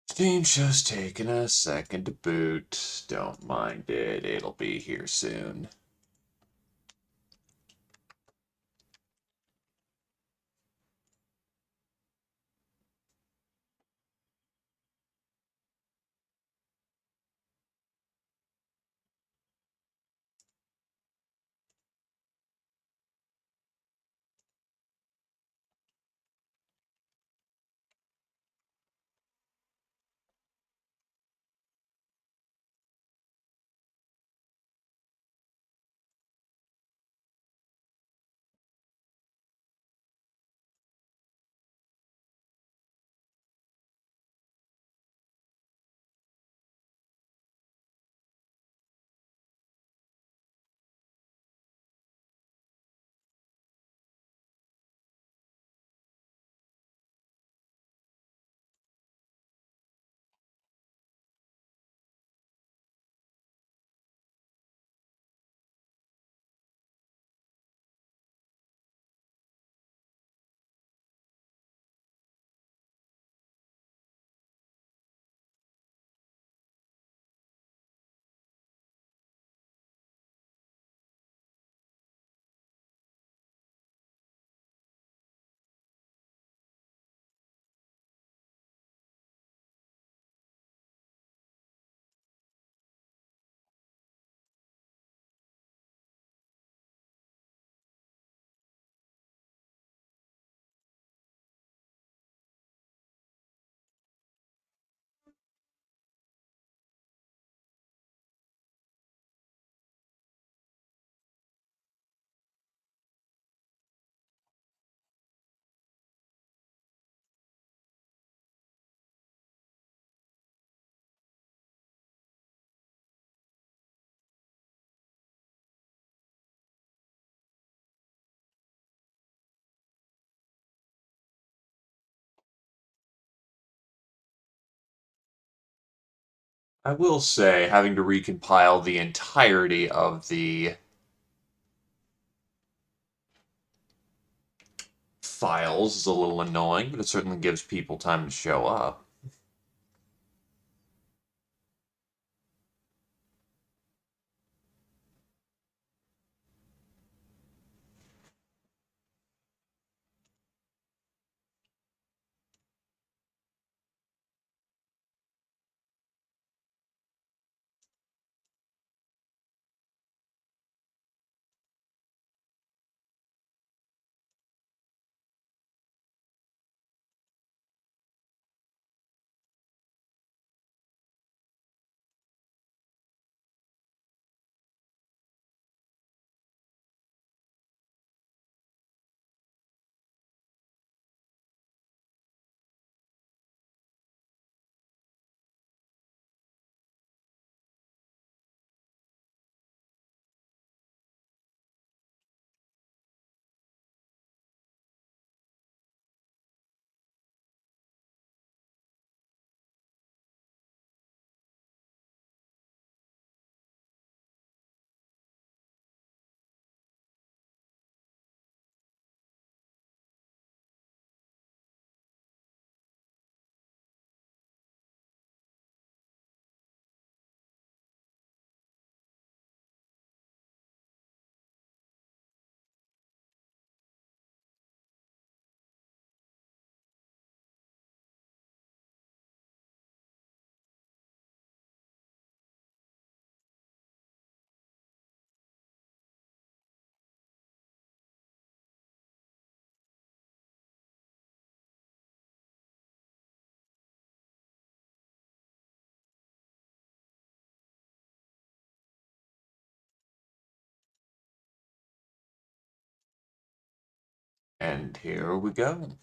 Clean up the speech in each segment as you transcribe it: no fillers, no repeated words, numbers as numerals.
Steam's just taking a second to boot. Don't mind it, it'll be here soon. I will say, having to recompile the entirety of the files is a little annoying, but it certainly gives people time to show up. And here we go.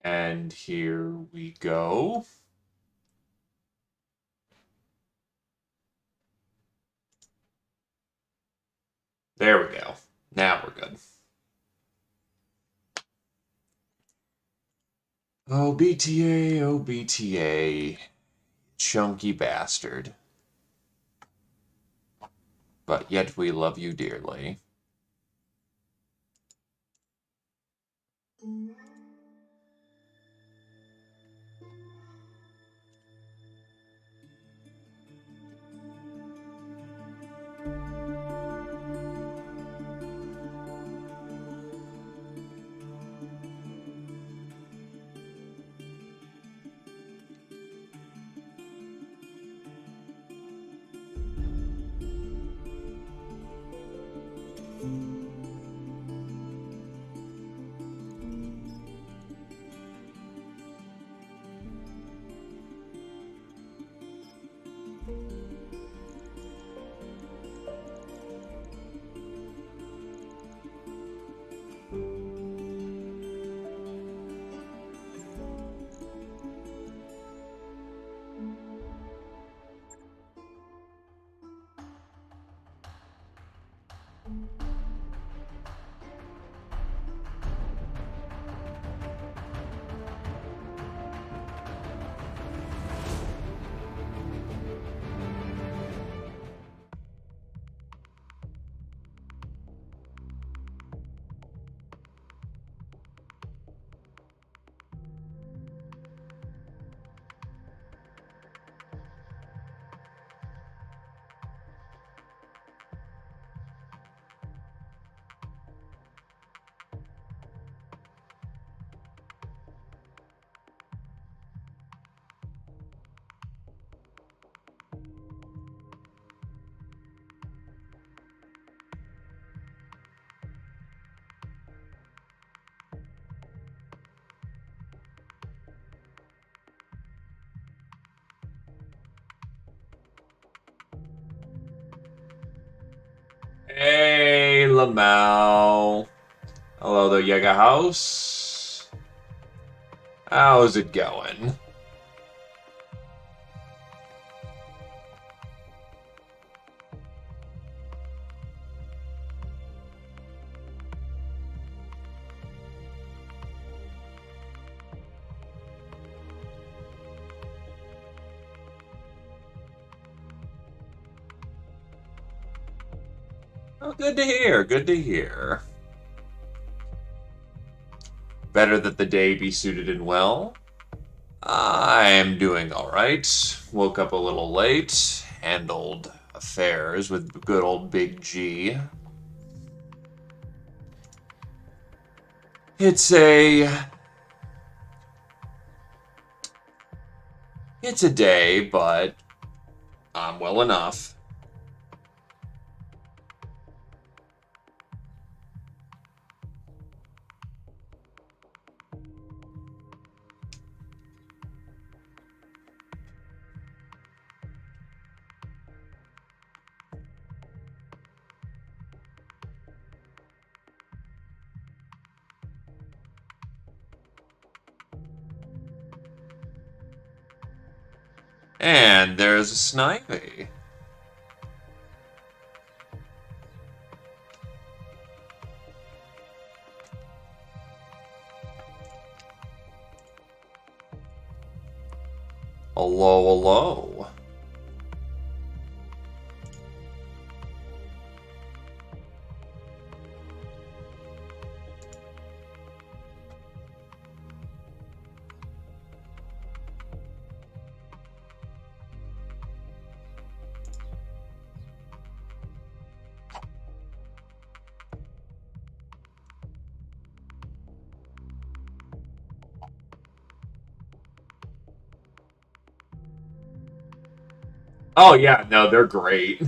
And here we go. There we go. Now we're good. Oh, BTA, oh, BTA. Chunky bastard. But yet we love you dearly. Hey, Lamau. Hello there, Yega House. How's it going? Oh, good to hear, good to hear. Better that the day be suited and well. I am doing alright. Woke up a little late, handled affairs with good old Big G. It's a it's a day, but I'm well enough. And there's a Snivy. Hello, hello. Oh yeah, no, they're great.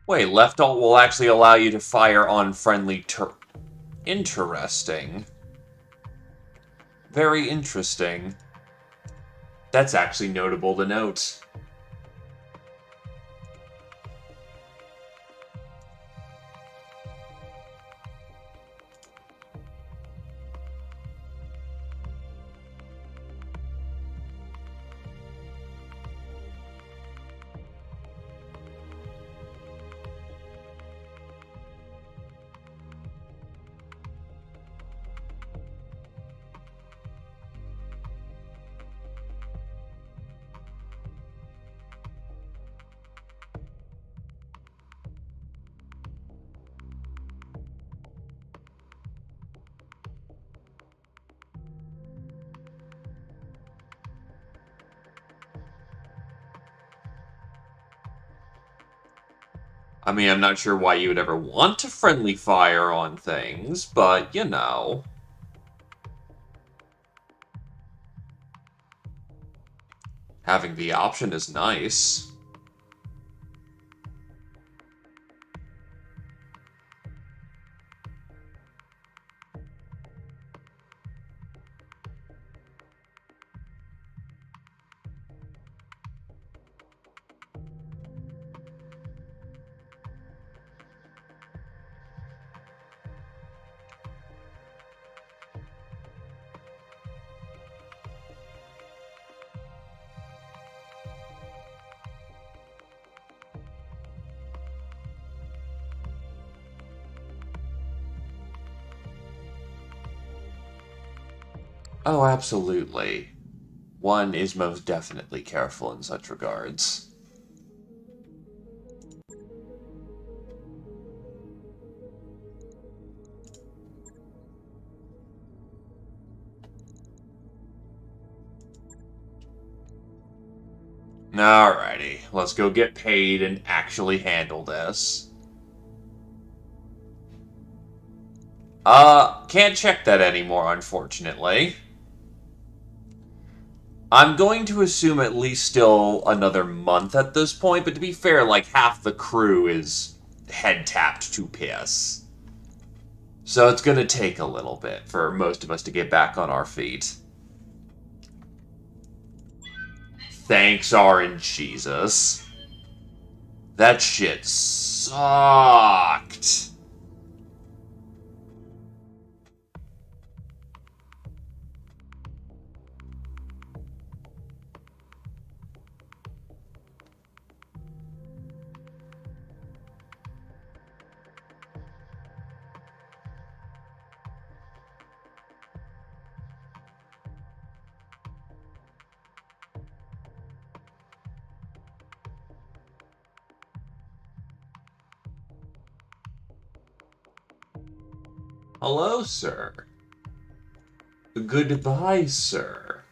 Wait, left alt will actually allow you to fire on friendly Interesting. Very interesting. That's actually notable to note. I mean, I'm not sure why you would ever want to friendly fire on things, but you know. Having the option is nice. Oh, absolutely. One is most definitely careful in such regards. Alrighty, let's go get paid and actually handle this. Can't check that anymore, unfortunately. I'm going to assume at least still another month at this point, but to be fair, like half the crew is head tapped to piss. So it's gonna take a little bit for most of us to get back on our feet. Thanks, RNGesus. That shit sucked. Hello, sir. Goodbye, sir.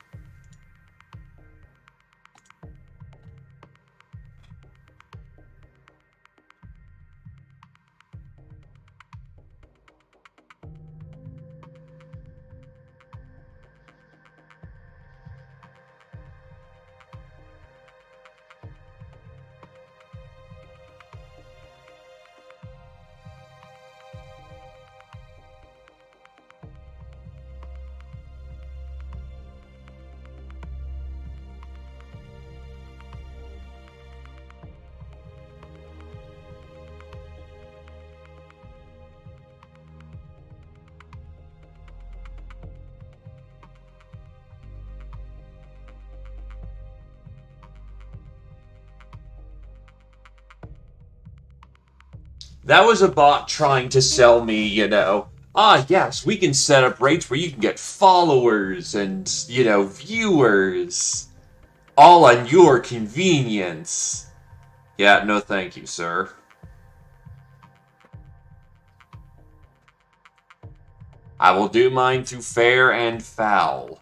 That was a bot trying to sell me, yes, we can set up rates where you can get followers and, viewers, all on your convenience. Yeah, no thank you, sir. I will do mine through fair and foul.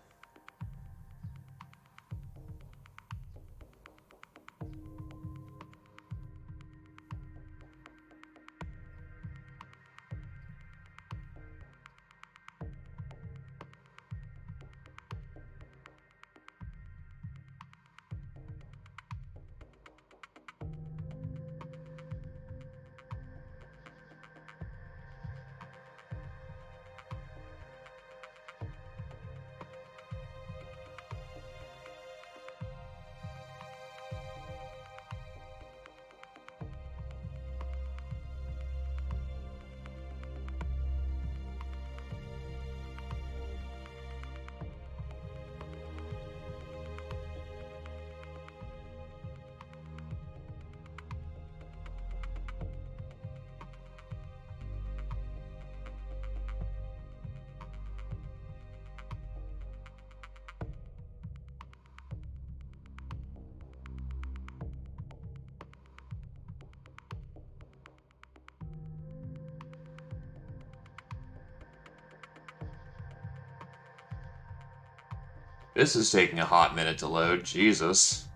This is taking a hot minute to load. Jesus.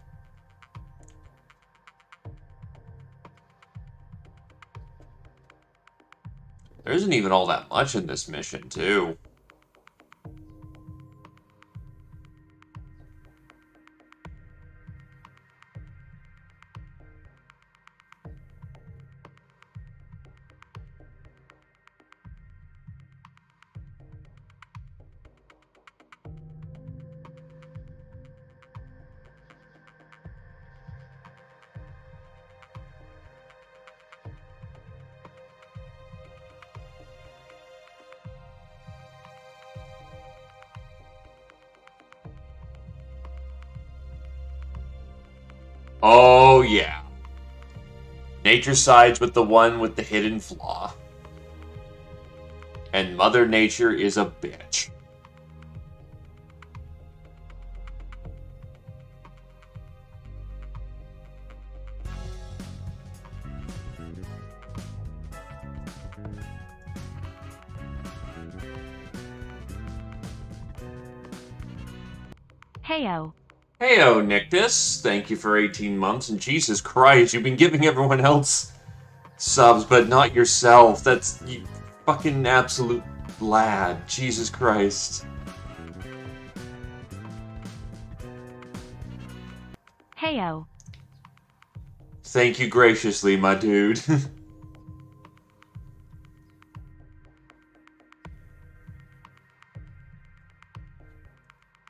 There isn't even all that much in this mission, too. Oh, yeah. Nature sides with the one with the hidden flaw. And Mother Nature is a bitch. Heyo. Heyo, Nictus. Thank you for 18 months, and Jesus Christ, you've been giving everyone else subs, but not yourself. That's you fucking absolute lad. Jesus Christ. Heyo. Thank you graciously, my dude.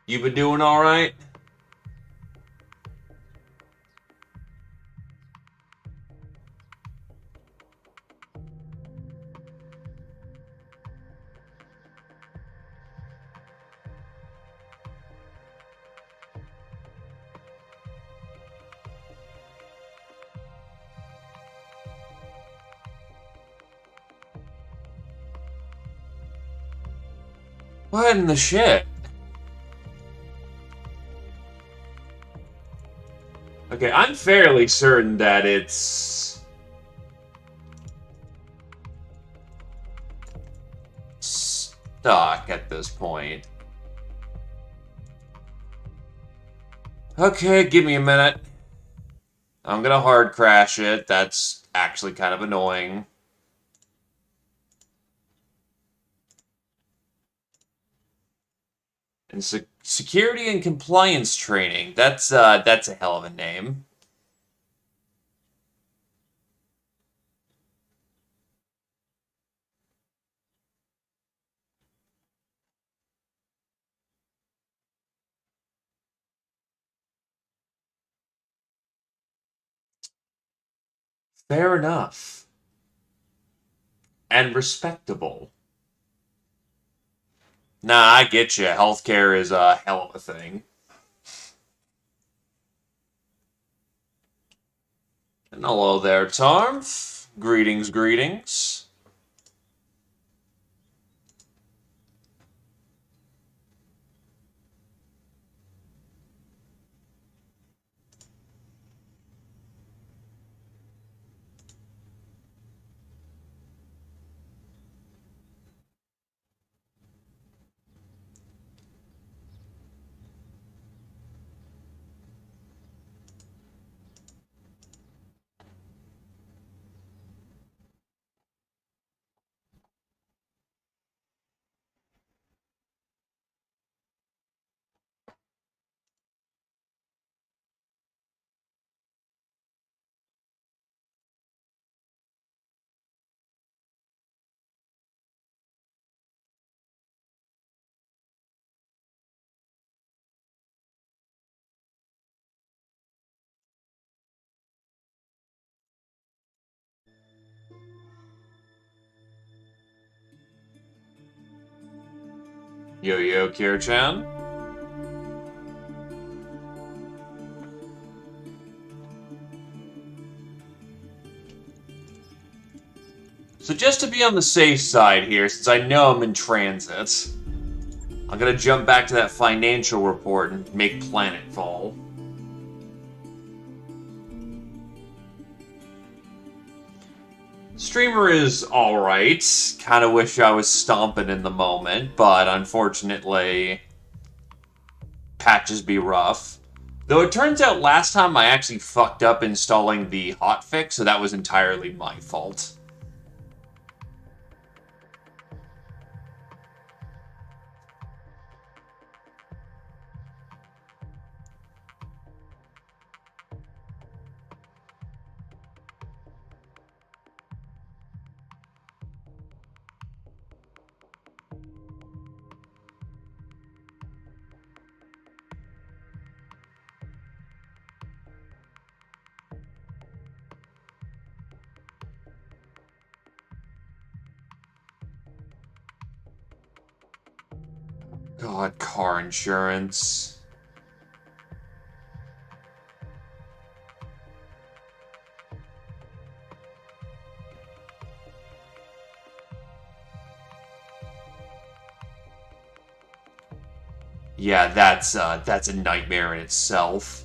You been doing alright? What in the shit? Okay, I'm fairly certain that it's stuck at this point. Okay, give me a minute. I'm gonna hard crash it. That's actually kind of annoying. And security and compliance training. That's a hell of a name. Fair enough. And respectable. Nah, I get you. Healthcare is a hell of a thing. And hello there, Tarmf. Greetings, greetings. Yo-Yo Kira-chan. So just to be on the safe side here, since I know I'm in transit, I'm gonna jump back to that financial report and make planetfall. Streamer is alright. Kinda wish I was stomping in the moment, but unfortunately, patches be rough. Though it turns out last time I actually fucked up installing the hotfix, so that was entirely my fault. God, car insurance. Yeah, that's a nightmare in itself.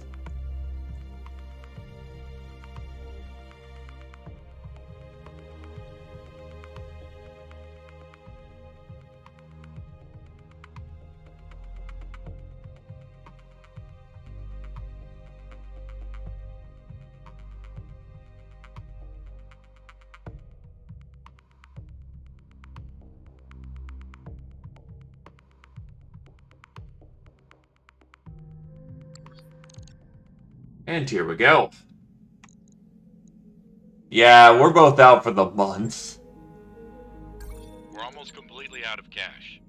And here we go. Yeah, we're both out for the month. We're almost completely out of cash.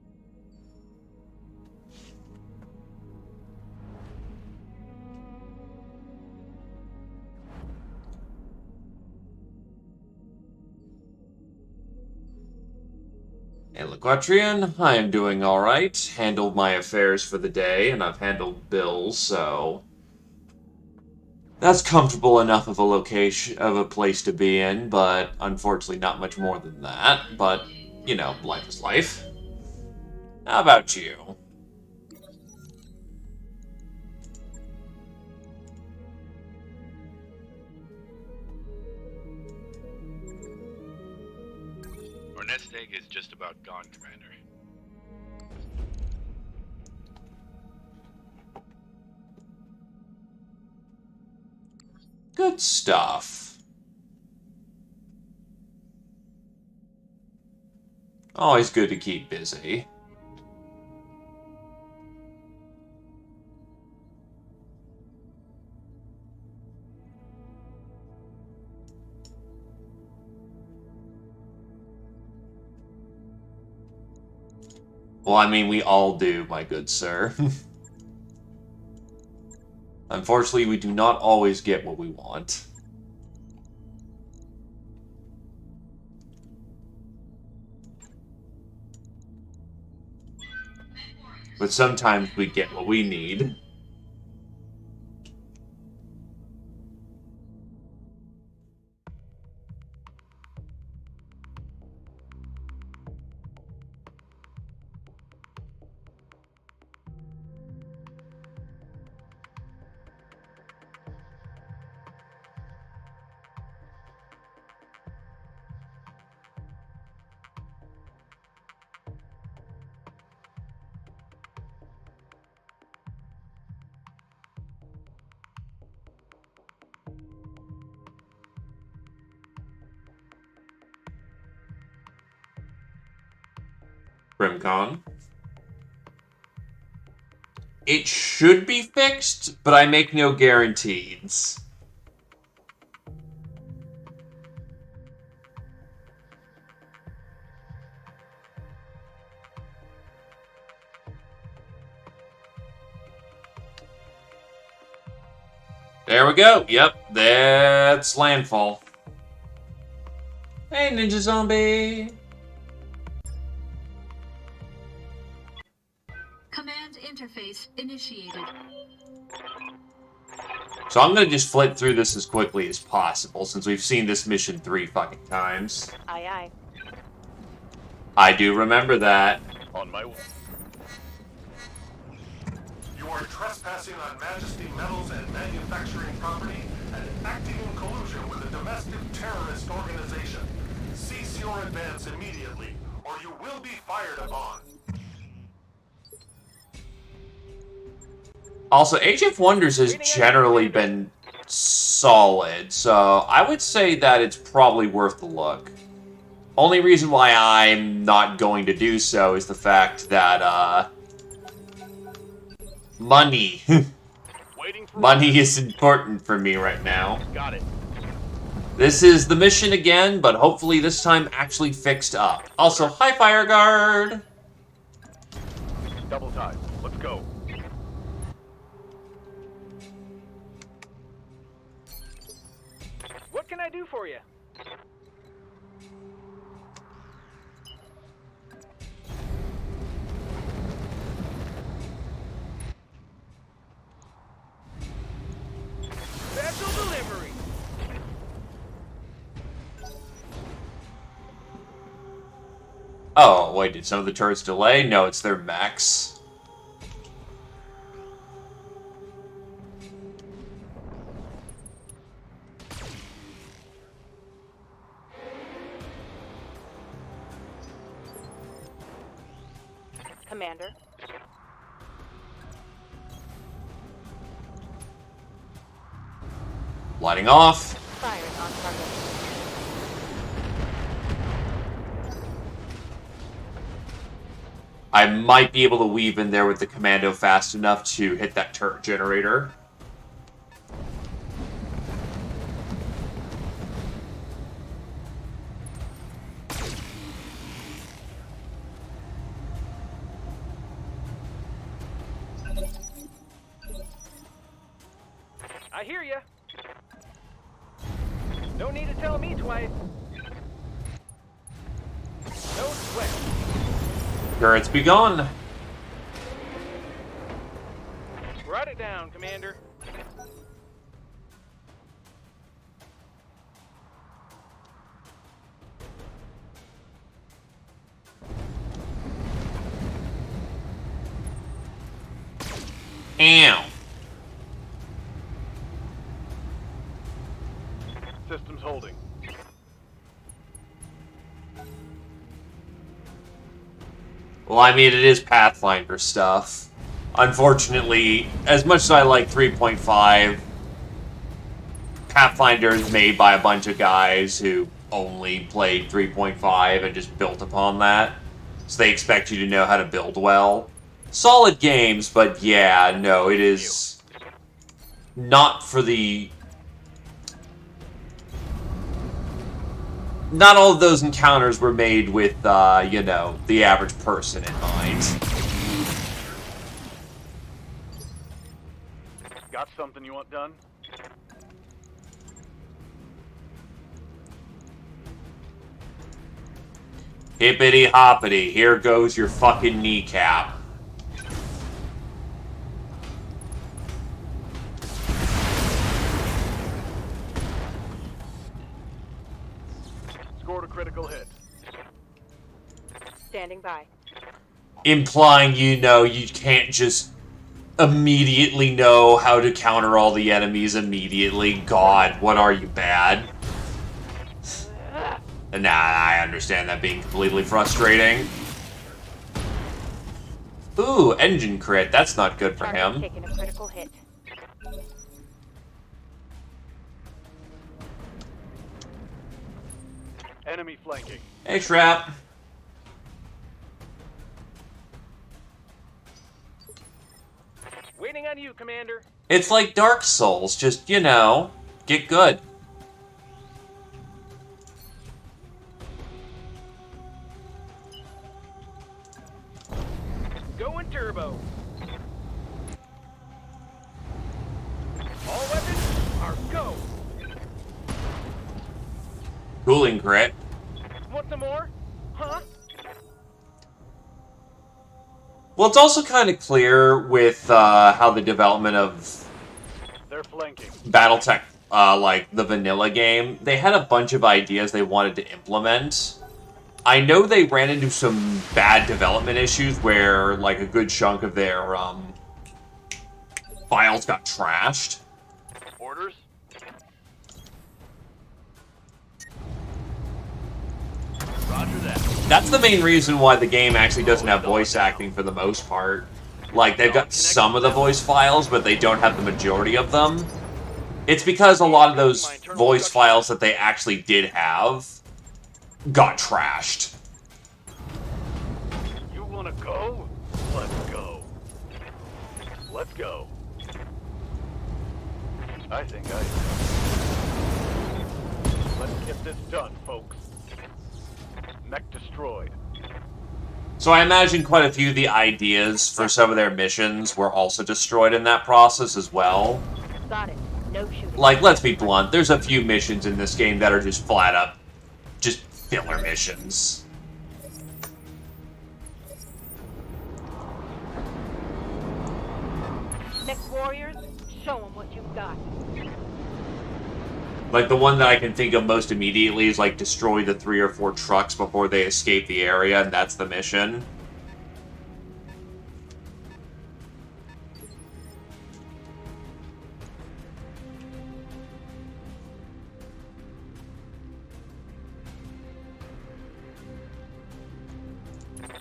Hey, Laquatrian, I am doing alright. Handled my affairs for the day, and I've handled bills, so that's comfortable enough of a location, of a place to be in, but unfortunately not much more than that. But, you know, life is life. How about you? Our nest egg is just about gone, Commander. Good stuff. Always good to keep busy. Well, I mean, we all do, my good sir. Unfortunately, we do not always get what we want. But sometimes we get what we need. Brimcon. It should be fixed, but I make no guarantees. There we go. Yep, that's landfall. Hey, Ninja Zombie. So I'm gonna just flip through this as quickly as possible, since we've seen this mission 3 fucking times. Aye, aye. I do remember that. On my way. You are trespassing on Majesty Metals and manufacturing property and acting in collusion with a domestic terrorist organization. Cease your advance immediately, or you will be fired upon. Also, Age of Wonders has generally been solid, so I would say that it's probably worth the look. Only reason why I'm not going to do so is the fact that, money. Waiting for Money is important for me right now. Got it. This is the mission again, but hopefully this time actually fixed up. Also, hi, Fire Guard! Double time. Let's go. What can I do for you? Special delivery. Oh, wait, did some of the turrets delay? No, it's their max. Commander. Lighting off. Firing on target. I might be able to weave in there with the commando fast enough to hit that turret generator. I hear ya. No need to tell me twice. No sweat. Turrets be gone. Write it down, Commander. Ow. Systems holding. Well, I mean, it is Pathfinder stuff. Unfortunately, as much as I like 3.5, Pathfinder is made by a bunch of guys who only played 3.5 and just built upon that. So they expect you to know how to build well. Solid games, but yeah, no, it is not for the... Not all of those encounters were made with, you know, the average person in mind. Got something you want done? Hippity hoppity, here goes your fucking kneecap. Scored a critical hit. Standing by. Implying, you know, you can't just immediately know how to counter all the enemies immediately. God, what are you, bad? Nah, I understand that being completely frustrating. Ooh, engine crit. That's not good for Target him. taking a critical hit. Enemy flanking. Hey, Trap. Waiting on you, Commander. It's like Dark Souls, just, you know, get good. Going turbo. All weapons are go. Cooling crit. Want some more? Huh? Well, it's also kind of clear with how the development of They're flanking. BattleTech, like the vanilla game, they had a bunch of ideas they wanted to implement. I know they ran into some bad development issues where, like, a good chunk of their files got trashed. Orders? Roger that. That's the main reason why the game actually doesn't have voice acting for the most part. Like, they've got some of the voice files, but they don't have the majority of them. It's because a lot of those voice files that they actually did have got trashed. You wanna go? Let's go. Let's go. I think Let's get this done, folks. Mech destroyed. So I imagine quite a few of the ideas for some of their missions were also destroyed in that process as well. Got it. No shooting. Like, let's be blunt, there's a few missions in this game that are just flat up, just filler missions. Mech warriors, show them what you've got. Like, the one that I can think of most immediately is, like, destroy the 3 or 4 trucks before they escape the area, and that's the mission.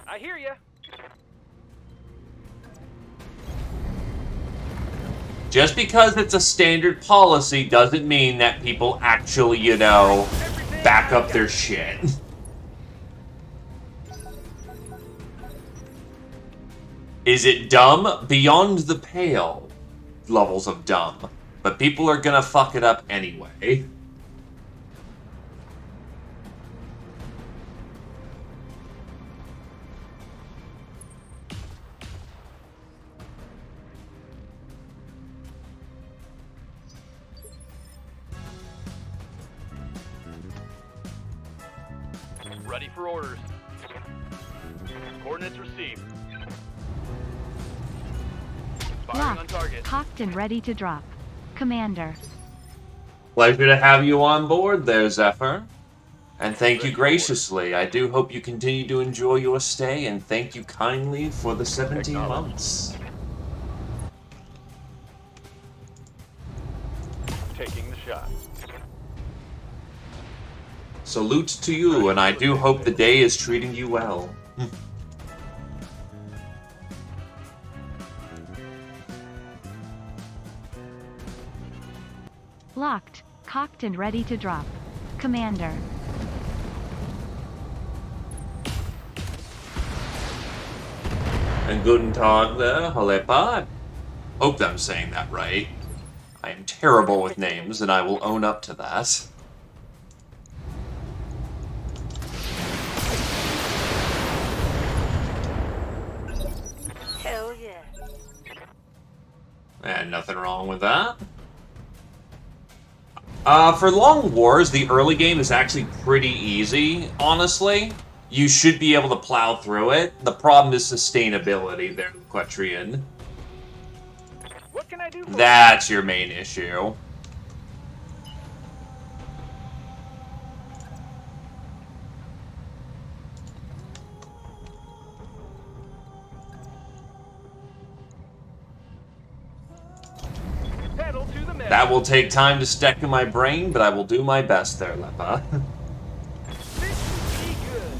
I hear ya. Just because it's a standard policy doesn't mean that people actually, you know, back up their shit. Is it dumb? Beyond the pale levels of dumb. But people are gonna fuck it up anyway. Ready for orders. Coordinates received. Firing on target. Cocked and ready to drop. Commander. Pleasure to have you on board there, Zephyr. And thank you graciously. I do hope you continue to enjoy your stay, and thank you kindly for the 17 months. Taking the shot. Salute to you, and I do hope the day is treating you well. Locked, cocked and ready to drop. Commander. And guten Tag there, Halepa. Hope I'm saying that right. I am terrible with names, and I will own up to that. Hell yeah. And nothing wrong with that. For Long Wars, the early game is actually pretty easy, honestly. You should be able to plow through it. The problem is sustainability there, Quetrian. What can I do for you? That's your main issue. Pedal to the metal. That will take time to stack in my brain, but I will do my best there, Lepa. This should be good.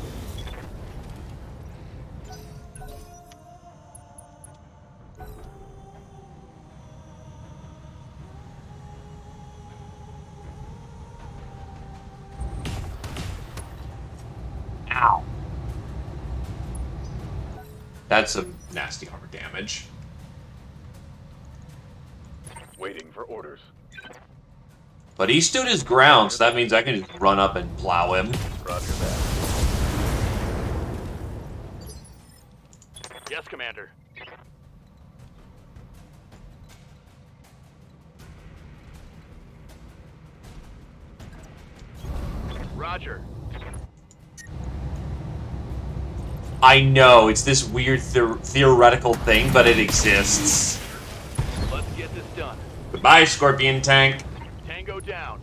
Ow. That's some nasty armor damage. Waiting for orders. But he stood his ground, so that means I can just run up and plow him. Roger that. Yes, Commander. Roger. I know, it's this weird theoretical thing, but it exists. Let's get this done. Goodbye, Scorpion Tank. Tango down.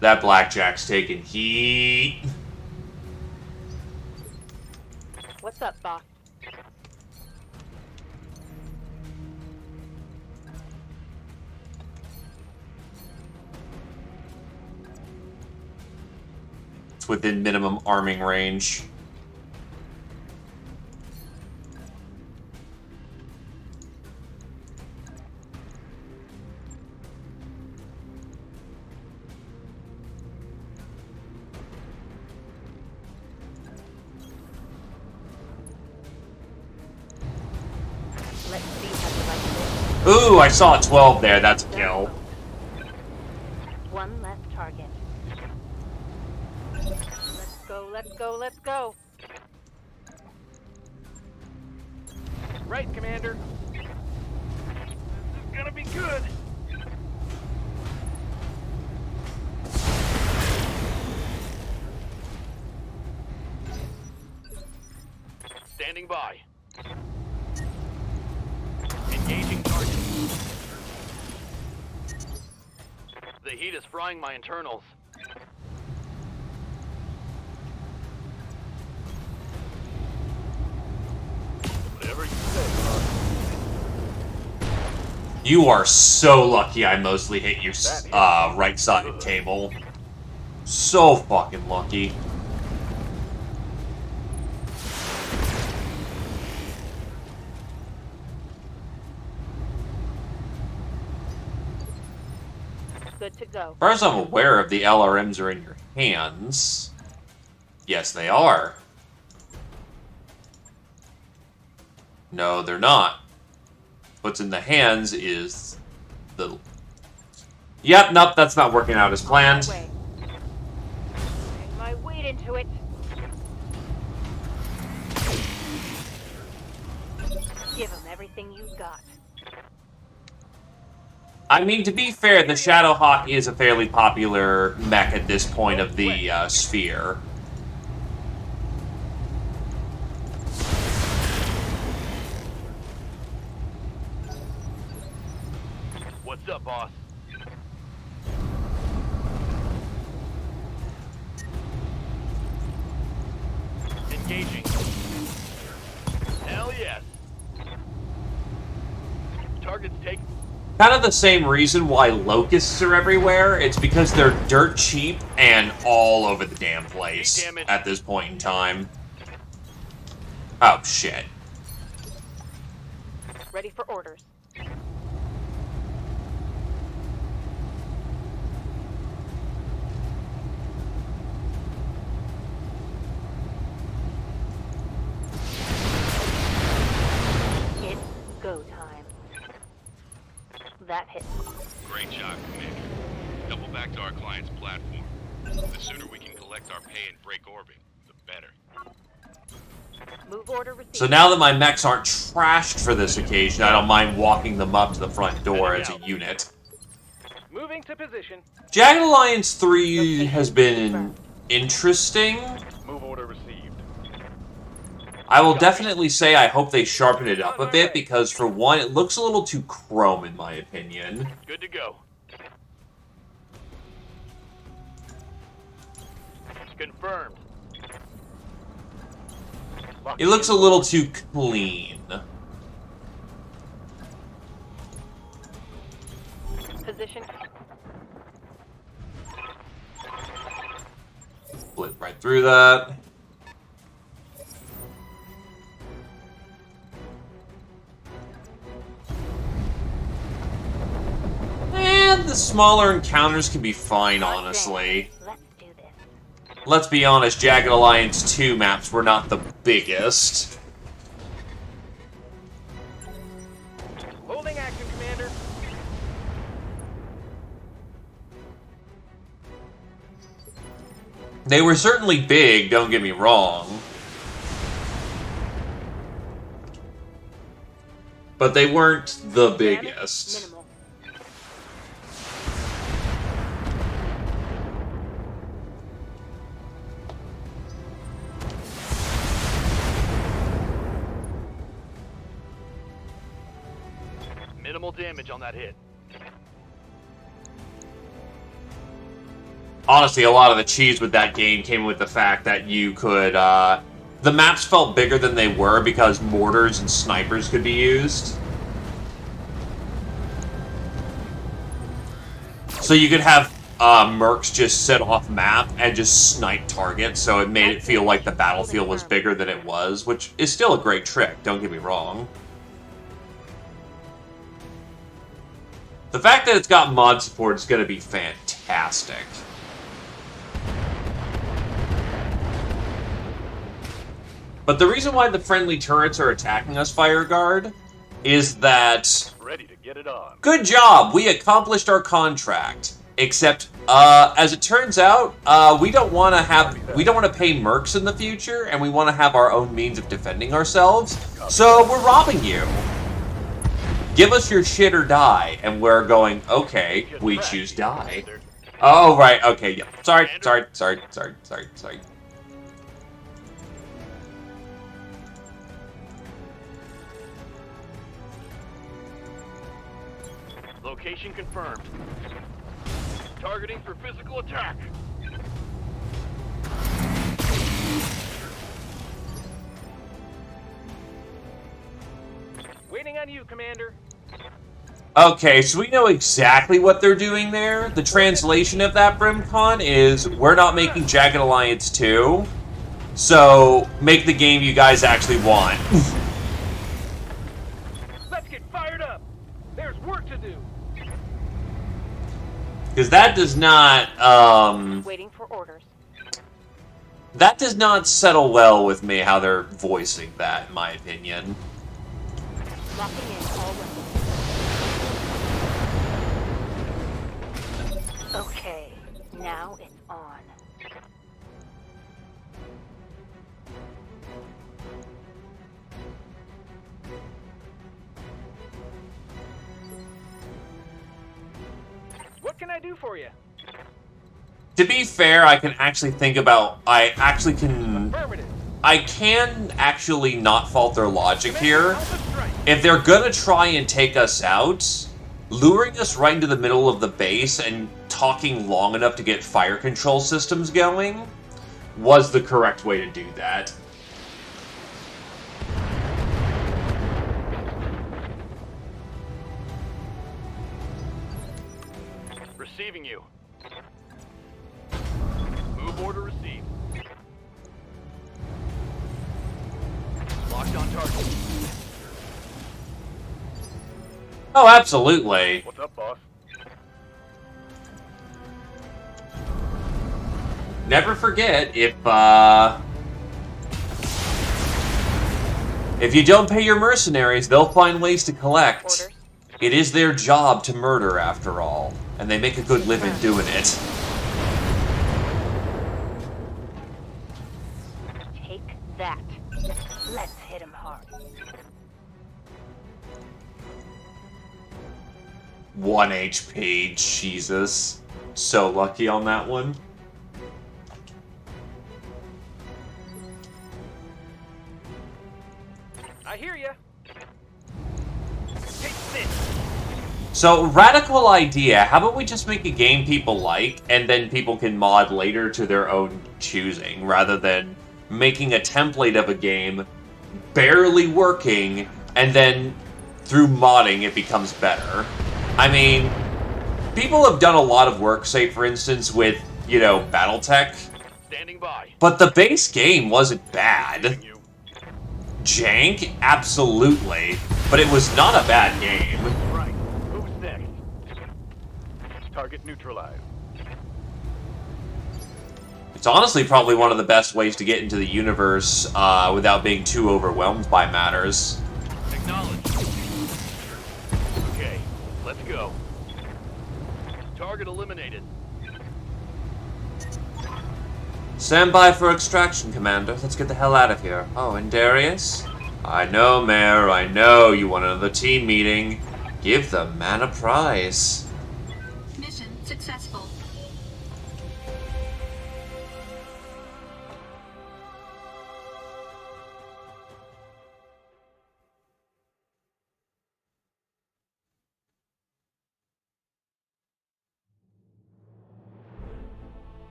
That blackjack's taking heat. What's up, boss? It's within minimum arming range. Let's see how you like this. Ooh, I saw a 12 there. That's a kill. One less target. Let's go, let's go, let's go. Right, Commander. This is gonna be good. Standing by. Engaging target. The heat is frying my internals. Whatever you say, boss. You are so lucky I mostly hit your right side table. So fucking lucky. Good to go. As far as I'm aware of, the LRMs are in your hands. Yes, they are. No, they're not. What's in the hands is the... Yep, nope, that's not working out as planned. On my way. Bring my weight into it. Give them everything you've got. I mean, to be fair, the Shadowhawk is a fairly popular mech at this point of the sphere. What's up, boss? Engaging. Hell yes. Targets take. Kind of the same reason why locusts are everywhere. It's because they're dirt cheap and all over the damn place at this point in time. Oh, shit. Ready for orders. It's go time. That hit. Great job, Commander. Double back to our client's platform. The sooner we can collect our pay and break orbit, the better. Move order received. So now that my mechs aren't trashed for this occasion, I don't mind walking them up to the front door as a unit. Moving to position. Jagged Alliance 3 has been interesting. Move order received. I will definitely say I hope they sharpen it up a bit, because for one, it looks a little too chrome in my opinion. Good to go. Confirmed. It looks a little too clean. Position. Split right through that. And the smaller encounters can be fine, honestly. Let's do this. Let's be honest, Jagged Alliance 2 maps were not the biggest. Holding action, Commander. They were certainly big, don't get me wrong. but they weren't the Damage biggest. minimal. Minimal damage on that hit. Honestly, a lot of the cheese with that game came with the fact that you could, the maps felt bigger than they were because mortars and snipers could be used. So you could have mercs just sit off map and just snipe targets, so it made it feel like the battlefield was bigger than it was, which is still a great trick, don't get me wrong. The fact that it's got mod support is going to be fantastic. But the reason why the friendly turrets are attacking us, Fireguard, is that... Ready to get it on. Good job! We accomplished our contract. Except, as it turns out, we don't want to pay mercs in the future, and we want to have our own means of defending ourselves. So we're robbing you. Give us your shit or die, and we're going, okay, we choose die. Oh, right, okay, yeah. Sorry. Location confirmed. Targeting for physical attack. Waiting on you, Commander. Okay, so we know exactly what they're doing there. The translation of that, Brimcon, is we're not making Jagged Alliance 2, so make the game you guys actually want. Let's get fired up. There's work to do. Because that does not, Waiting for orders. that does not settle well with me, how they're voicing that, in my opinion. Locking in all weapons. Okay, now it's on. What can I do for you? To be fair, I can actually think about, I can actually not fault their logic here. If they're gonna try and take us out, luring us right into the middle of the base and talking long enough to get fire control systems going was the correct way to do that. Receiving you. Move order received. Locked on target. Oh, absolutely. What's up, boss? Never forget, if you don't pay your mercenaries, they'll find ways to collect. Orders. It is their job to murder, after all, and they make a good living doing it. Take that. Let's hit him hard. 1 HP, Jesus. So lucky on that one. I hear ya. Take this. So, radical idea, how about we just make a game people like, and then people can mod later to their own choosing, rather than making a template of a game, barely working, and then through modding it becomes better. I mean, people have done a lot of work, say for instance with, you know, Battletech, Standing by. but the base game wasn't bad. Receiving you. Jank? Absolutely. But it was not a bad game. Right. Who's next? Target neutralized. It's honestly probably one of the best ways to get into the universe without being too overwhelmed by matters. Acknowledged. Okay, let's go. Target eliminated. Stand by for extraction, Commander. Let's get the hell out of here. Oh, and Darius? I know, Mayor, I know you want another team meeting. Give the man a prize. Mission successful.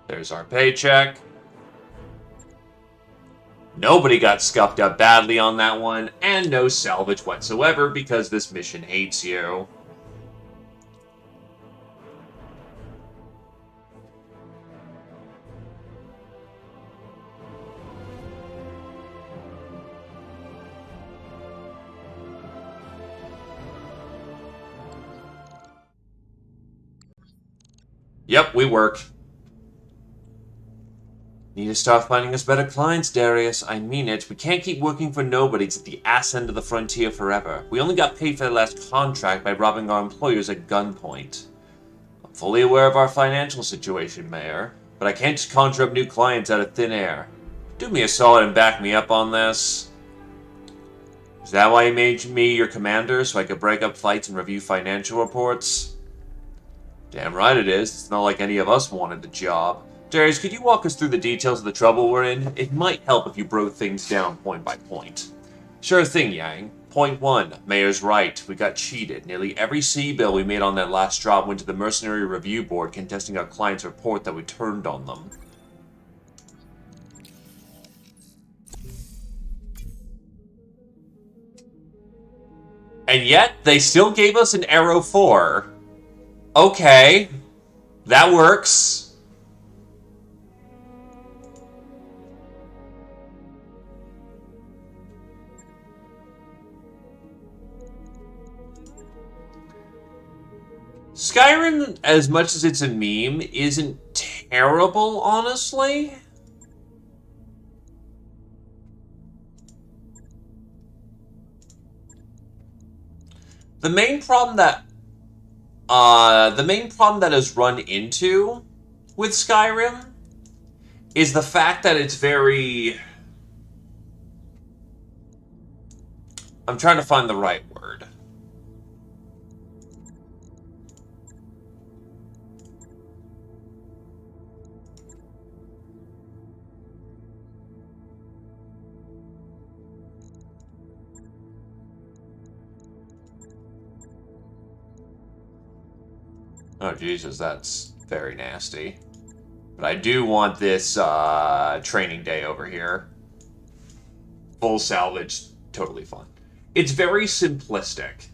There's our paycheck. Nobody got scuffed up badly on that one, and no salvage whatsoever because this mission hates you. Yep, we work. Need to start finding us better clients, Darius. I mean it. We can't keep working for nobodies at the ass end of the frontier forever. We only got paid for the last contract by robbing our employers at gunpoint. I'm fully aware of our financial situation, Mayor, but I can't just conjure up new clients out of thin air. Do me a solid and back me up on this. Is that why you made me your commander, so I could break up fights and review financial reports? Damn right it is. It's not like any of us wanted the job. Darius, could you walk us through the details of the trouble we're in? It might help if you broke things down point by point. Sure thing, Yang. Point 1. Mayor's right. We got cheated. Nearly every C-bill we made on that last drop went to the Mercenary Review Board contesting our client's report that we turned on them. And yet, they still gave us an Arrow 4. Okay. That works. Skyrim, as much as it's a meme, isn't terrible, honestly. The main problem that is run into with Skyrim is the fact that it's very... I'm trying to find the right word. Oh, Jesus, that's very nasty. But I do want this training day over here. Full salvage, totally fun. It's very simplistic.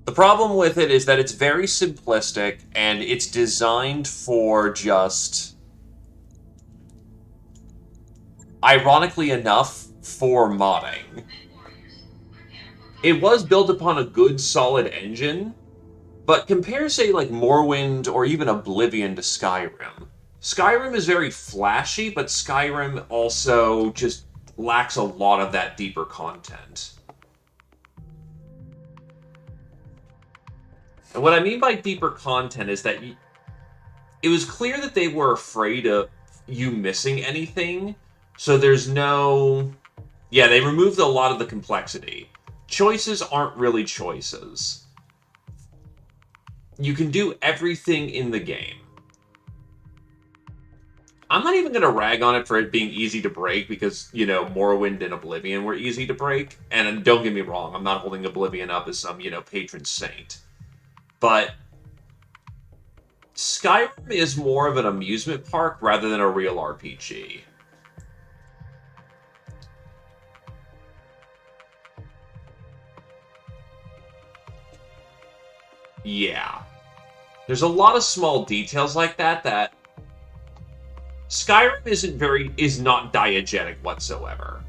The problem with it is that it's very simplistic, and it's designed for just... Ironically enough, for modding. It was built upon a good, solid engine, but compare, say, like Morrowind or even Oblivion to Skyrim. Skyrim is very flashy, but Skyrim also just lacks a lot of that deeper content. And what I mean by deeper content is that it was clear that they were afraid of you missing anything, so there's no... Yeah, they removed a lot of the complexity. Choices aren't really choices. You can do everything in the game. I'm not even going to rag on it for it being easy to break because, you know, Morrowind and Oblivion were easy to break. And don't get me wrong, I'm not holding Oblivion up as some, you know, patron saint. But Skyrim is more of an amusement park rather than a real RPG. Yeah. There's a lot of small details like that Skyrim is not diegetic whatsoever.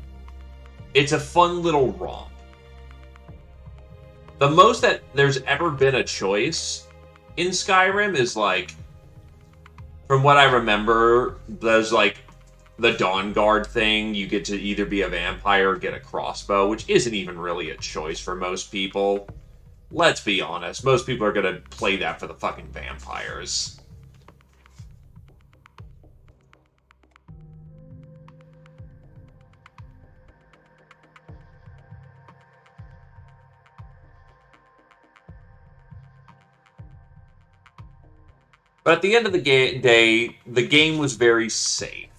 It's a fun little romp. The most that there's ever been a choice in Skyrim is like, from what I remember, there's like the Dawn Guard thing. You get to either be a vampire or get a crossbow, which isn't even really a choice for most people. Let's be honest, most people are gonna play that for the fucking vampires. But at the end of the day, the game was very safe.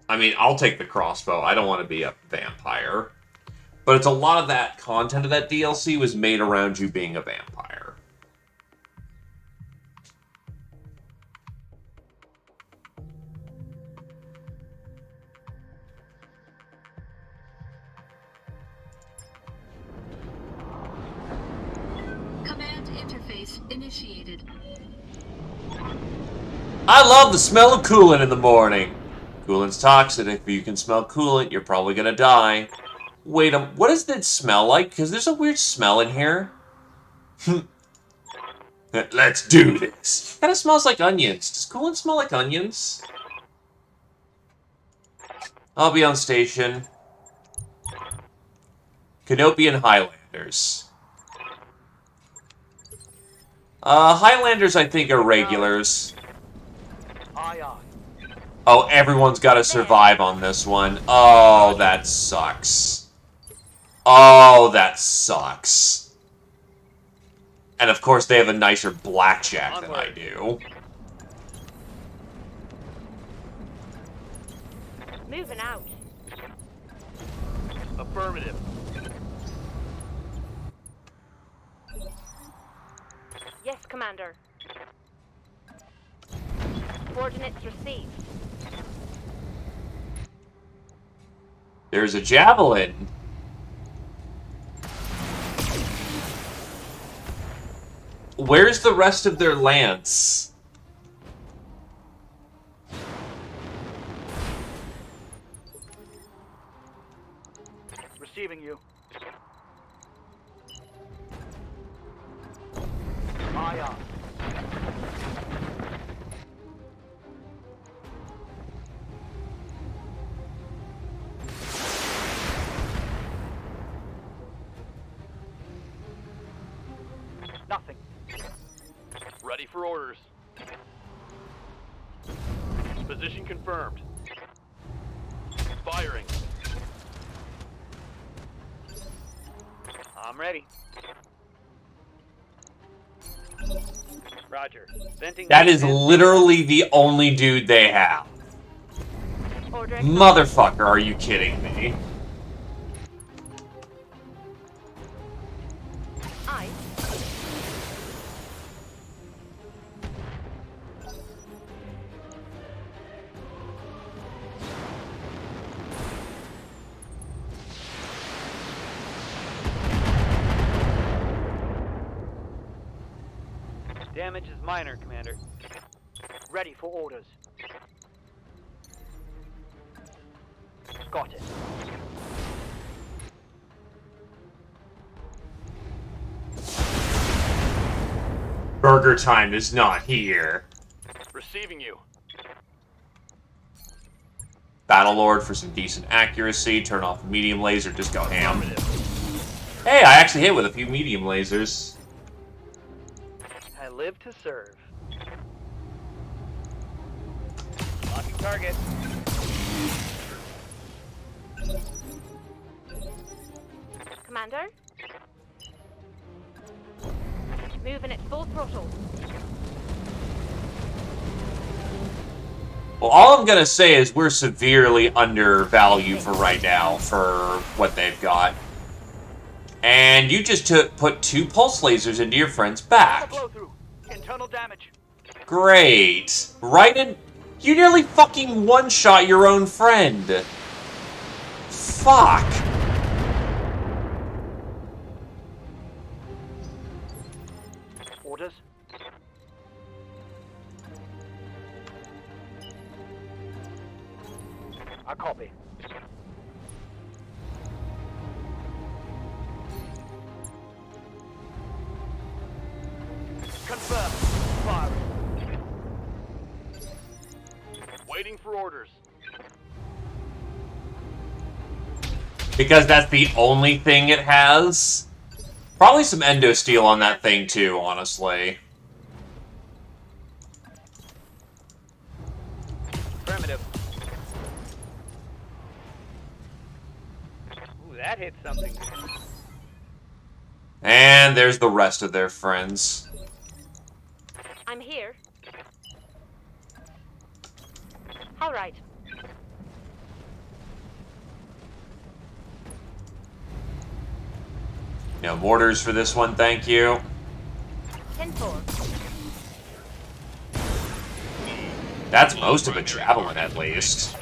I mean, I'll take the crossbow. I don't want to be a vampire. But it's a lot of that content of that DLC was made around you being a vampire. Command interface initiated. I love the smell of coolant in the morning. Coolant's toxic. If you can smell coolant, you're probably gonna die. Wait, what does that smell like? Because there's a weird smell in here. Let's do this. Kind of smells like onions. Does coolant smell like onions? I'll be on station. Canopian Highlanders. Highlanders, I think, are regulars. Aye, aye. Oh, everyone's got to survive on this one. Oh, that sucks. Oh, that sucks. And of course, they have a nicer blackjack than I do. Moving out. Affirmative. Yes, Commander. Coordinates received. There's a javelin. Where's the rest of their lance? Receiving you. Aye, aye. Nothing. Ready for orders. Position confirmed. Firing. I'm ready. Roger. Venting. That is literally the only dude they have. Order. Motherfucker, are you kidding me? Aye. Damage is minor, Commander. Ready for orders. Got it. Burger time is not here. Receiving you. Battlelord for some decent accuracy. Turn off the medium laser. Just go ham. Hey, I actually hit with a few medium lasers. I live to serve. Locking target. Commander? Moving at full throttle. Well, all I'm gonna say is we're severely undervalued for right now for what they've got. And you just put 2 pulse lasers into your friend's back. Blow through. Internal damage. Great. Right in... You nearly fucking one-shot your own friend. Fuck. Orders. I copy. Confirm. Fire. Waiting for orders. Because that's the only thing it has. Probably some endo steel on that thing too, honestly. Affirmative. Ooh, that hit something. And there's the rest of their friends. I'm here. All right. No mortars for this one, thank you. 10-4. That's most of a javelin, at least.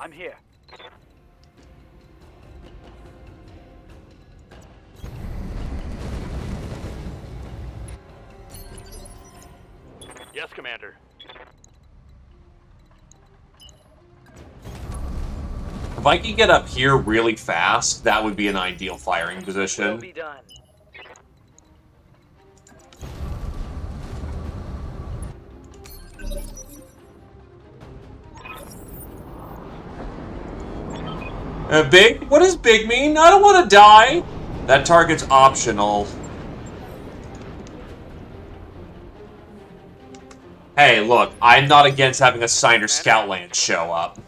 I'm here. Yes, Commander. If I could get up here really fast, that would be an ideal firing Will position. be done. Big? What does big mean? I don't want to die! That target's optional. Hey, look, I'm not against having a Signer Scout Lance show up.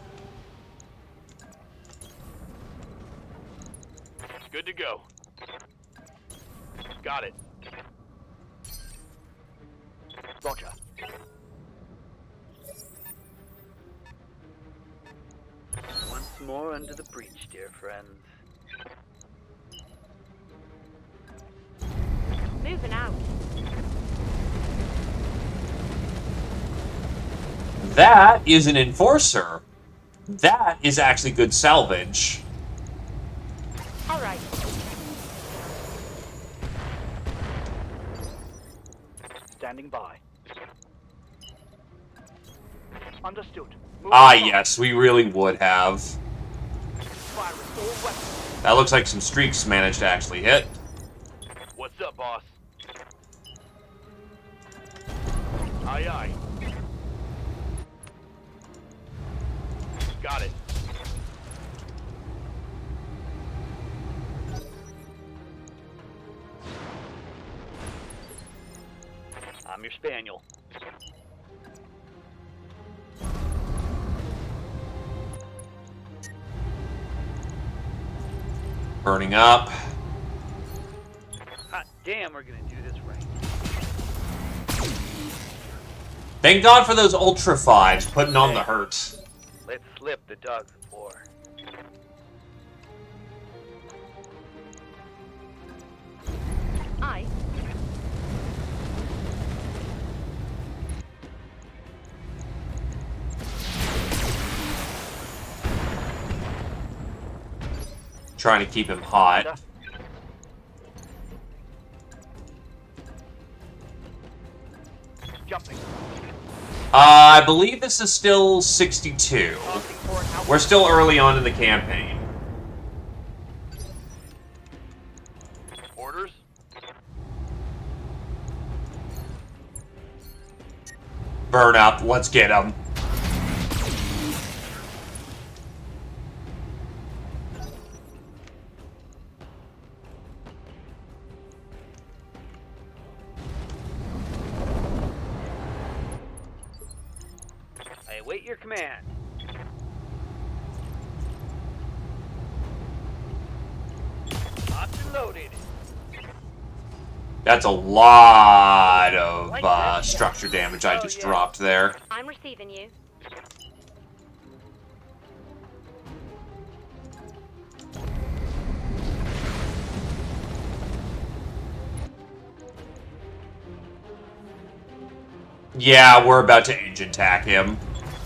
Good to go. Got it. Roger. Once more under the breach, dear friends. Moving out. That is an Enforcer. That is actually good salvage. All right. Standing by. Understood. Moving Ah, along. yes, we really would have. Firing all weapons. That looks like some streaks managed to actually hit. What's up, boss? Aye, aye. Got it. I'm your spaniel. Burning up. Hot damn, we're gonna do this right. Thank God for those Ultra 5s putting on the hurt. Let's slip the dogs of war. I. Trying to keep him hot. Jumping. I believe this is still 62. Tossing for an out. We're still early on in the campaign. Orders. Burn up, let's get him. I await your command. Locked and loaded. That's a lot of structure damage I just dropped there. I'm receiving you. Yeah, we're about to engine attack him.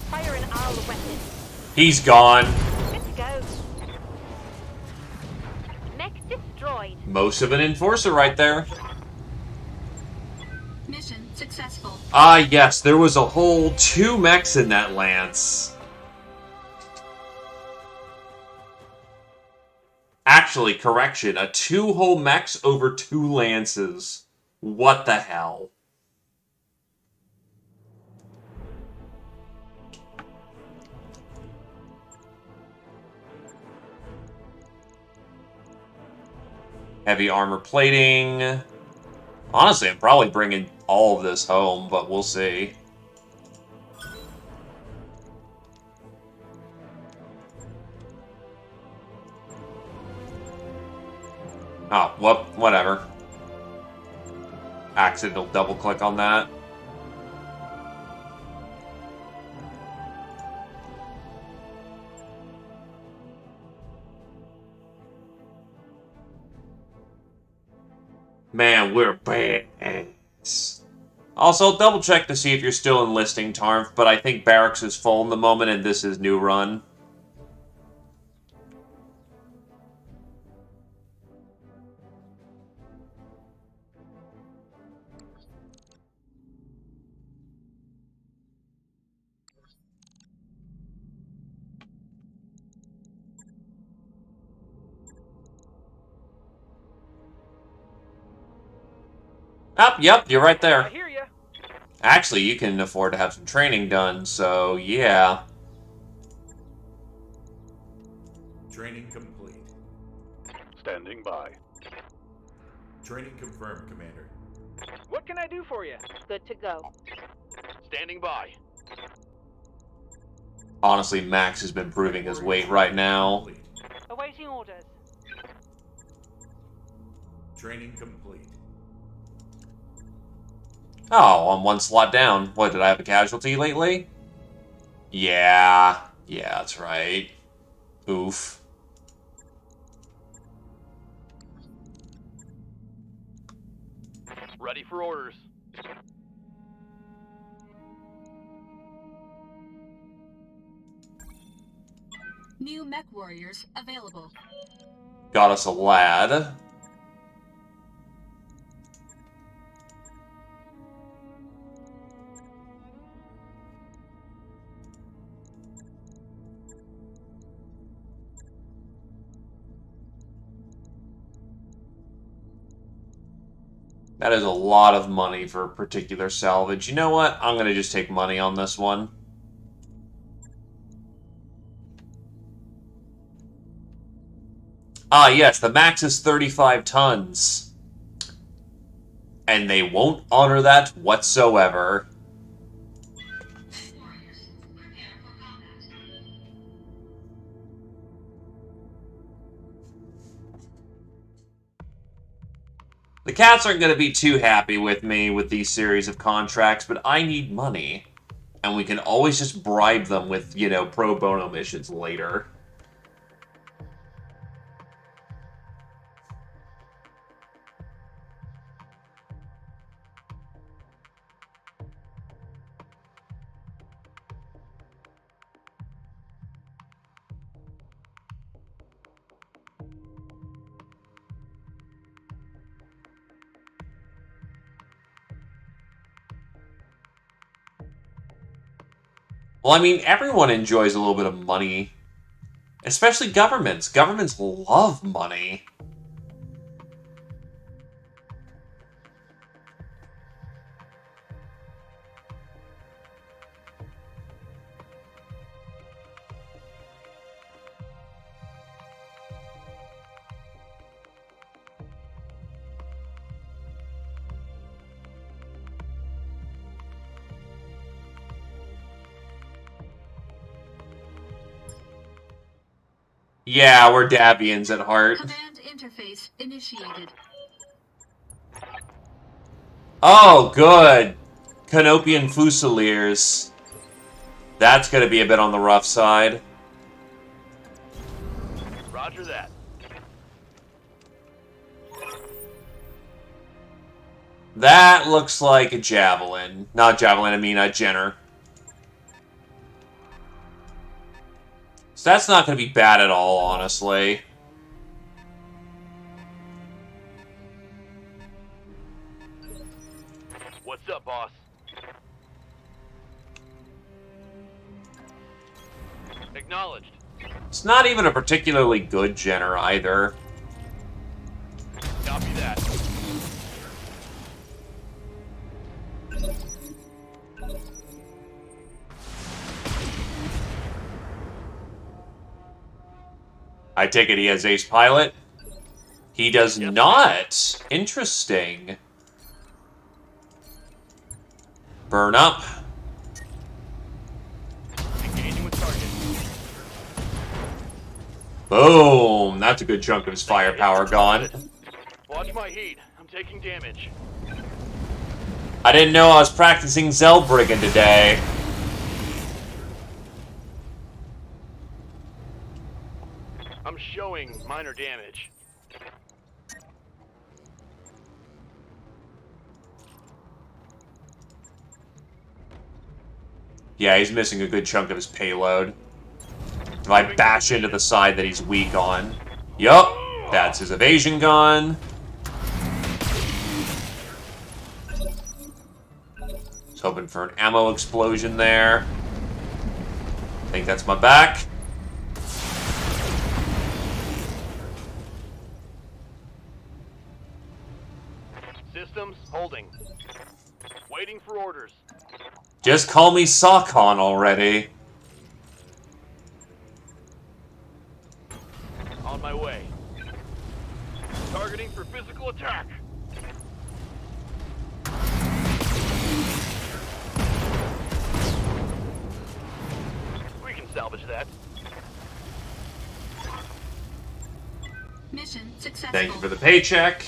Firing all the weapons. He's gone. Good to go. Mech destroyed. Most of an Enforcer right there. Mission successful. Ah, yes, there was a whole 2 mechs in that lance. Actually, correction, a 2 whole mechs over 2 lances. What the hell? Heavy armor plating. Honestly, I'm probably bringing all of this home, but we'll see. Oh, whoop, whatever. Accidental double click on that. Man, we're badass. Also, double check to see if you're still enlisting, Tarf, but I think barracks is full in the moment and this is new run. Yep, you're right I there. hear ya. Actually, you can afford to have some training done, so yeah. Training complete. Standing by. Training confirmed, Commander. What can I do for you? Good to go. Standing by. Honestly, Max has been proving his weight right now. Complete. Awaiting orders. Training complete. Oh, I'm one slot down. What, did I have a casualty lately? Yeah, that's right. Oof. Ready for orders. New mech warriors available. Got us a lad. That is a lot of money for a particular salvage. You know what? I'm going to just take money on this one. Ah, yes, the max is 35 tons. And they won't honor that whatsoever. The cats aren't going to be too happy with me with these series of contracts, but I need money. And we can always just bribe them with, you know, pro bono missions later. Well, I mean, everyone enjoys a little bit of money. Especially governments. Governments love money. Yeah, we're Davians at heart. Command interface initiated. Oh, good. Canopian Fusiliers. That's going to be a bit on the rough side. Roger that. That looks like a Javelin. Not Javelin, I mean a Jenner. So that's not going to be bad at all, honestly. What's up, boss? Acknowledged. It's not even a particularly good Jenner either. Copy that. I take it he has ace pilot? He does Yes. not. Interesting. Burn up. Engaging with target. Boom. That's a good chunk of his firepower gone. Watch my heat. I'm taking damage. I didn't know I was practicing Zellbriggen today. I'm showing minor damage. Yeah, he's missing a good chunk of his payload. If I bash into the side that he's weak on. Yup, that's his evasion gun. Was hoping for an ammo explosion there. I think that's my back. Systems holding. Waiting for orders. Just call me Sakon already. On my way. Targeting for physical attack. We can salvage that. Mission successful. Thank you for the paycheck.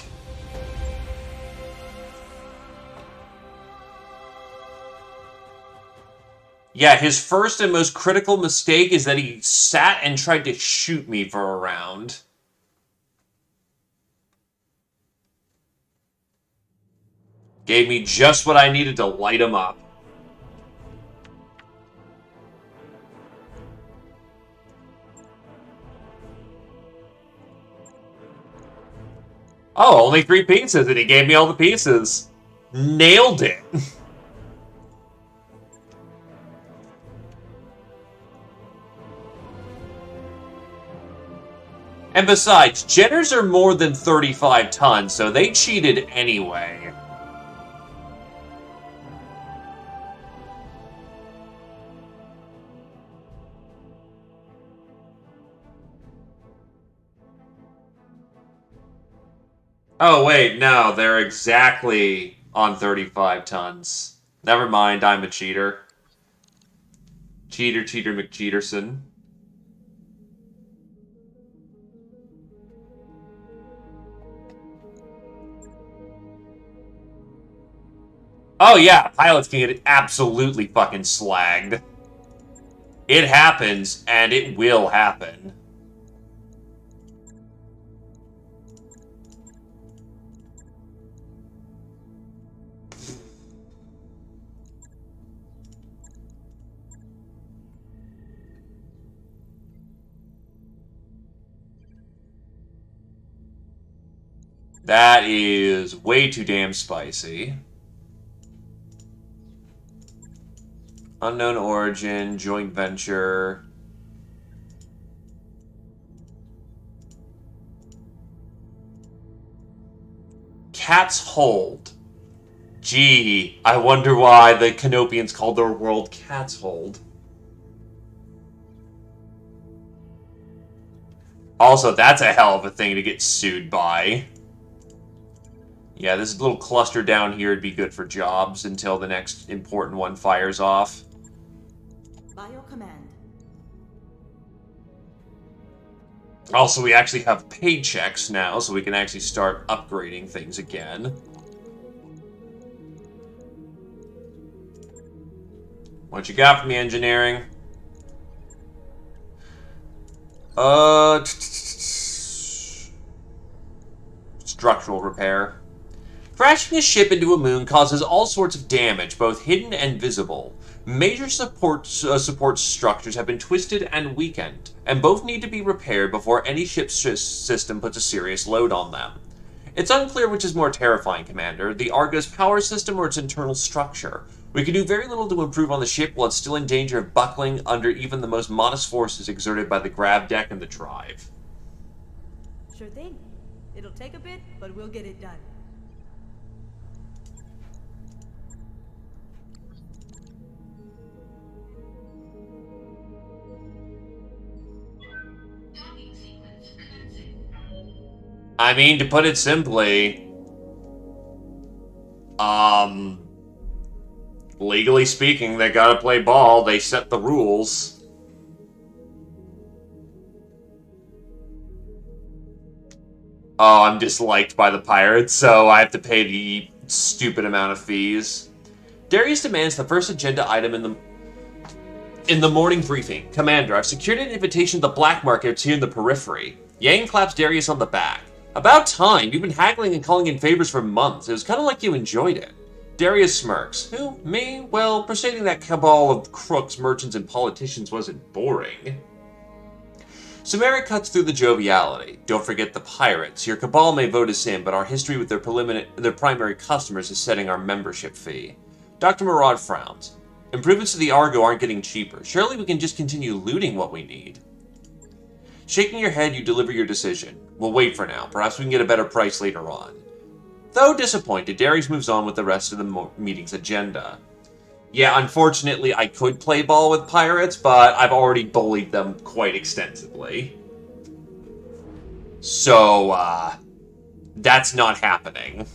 Yeah, his first and most critical mistake is that he sat and tried to shoot me for a round. Gave me just what I needed to light him up. Oh, only 3 pieces, and he gave me all the pieces. Nailed it. And besides, Jenners are more than 35 tons, so they cheated anyway. Oh, wait, no, they're exactly on 35 tons. Never mind, I'm a cheater. Cheater, cheater, McCheaterson. Oh yeah, pilots can get absolutely fucking slagged. It happens, and it will happen. That is way too damn spicy. Unknown origin, joint venture. Cat's Hold. Gee, I wonder why the Canopians called their world Cat's Hold. Also, that's a hell of a thing to get sued by. Yeah, this little cluster down here would be good for jobs until the next important one fires off. Biocommand. Also, we actually have paychecks now, so we can actually start upgrading things again. What you got for me, engineering? Structural repair. Crashing a ship into a moon causes all sorts of damage, both hidden and visible. Major support structures have been twisted and weakened, and both need to be repaired before any ship's system puts a serious load on them. It's unclear which is more terrifying, Commander, the Argo's power system or its internal structure. We can do very little to improve on the ship while it's still in danger of buckling under even the most modest forces exerted by the grav deck and the drive. Sure thing. It'll take a bit, but we'll get it done. I mean, to put it simply, legally speaking, they gotta play ball. They set the rules. Oh, I'm disliked by the pirates, so I have to pay the stupid amount of fees. Darius demands the first agenda item in the morning briefing. Commander, I've secured an invitation to the black markets here in the periphery. Yang claps Darius on the back. About time. You've been haggling and calling in favors for months. It was kind of like you enjoyed it. Darius smirks. Who? Me? Well, persuading that cabal of crooks, merchants, and politicians wasn't boring. Sumeria cuts through the joviality. Don't forget the pirates. Your cabal may vote us in, but our history with their primary customers is setting our membership fee. Dr. Murad frowns. Improvements to the Argo aren't getting cheaper. Surely we can just continue looting what we need. Shaking your head, you deliver your decision. We'll wait for now. Perhaps we can get a better price later on. Though disappointed, Darius moves on with the rest of the meeting's agenda. Yeah, unfortunately, I could play ball with pirates, but I've already bullied them quite extensively. So, that's not happening.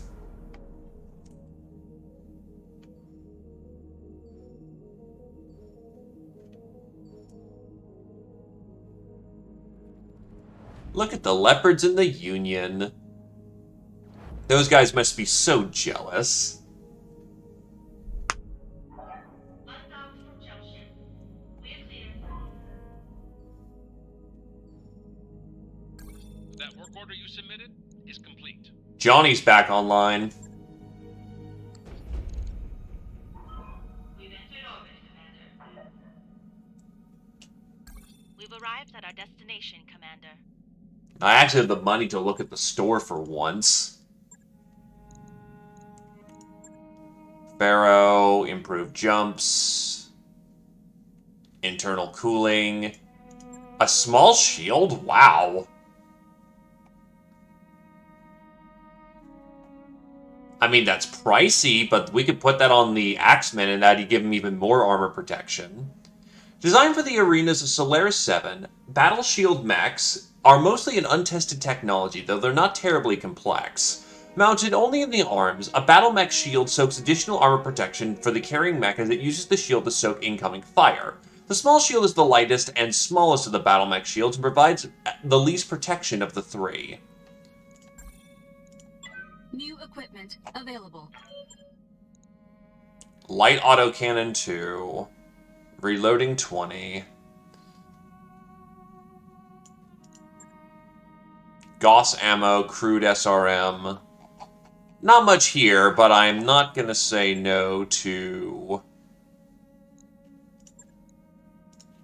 Look at the leopards in the Union. Those guys must be so jealous. That work order you submitted is complete. Johnny's back online. We've arrived at our destination, Commander. I actually have the money to look at the store for once. Pharaoh, improved jumps, internal cooling, a small shield? Wow. I mean, that's pricey, but we could put that on the Axemen and that'd give him even more armor protection. Designed for the arenas of Solaris 7, Battle Shield mechs are mostly an untested technology, though they're not terribly complex. Mounted only in the arms, a battle mech shield soaks additional armor protection for the carrying mech as it uses the shield to soak incoming fire. The small shield is the lightest and smallest of the battle mech shields and provides the least protection of the three. New equipment available. Light autocannon 2. Reloading 20. Gauss ammo, crude SRM. Not much here, but I'm not going to say no to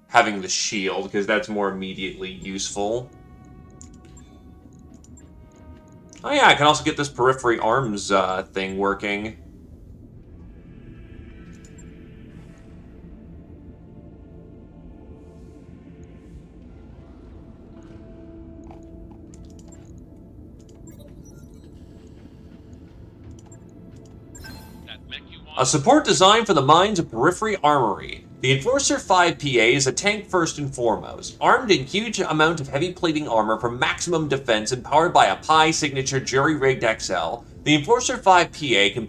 having the shield, because that's more immediately useful. Oh yeah, I can also get this periphery arms thing working. A support design for the mines of Periphery Armory. The Enforcer 5PA is a tank first and foremost, armed in huge amount of heavy plating armor for maximum defense and powered by a Pi signature jury-rigged XL. The Enforcer 5PA can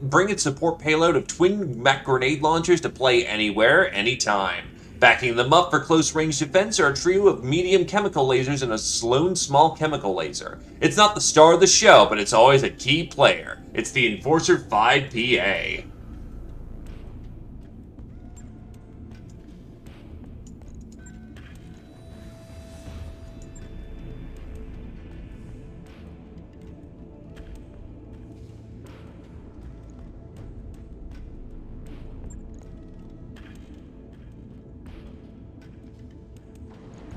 bring its support payload of twin mech grenade launchers to play anywhere, anytime. Backing them up for close-range defense are a trio of medium chemical lasers and a Sloan small chemical laser. It's not the star of the show, but it's always a key player. It's the Enforcer 5PA.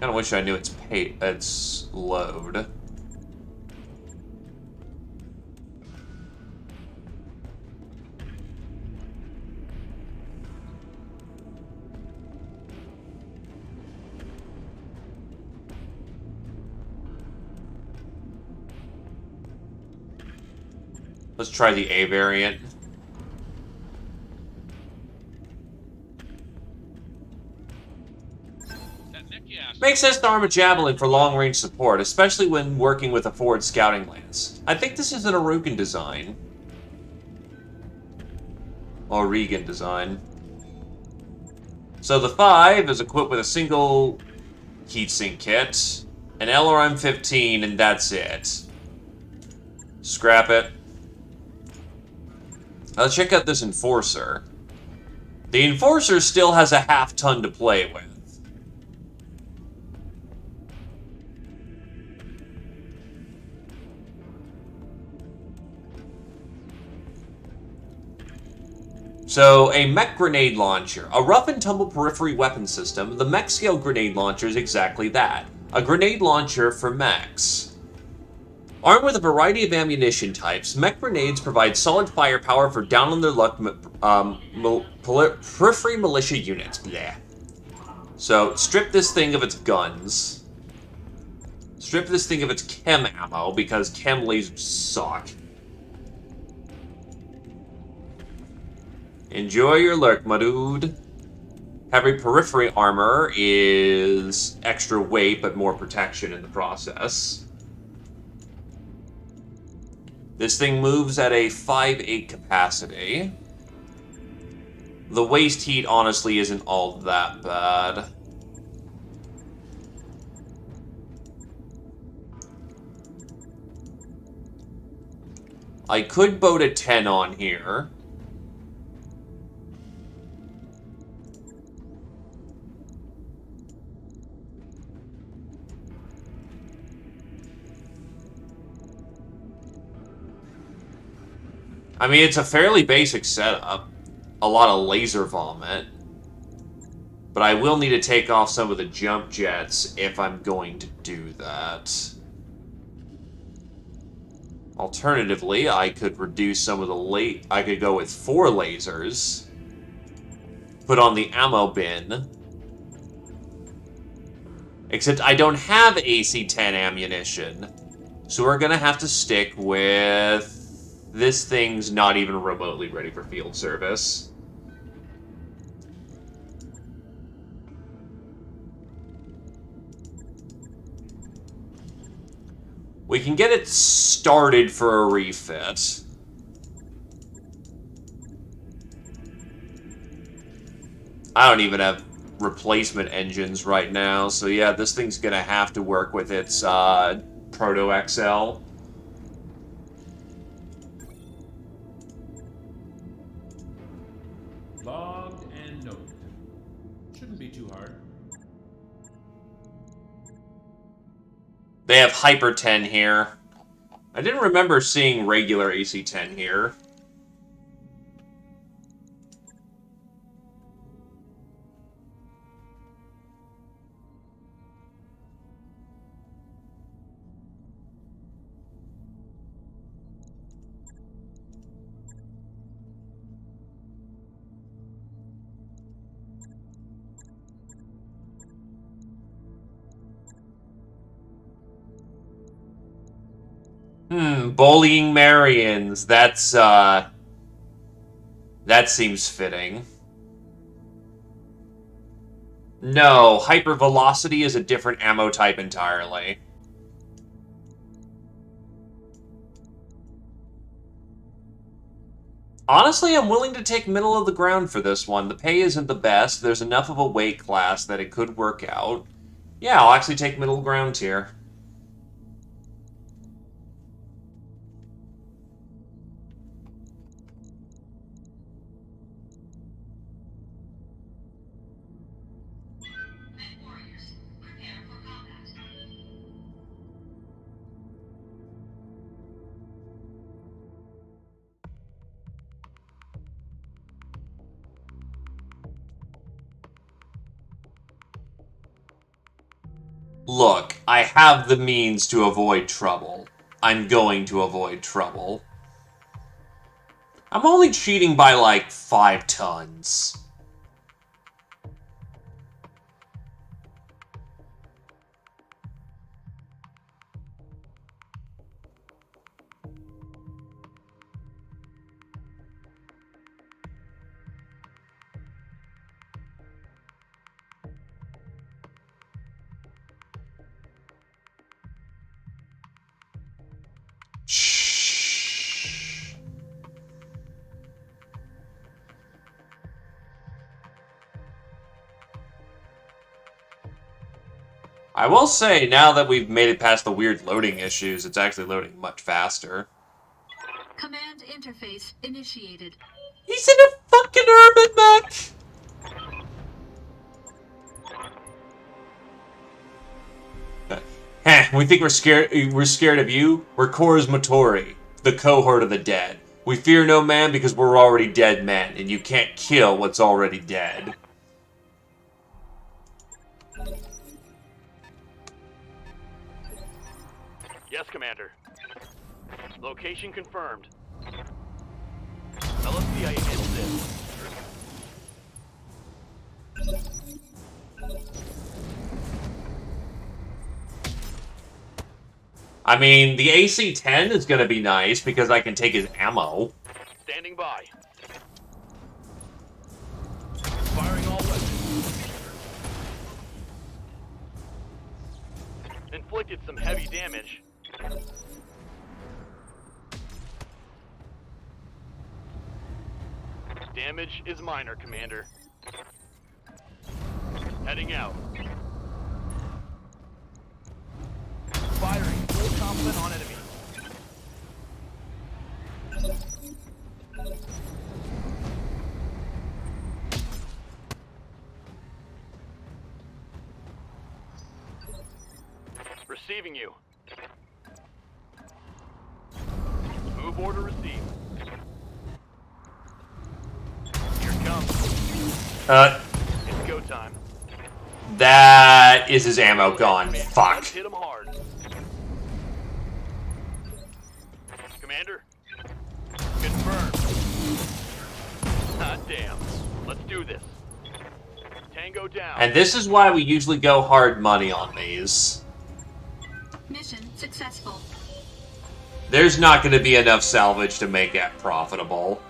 Kinda wish I knew its load. Let's try the A variant. Makes sense to arm a Javelin for long-range support, especially when working with a forward scouting lance. I think this is an Arugan design. Or Regan design. So the 5 is equipped with a single heatsink kit, an LRM-15, and that's it. Scrap it. Let's check out this Enforcer. The Enforcer still has a half-ton to play with. So, a mech grenade launcher. A rough-and-tumble periphery weapon system, the mech-scale grenade launcher is exactly that. A grenade launcher for mechs. Armed with a variety of ammunition types, mech grenades provide solid firepower for down-on-their-luck periphery militia units. Bleh. So, strip this thing of its guns. Strip this thing of its chem ammo, because chem lasers suck. Enjoy your lurk, my dude. Heavy periphery armor is extra weight, but more protection in the process. This thing moves at a 5.8 capacity. The waste heat, honestly, isn't all that bad. I could boat a 10 on here. I mean, it's a fairly basic setup. A lot of laser vomit. But I will need to take off some of the jump jets if I'm going to do that. Alternatively, I could reduce some of the I could go with 4 lasers. Put on the ammo bin. Except I don't have AC-10 ammunition. So we're gonna have to stick with... This thing's not even remotely ready for field service. We can get it started for a refit. I don't even have replacement engines right now, so yeah, this thing's gonna have to work with its Proto XL. Logged and noted. Shouldn't be too hard. They have Hyper 10 here. I didn't remember seeing regular AC-10 here. Bullying Marians. That's, that seems fitting. No, hypervelocity is a different ammo type entirely. Honestly, I'm willing to take middle of the ground for this one. The pay isn't the best. There's enough of a weight class that it could work out. Yeah, I'll actually take middle ground here. Look, I have the means to avoid trouble. I'm going to avoid trouble. I'm only cheating by like 5 tons. Shh. I will say, now that we've made it past the weird loading issues, it's actually loading much faster. interface initiated. He's in a fucking urban mech! Heh, we think we're scared of you? We're Kor's Motori, the cohort of the dead. We fear no man because we're already dead men, and you can't kill what's already dead. Yes, Commander. Location confirmed. LSPI enabled this. I mean, the AC-10 is gonna be nice because I can take his ammo. Standing by. Firing all weapons. Inflicted some heavy damage. Damage is minor, Commander. Heading out. Firing full complement on enemy. Receiving you. Move order received. Here it comes. It's go time. That is his ammo gone. Fuck. Let's hit him hard. Commander? Confirmed. Hot damn. Let's do this. Tango down. And this is why we usually go hard money on these. Mission successful. There's not going to be enough salvage to make that profitable.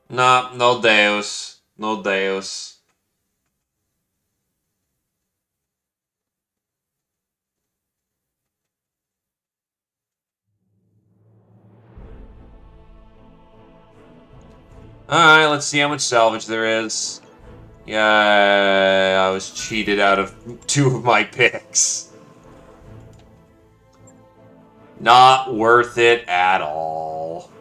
Nah, no deus. No deus. Alright, let's see how much salvage there is. Yeah, I was cheated out of 2 of my picks. Not worth it at all.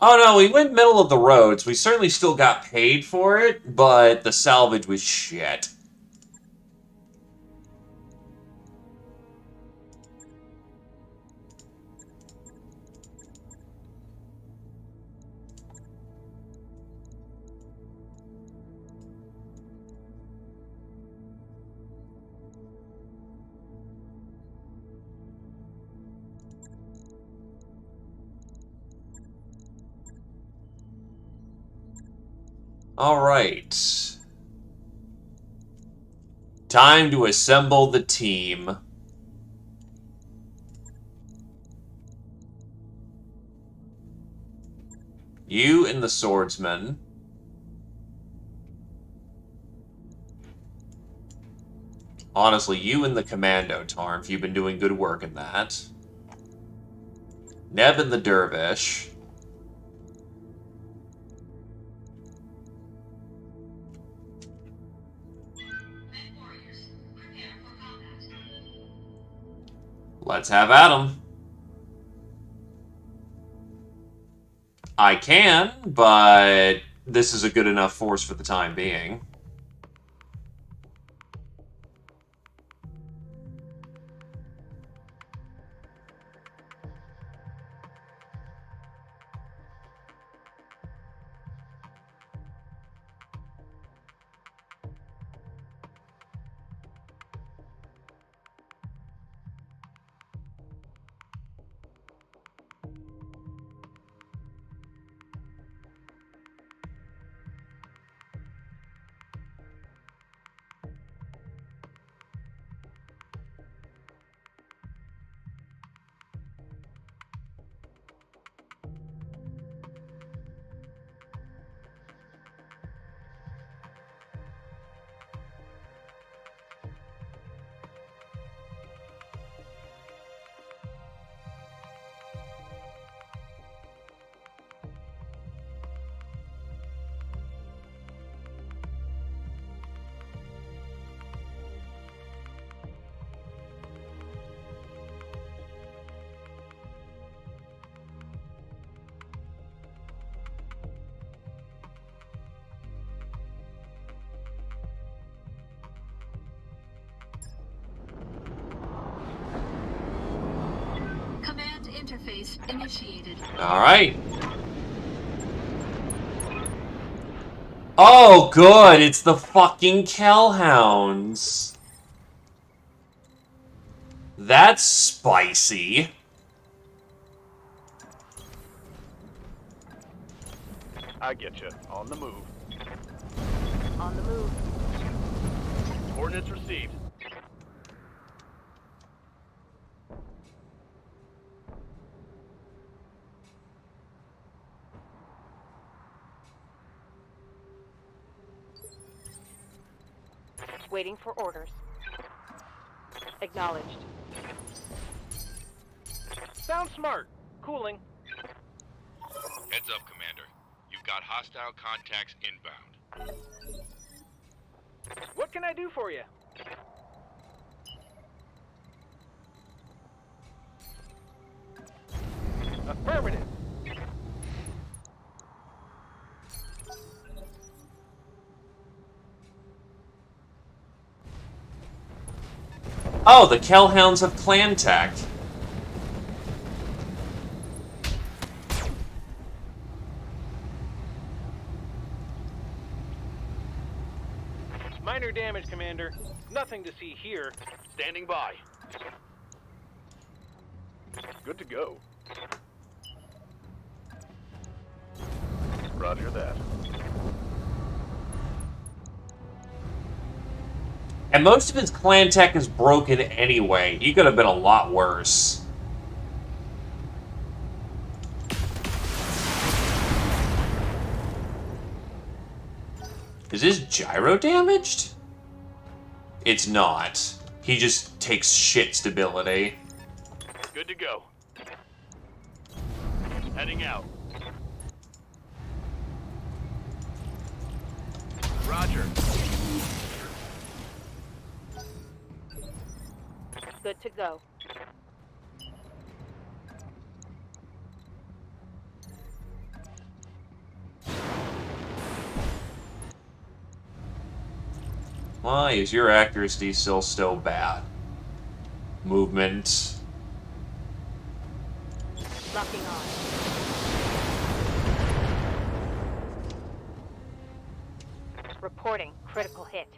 Oh no, we went middle of the road, so we certainly still got paid for it, but the salvage was shit. Alright. Time to assemble the team. You and the swordsman. Honestly, you and the commando, Tarnf. You've been doing good work in that. Neb and the dervish. Let's have at 'em. I can, but this is a good enough force for the time being. interface initiated. Alright. Oh, good! It's the fucking Kellhounds. That's spicy. I get you. On the move. On the move. Coordinates received. Waiting for orders. Acknowledged. Sounds smart. Cooling. Heads up, Commander. You've got hostile contacts inbound. What can I do for you? Affirmative. Oh, the Kellhounds have clan tech. Minor damage, Commander. Nothing to see here. Standing by. Good to go. Roger that. And most of his clan tech is broken anyway. He could have been a lot worse. Is his gyro damaged? It's not. He just takes shit stability. Good to go. Heading out. Roger. Good to go. Why is your accuracy still so bad? Movement. Locking on. Reporting critical hit.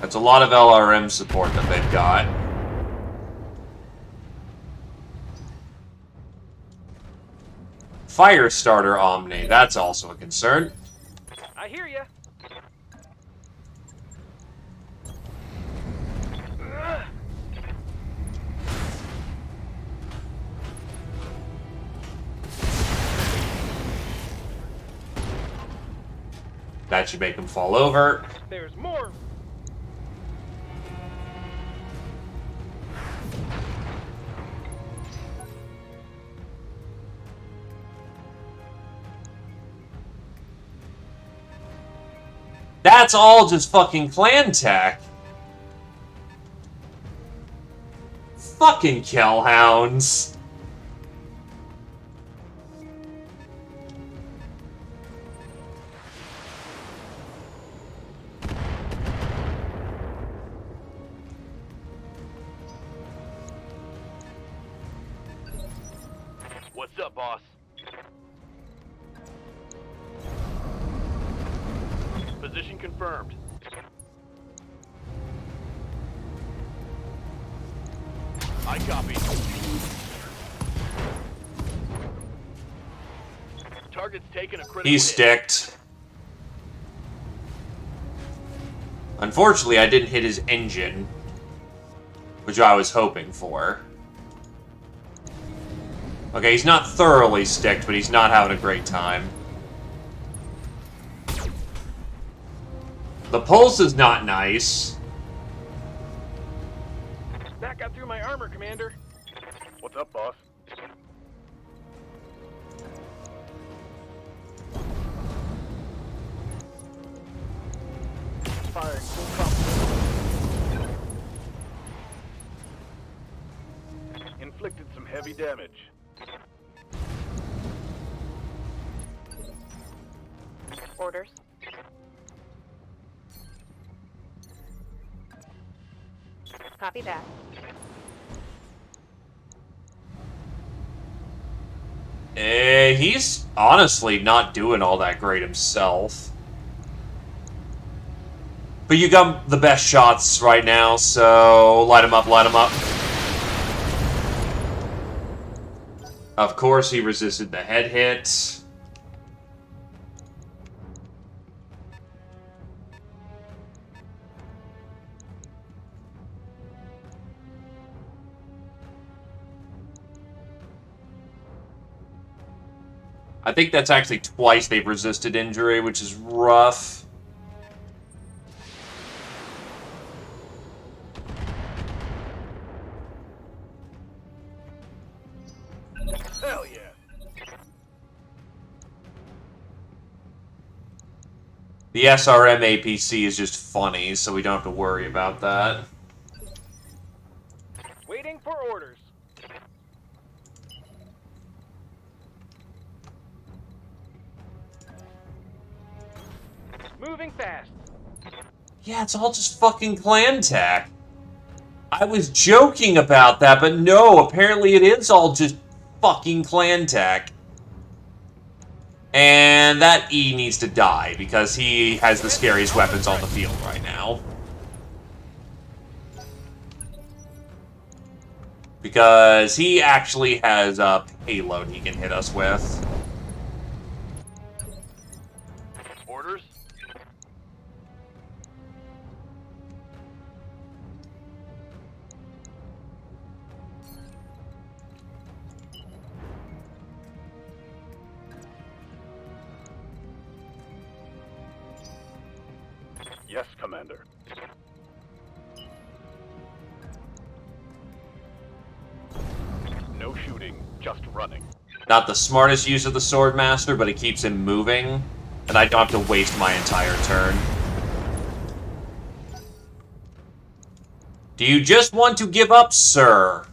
That's a lot of LRM support that they've got. Firestarter Omni, that's also a concern. I hear ya. That should make them fall over. There's more. That's all just fucking clan tech. Fucking Kellhounds. What's up, boss? Position confirmed. I copy. Target's taken a critical He's hit. sticked. Unfortunately, I didn't hit his engine, which I was hoping for. Okay, he's not thoroughly sticked, but he's not having a great time. The pulse is not nice. That got through my armor, Commander. What's up, boss? Firing full complement. Inflicted some heavy damage. Orders. Copy that. He's honestly not doing all that great himself. But you got the best shots right now, so light him up, light him up. Of course, he resisted the head hit. I think that's actually twice they've resisted injury, which is rough. Hell yeah. The SRM APC is just funny, so we don't have to worry about that. Waiting for orders. Moving fast. Yeah, it's all just fucking clan tech. I was joking about that, but no, apparently it is all just fucking clan tech. And that E needs to die, because he has the scariest weapons on the field right now. Because he actually has a payload he can hit us with. Orders. Yes, Commander. No shooting, just running. Not the smartest use of the Swordmaster, but it keeps him moving, and I don't have to waste my entire turn. Do you just want to give up, sir?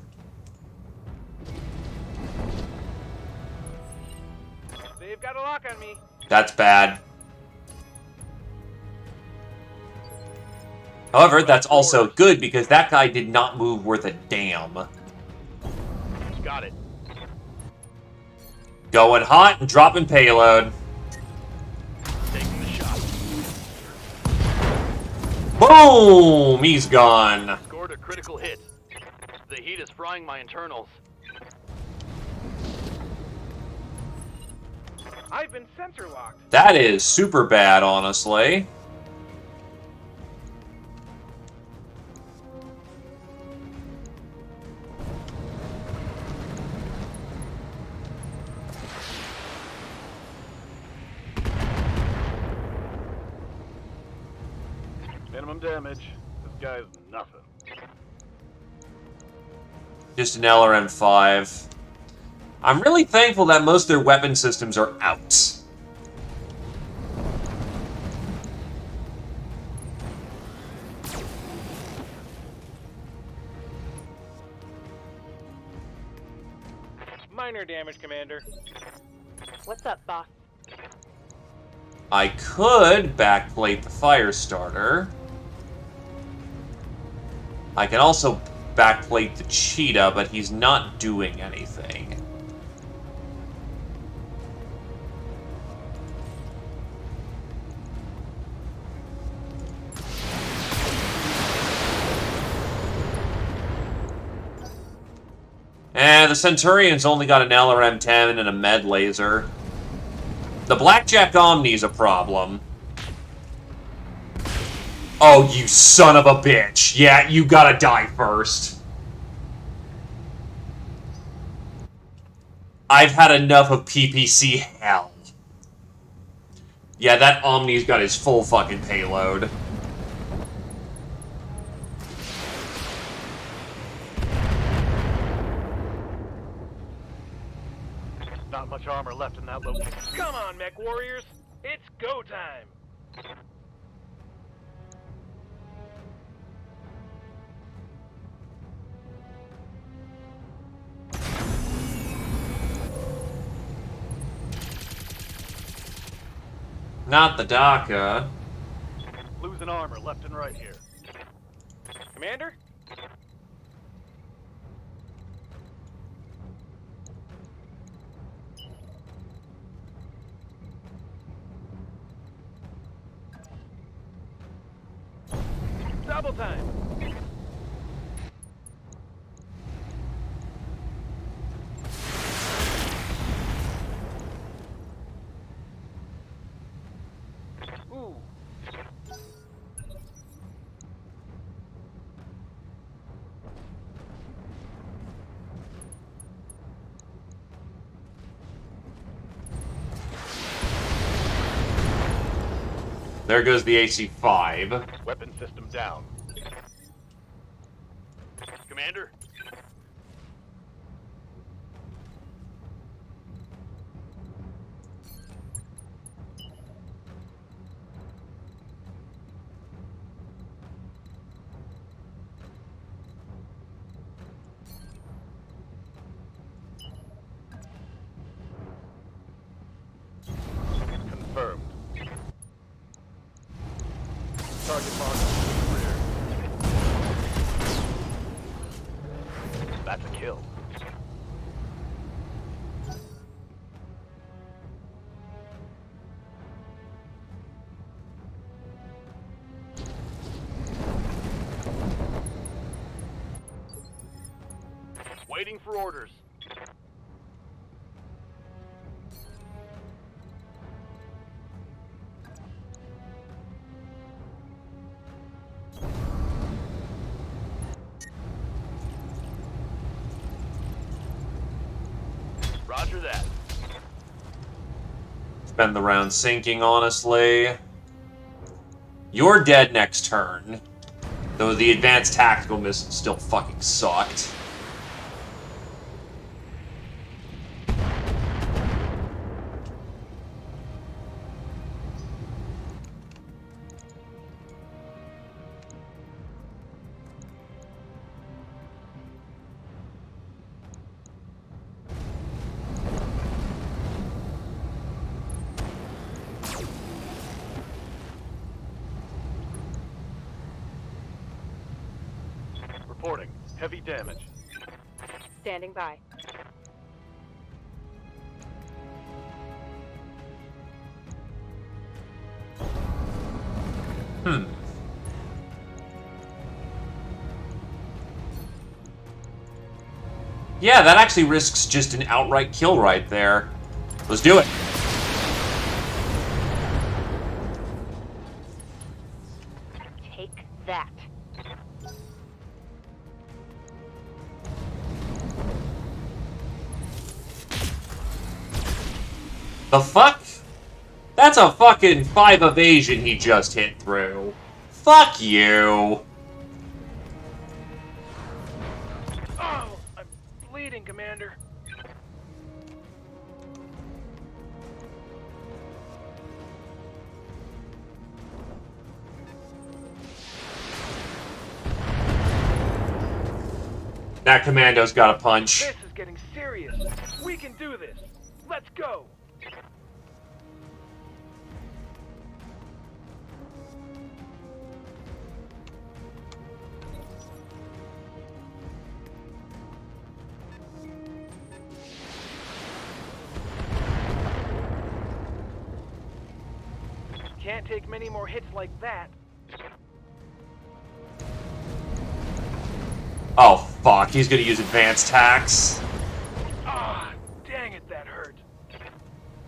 They've got a lock on me. That's bad. However, that's also good, because that guy did not move worth a damn. Got it. Going hot and dropping payload. Taking the shot. Boom! He's gone. Scored a critical hit. The heat is frying my internals. I've been sensor locked. That is super bad, honestly. Minimum damage. This guy's nothing. Just an LRM-5. I'm really thankful that most of their weapon systems are out. Minor damage, Commander. What's up, boss? I could backplate the fire starter. I can also backplate the cheetah, but he's not doing anything. The Centurion's only got an LRM-10 and a med laser. The Blackjack Omni's a problem. Oh, you son of a bitch. Yeah, you gotta die first. I've had enough of PPC hell. Yeah, that Omni's got his full fucking payload. Not much armor left in that location. Come on, mech warriors! It's go time! Not the DACA. Losing armor left and right here. Commander? Double time! Ooh. There goes the AC-5. Weapon system down. Commander? Confirmed. Target marked to the rear. That's a kill. Waiting for orders. Roger that. Spend the round sinking, honestly. You're dead next turn. Though the advanced tactical missile still fucking sucked. Reporting. Heavy damage. Standing by. Yeah, that actually risks just an outright kill right there. Let's do it. Take that. The fuck? That's a fucking 5 evasion he just hit through. Fuck you. Oh, I'm bleeding, Commander. That commando's got a punch. This is getting serious. We can do this. Let's go. Can't take many more hits like that. Oh, fuck. He's gonna use advanced tax. Ah, dang it, that hurt.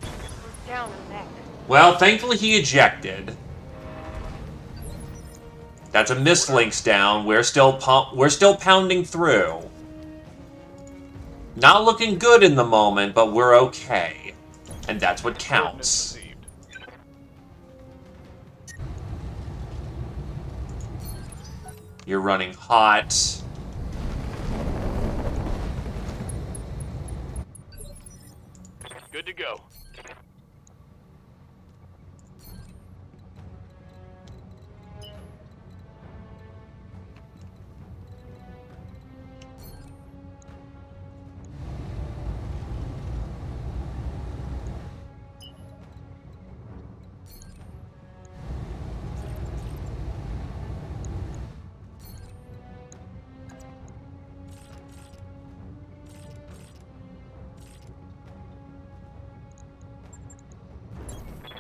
We're down on that. Well, thankfully he ejected. That's a mislinks down. We're still pounding through. Not looking good in the moment, but we're okay. And that's what Coordinates counts. received. You're running hot. Good to go.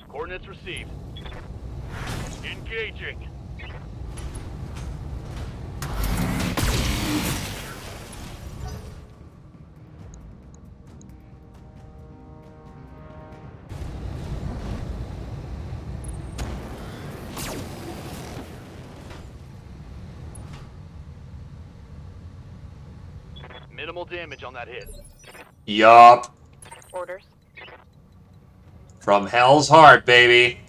Coordinates received. Engaging. Minimal damage on that hit. Yup. Orders. From hell's heart, baby.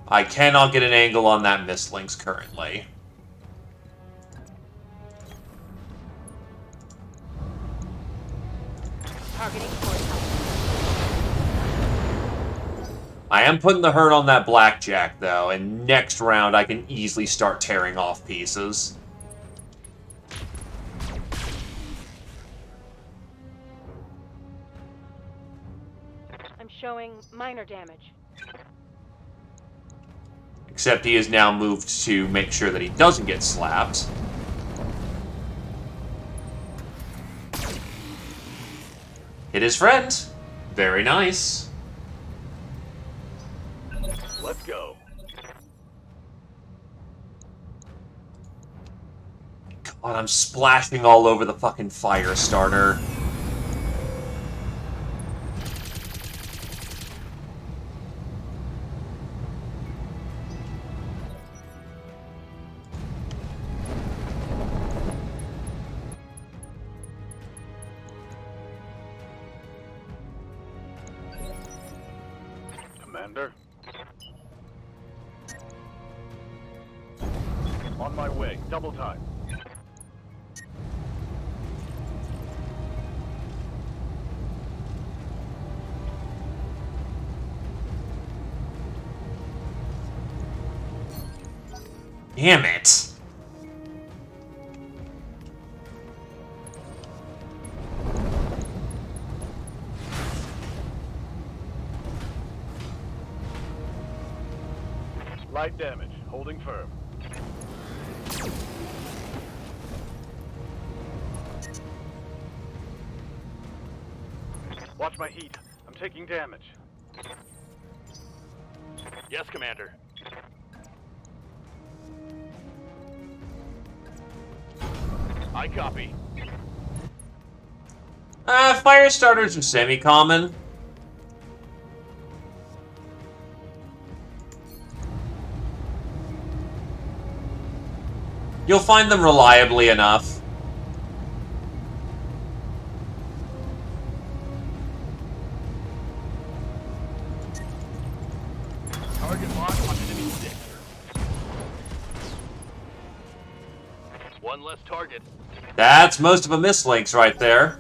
I cannot get an angle on that mislinks currently. Targeting coordinates. I am putting the hurt on that blackjack, though, and next round I can easily start tearing off pieces. I'm showing minor damage. Except he has now moved to make sure that he doesn't get slapped. Hit his friend. Very nice. Let's go. God, I'm splashing all over the fucking fire starter. Commander. On my way. Double time. Damn it. Light damage. Holding firm. Watch my heat. I'm taking damage. Yes, Commander. I copy. Fire starters are semi-common. You'll find them reliably enough. Target lock on enemy 6. One less target. That's most of a mislinks right there.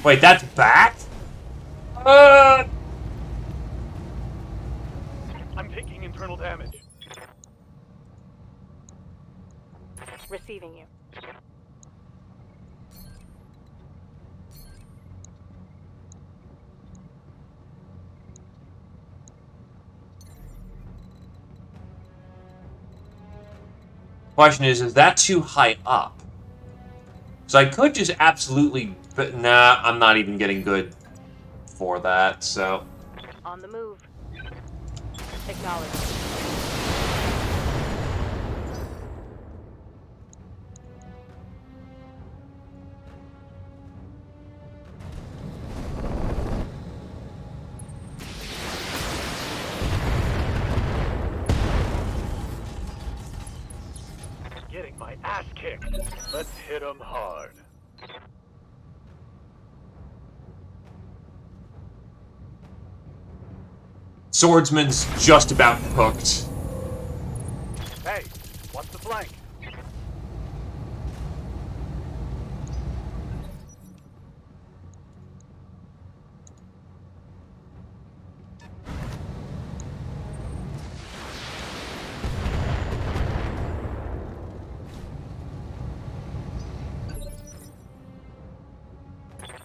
Wait, that's back? I'm taking internal damage. Receiving you. Question is that too high up? So I could just absolutely, but nah, I'm not even getting good for that, so. On the move. Acknowledge. kicked. Let's hit 'em hard. Swordsman's just about cooked. Hey, what's the flank?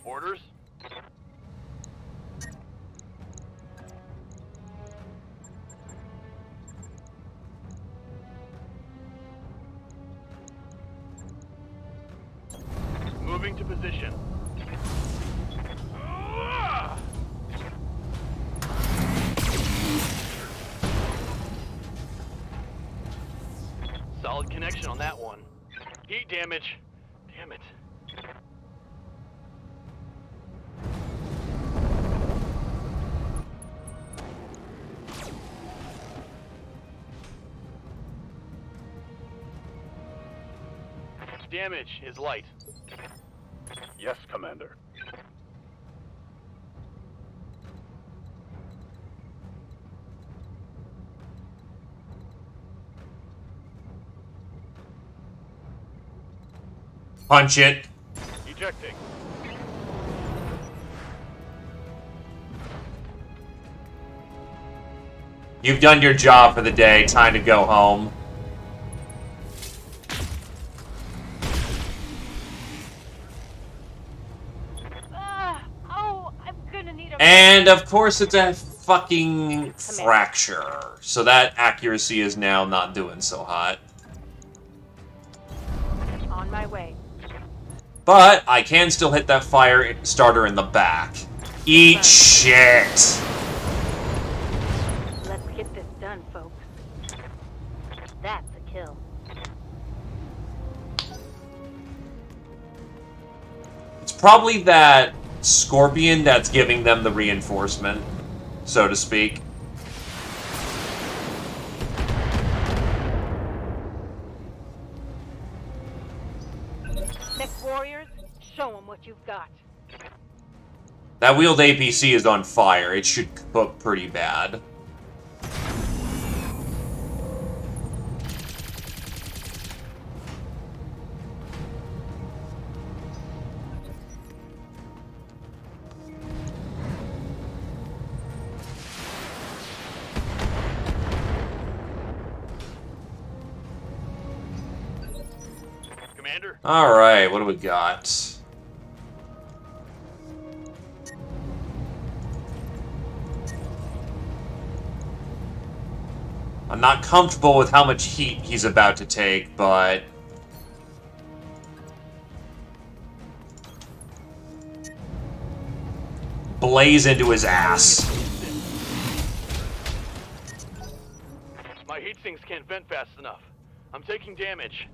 Orders? Moving to position. Solid connection on that one. Heat damage. Damn it. Damage is light. Yes, Commander. Punch it. Ejecting. You've done your job for the day. Time to go home. I'm gonna need a... And, of course, it's a fucking fracture. So that accuracy is now not doing so hot. On my way. But I can still hit that fire starter in the back. Eat shit! Let's get this done, folks. That's a kill. It's probably that Scorpion that's giving them the reinforcement, so to speak. Next warriors, show them what you've got. That wheeled APC is on fire. It should cook pretty bad. Commander? Alright, what do we got? I'm not comfortable with how much heat he's about to take, but... blaze into his ass. My heat sinks can't vent fast enough. I'm taking damage.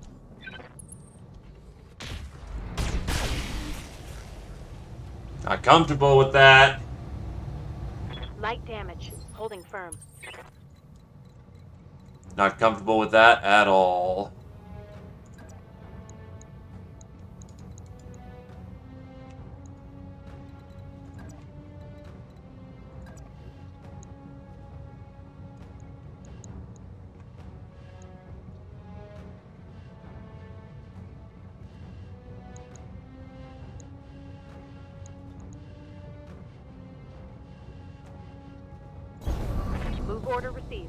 Not comfortable with that. Light damage. Holding firm. Not comfortable with that at all. Move order received.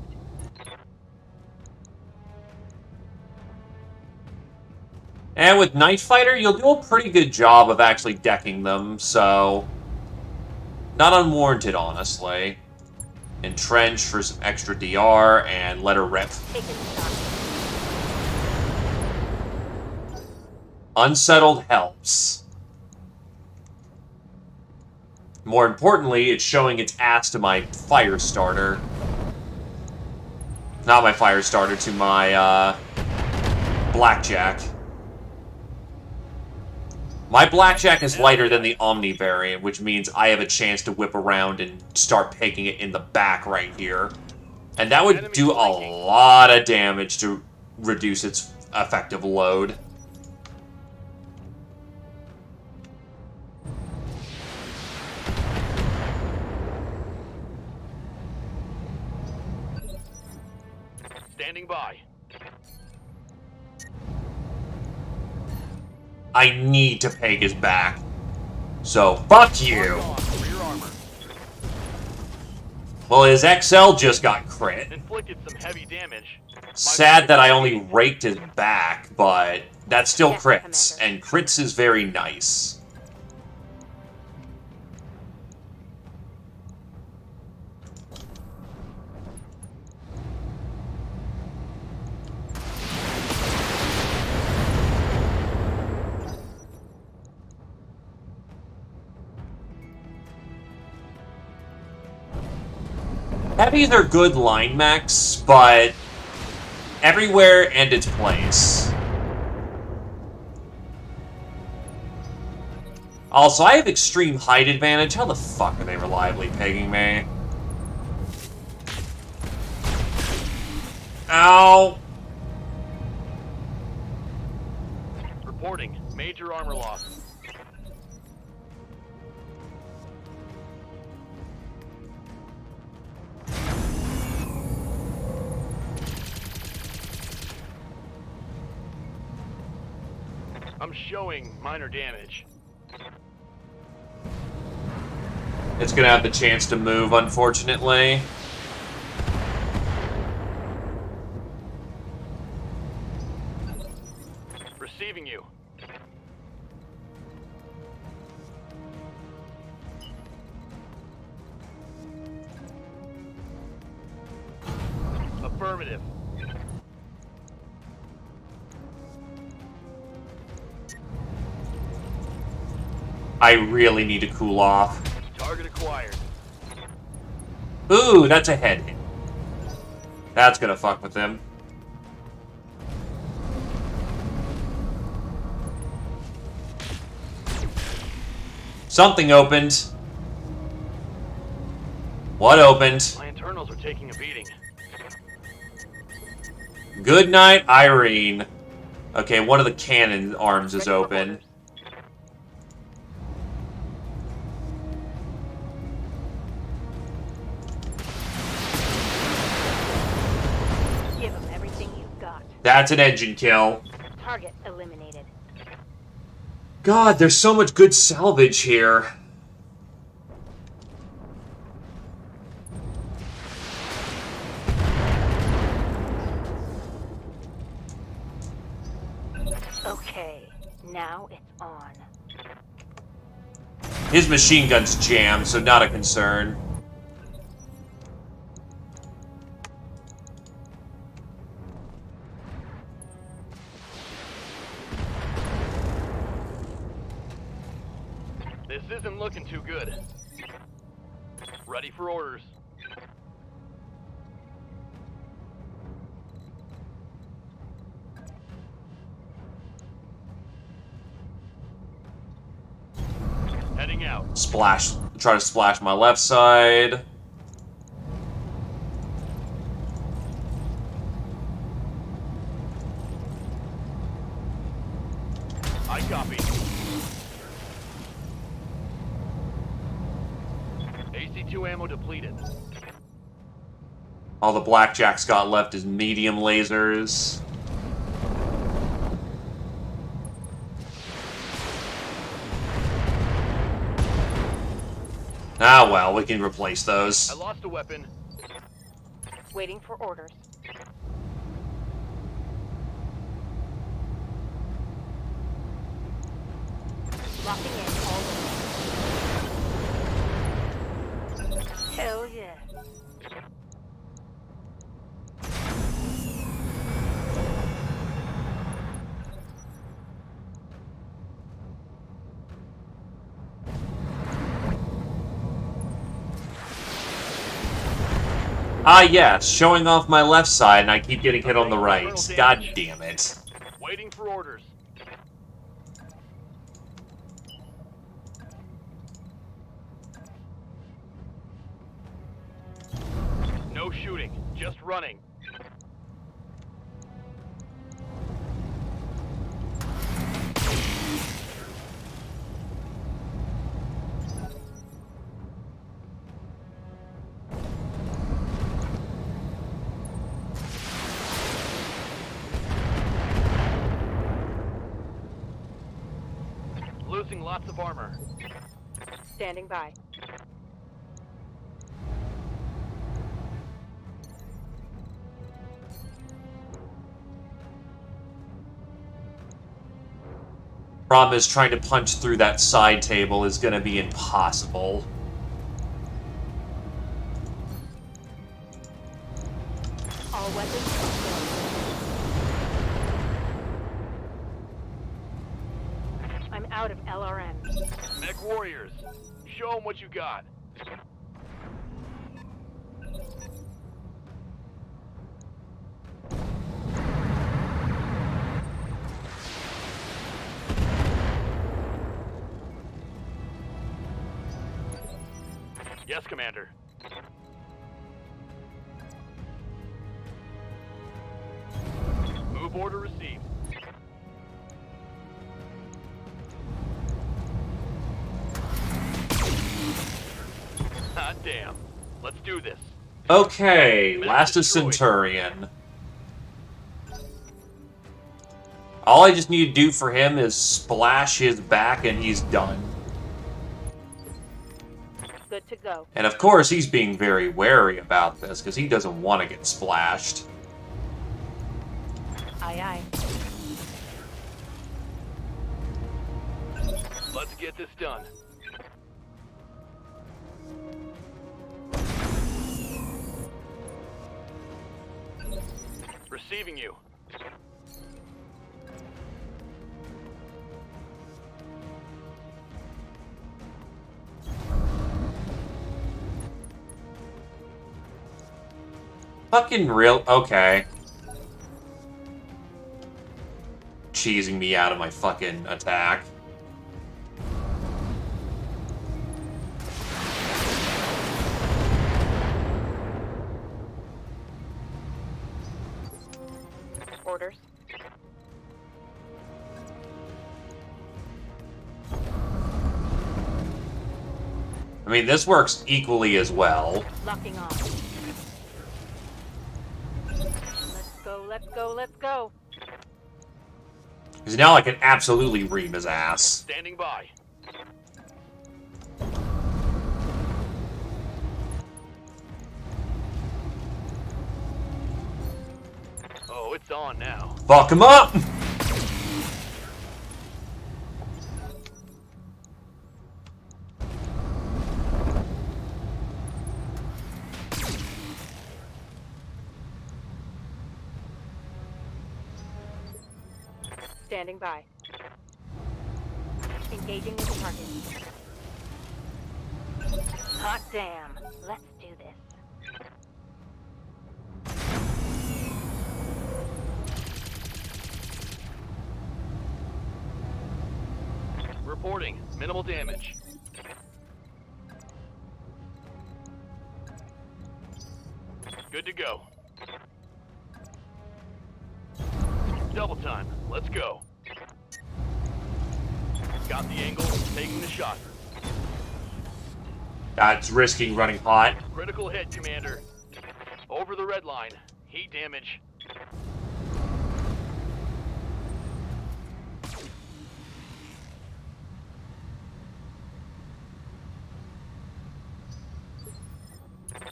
And with Night Fighter, you'll do a pretty good job of actually decking them, so... not unwarranted, honestly. Entrench for some extra DR, and let her rip. Unsettled helps. More importantly, it's showing its ass to my fire starter. Not my fire starter, to my, Blackjack. My Blackjack is lighter than the Omni variant, which means I have a chance to whip around and start pegging it in the back right here. And that would do a lot of damage to reduce its effective load. Standing by. I need to peg his back. So, fuck you! Rear armor. Well, his XL just got crit. Inflicted some heavy damage. Sad that I only raked his back, but that's still crits, and crits is very nice. Heavies are good line mechs, but everywhere and its place. Also, I have extreme height advantage. How the fuck are they reliably pegging me? Ow! Reporting major armor loss. I'm showing minor damage. It's gonna have the chance to move, unfortunately. Receiving you. Affirmative. I really need to cool off. Target acquired. Ooh, that's a head hit. That's gonna fuck with him. Something opened. What opened? My internals are taking a beating. Good night, Irene. Okay, one of the cannon arms is open. Give him everything you've got. That's an engine kill. Target eliminated. God, there's so much good salvage here. Okay, now it's on. His machine gun's jammed, so not a concern. This isn't looking too good. Ready for orders. Heading out. Splash. Try to splash my left side. I copy. AC-2 ammo depleted. All the Blackjack's got left is medium lasers. Ah, well, we can replace those. I lost a weapon. Waiting for orders. Locking in all the way. Hell yeah. Ah, yes, showing off my left side, and I keep getting hit on the right. God damn it. Waiting for orders. No shooting, just running. losing lots of armor. Standing by. Problem is, trying to punch through that side table is gonna be impossible. All weapons. I'm out of LRM. Mech warriors, show them what you got. Yes, Commander. Move order received. Hot damn. Let's do this. Okay, last is Centurion. All I just need to do for him is splash his back and he's done. Good to go. And of course, he's being very wary about this, because he doesn't want to get splashed. Aye, aye. Let's get this done. Receiving you. Fucking real? Okay. Cheesing me out of my fucking attack. Orders. I mean, this works equally as well. Locking on. Let's go, let's go, let's go. Because now I can absolutely ream his ass. Standing by. Oh, it's on now. Fuck him up! Standing by. Engaging with the target. Hot damn. Let's do this. Reporting. Minimal damage. Good to go. Double time. Let's go. Got the angle. Taking the shot. That's risking running hot. Critical hit, Commander. Over the red line. Heat damage.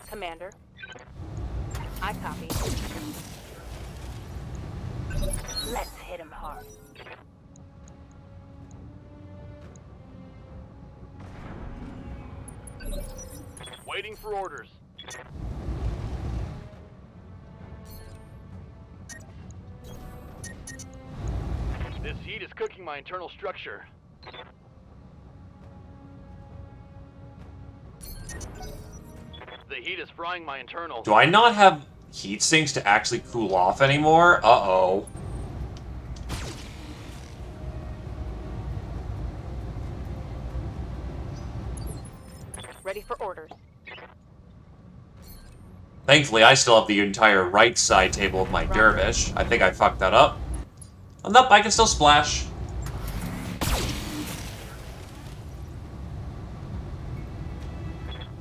Commander. I copy. Let's hit him hard. Waiting for orders. This heat is cooking my internal structure. The heat is frying my internal. Do I not have heat sinks to actually cool off anymore? Uh-oh. Ready for orders. Thankfully, I still have the entire right side table of my dervish. I think I fucked that up. Oh, nope, I can still splash.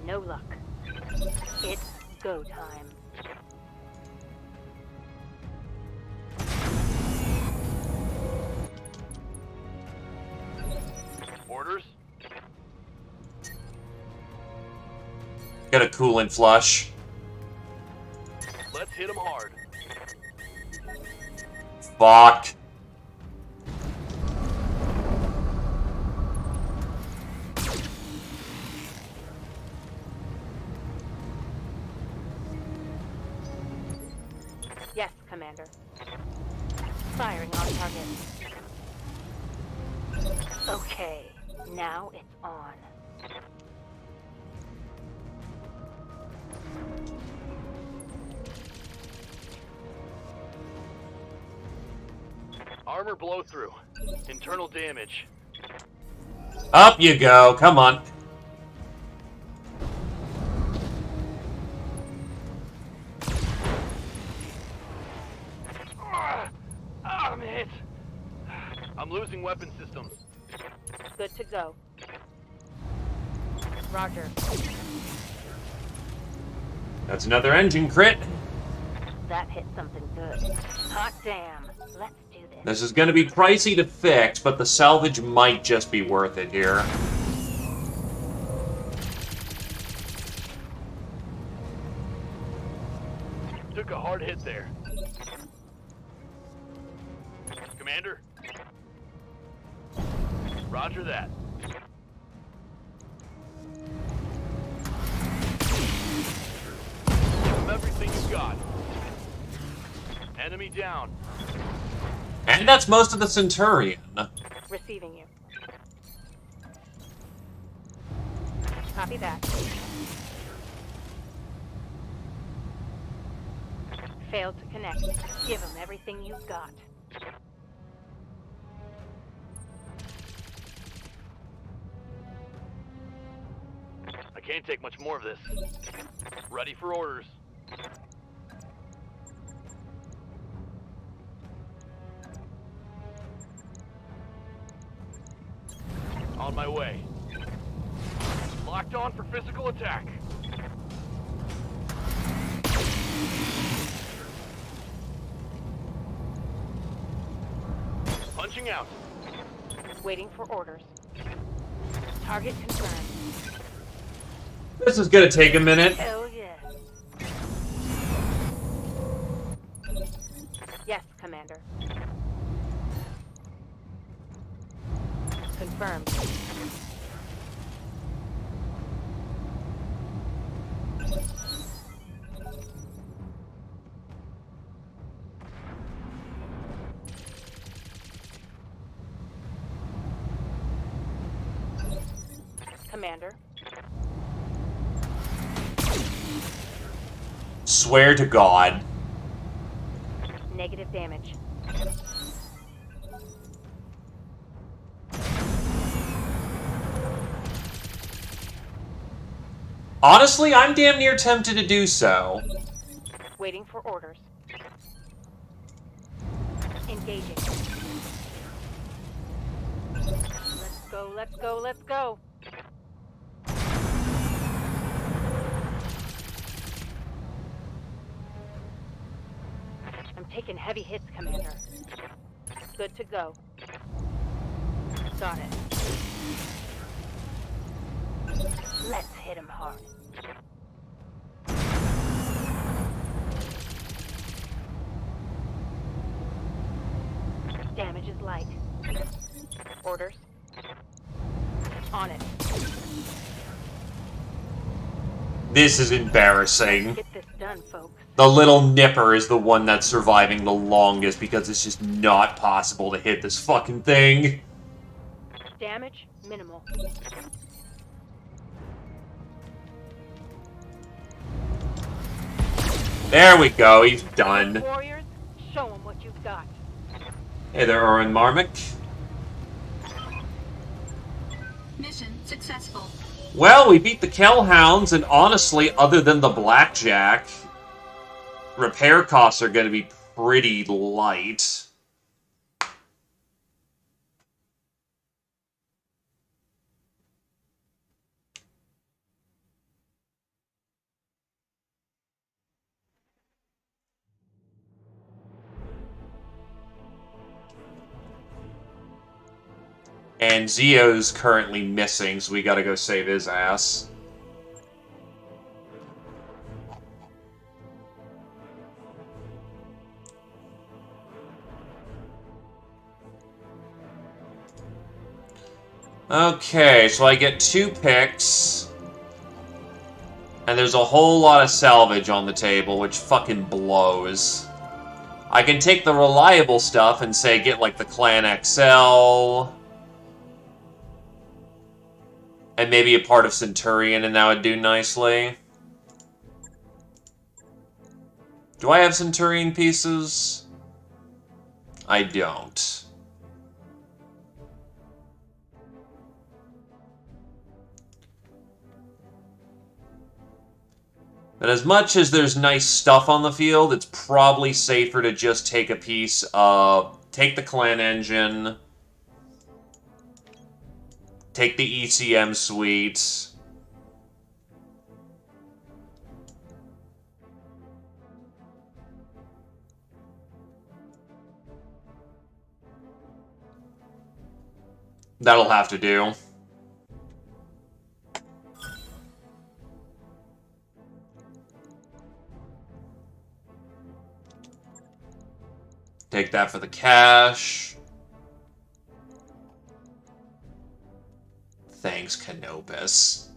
No luck. It's go time. Orders? Get a coolant flush. Let's hit them hard. Fuck. Yes, Commander. Firing on target. Okay, now it's on. Armor blow through. Internal damage. Up you go. Come on. I'm hit. I'm losing weapon systems. Good to go. Roger. That's another engine crit. That hit something good. Hot damn. Let's do this. This is going to be pricey to fix, but the salvage might just be worth it here. Took a hard hit there. Commander? Roger that. Give them everything you've got. Enemy down. And that's most of the Centurion. Receiving you. Copy that. Failed to connect. Give them everything you've got. I can't take much more of this. Ready for orders. On my way. Locked on for physical attack. Punching out. Waiting for orders. Target confirmed. This is going to take a minute. Hell yeah. Yes, Commander. Confirmed. Commander. Swear to God. Negative damage. Honestly, I'm damn near tempted to do so. Waiting for orders. Engaging. Let's go, let's go, let's go. I'm taking heavy hits, Commander. Good to go. Got it. Let's hit him hard. Damage is light. Orders. On it. This is embarrassing. Get this done, folks. The little nipper is the one that's surviving the longest because it's just not possible to hit this fucking thing. Damage minimal. There we go, he's done. Warriors, show them what you've got. Hey there, Orin Marmick. Mission successful. Well, we beat the Kellhounds, and honestly, other than the Blackjack, repair costs are going to be pretty light. And Zio's currently missing, so we gotta go save his ass. Okay, so I get 2 picks. And there's a whole lot of salvage on the table, which fucking blows. I can take the reliable stuff and say get like the Clan XL. And maybe a part of Centurion, and that would do nicely. Do I have Centurion pieces? I don't. But as much as there's nice stuff on the field, it's probably safer to just take a piece of... Take the Clan Engine. Take the ECM Suite. That'll have to do. Take that for the cash. Thanks, Canopus.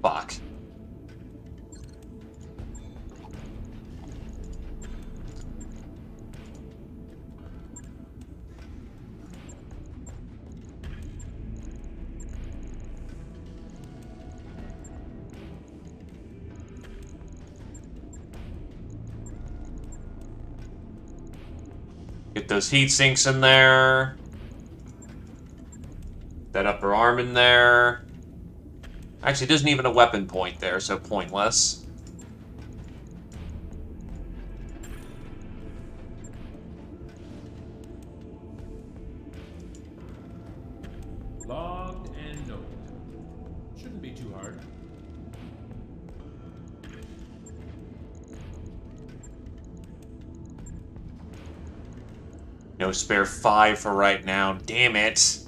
Fuck. Get those heat sinks in there. That upper arm in there. Actually, there's not even a weapon point there, so pointless. Logged and noted. Shouldn't be too hard. No spare 5 for right now. Damn it.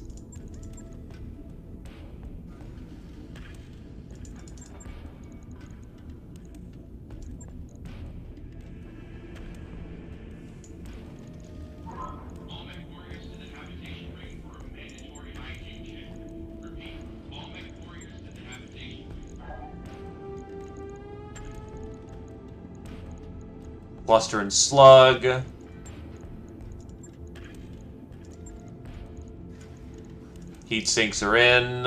Cluster and slug. Heat sinks are in.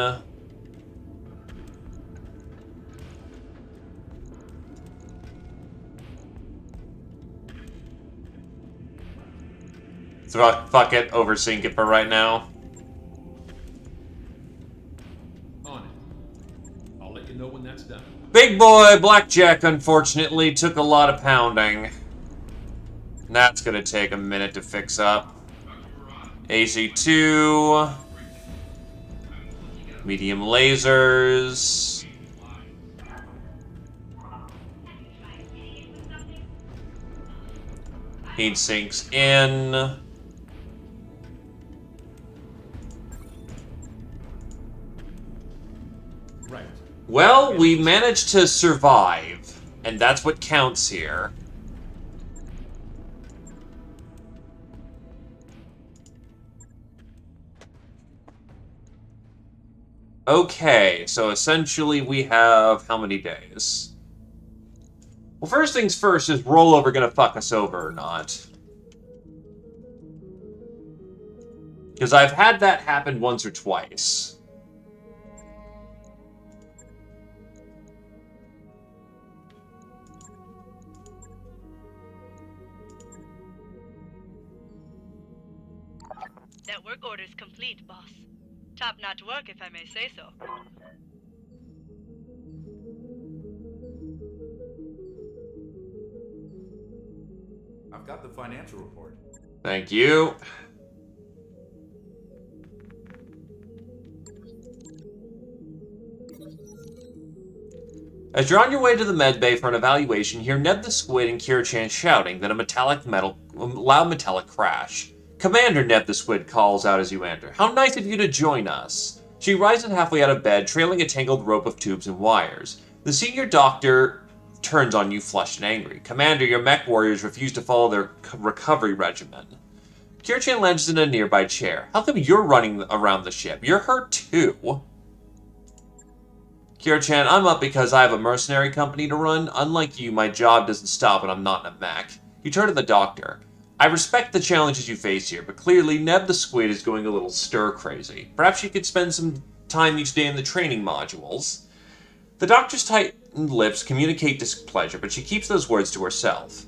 So fuck it, oversink it for right now. On it. I'll let you know when that's done. Big boy Blackjack, unfortunately, took a lot of pounding. That's gonna take a minute to fix up. AC2. Medium lasers. Heat sinks in. Right. Well, we managed to survive, and that's what counts here. Okay, so essentially we have how many days? Well, first things first, is rollover gonna fuck us over or not? Because I've had that happen once or twice. That work order's complete, boss. Top-notch work, if I may say so. I've got the financial report. Thank you. As you're on your way to the med bay for an evaluation, you hear Ned the Squid and Kira-chan shouting, then a loud metallic crash. Commander, Ned the Squid calls out as you enter. How nice of you to join us. She rises halfway out of bed, trailing a tangled rope of tubes and wires. The senior doctor turns on you, flushed and angry. Commander, your mech warriors refuse to follow their recovery regimen. Kira-chan lunges in a nearby chair. How come you're running around the ship? You're hurt too. Kira-chan, I'm up because I have a mercenary company to run. Unlike you, my job doesn't stop when I'm not in a mech. You turn to the doctor. I respect the challenges you face here, but clearly Neb the Squid is going a little stir-crazy. Perhaps you could spend some time each day in the training modules. The doctor's tightened lips communicate displeasure, but she keeps those words to herself.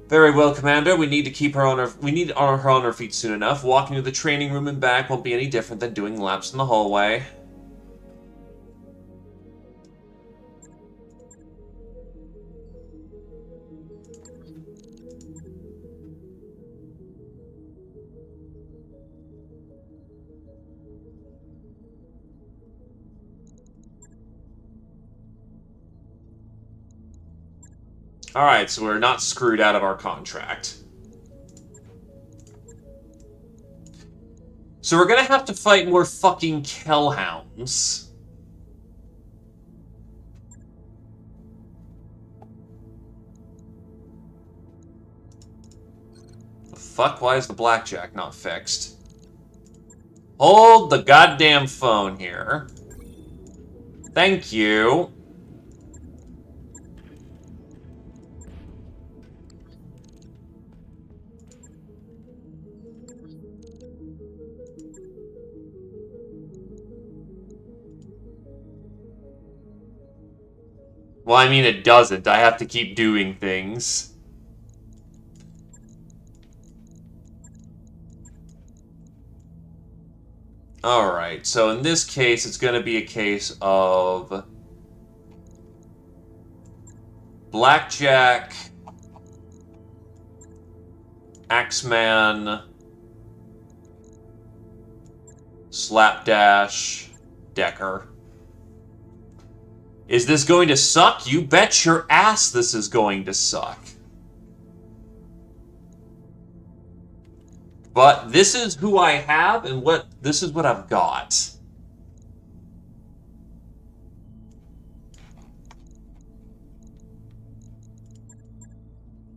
Very well, Commander. We need her on her feet soon enough. Walking to the training room and back won't be any different than doing laps in the hallway. Alright, so we're not screwed out of our contract. So we're gonna have to fight more fucking Kellhounds. The fuck? Why is the blackjack not fixed? Hold the goddamn phone here. Thank you. Well, I mean, it doesn't. I have to keep doing things. Alright, so in this case, it's going to be a case of Blackjack, Axeman, Slapdash, Decker. Is this going to suck? You bet your ass this is going to suck. But this is who I have, and this is what I've got.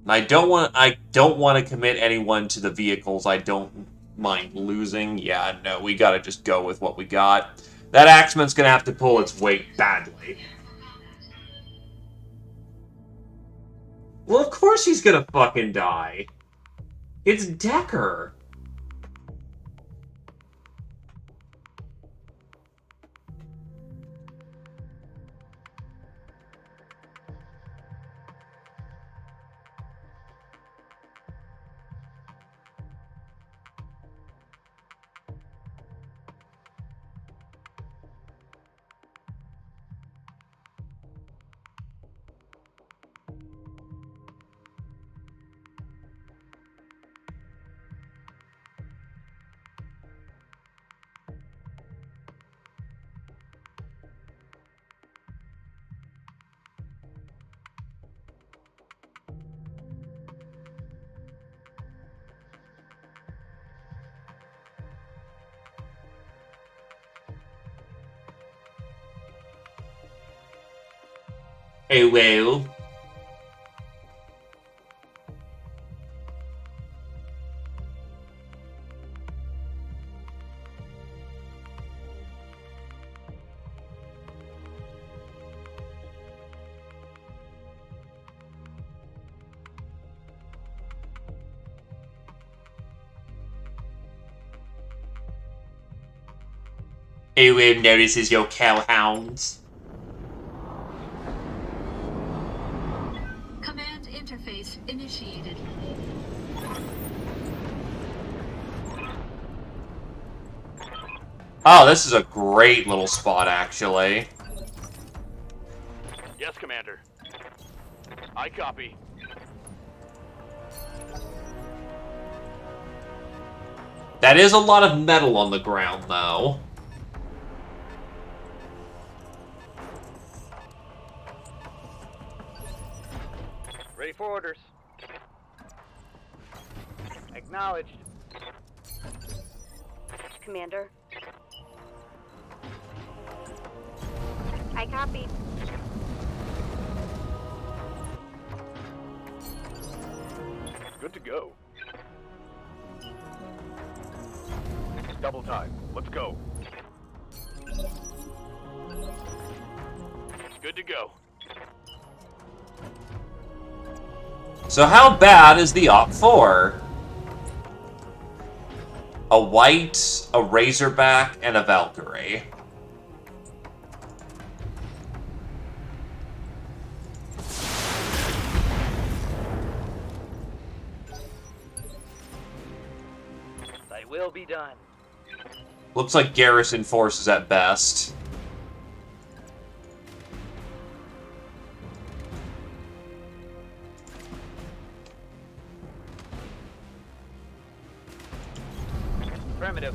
I don't want to commit anyone to the vehicles I don't mind losing. Yeah, no, we gotta just go with what we got. That Axeman's gonna have to pull its weight badly. Well, of course he's gonna fucking die. It's Decker. Hey, well. Who notices your cowhounds? Command interface initiated. Oh, this is a great little spot, actually. Yes, Commander. I copy. That is a lot of metal on the ground, though. Ready for orders. Acknowledged. Commander. I copy. Good to go. Double time. Let's go. Good to go. So how bad is the Op-4? A White, a Razorback, and a Valkyrie. Thy will be done. Looks like garrison forces at best. Affirmative.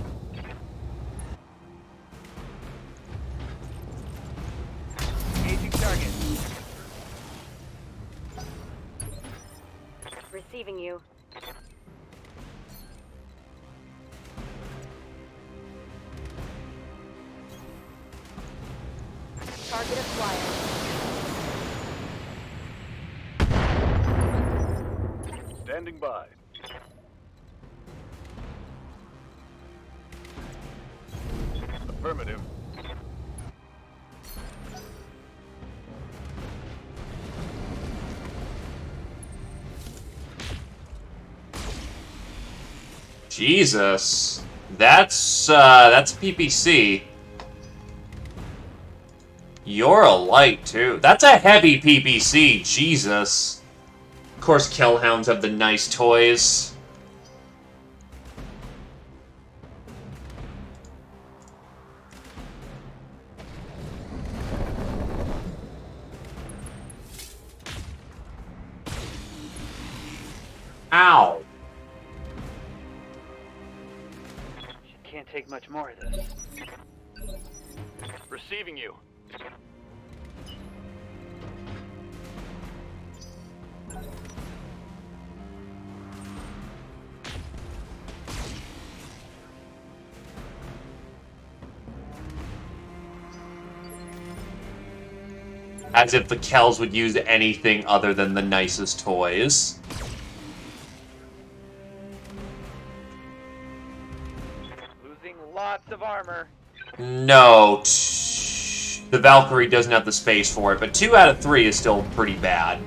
Engaging target. Receiving you. Target acquired. Standing by. Affirmative. Jesus. That's PPC. You're a light, too. That's a heavy PPC, Jesus. Of course, Kellhounds have the nice toys. Ow. Can't take much more of this. Receiving you. As if the Kells would use anything other than the nicest toys. Losing lots of armor. No. The Valkyrie doesn't have the space for it, but 2 out of 3 is still pretty bad.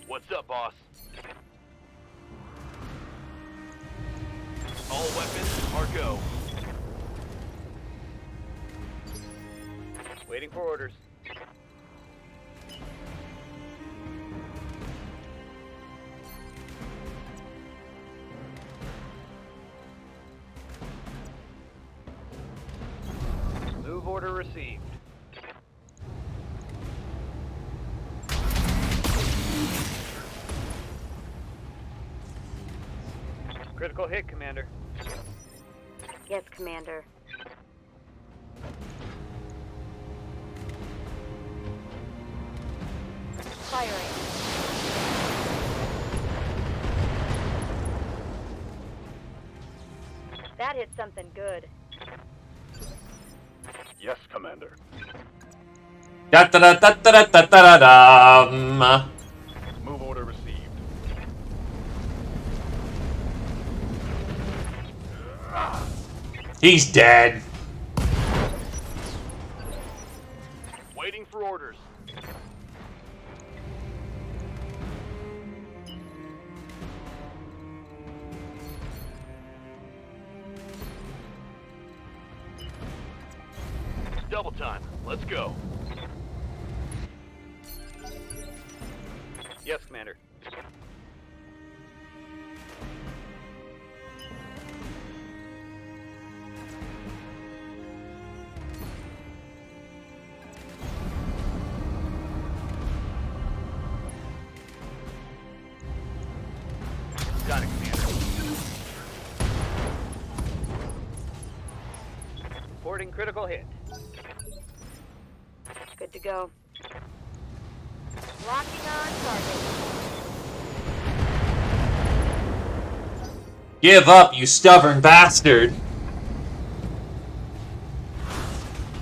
What's up, boss? All weapons are go. Waiting for orders. Move order received. Critical hit, Commander. Yes, Commander. Firing. That hit something good. Yes, Commander. Da da da da da da da da. Move order received. He's dead. Waiting for orders. Double time. Let's go. Yes, Commander. Got it, Commander. Reporting critical hit. Good to go. Locking on target. Give up, you stubborn bastard!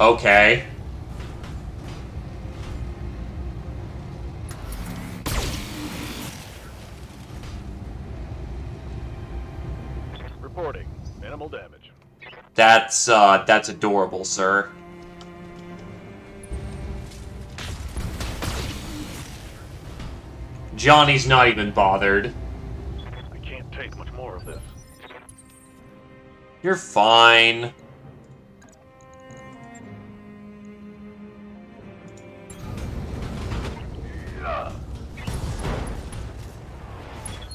Okay. Reporting. Minimal damage. That's adorable, sir. Johnny's not even bothered. I can't take much more of this. You're fine.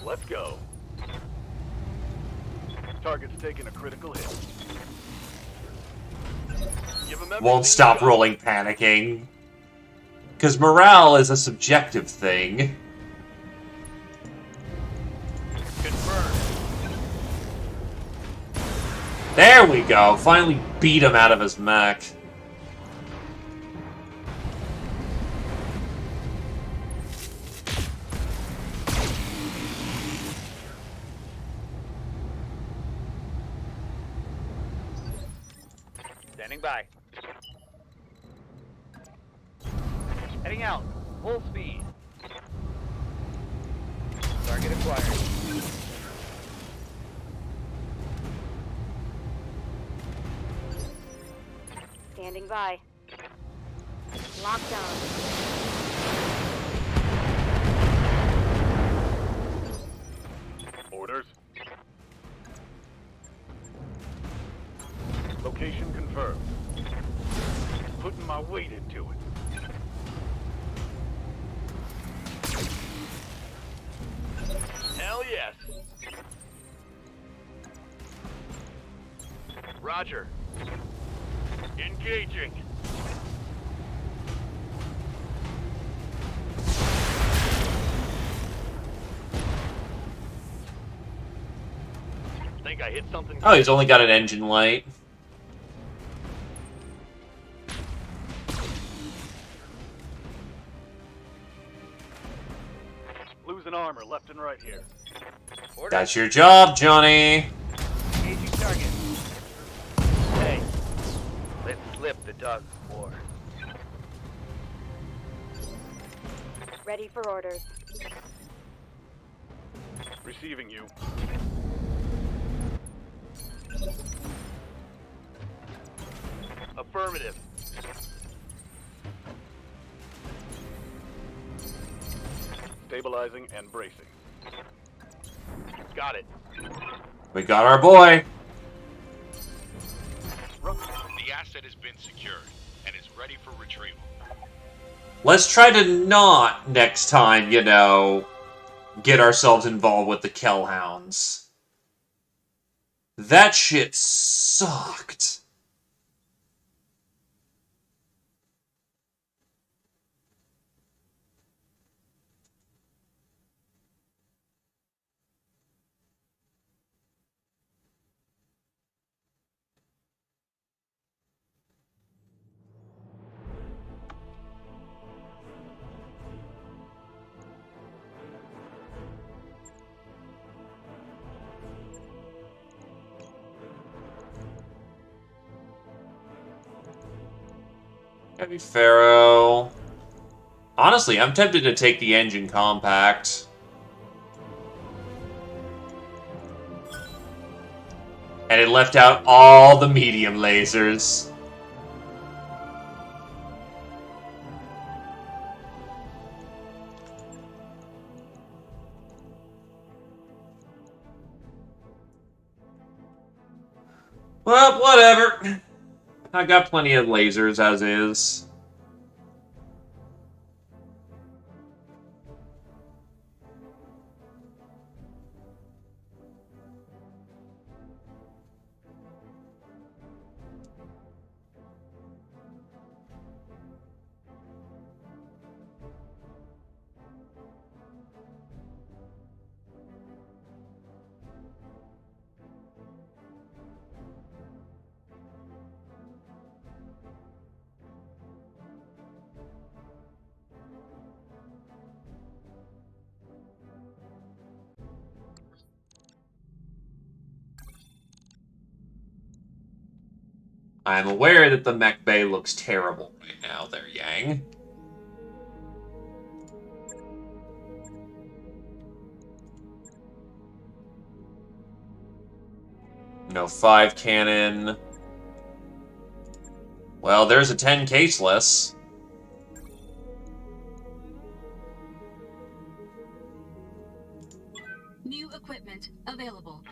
Let's go. Target's taking a critical hit. Give him Won't stop rolling panicking. Because morale is a subjective thing. Confirmed. There we go. Finally beat him out of his mech. Standing by. Heading out. Full speed. Target acquired. Standing by. Lockdown. Orders. Location confirmed. Putting my weight into it. Hell yes. Roger. Engaging. Think I hit something. Oh, he's only got an engine light. Losing armor left and right here. Order. That's your job, Johnny. Engaging target. Hey, let's slip the dog war. Ready for orders. Receiving you. Affirmative. Stabilizing and bracing. Got it. We got our boy. The asset has been secured and is ready for retrieval. Let's try to not, next time, you know, get ourselves involved with the Kellhounds. That shit sucked. Heavy Pharaoh. Honestly, I'm tempted to take the engine compact. And it left out all the medium lasers. Well, whatever. I got plenty of lasers as is. I'm aware that the mech bay looks terrible right now there, Yang. No 5 cannon. Well, there's a 10 caseless. New equipment available.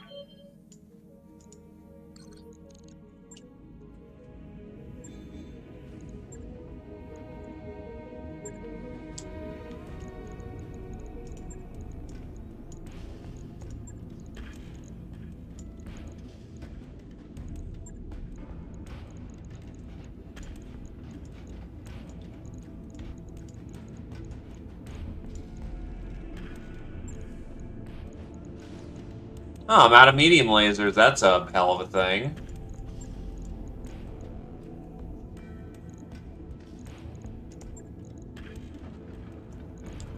Oh, I'm out of medium lasers. That's a hell of a thing.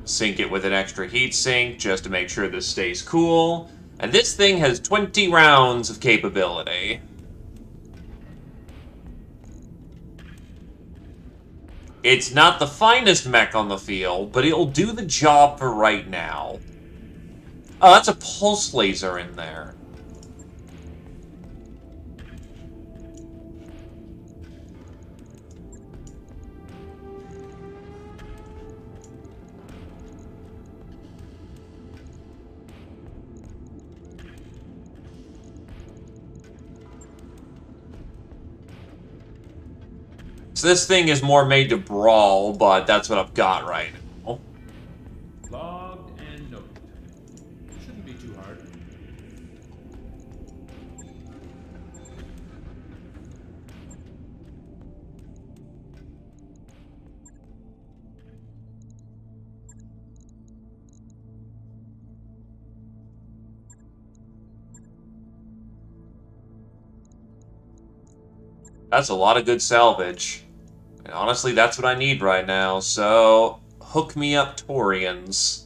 Sink it with an extra heat sink just to make sure this stays cool. And this thing has 20 rounds of capability. It's not the finest mech on the field, but it'll do the job for right now. Oh, that's a pulse laser in there. So this thing is more made to brawl, but that's what I've got right now. Logged and noted. Shouldn't be too hard. That's a lot of good salvage. And honestly, that's what I need right now, so hook me up, Torians.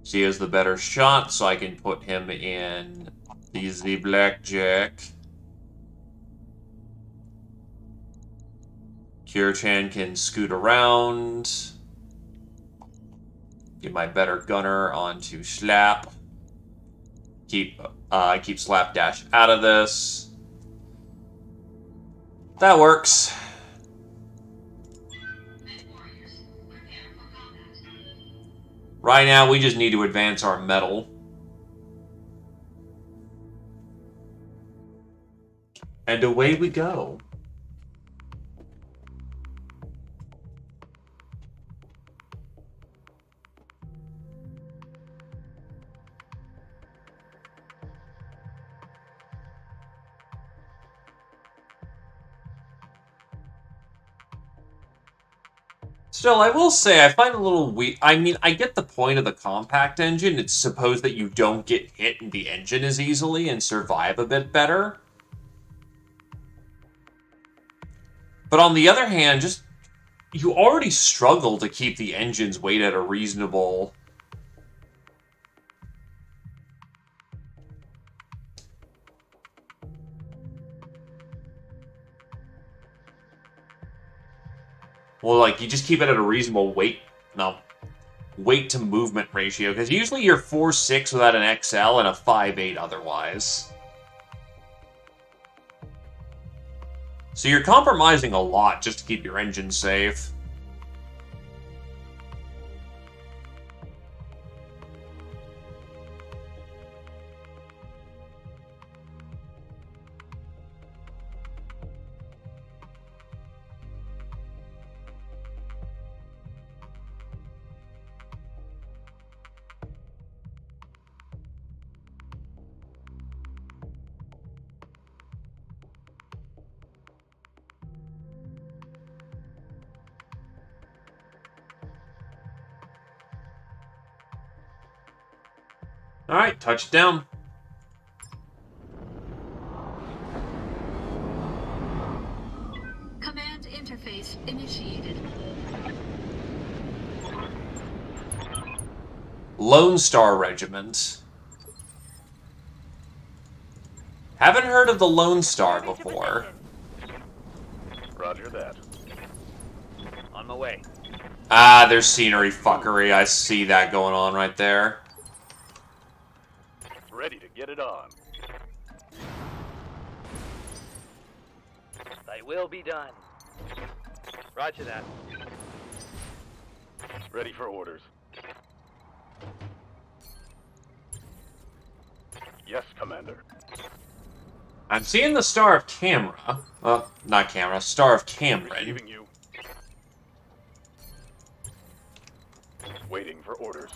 She has the better shot, so I can put him in the blackjack. Kira-chan can scoot around. Get my better gunner onto Slap. Keep Slapdash out of this. That works. Right now, we just need to advance our metal. And away we go. Still, I will say, I find it a little weird. I mean, I get the point of the compact engine. It's supposed that you don't get hit in the engine as easily and survive a bit better. But on the other hand, just you already struggle to keep the engine's weight at a reasonable... Well, like, you just keep it at a reasonable weight to movement ratio, because usually you're 4'6" without an XL and a 5'8" otherwise. So you're compromising a lot just to keep your engine safe. Alright, touchdown. Command interface initiated. Lone Star Regiment. Haven't heard of the Lone Star before. Roger that. On my way. Ah, there's scenery fuckery. I see that going on right there. Ready to get it on. They will be done. Roger that. Ready for orders. Yes, Commander. I'm seeing the Star of Camera. Not Camera, Star of Cameron. Receiving you. Waiting for orders.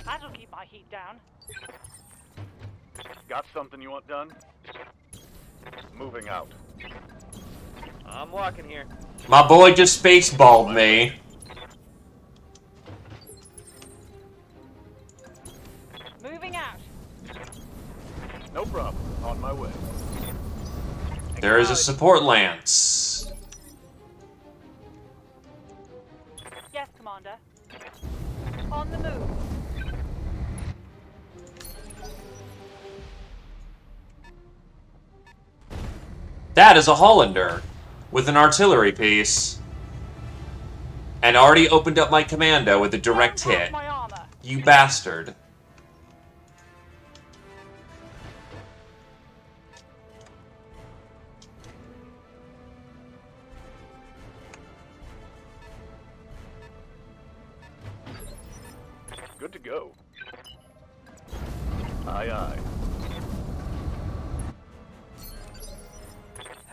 That'll keep my heat down. Got something you want done? Moving out. I'm walking here. My boy just spaceballed me. Moving out. No problem. On my way. There is a support lance. Yes, Commander. On the move. That is a Hollander with an artillery piece. And already opened up my commando with a direct hit. My armor. You bastard. Good to go. Aye, aye.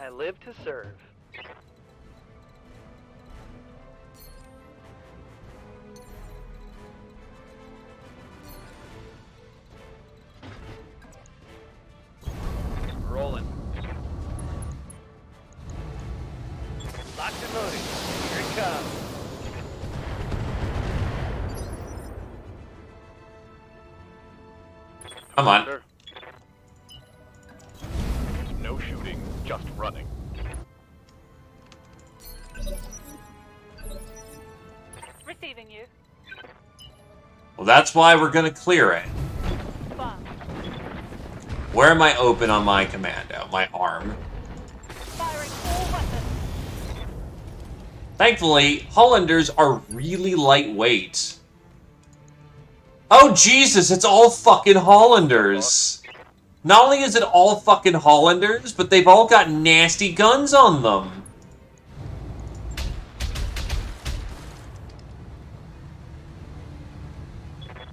I live to serve. Rolling. Locked and loaded. Here it comes. Come on. No shooting, just running. Receiving you. Well, that's why we're gonna clear it. Fun. Where am I open on my commando? My arm. Firing all weapons. Thankfully, Hollanders are really lightweight. Oh, Jesus, it's all fucking Hollanders. Not only is it all fucking Hollanders, but they've all got nasty guns on them.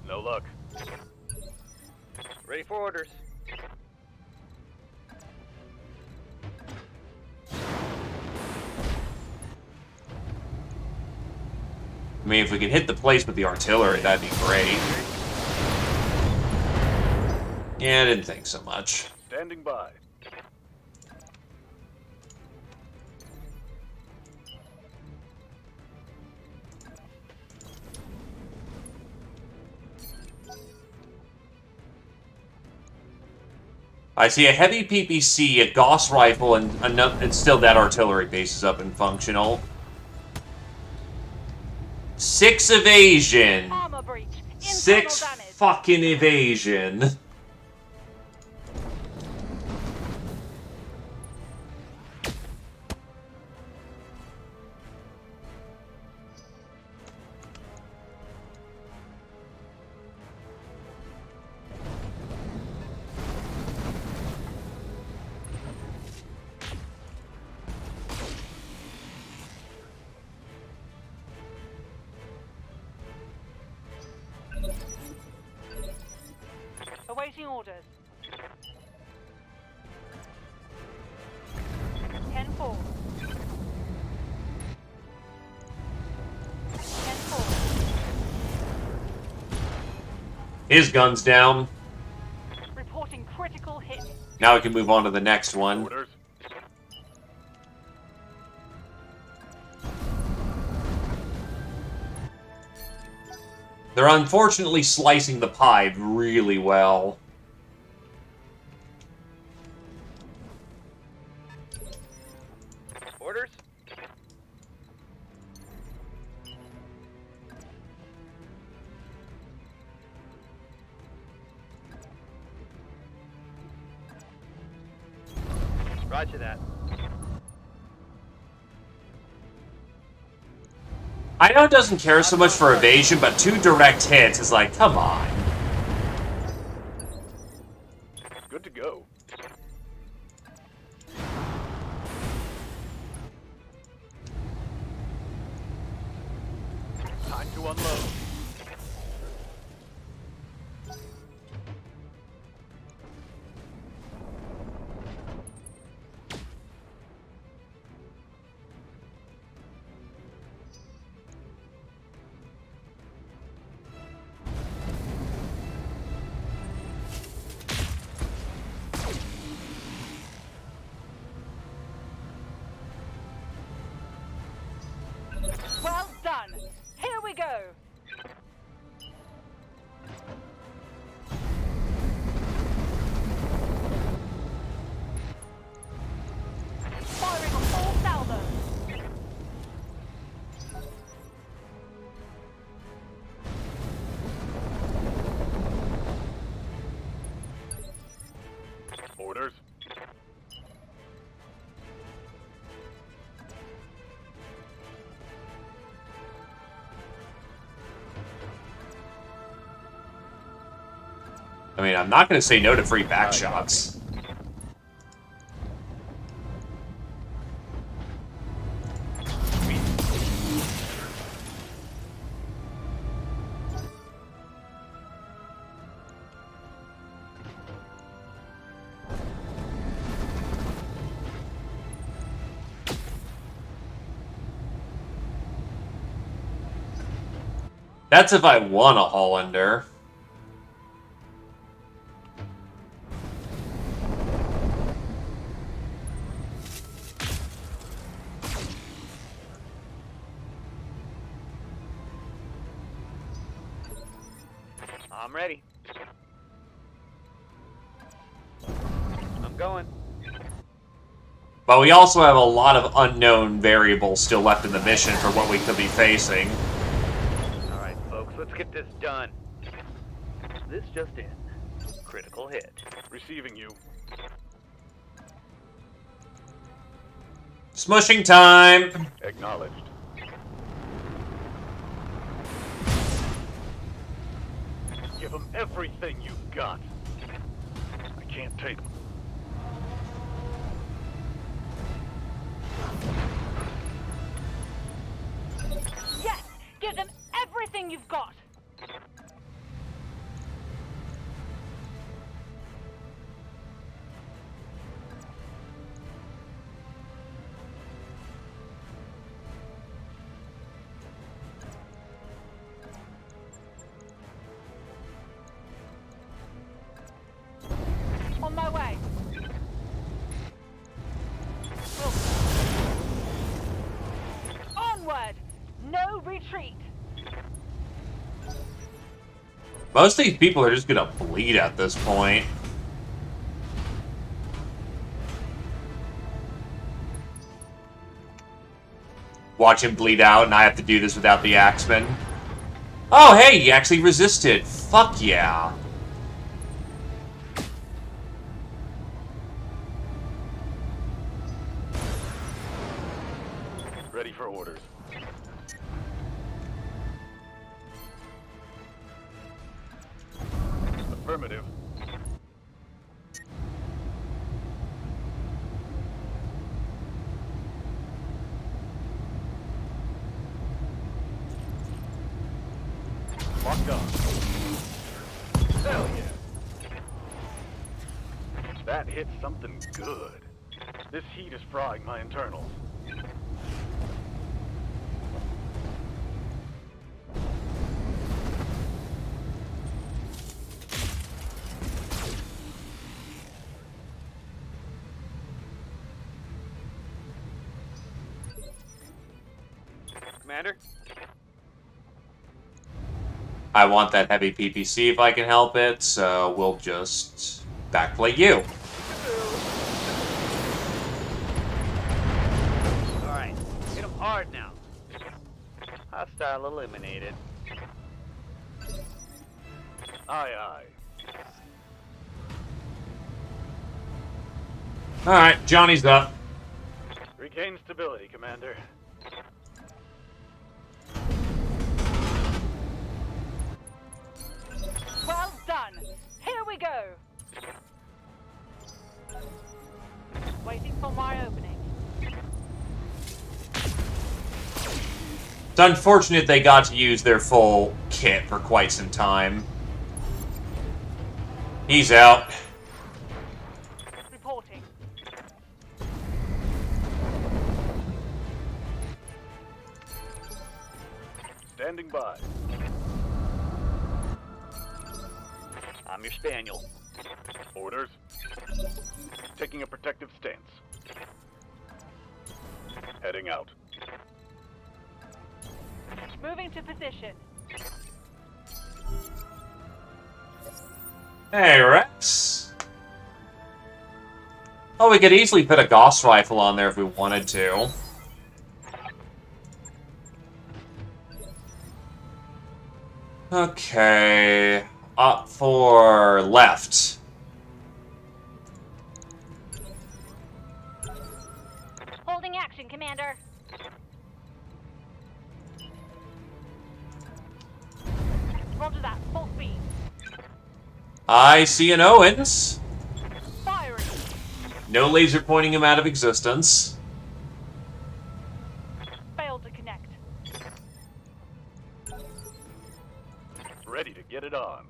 No luck. Ready for orders. I mean, if we could hit the place with the artillery, that'd be great. Yeah, I didn't think so much. Standing by. I see a heavy PPC, a Gauss rifle, and still that artillery base is up and functional. 6 evasion. Armor breach. 6 Internal damage. fucking evasion. Awaiting orders. 10-4. 10-4. His gun's down. Reporting critical hit. Now we can move on to the next one. Orders. They're unfortunately slicing the pie really well. Orders? Roger that. I know it doesn't care so much for evasion, but 2 direct hits is like, come on. Good to go. Time to unload. Well done. Here we go. Firing on all salvos. Orders. I mean, I'm not going to say no to free back shots. That's if I want a Hollander. I'm ready. I'm going. But we also have a lot of unknown variables still left in the mission for what we could be facing. Alright, folks, let's get this done. This just in. Critical hit. Receiving you. Smushing time! Acknowledged. Give them everything you've got. I can't take them. Yes! Give them everything you've got! On my way. Onward! No retreat! Most of these people are just gonna bleed at this point. Watch him bleed out, and I have to do this without the Axeman. Oh, hey, he actually resisted. Fuck yeah. Ready for orders. Affirmative. Locked on. Hell yeah. That hit something good. This heat is frying my internals. Commander? I want that heavy PPC if I can help it, so we'll just backplate you. Alright, hit him hard now. Hostile eliminated. Aye, aye. Alright, Johnny's up. Regain stability, Commander. Well done. Here we go. Waiting for my opening. It's unfortunate they got to use their full kit for quite some time. He's out. Reporting. Standing by. I'm your spaniel. Orders. Taking a protective stance. Heading out. Moving to position. Hey, Rex. Oh, we could easily put a Gauss rifle on there if we wanted to. Okay. Up for left. Holding action, Commander. Roger that. Full speed. I see an Owens. Firing. No laser pointing him out of existence. Failed to connect. Ready to get it on.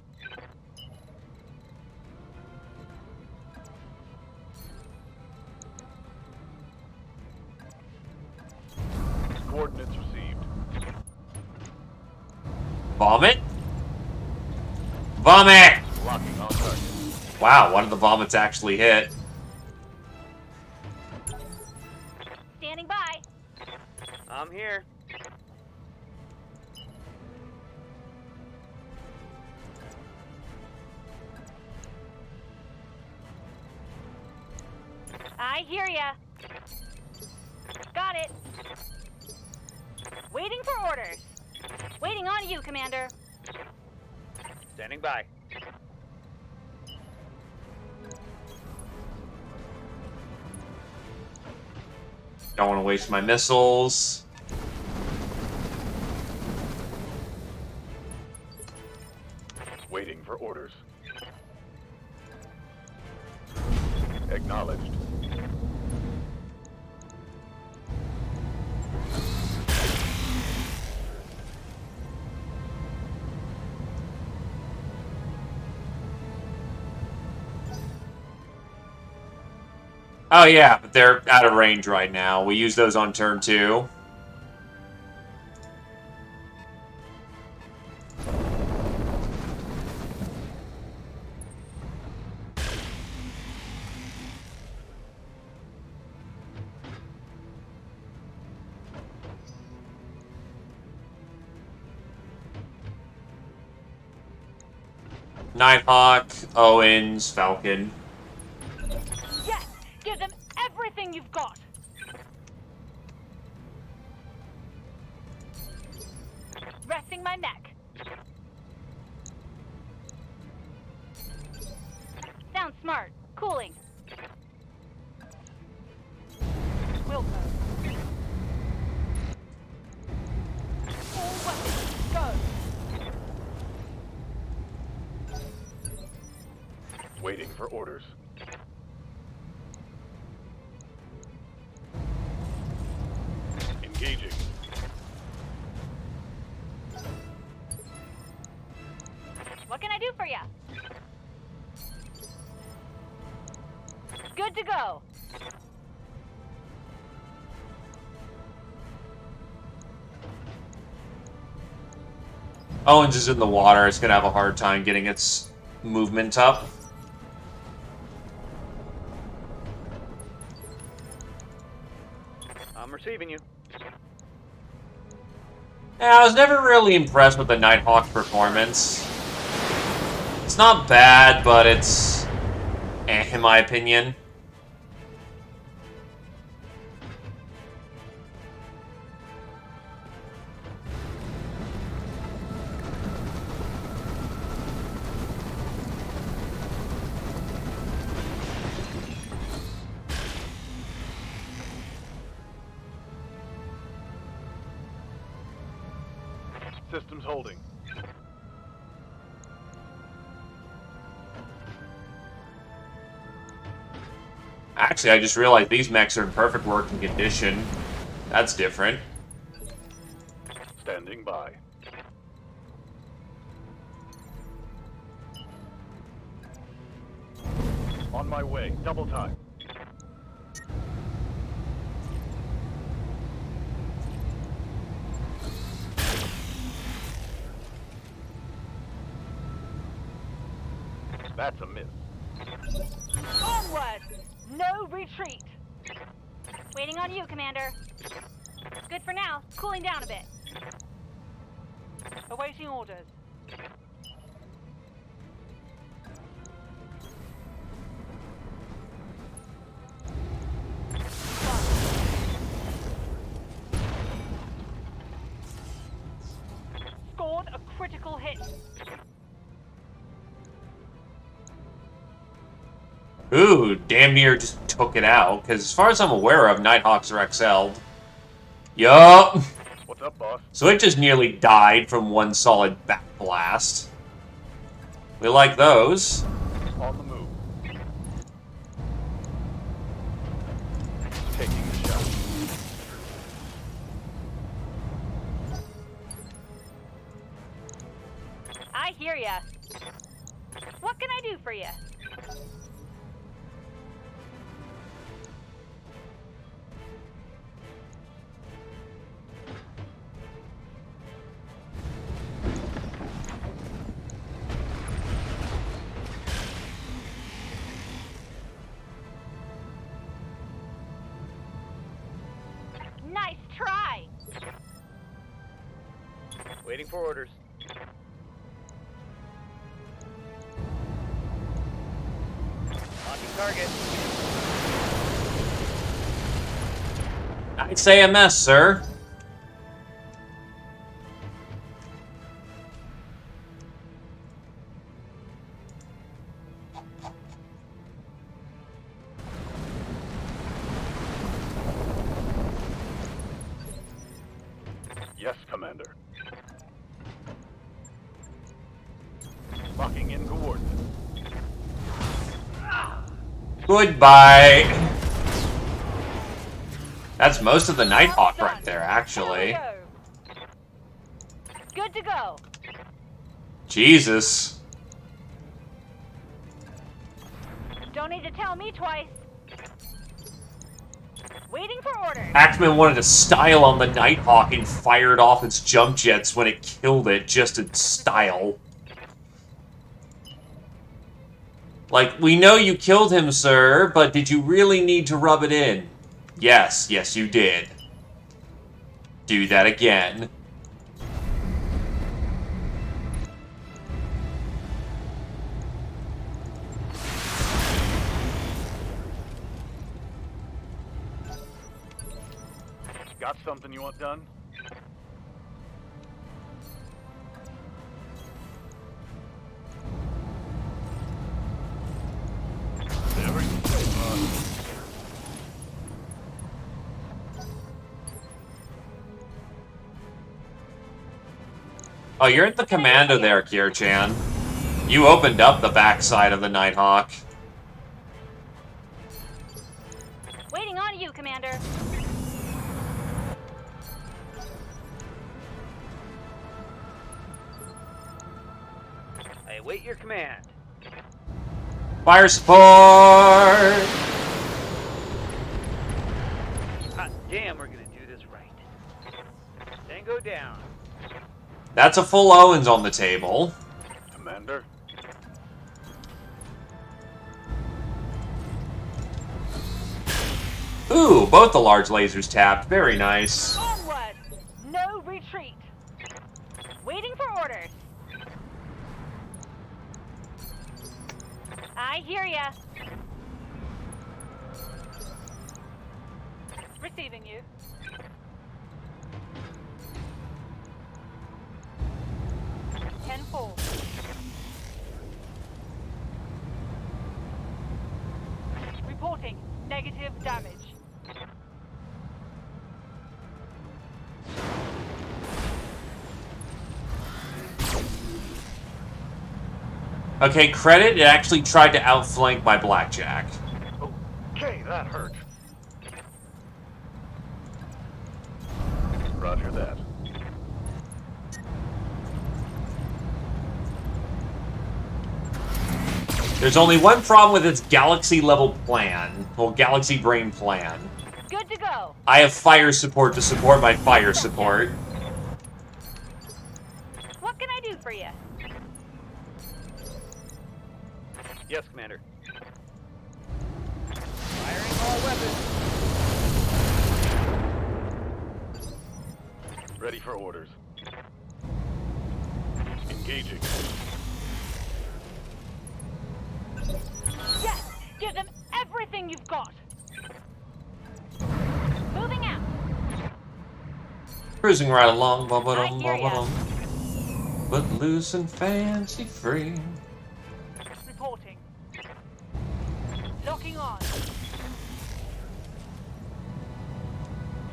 Coordinates received. Vomit? Vomit! Locking on target. Wow, one of the vomits actually hit. Standing by. I'm here. I hear ya. Got it. Waiting for orders. Waiting on you, Commander. Standing by. Don't want to waste my missiles. Waiting for orders. Acknowledged. Oh yeah, but they're out of range right now. We use those on turn 2. Nighthawk, Owens, Falcon. Yes! Give them everything you've got! Resting my neck. Sounds smart. Cooling. Will go. All weapons, go! Waiting for orders. Engaging. What can I do for you? Good to go. Owens is in the water. It's going to have a hard time getting its movement up. I'm receiving you. Yeah, I was never really impressed with the Nighthawk's performance. It's not bad, but it's in my opinion. Systems holding. Actually, I just realized these mechs are in perfect working condition. That's different. Standing by. On my way. Double time. That's a miss. Onward! No retreat! Waiting on you, Commander. Good for now. Cooling down a bit. Awaiting orders. Scored a critical hit. Ooh, damn near just took it out, because as far as I'm aware of, Nighthawks are XL'd. Yup! What's up, boss? So it just nearly died from one solid back blast. We like those. On the move. Taking the shot. I hear ya. What can I do for you? Nice try. Waiting for orders. Locking target. Nice AMS, sir. Yes, Commander. Locking in coordinates. Goodbye. That's most of the Nighthawk right there, actually. Good to go. Jesus. Don't need to tell me twice. Waiting for orders. Axeman wanted to style on the Nighthawk and fired off its jump jets when it killed it, just in style. Like, we know you killed him, sir, but did you really need to rub it in? Yes, yes you did. Do that again. Got something you want done? There you go, boss. Oh, you're at the commando there, Kier-chan. You opened up the backside of the Nighthawk. Waiting on you, Commander. I wait your command. Fire support! Hot damn, we're gonna do this right. Tango down. That's a full Owens on the table. Commander? Ooh, both the large lasers tapped. Very nice. Onward! No retreat! Waiting for orders. I hear ya. Receiving you. Tenfold. Reporting negative damage. Okay, credit, it actually tried to outflank my blackjack. Okay, that hurt. Roger that. There's only one problem with its galaxy-level plan. Well, galaxy brain plan. Good to go. I have fire support to support my fire support. What can I do for you? Yes, Commander. Firing all weapons. Ready for orders. Engaging. Yes! Give them everything you've got! Moving out! Cruising right along, I hear ya. but loose and fancy free. Reporting. Locking on.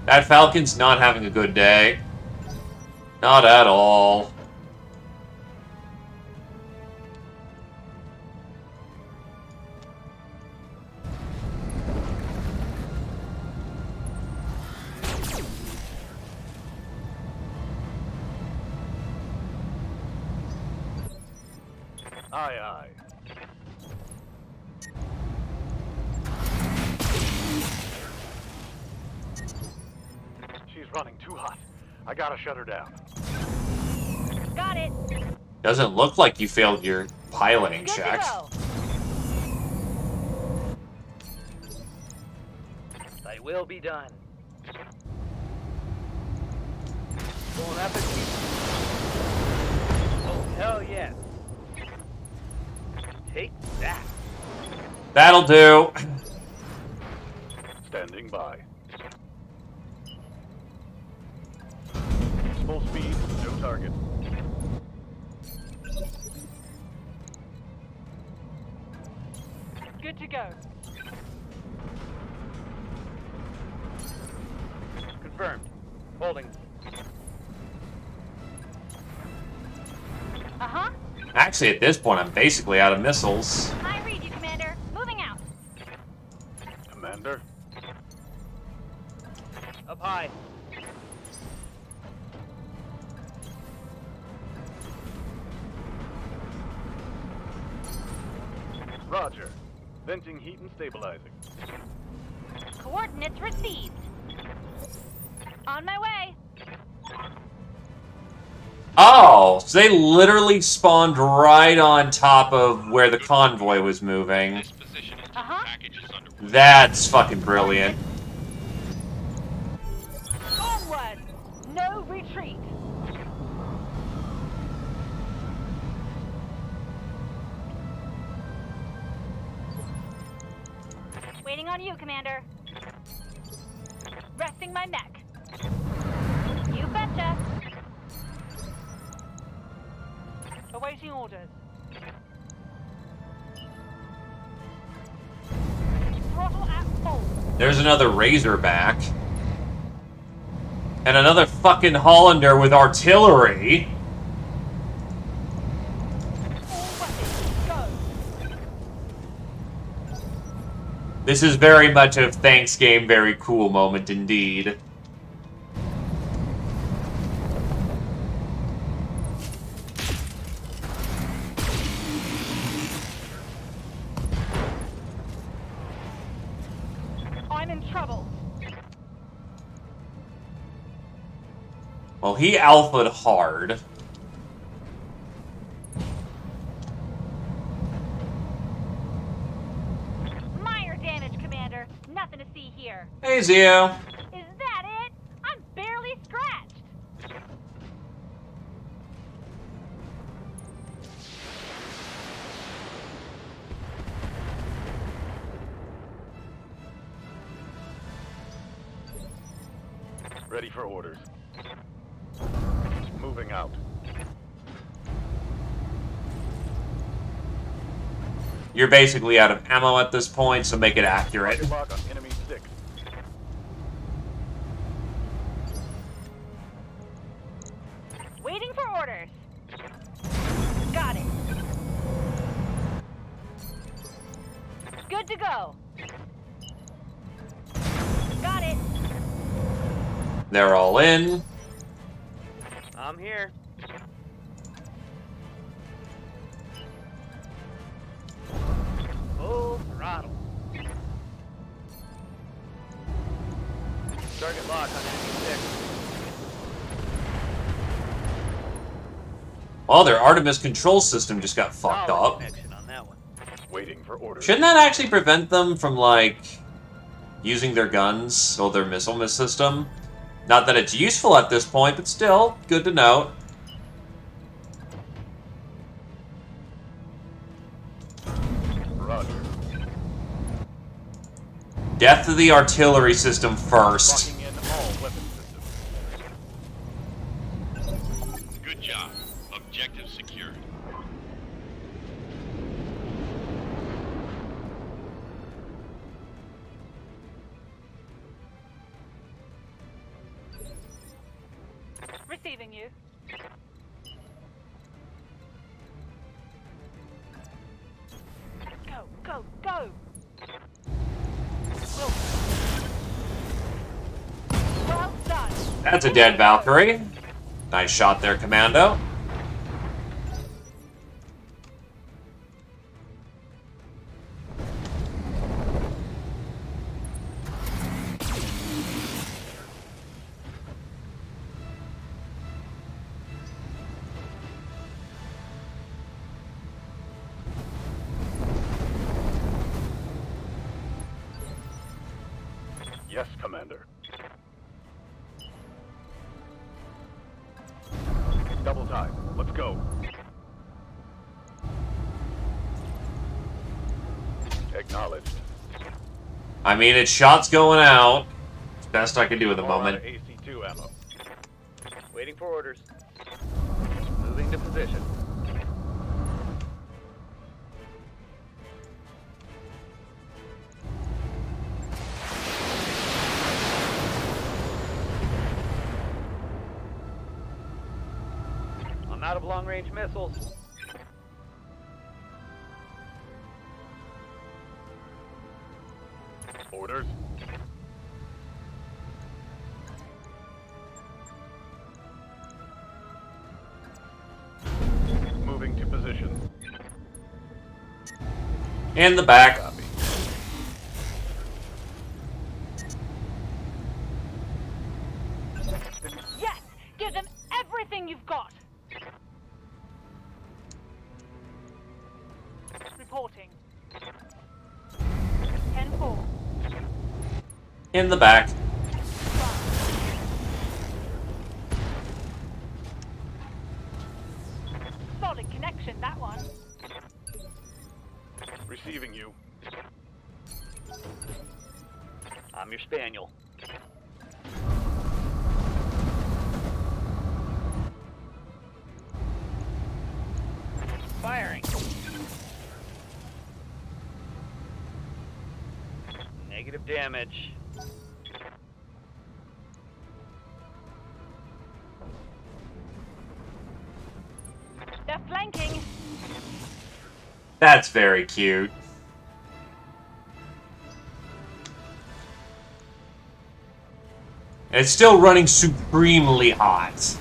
That Falcon's not having a good day. Not at all. Aye, aye. She's running too hot. I gotta shut her down. Got it. Doesn't look like you failed your piloting Good check. to go. Thy will be done. Going up and oh, hell yes. Take that. That'll do. Standing by. Full speed, no target. Good to go. Confirmed. Holding. Uh-huh. Actually, at this point, I'm basically out of missiles. I read you, Commander. Moving out. Commander? Up high. Roger. Venting heat and stabilizing. Coordinates received. On my way. Oh, so they literally spawned right on top of where the convoy was moving. This position until the package is underway. That's fucking brilliant. Onward. No retreat. Waiting on you, Commander. Resting my mech. You betcha. Awaiting orders. Throttle at full. There's another Razorback. And another fucking Hollander with artillery. All weapons, go. This is very much a thanks game, very cool moment indeed. trouble. Well, he alpha'd hard. Minor damage, Commander. Nothing to see here. Hey, Zio. Is that it? I'm barely scratched. Ready for orders. Moving out. You're basically out of ammo at this point, so make it accurate. Target lock on enemy 6. Waiting for orders. Got it. Good to go. Got it. They're all in. I'm here. Full throttle. Target lock on enemy 6. Oh, their Artemis control system just got fucked Solid up. connection on that one. Waiting for orders. Shouldn't that actually prevent them from, like, using their guns or their missile system? Not that it's useful at this point, but still, good to note. Roger. Death to the artillery system first. Locking in all weapon systems. Good job. Objective secured. Receiving you. Go, go, go! Well done. That's a dead Valkyrie. Nice shot there, Commando. Yes, Commander. Double time. Let's go. Acknowledged. I mean, its shot's going out. It's best I can do at the More moment. out of AC2 ammo. Waiting for orders. Moving to position. I'm out of long-range missiles. Orders. Moving to position. In the back. Copy. Yes! Give them everything you've got! Reporting. 10-4. In the back. Solid connection, that one. Receiving you. I'm your spaniel. Firing. Negative damage. They're flanking. That's very cute. And it's still running supremely hot.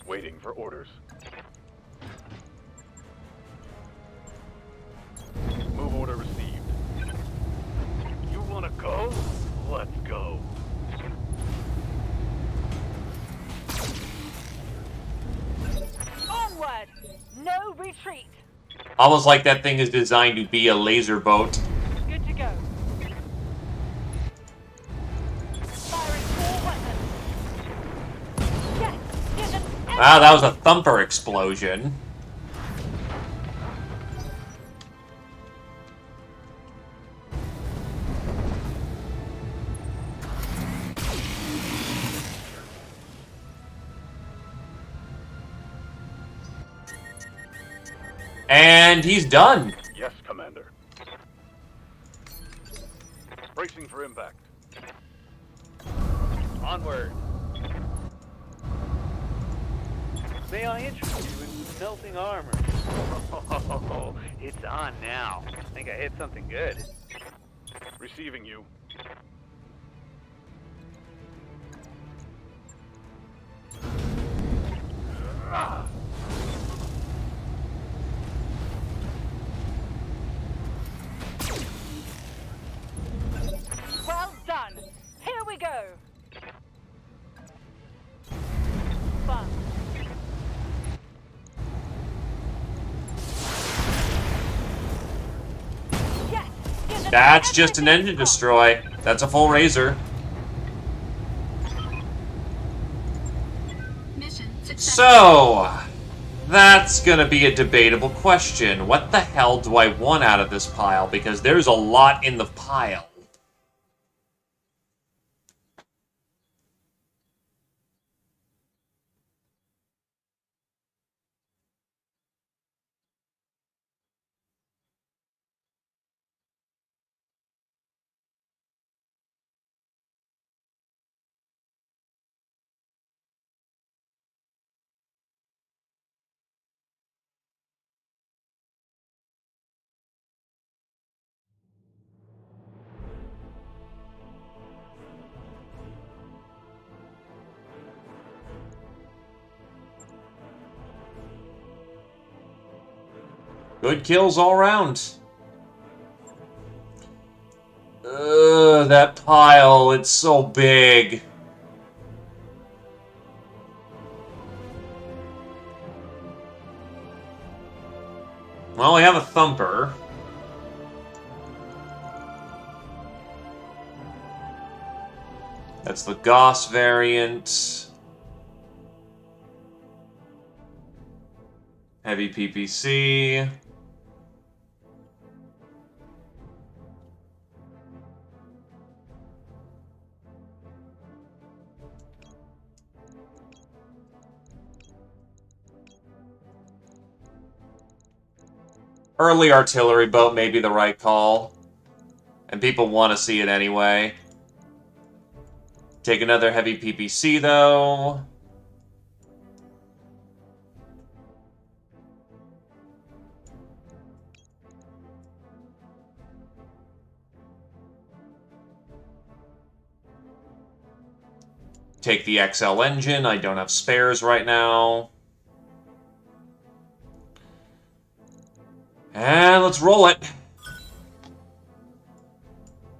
Waiting for orders. retreat. Almost like that thing is designed to be a laser boat. Good to go. Firing all weapons. Yes, give them Wow, that was a thumper explosion. And he's done. Yes, Commander. Bracing for impact. Onward. May I interest you in smelting armor? Oh, it's on now. I think I hit something good. Receiving you. well done. Here we go. Fun. Yes, give them That's just an everything engine you've got. destroy. That's a full razor. Mission successful. So, that's gonna be a debatable question. What the hell do I want out of this pile? Because there's a lot in the pile. Good kills all around. That pile, it's so big. Well, we have a thumper. That's the Goss variant. Heavy PPC. Early artillery boat may be the right call. And people want to see it anyway. Take another heavy PPC, though. Take the XL engine. I don't have spares right now. And let's roll it.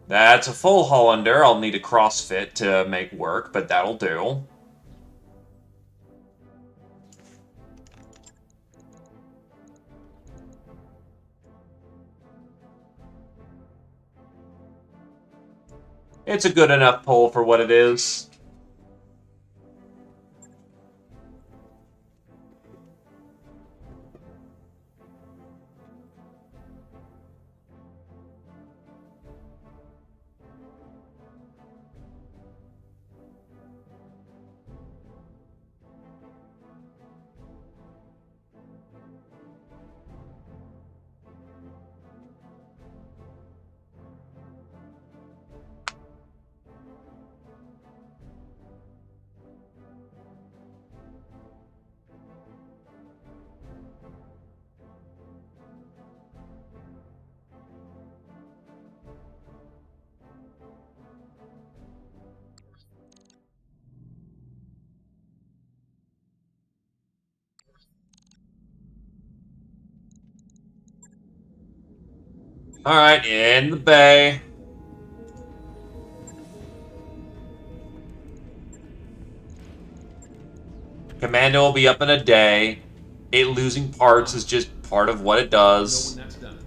That's a full Hollander. I'll need a CrossFit to make work, but that'll do. It's a good enough pull for what it is. Alright, in the bay. Commando will be up in a day. It losing parts is just part of what it Know does. when that's done.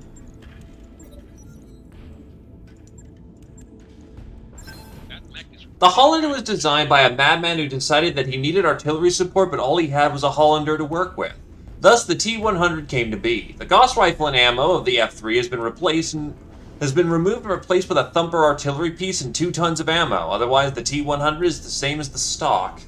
The Hollander was designed by a madman who decided that he needed artillery support, but all he had was a Hollander to work with. Thus, the T-100 came to be. The Gauss rifle and ammo of the F-3 has been removed and replaced with a Thumper artillery piece and 2 tons of ammo. Otherwise, the T-100 is the same as the stock.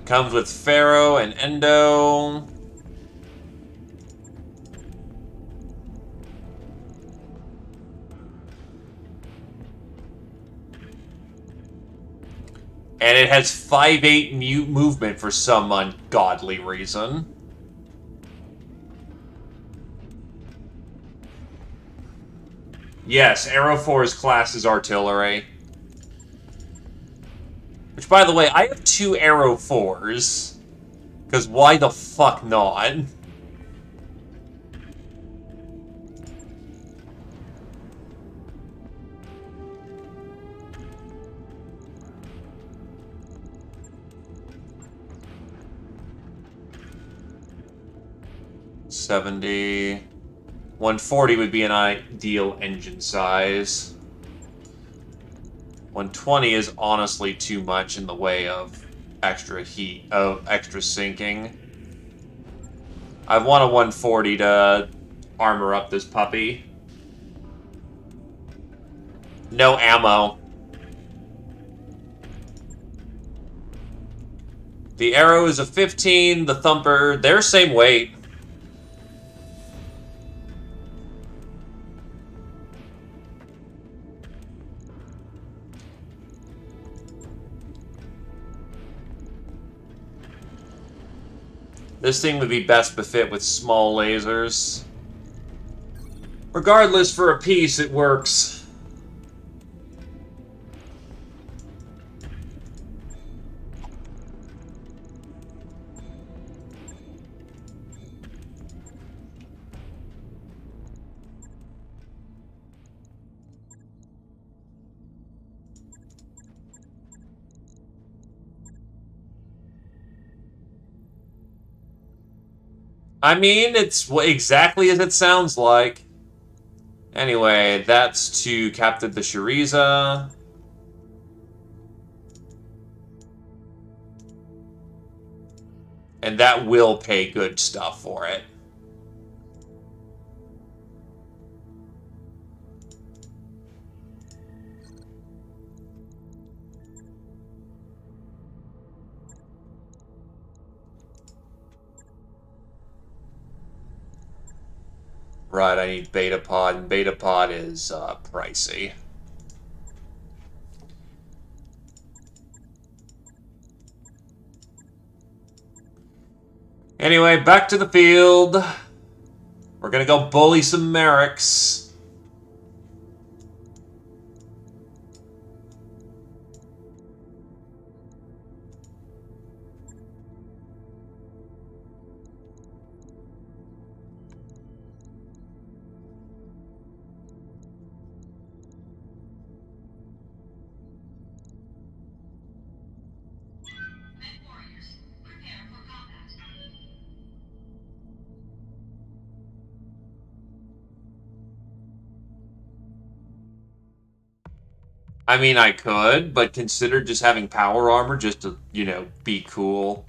Comes with Pharaoh and Endo. And it has 5'8" movement for some ungodly reason. Yes, Arrow 4's class is artillery. Which, by the way, I have 2 Arrow 4s. Because why the fuck not? $70. 140 would be an ideal engine size. 120 is honestly too much in the way of extra heat, of extra sinking. I want a 140 to armor up this puppy. No ammo. The Arrow is a 15, the Thumper, they're same weight. This thing would be best befit with small lasers. Regardless, for a piece, it works. I mean, it's exactly as it sounds like. Anyway, that's to capture the Shiriza. And that will pay good stuff for it. Right, I need Beta Pod, and Beta Pod is pricey. Anyway, back to the field. We're gonna go bully some Merrics. I mean, I could, but consider just having power armor just to, you know, be cool.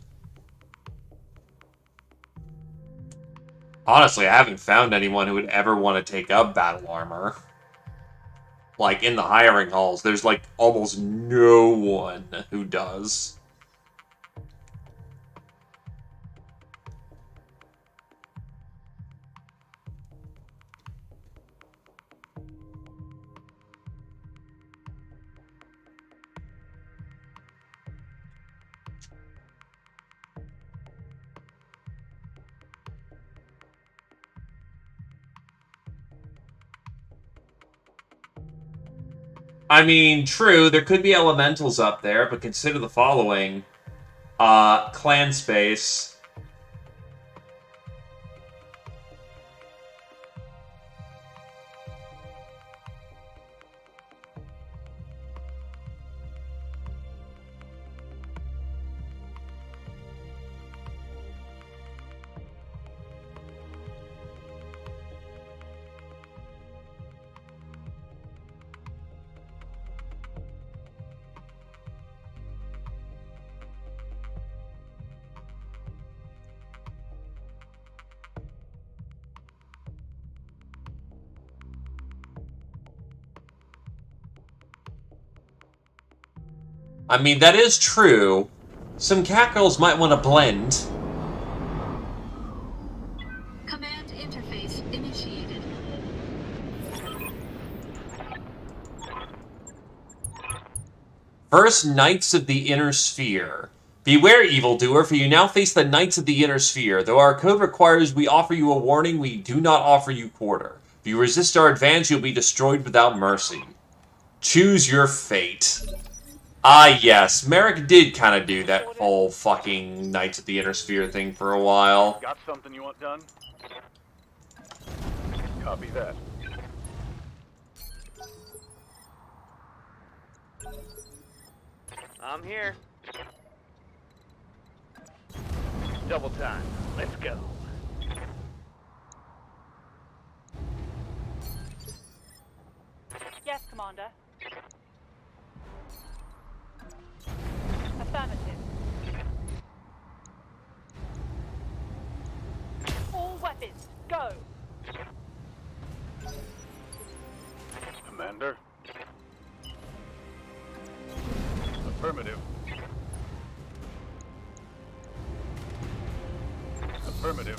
Honestly, I haven't found anyone who would ever want to take up battle armor. Like, in the hiring halls, there's, like, almost no one who does. I mean, true, there could be elementals up there, but consider the following. Clan space. I mean, that is true. Some catgirls might want to blend. Command interface initiated. First, Knights of the Inner Sphere. Beware, evildoer, for you now face the Knights of the Inner Sphere. Though our code requires we offer you a warning, we do not offer you quarter. If you resist our advance, you'll be destroyed without mercy. Choose your fate. Ah, yes. Merrick did kind of do that whole fucking Knights of the Inner Sphere thing for a while. Got something you want done? Copy that. I'm here. Double time. Let's go. Yes, Commander. Affirmative. All weapons, go! Commander? Affirmative. Affirmative.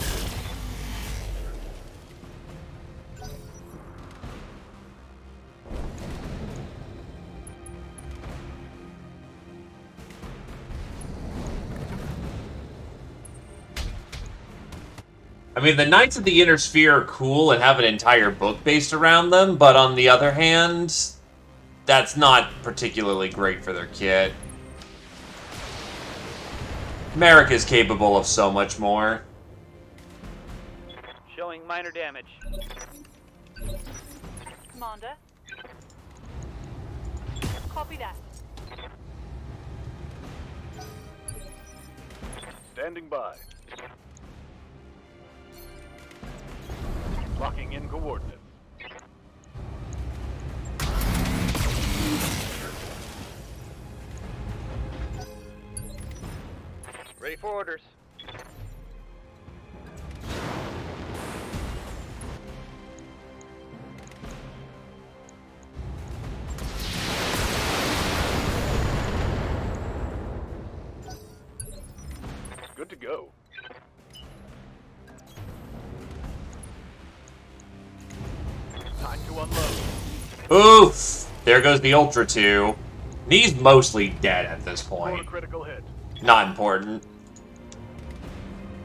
I mean, the Knights of the Inner Sphere are cool and have an entire book based around them, but on the other hand, that's not particularly great for their kit. Merrick is capable of so much more. Showing minor damage. Commander. Copy that. Standing by. Locking in coordinates. Ready for orders. Good to go. Time to unload. Oof! There goes the Ultra 2. He's mostly dead at this Score a point. critical hit. Not important.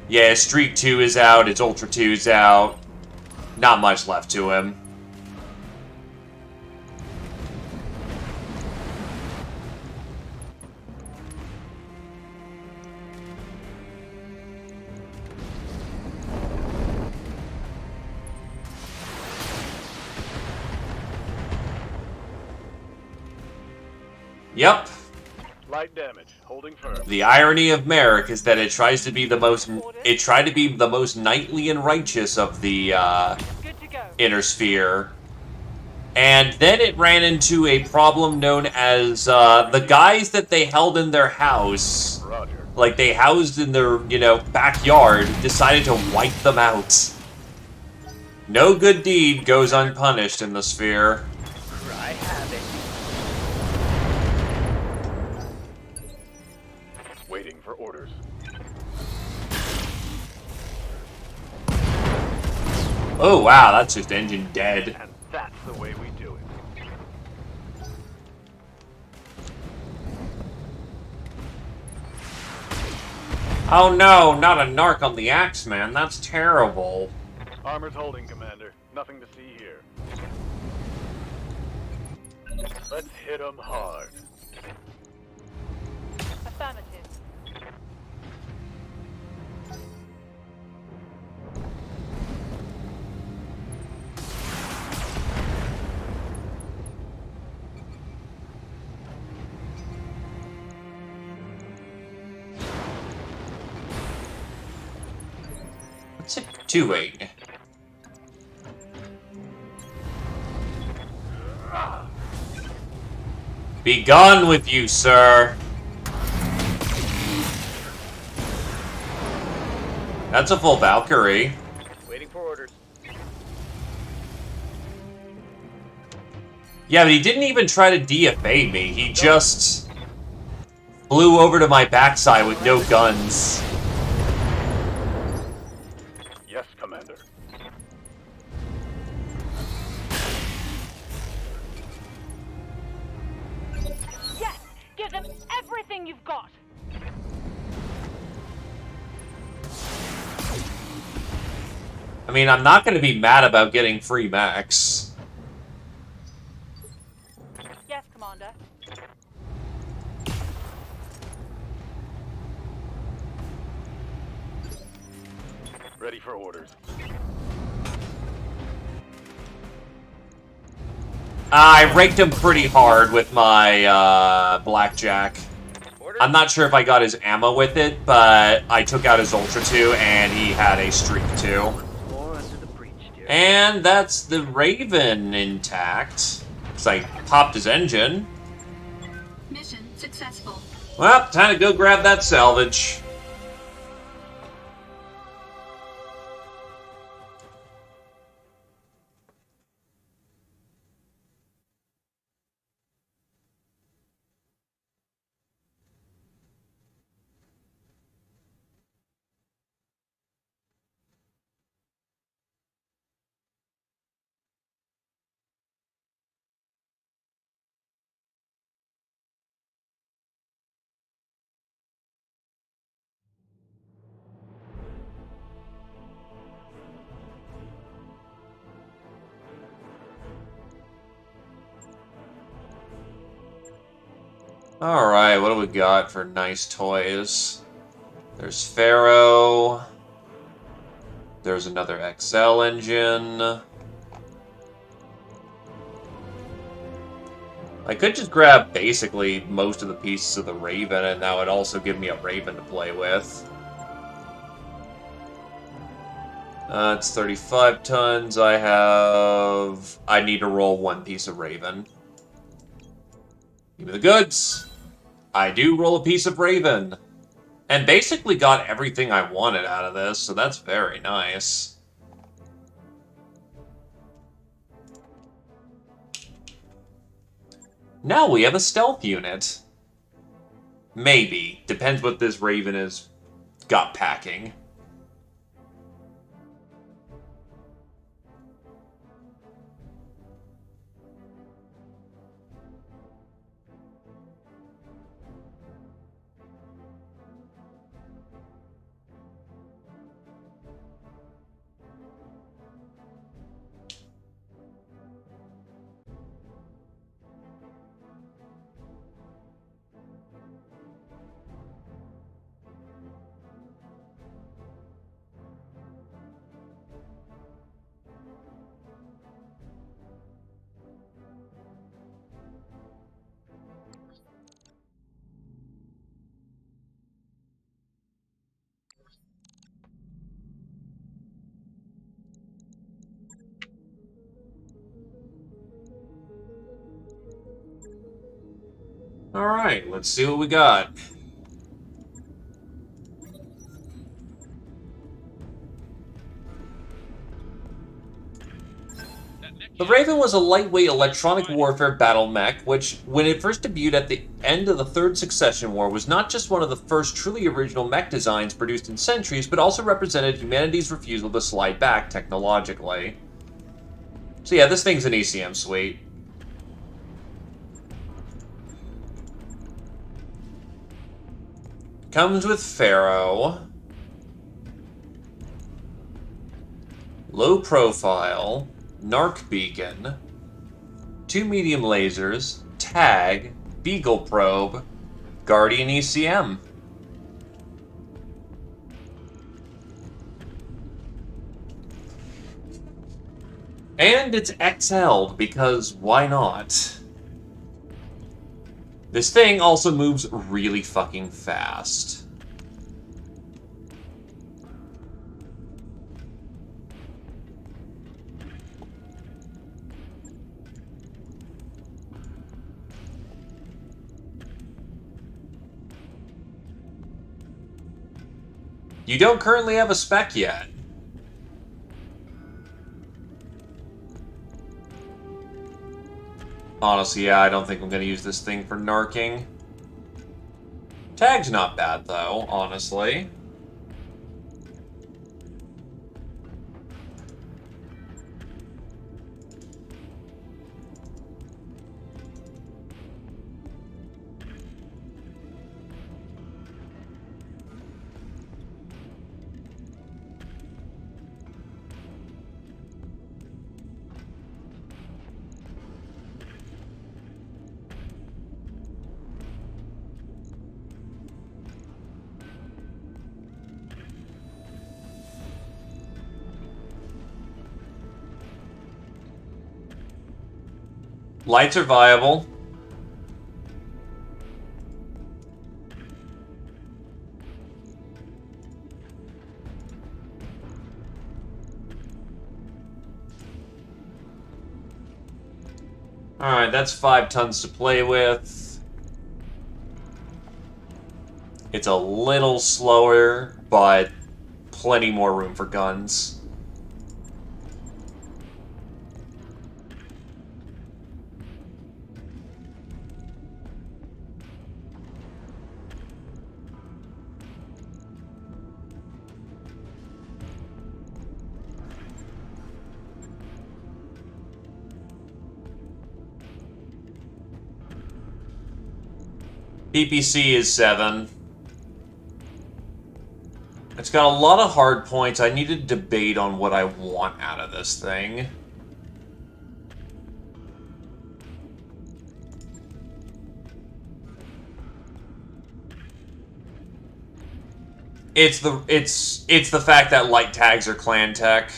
Yeah, Streak 2 is out, its Ultra 2's out. Not much left to him. Yep. Light damage. Holding firm. The irony of Merrick is that it tries to be the most knightly and righteous of the Good to go. Inner Sphere. And then it ran into a problem known as the guys that they held in their house, Roger. like they housed in their, backyard, decided to wipe them out. No good deed goes unpunished in the Sphere. Cry havoc. Waiting for orders. Oh wow, that's just engine dead. And that's the way we do it. Oh no, not a narc on the Axeman, that's terrible. Armor's holding, Commander. Nothing to see here. Let's hit 'em hard. Affirmative. What's it doing? Be gone with you, sir. That's a full Valkyrie. Waiting for orders. Yeah, but he didn't even try to DFA me. He just... flew over to my backside with no guns. Yes, Commander. Yes! Give them everything you've got! I mean, I'm not going to be mad about getting free mechs. Yes, Commander. Ready for orders. I raked him pretty hard with my blackjack. I'm not sure if I got his ammo with it, but I took out his Ultra 2, and he had a Streak 2. And that's the Raven intact. Because I popped his engine. Mission successful. Well, time to go grab that salvage. Alright, what do we got for nice toys? There's Pharaoh. There's another XL engine. I could just grab basically most of the pieces of the Raven, and that would also give me a Raven to play with. It's 35 tons. I need to roll one piece of Raven. Give me the goods. I do roll a piece of Raven. And basically got everything I wanted out of this, so that's very nice. Now we have a stealth unit. Maybe. Depends what this Raven has got packing. Alright, let's see what we got. The Raven was a lightweight electronic warfare battle mech, which, when it first debuted at the end of the Third Succession War, was not just one of the first truly original mech designs produced in centuries, but also represented humanity's refusal to slide back technologically. So yeah, this thing's an ECM suite. Comes with Pharaoh. Low profile. Narc beacon. 2 medium lasers. Tag. Beagle probe. Guardian ECM. And it's XL'd, because why not? This thing also moves really fucking fast. You don't currently have a spec yet. Honestly, yeah, I don't think I'm going to use this thing for narking. Tag's not bad, though, honestly. Lights are viable. Alright, that's 5 tons to play with. It's a little slower, but plenty more room for guns. PPC is 7. It's got a lot of hard points. I need to debate on what I want out of this thing. It's the fact that light tags are clan tech.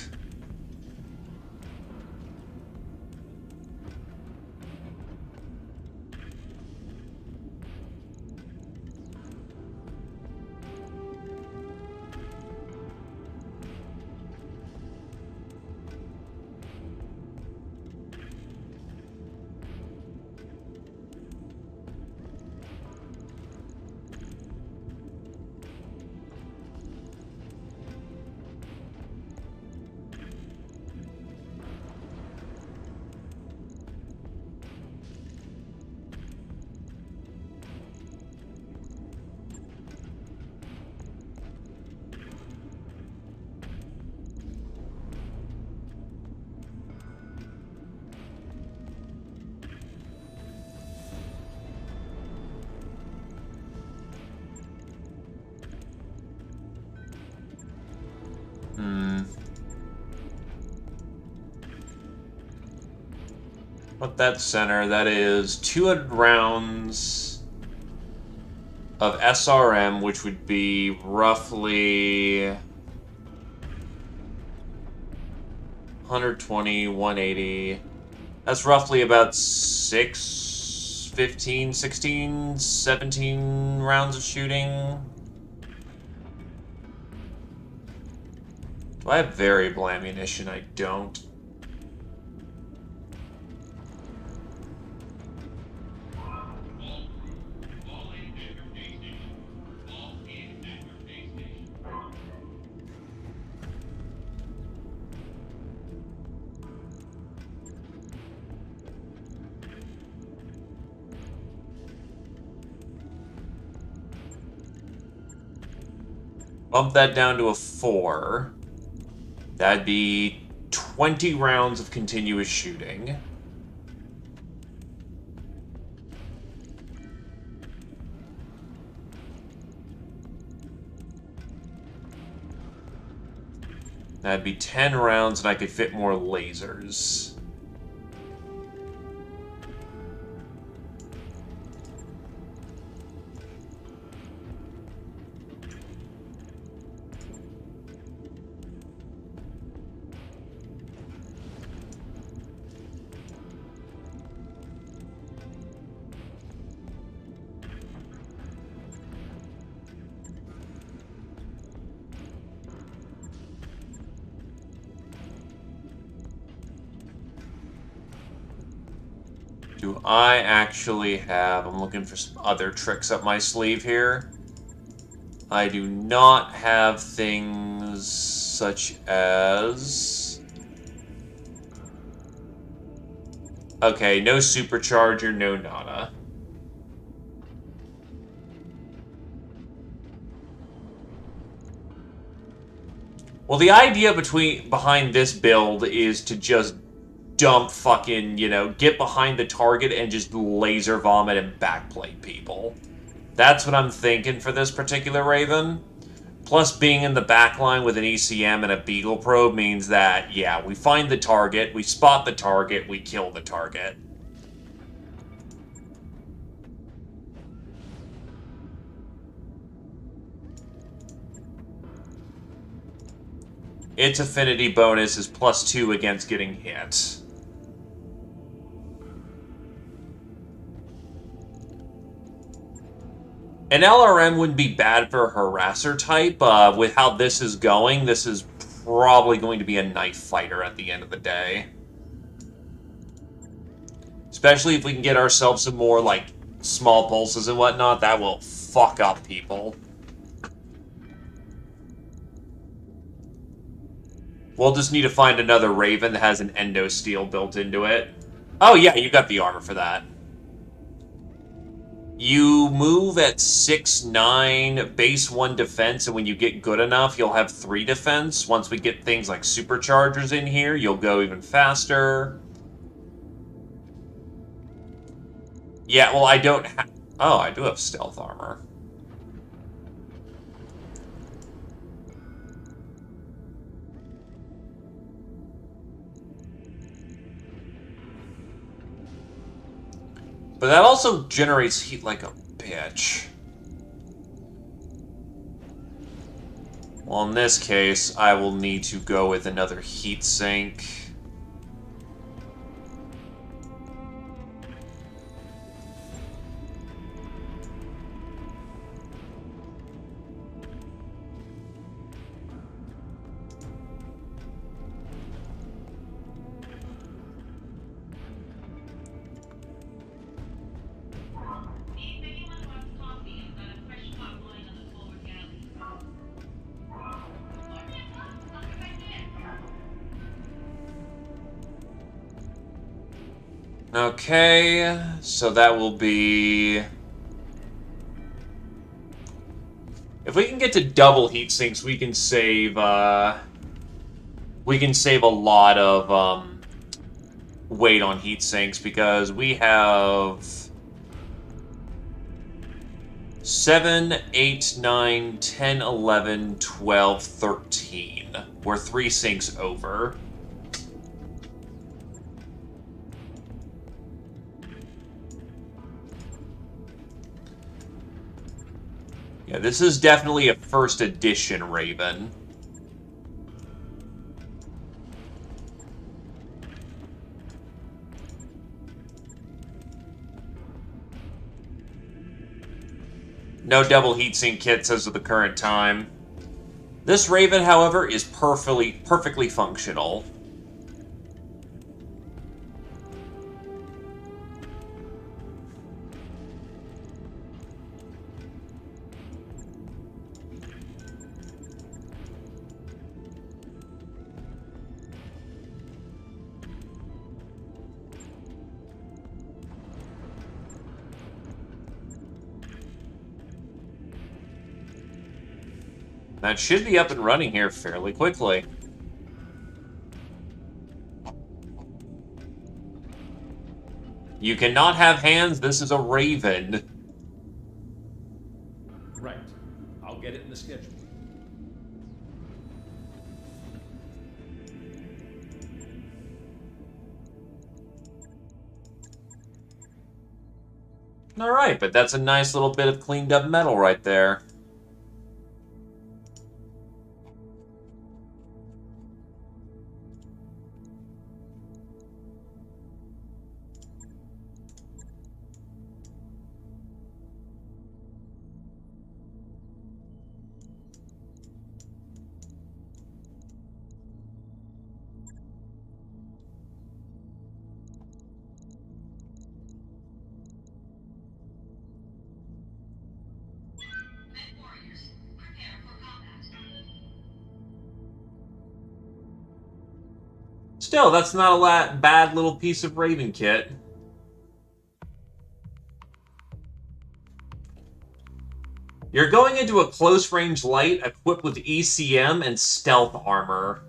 Put that center. That is 200 rounds of SRM, which would be roughly 120, 180. That's roughly about 6, 15, 16, 17 rounds of shooting. Do I have variable ammunition? I don't. Bump that down to a 4. That'd be 20 rounds of continuous shooting. That'd be 10 rounds, and I could fit more lasers. Do I actually have... I'm looking for some other tricks up my sleeve here. I do not have things such as... Okay, no supercharger, no nada. Well, the idea behind this build is to just dump fucking, get behind the target and just laser vomit and backplate people. That's what I'm thinking for this particular Raven. Plus, being in the backline with an ECM and a Beagle probe means that, yeah, we find the target, we spot the target, we kill the target. Its affinity bonus is +2 against getting hit. An LRM wouldn't be bad for a harasser type. With how this is going, this is probably going to be a knife fighter at the end of the day. Especially if we can get ourselves some more, like, small pulses and whatnot, that will fuck up people. We'll just need to find another Raven that has an endo steel built into it. Oh yeah, you got the armor for that. You move at 6'9", base 1 defense, and when you get good enough, you'll have 3 defense. Once we get things like superchargers in here, you'll go even faster. Yeah, well, I don't have... Oh, I do have stealth armor. But that also generates heat like a bitch. Well, in this case, I will need to go with another heat sink. Okay, so that will be... If we can get to double heat sinks, we can save a lot of weight on heat sinks, because we have 7, 8, 9, 10, 11, 12, 13. We're 3 sinks over. Yeah, this is definitely a first edition Raven. No double heatsink kits as of the current time. This Raven, however, is perfectly functional. That should be up and running here fairly quickly. You cannot have hands, this is a Raven. Right. I'll get it in the schedule. Alright, but that's a nice little bit of cleaned up metal right there. Still, that's not a bad little piece of Raven kit. You're going into a close-range light equipped with ECM and stealth armor.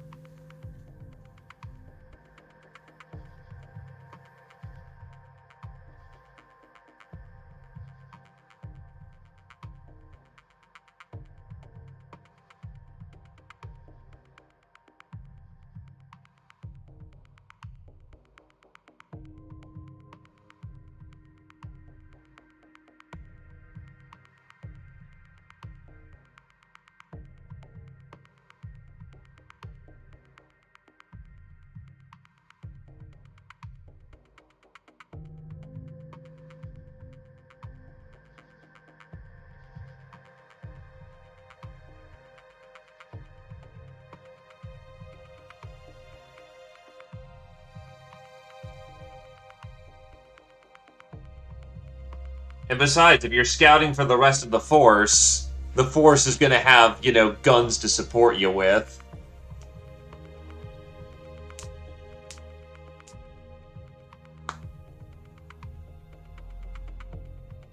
And besides, if you're scouting for the rest of the Force is going to have, you know, guns to support you with.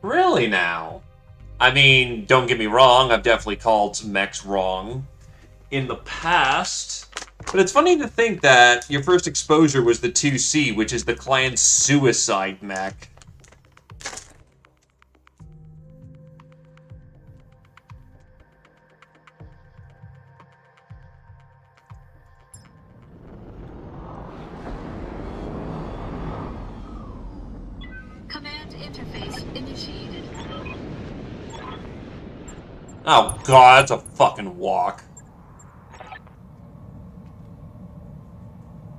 Really now? I mean, don't get me wrong, I've definitely called some mechs wrong in the past. But it's funny to think that your first exposure was the 2C, which is the clan's suicide mech. Command interface initiated. Oh god, that's a fucking walk.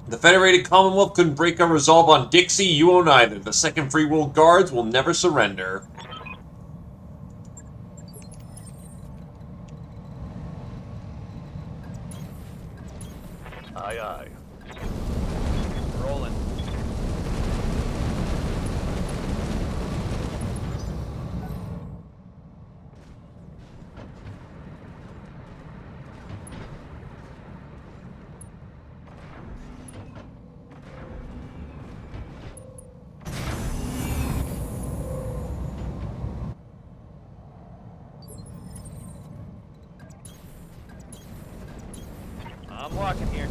The Federated Commonwealth couldn't break our resolve on Dixie, you won't either. The Second Free World Guards will never surrender. Aye, aye. Rolling. I'm watching here.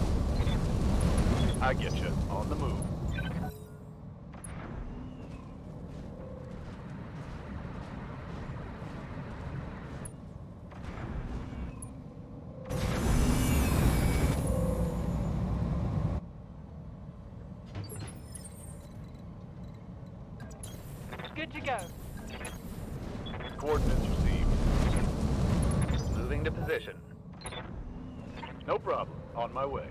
I get you. On the move. Good to go. Coordinates received. Moving to position. No problem. On my way.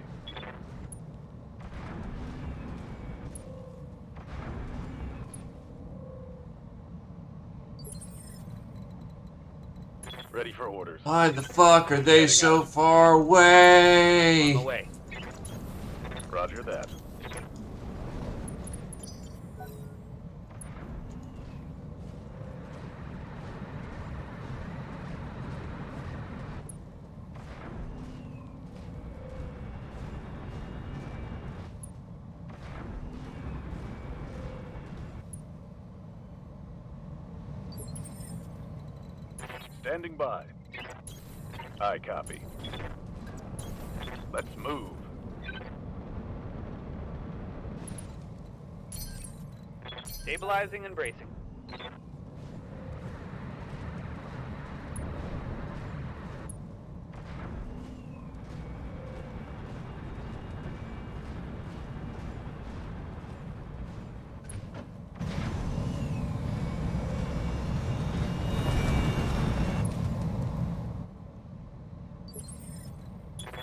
Ready for orders. Why the fuck are they so far away? On the way. Roger that. Standing by. I copy. Let's move. Stabilizing and bracing.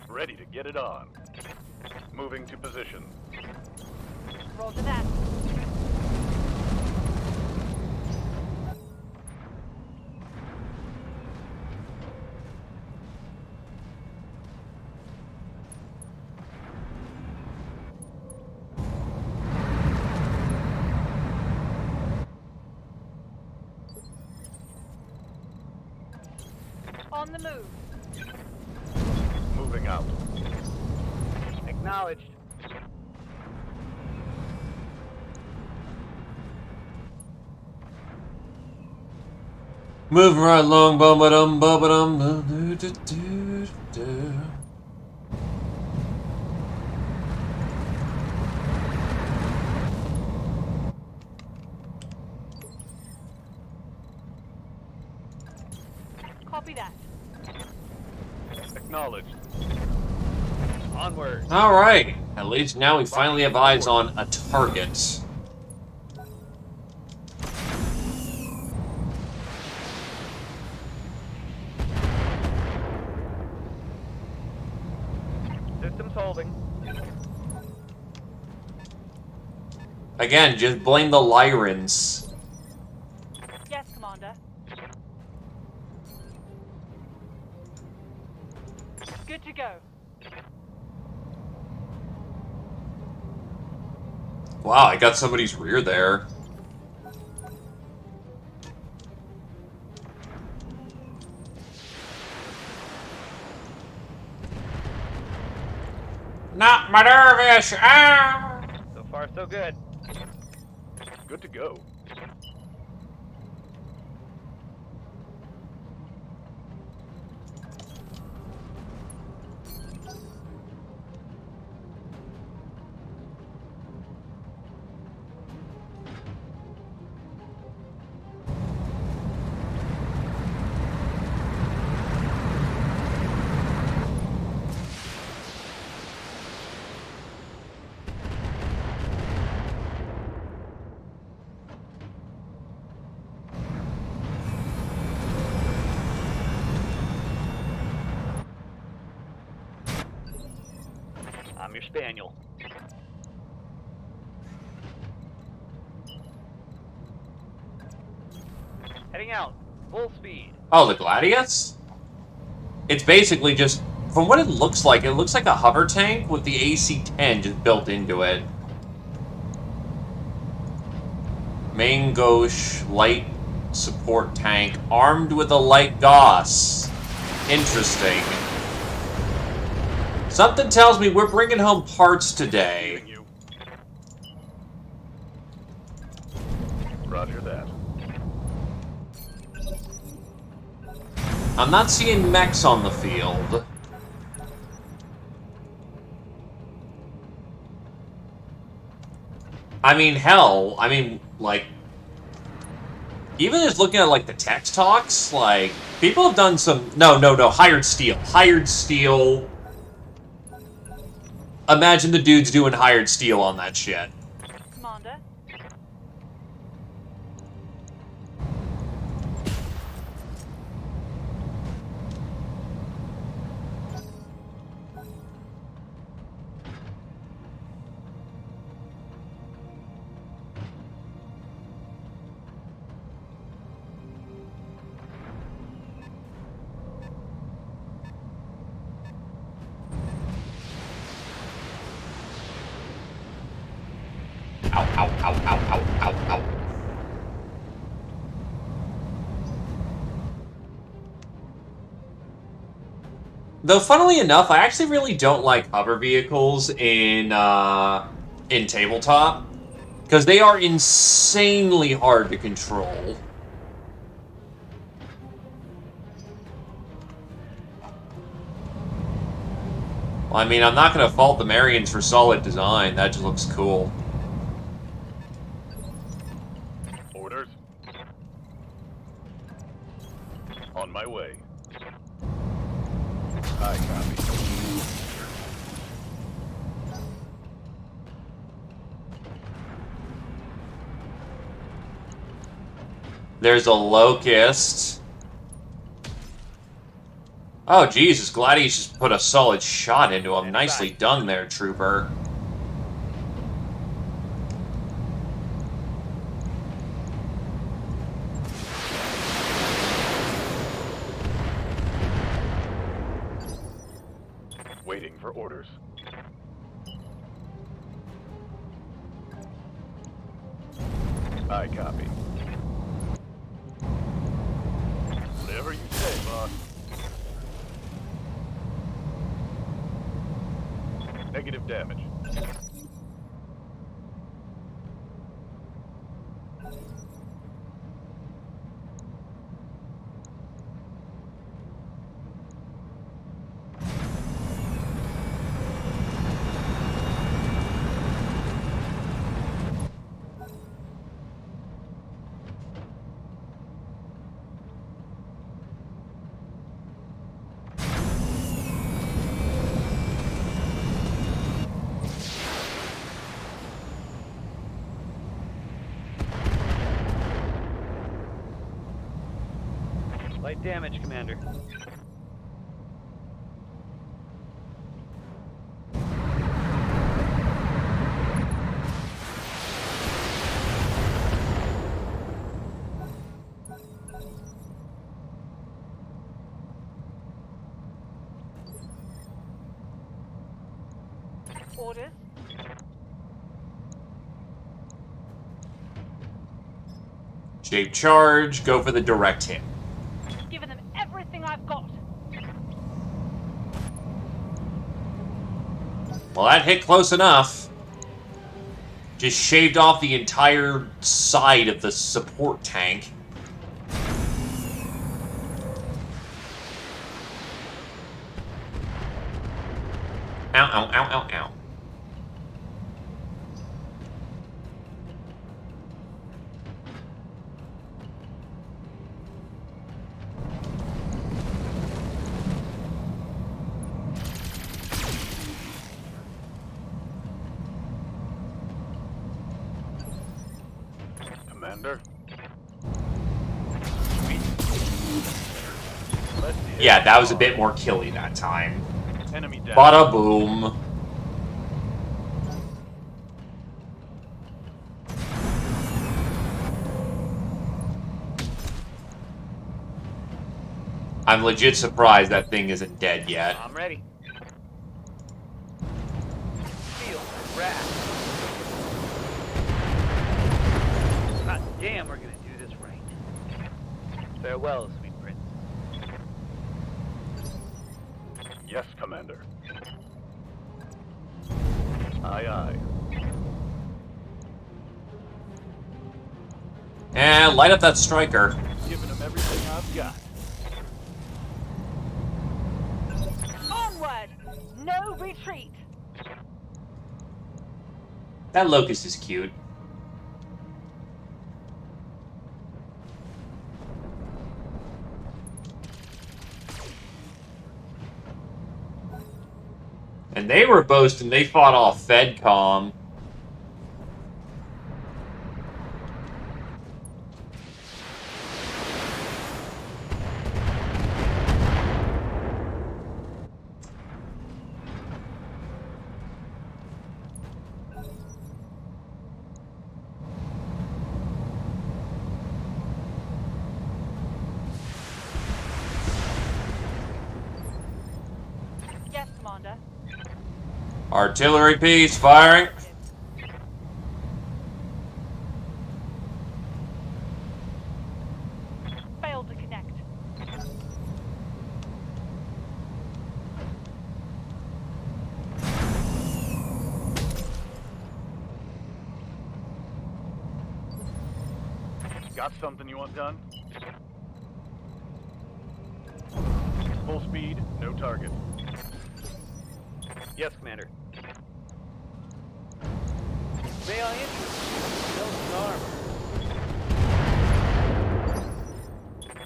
Ready to get it on. Moving to position. Roll to that. On the move. Moving out. Acknowledged. Moving right along, bum-ba-dum, bum-ba-dum, do-do-do-do-do. Copy that. Acknowledged. Onward. Alright, at least now we finally have eyes on a target. Systems holding. Again, just blame the Lyrans. Yes, Commander. Good to go. Wow, I got somebody's rear there. Not my dervish! Ah! So far, so good. Good to go. I'm your spaniel. Heading out. Full speed. Oh, the Gladius? It's basically just, from what it looks like a hover tank with the AC-10 just built into it. Main gauche light support tank armed with a light Gauss. Interesting. Something tells me we're bringing home parts today. Roger that. I'm not seeing mechs on the field. I mean, hell, like, even just looking at, like, the text talks, like, people have done some... No, hired steel. Hired steel. Imagine the dudes doing hired steel on that shit. Commander. Ow, ow, ow, ow, ow, ow, ow. Though, funnily enough, I actually really don't like hover vehicles in tabletop. Because they are insanely hard to control. Well, I mean, I'm not going to fault the Marians for solid design. That just looks cool. Orders. On my way. I copy. There's a Locust. Oh, Jesus, Gladius just put a solid shot into him. Nicely done there, Trooper. Waiting for orders. I copy. Whatever you say, boss. Negative damage. Light damage, Commander. Orders. Shape charge, go for the direct hit. Giving them everything I've got. Well, that hit close enough. Just shaved off the entire side of the support tank. Ow, ow, ow, ow, ow. Commander? Yeah, that was a bit more killy that time. Enemy down. Bada boom. I'm legit surprised that thing isn't dead yet. I'm ready. Feel rat. God damn, we're gonna do this right. Farewell, sweet prince. Yes, Commander. Aye, aye. And light up that striker. Giving him everything I've got. Onward! No retreat! That locust is cute. And they were boasting they fought off FedCom. Yes, Commander. Artillery piece firing. Failed to connect. Got something you want done? Full speed, no target. Yes, Commander. May I interest you in Nelson armor?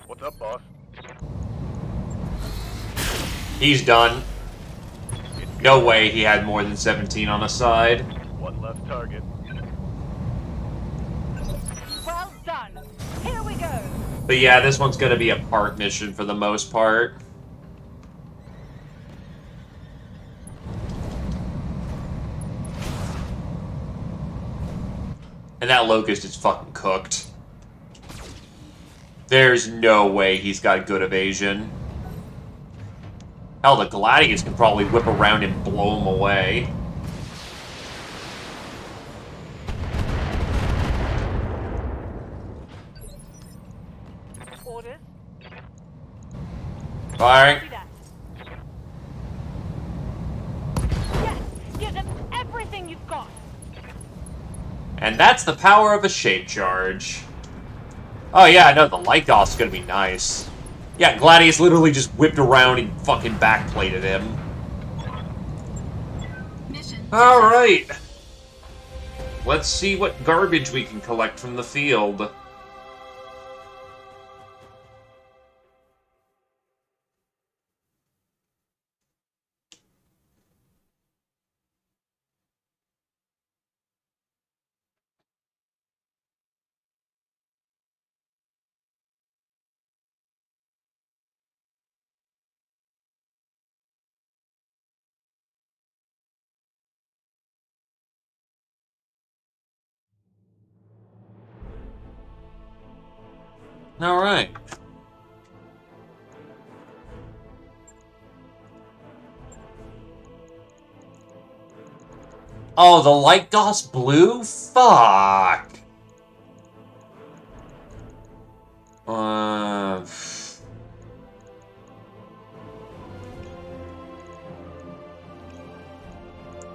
What's up, boss? He's done. No way he had more than 17 on the side. One less target. Well done. Here we go. But yeah, this one's gonna be a part mission for the most part. And that locust is fucking cooked. There's no way he's got good evasion. Hell, the Gladius can probably whip around and blow him away. Orders. Firing. See that. Yes! Give them everything you've got. And that's the power of a shape charge. Oh yeah, no, the Lycos gonna be nice. Yeah, Gladius literally just whipped around and fucking backplated him. Alright. Let's see what garbage we can collect from the field. Alright. Oh, the light gloss blue? Fuck!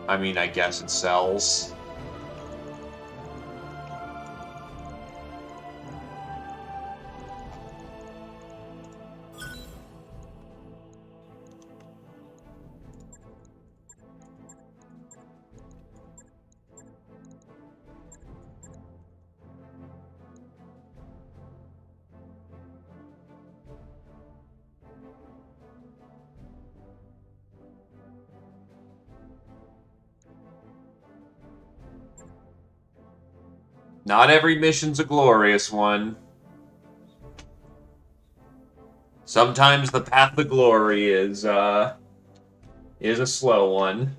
I mean, I guess it sells. Not every mission's a glorious one. Sometimes the path to glory is a slow one.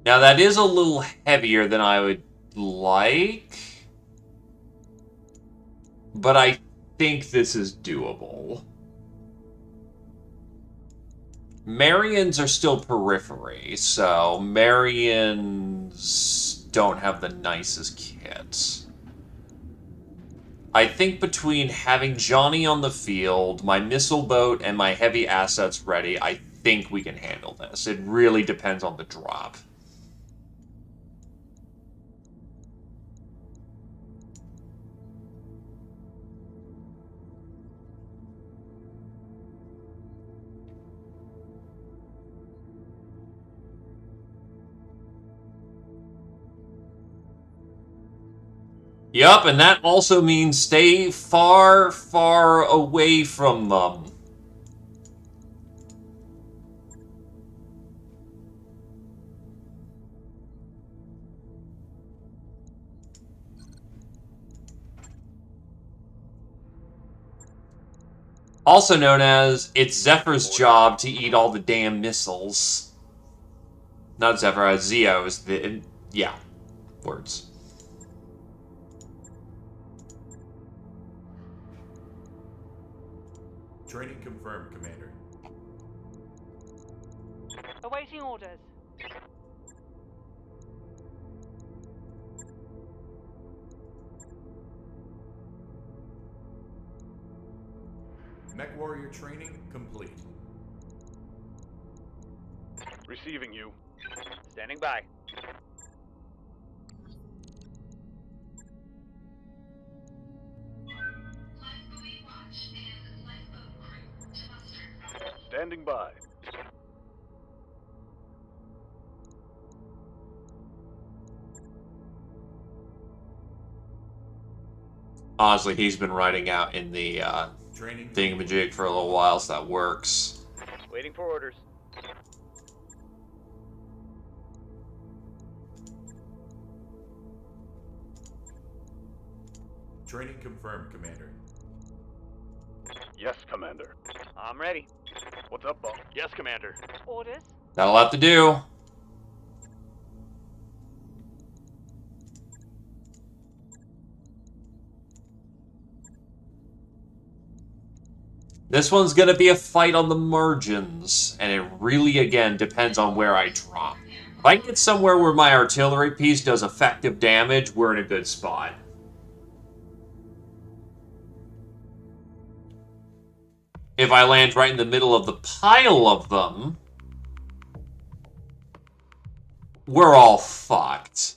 Now that is a little heavier than I would like, but I think this is doable. Marians are still periphery, so Marians don't have the nicest kits. I think between having Johnny on the field, my missile boat, and my heavy assets ready, I think we can handle this. It really depends on the drop. Yup, and that also means stay far, far away from them. Also known as, it's Zephyr's job to eat all the damn missiles. Not Zephyr, Zeo is the... yeah, words. Training confirmed, Commander. Awaiting orders. Mech Warrior training complete. Receiving you. Standing by. Lifebuoy watch and lifeboat crew to muster. Standing by. Honestly, he's been riding out in the thingamajig for a little while, so that works. Waiting for orders. Training confirmed, Commander. Yes, Commander. I'm ready. What's up, boss? Yes, Commander. Orders. That'll have to do. This one's gonna be a fight on the margins, and it really, again, depends on where I drop. If I can get somewhere where my artillery piece does effective damage, we're in a good spot. if I land right in the middle of the pile of them, we're all fucked.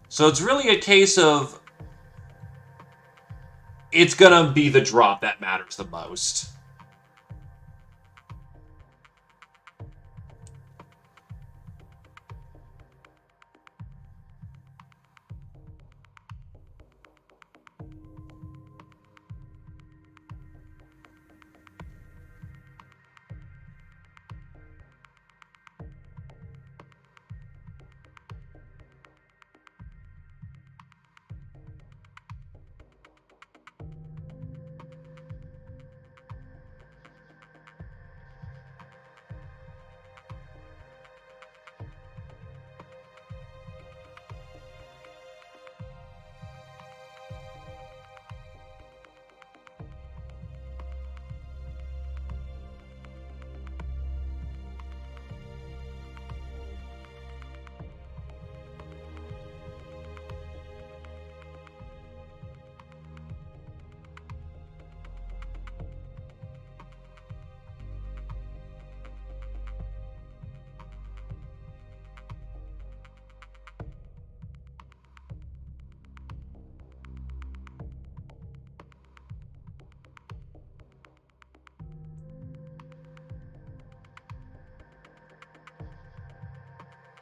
So it's really a case of it's gonna be the drop that matters the most.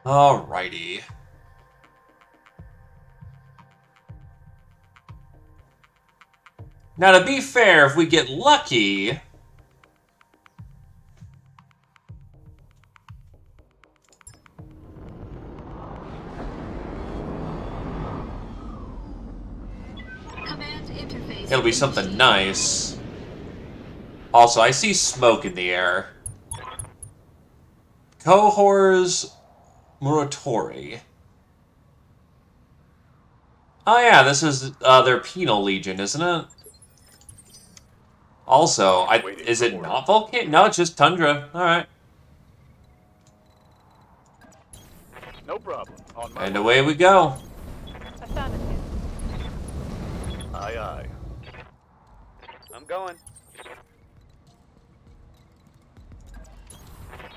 Alrighty. Now, to be fair, if we get lucky, it'll be something nice. Also, I see smoke in the air. Cohors Muratori. Oh yeah, this is their penal legion, isn't it? Also, is it not volcano? No, it's just tundra. Alright. No problem. On my And away we go. Affirmative. Aye, aye. I'm going.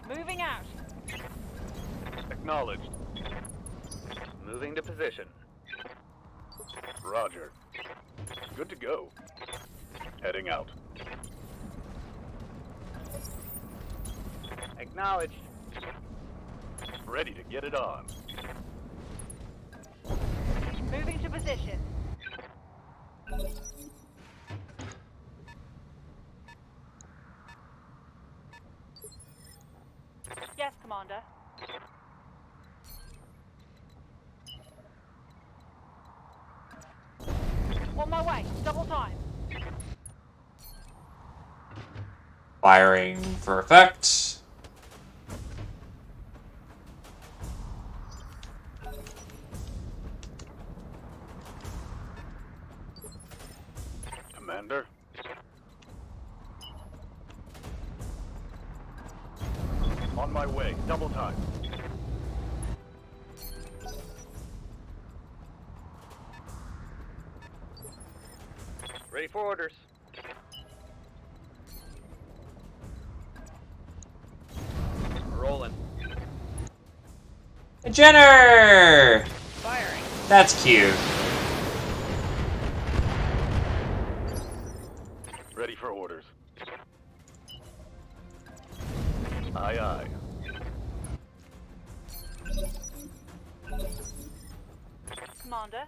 Moving out. Acknowledged. Moving to position. Roger. Good to go. Heading out. Acknowledged. Ready to get it on. Moving to position. Yes, Commander. On my way. Double time. Firing for effect. Commander. On my way. Double time. Ready for orders. Rolling. Jenner! Firing. That's cute. Ready for orders. Aye, aye. Commander.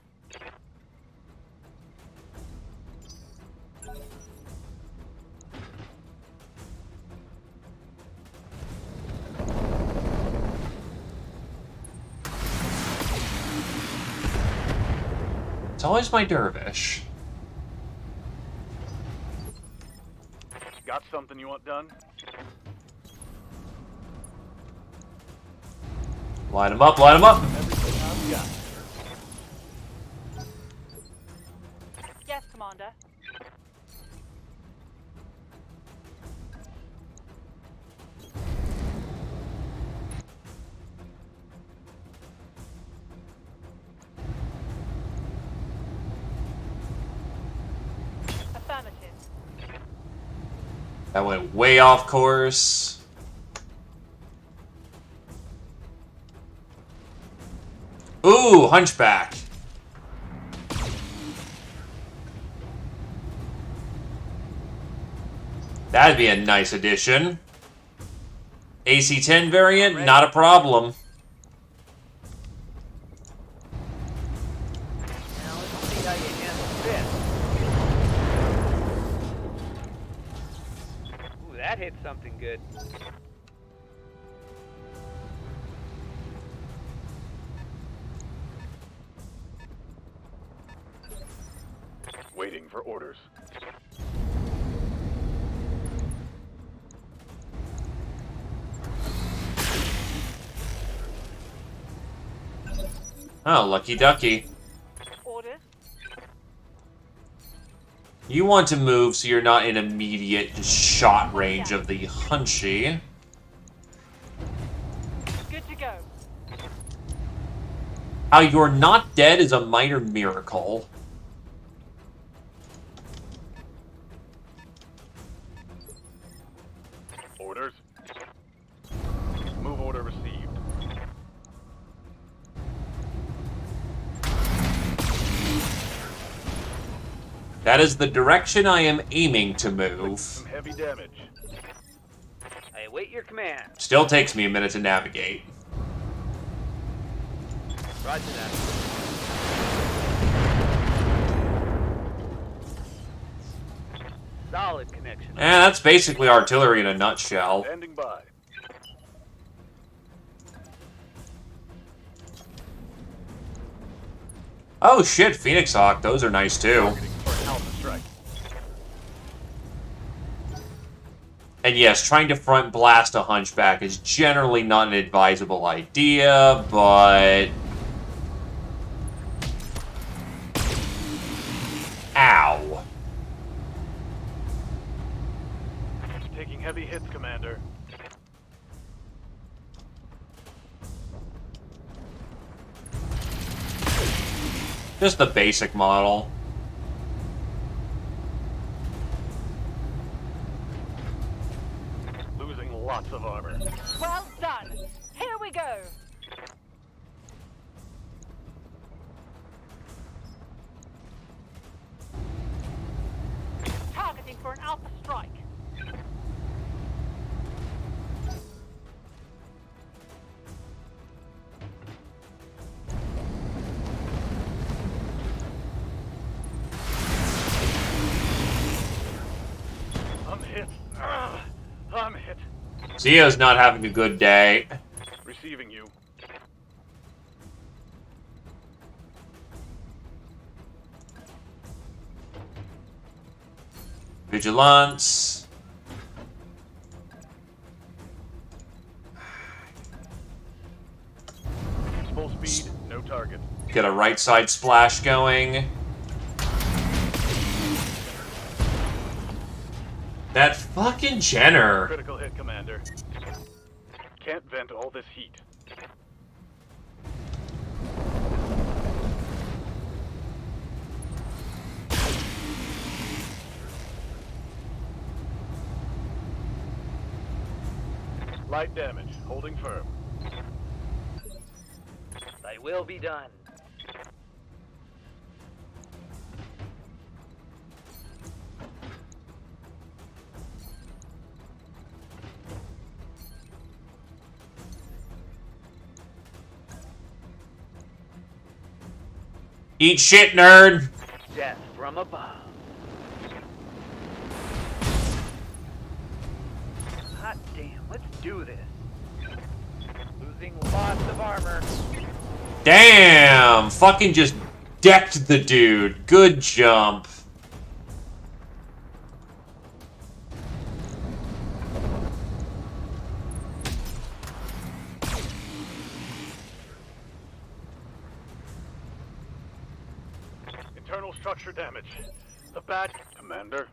It's always my dervish. Got something you want done? Line him up, line him up! Everything I've got. Yes, Commander. Affirmative. That went way off course. Ooh, Hunchback. That'd be a nice addition. AC-10 variant, not a problem. Now let's see how you handle this. Ooh, that hit something good. Waiting for orders. Oh, lucky ducky. Orders? You want to move so you're not in immediate shot range of the Hunchy. Good to go. How you're not dead is a minor miracle. Orders. Move order received. That is the direction I am aiming to move. Some heavy damage. I await your command. Still takes me a minute to navigate. Roger that. Solid connection. That's basically artillery in a nutshell. Standing by. Oh shit, Phoenix Hawk, those are nice too. Targeting for an alpha strike. And yes, trying to front blast a Hunchback is generally not an advisable idea, but... Ow. Taking heavy hits, Commander. Just the basic model. Losing lots of armor. Well done. Here we go. Targeting for an alpha strike. I'm hit. I'm hit. Zio's not having a good day. Receiving you. Vigilance. Full speed, no target. Get a right side splash going. That fucking Jenner. Critical hit, Commander. Can't vent all this heat. Light damage, holding firm. Thy will be done. Eat shit, nerd. Death from above. Hot damn, let's do this. Losing lots of armor. Damn! Fucking just decked the dude. Good jump. Internal structure damage. The bad Commander.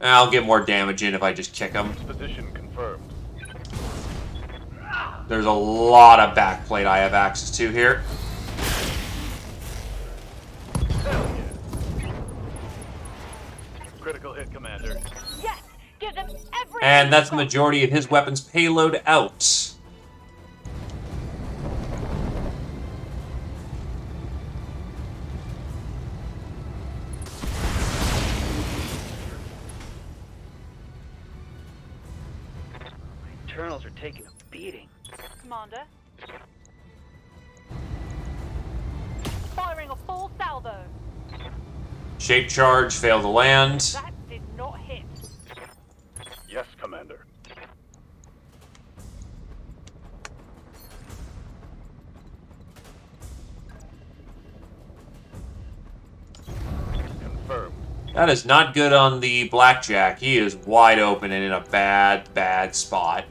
I'll get more damage in if I just kick him. Position confirmed. There's a lot of backplate I have access to here. Hell yeah. Critical hit, Commander. Yes! Give them everything! And that's the majority of his weapon's payload out. Internals are taking a beating. Commander. Firing a full salvo. Shape charge, fail to land. That did not hit. Yes, Commander. Confirmed. That is not good on the Blackjack. He is wide open and in a bad, bad spot.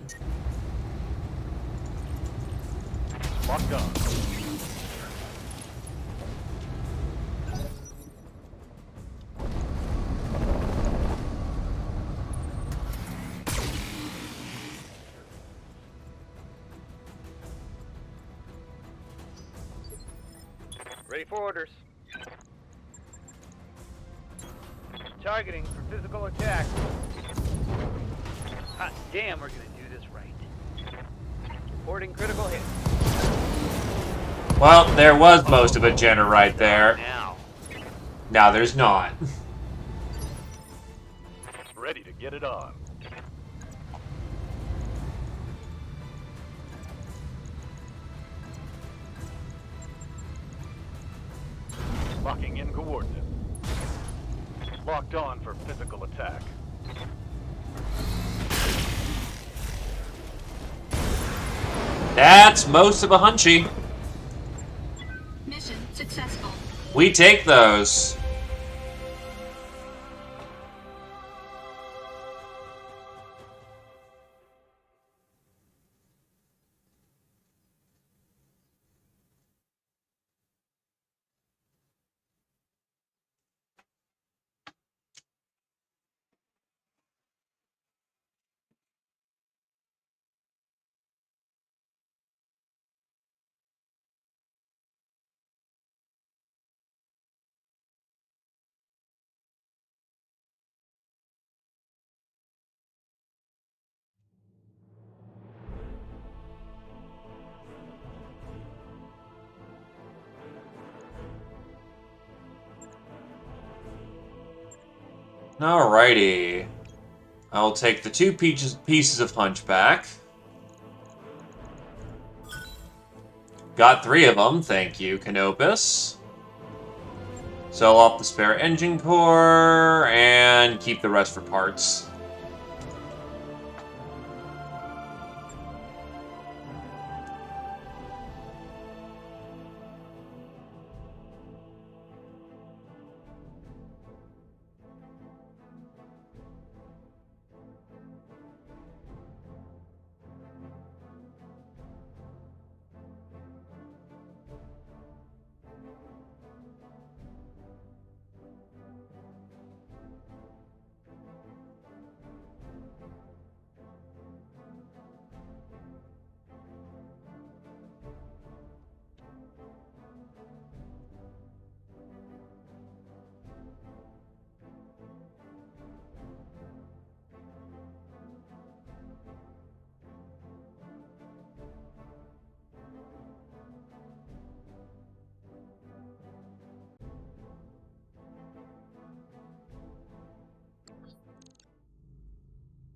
Locked on. Ready for orders. Targeting for physical attack. Hot damn, we're gonna do this right. Reporting critical hit. Well, there was most of a Jenner right there. Now. Now there's not. Ready to get it on. Locking in coordinates. Locked on for physical attack. That's most of a hunchy. Mission successful. We take those. Alrighty. I'll take the two pieces of Hunchback. Got 3 of them, thank you, Canopus. Sell off the spare engine core, and keep the rest for parts.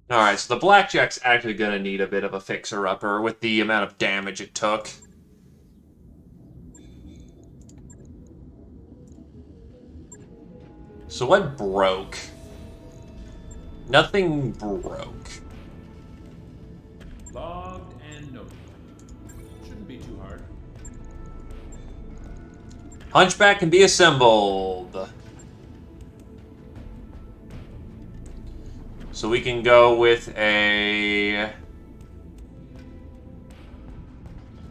Alright, so the Blackjack's actually gonna need a bit of a fixer-upper with the amount of damage it took. So what broke? Nothing broke. Logged and noted. Shouldn't be too hard. Hunchback can be assembled. So we can go with a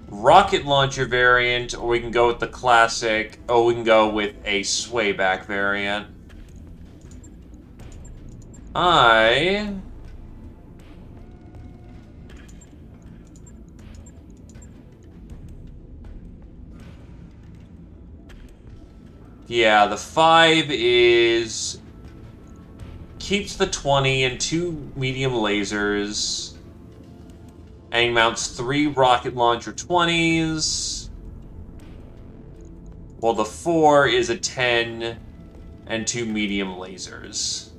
rocket launcher variant, or we can go with the classic. Oh, we can go with a swayback variant. Yeah, the 5 is... keeps the 20 and 2 medium lasers. And mounts 3 rocket launcher 20s. While the 4 is a 10 and 2 medium lasers.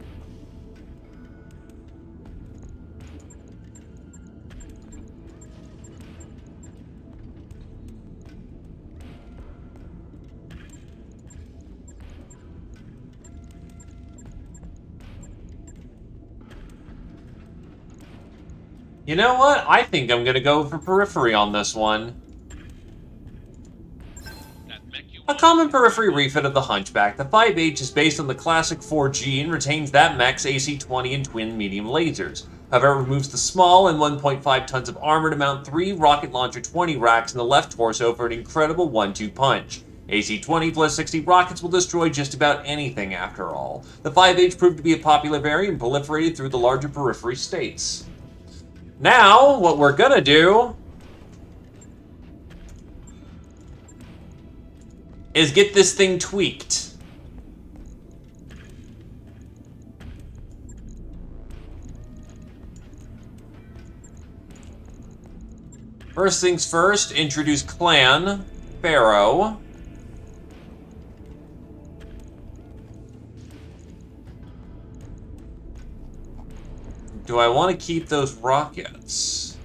You know what? I think I'm gonna go for periphery on this one. A common periphery refit of the Hunchback, the 5H is based on the classic 4G and retains that mech's AC-20 and twin medium lasers. However, it removes the small and 1.5 tons of armor to mount 3 rocket launcher 20 racks in the left torso for an incredible 1-2 punch. AC-20 plus 60 rockets will destroy just about anything after all. The 5H proved to be a popular variant and proliferated through the larger periphery states. Now, what we're gonna do is get this thing tweaked. First things first, introduce Clan, Pharaoh. Do I want to keep those rockets?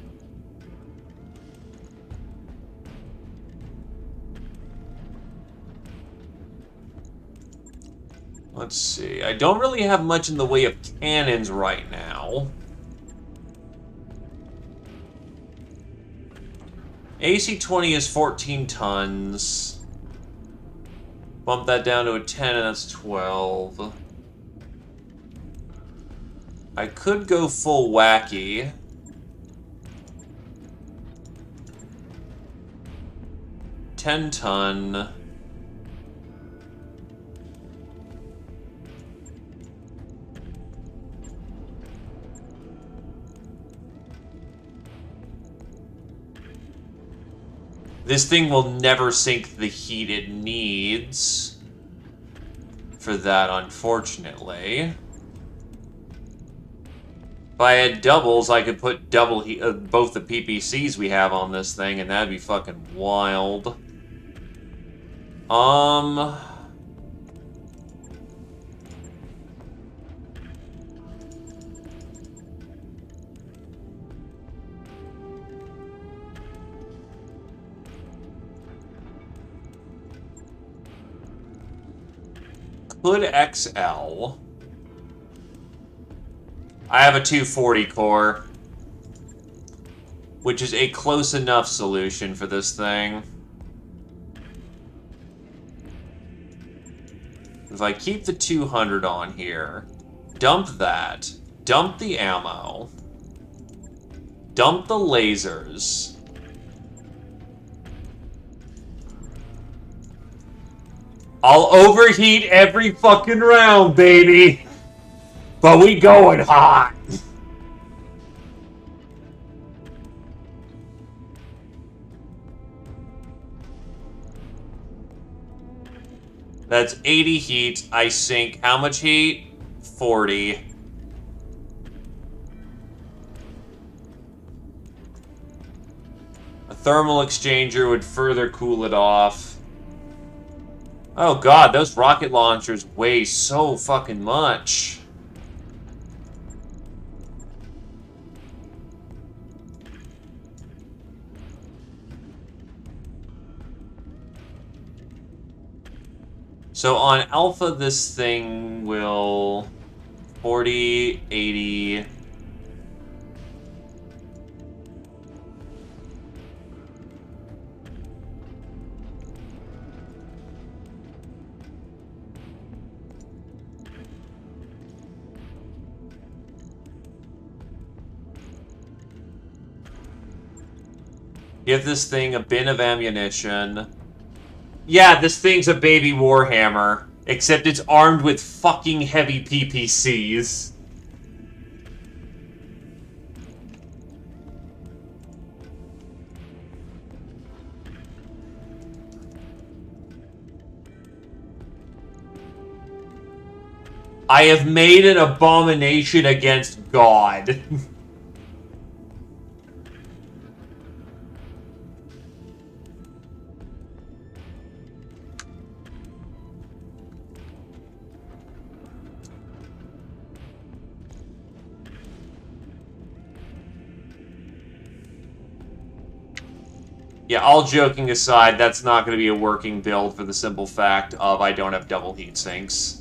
Let's see. I don't really have much in the way of cannons right now. AC-20 is 14 tons. Bump that down to a 10 and that's 12. I could go full wacky. $10-ton. This thing will never sink the heat it needs for that, unfortunately. If I had doubles, I could put double both the PPCs we have on this thing, and that'd be fucking wild. Could XL. I have a 240 core, which is a close enough solution for this thing. If I keep the 200 on here, dump that, dump the ammo, dump the lasers, I'll overheat every fucking round, baby! But we going hot! That's 80 heat. I sink how much heat? 40. A thermal exchanger would further cool it off. Oh god, those rocket launchers weigh so fucking much. So on Alpha, this thing will 40, 80... Give this thing a bin of ammunition. Yeah, this thing's a baby Warhammer, except it's armed with fucking heavy PPCs. I have made an abomination against God. Yeah, all joking aside, that's not going to be a working build for the simple fact of I don't have double heat sinks.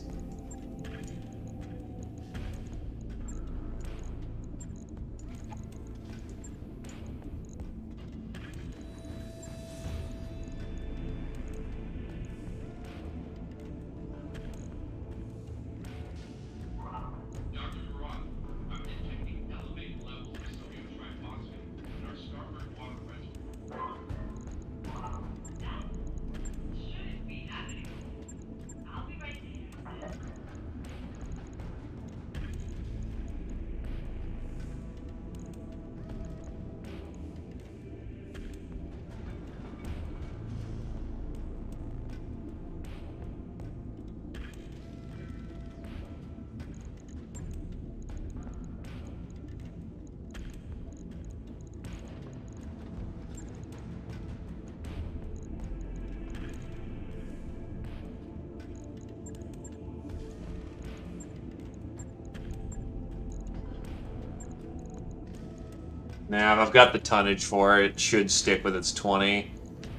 Now, if I've got the tonnage for it, it should stick with its 20.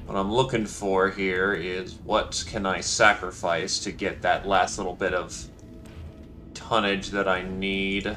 What I'm looking for here is what can I sacrifice to get that last little bit of tonnage that I need.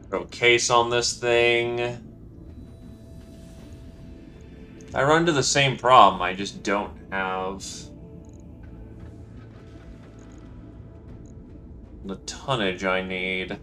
Throw case on this thing. I run into the same problem, I just don't have the tonnage I need.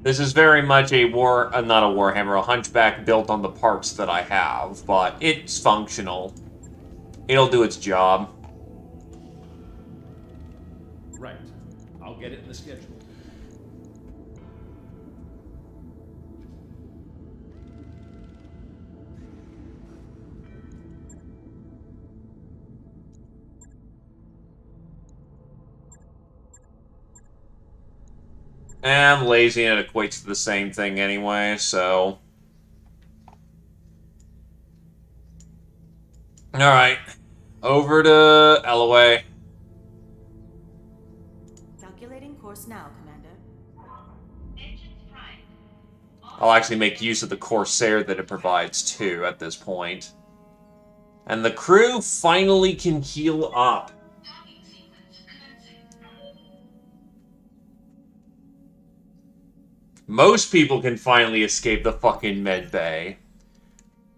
This is very much a not a Warhammer, a Hunchback built on the parts that I have, but it's functional. It'll do its job. Right. I'll get it in the schedule. I'm lazy and it equates to the same thing anyway, so... Alright. Over to Elaway. Calculating course now, Commander. I'll actually make use of the Corsair that it provides, too, at this point. And the crew finally can heal up. Most people can finally escape the fucking med bay.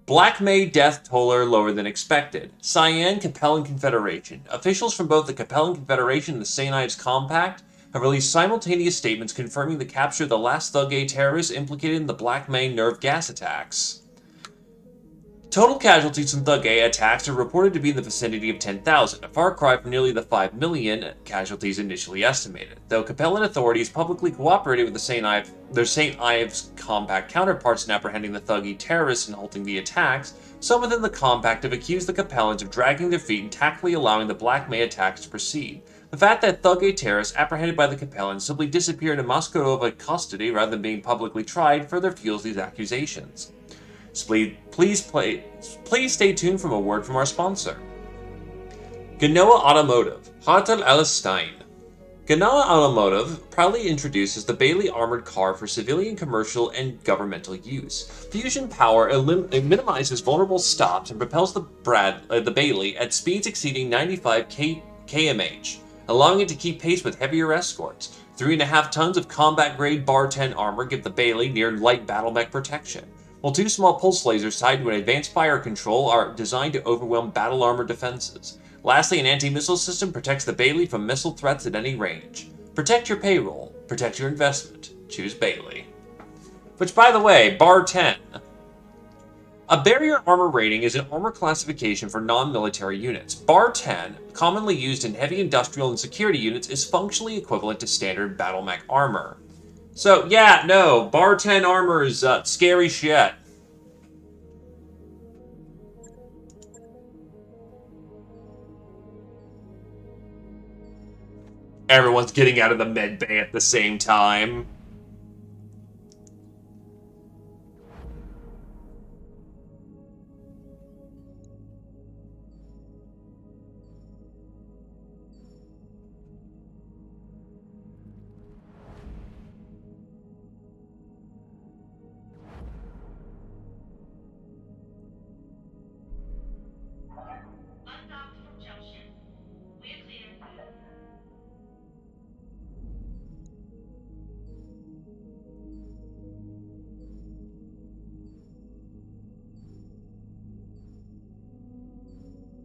Black May death toller lower than expected. Cyan Capellan Confederation. Officials from both the Capellan Confederation and the St. Ives Compact have released simultaneous statements confirming the capture of the last Thug A terrorists implicated in the Black May nerve gas attacks. Total casualties from Thug A attacks are reported to be in the vicinity of 10,000, a far cry from nearly the 5 million casualties initially estimated. Though Capellan authorities publicly cooperated with their St. Ives compact counterparts in apprehending the Thuggy terrorists and halting the attacks, some within the compact have accused the Capellans of dragging their feet and tactfully allowing the Black May attacks to proceed. The fact that Thug A terrorists apprehended by the Capellans simply disappeared in Moscow custody rather than being publicly tried further fuels these accusations. Please stay tuned for a word from our sponsor. Genoa Automotive, Hotel Alastein. Genoa Automotive proudly introduces the Bailey armored car for civilian, commercial, and governmental use. Fusion power minimizes vulnerable stops and propels the Bailey at speeds exceeding 95 kmh, allowing it to keep pace with heavier escorts. 3.5 tons of combat-grade Bar 10 armor give the Bailey near light battle mech protection, while 2 small pulse lasers tied to an advanced fire control are designed to overwhelm battle armor defenses. Lastly, an anti-missile system protects the Bailey from missile threats at any range. Protect your payroll. Protect your investment. Choose Bailey. Which, by the way, Bar 10. A barrier armor rating is an armor classification for non-military units. Bar 10, commonly used in heavy industrial and security units, is functionally equivalent to standard battle mech armor. So, yeah, no, Bar 10 armor is scary shit. Everyone's getting out of the med bay at the same time.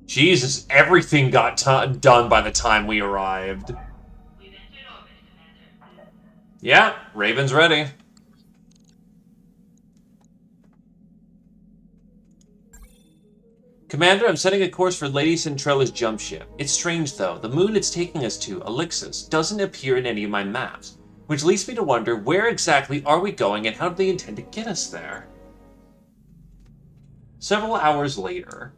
Jesus, everything got done by the time we arrived. Yeah, Raven's ready. Commander, I'm setting a course for Lady Centrella's jump ship. It's strange, though. The moon it's taking us to, Elixis, doesn't appear in any of my maps, which leads me to wonder where exactly are we going and how do they intend to get us there? Several hours later.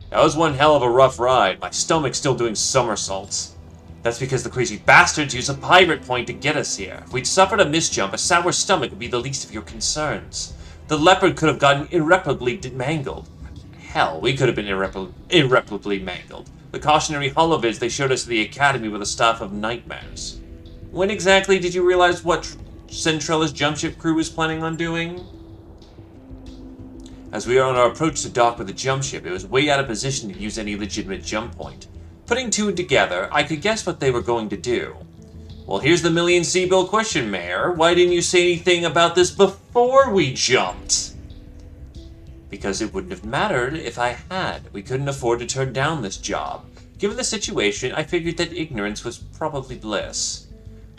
That was one hell of a rough ride. My stomach's still doing somersaults. That's because the crazy bastards used a pirate point to get us here. If we'd suffered a misjump, a sour stomach would be the least of your concerns. The leopard could have gotten irreparably mangled. Hell, we could have been irreparably mangled. The cautionary holovids they showed us at the academy were the stuff of nightmares. When exactly did you realize what Centrella's jump ship crew was planning on doing? As we were on our approach to dock with the jump ship, it was way out of position to use any legitimate jump point. Putting two and together, I could guess what they were going to do. Well, here's the million C-bill question, Mayor. Why didn't you say anything about this before we jumped? Because it wouldn't have mattered if I had. We couldn't afford to turn down this job. Given the situation, I figured that ignorance was probably bliss.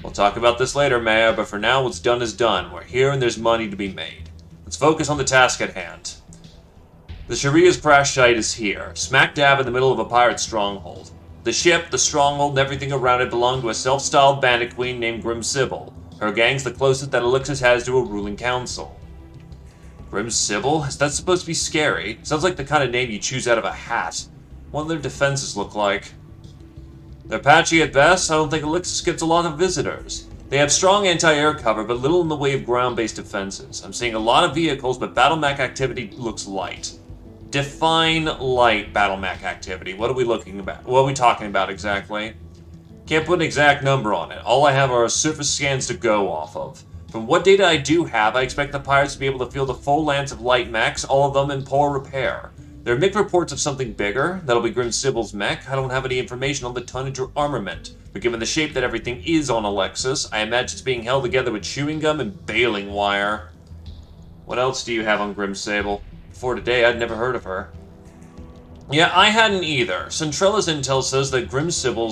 We'll talk about this later, Mayor, but for now, what's done is done. We're here and there's money to be made. Let's focus on the task at hand. The Sharia's crash site is here, smack dab in the middle of a pirate stronghold. The ship, the stronghold, and everything around it belong to a self-styled bandit queen named Grim Sybil. Her gang's the closest that Elixis has to a ruling council. Grim Sybil? Is that supposed to be scary? Sounds like the kind of name you choose out of a hat. What do their defenses look like? They're patchy at best. I don't think Elixis gets a lot of visitors. They have strong anti-air cover, but little in the way of ground-based defenses. I'm seeing a lot of vehicles, but battle mech activity looks light. Define light battle mech activity. What are we looking about? What are we talking about exactly? Can't put an exact number on it. All I have are surface scans to go off of. From what data I do have, I expect the pirates to be able to field a full lance of light mechs, all of them in poor repair. There are mixed reports of something bigger. That'll be Grim Sybil's mech. I don't have any information on the tonnage or armament. But given the shape that everything is on Alexis, I imagine it's being held together with chewing gum and baling wire. What else do you have on Grim Sybil? Before today, I'd never heard of her. Yeah, I hadn't either. Centrella's intel says that Grim Sybil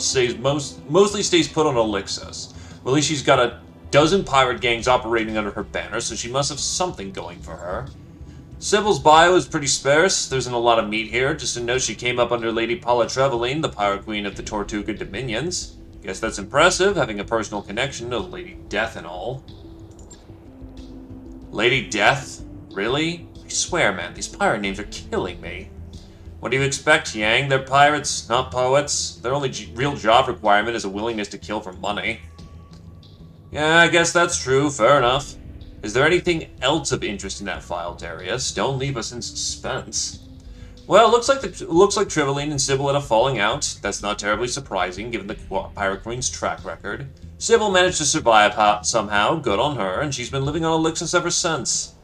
mostly stays put on Alexis. Well, at least she's got a dozen pirate gangs operating under her banner, so she must have something going for her. Sybil's bio is pretty sparse. There isn't a lot of meat here. Just to note she came up under Lady Paula Trevelyan, the Pirate Queen of the Tortuga Dominions. Guess that's impressive, having a personal connection to Lady Death and all. Lady Death? Really? I swear, man, these pirate names are killing me. What do you expect, Yang? They're pirates, not poets. Their only real job requirement is a willingness to kill for money. Yeah, I guess that's true. Fair enough. Is there anything else of interest in that file, Darius? Don't leave us in suspense. Well, it looks like Trevelyan and Sybil had a falling out. That's not terribly surprising, given the Pirate Queen's track record. Sybil managed to survive somehow, good on her, and she's been living on Elixir ever since.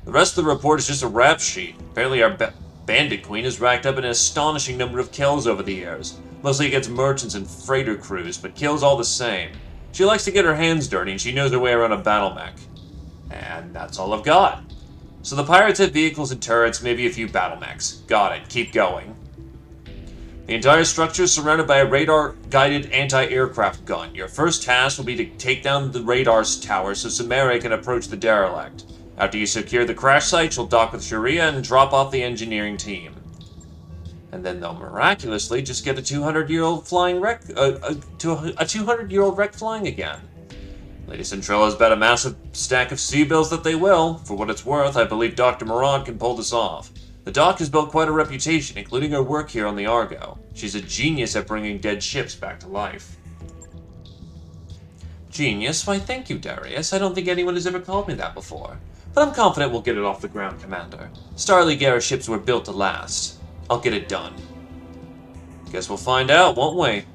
The rest of the report is just a rap sheet. Apparently our bandit queen has racked up an astonishing number of kills over the years, mostly against merchants and freighter crews, but kills all the same. She likes to get her hands dirty, and she knows her way around a battle mech. And that's all I've got. So the pirates have vehicles and turrets, maybe a few battle mechs. Got it. Keep going. The entire structure is surrounded by a radar-guided anti-aircraft gun. Your first task will be to take down the radar tower so Samara can approach the derelict. After you secure the crash site, you'll dock with Sharia and drop off the engineering team. And then they'll miraculously just get a 200-year-old flying wreck, a 200-year-old wreck flying again. Lady Centrella's bet a massive stack of C-bills that they will. For what it's worth, I believe Dr. Moran can pull this off. The Doc has built quite a reputation, including her work here on the Argo. She's a genius at bringing dead ships back to life. Genius? Why, thank you, Darius. I don't think anyone has ever called me that before. But I'm confident we'll get it off the ground, Commander. Starleague era ships were built to last. I'll get it done. Guess we'll find out, won't we?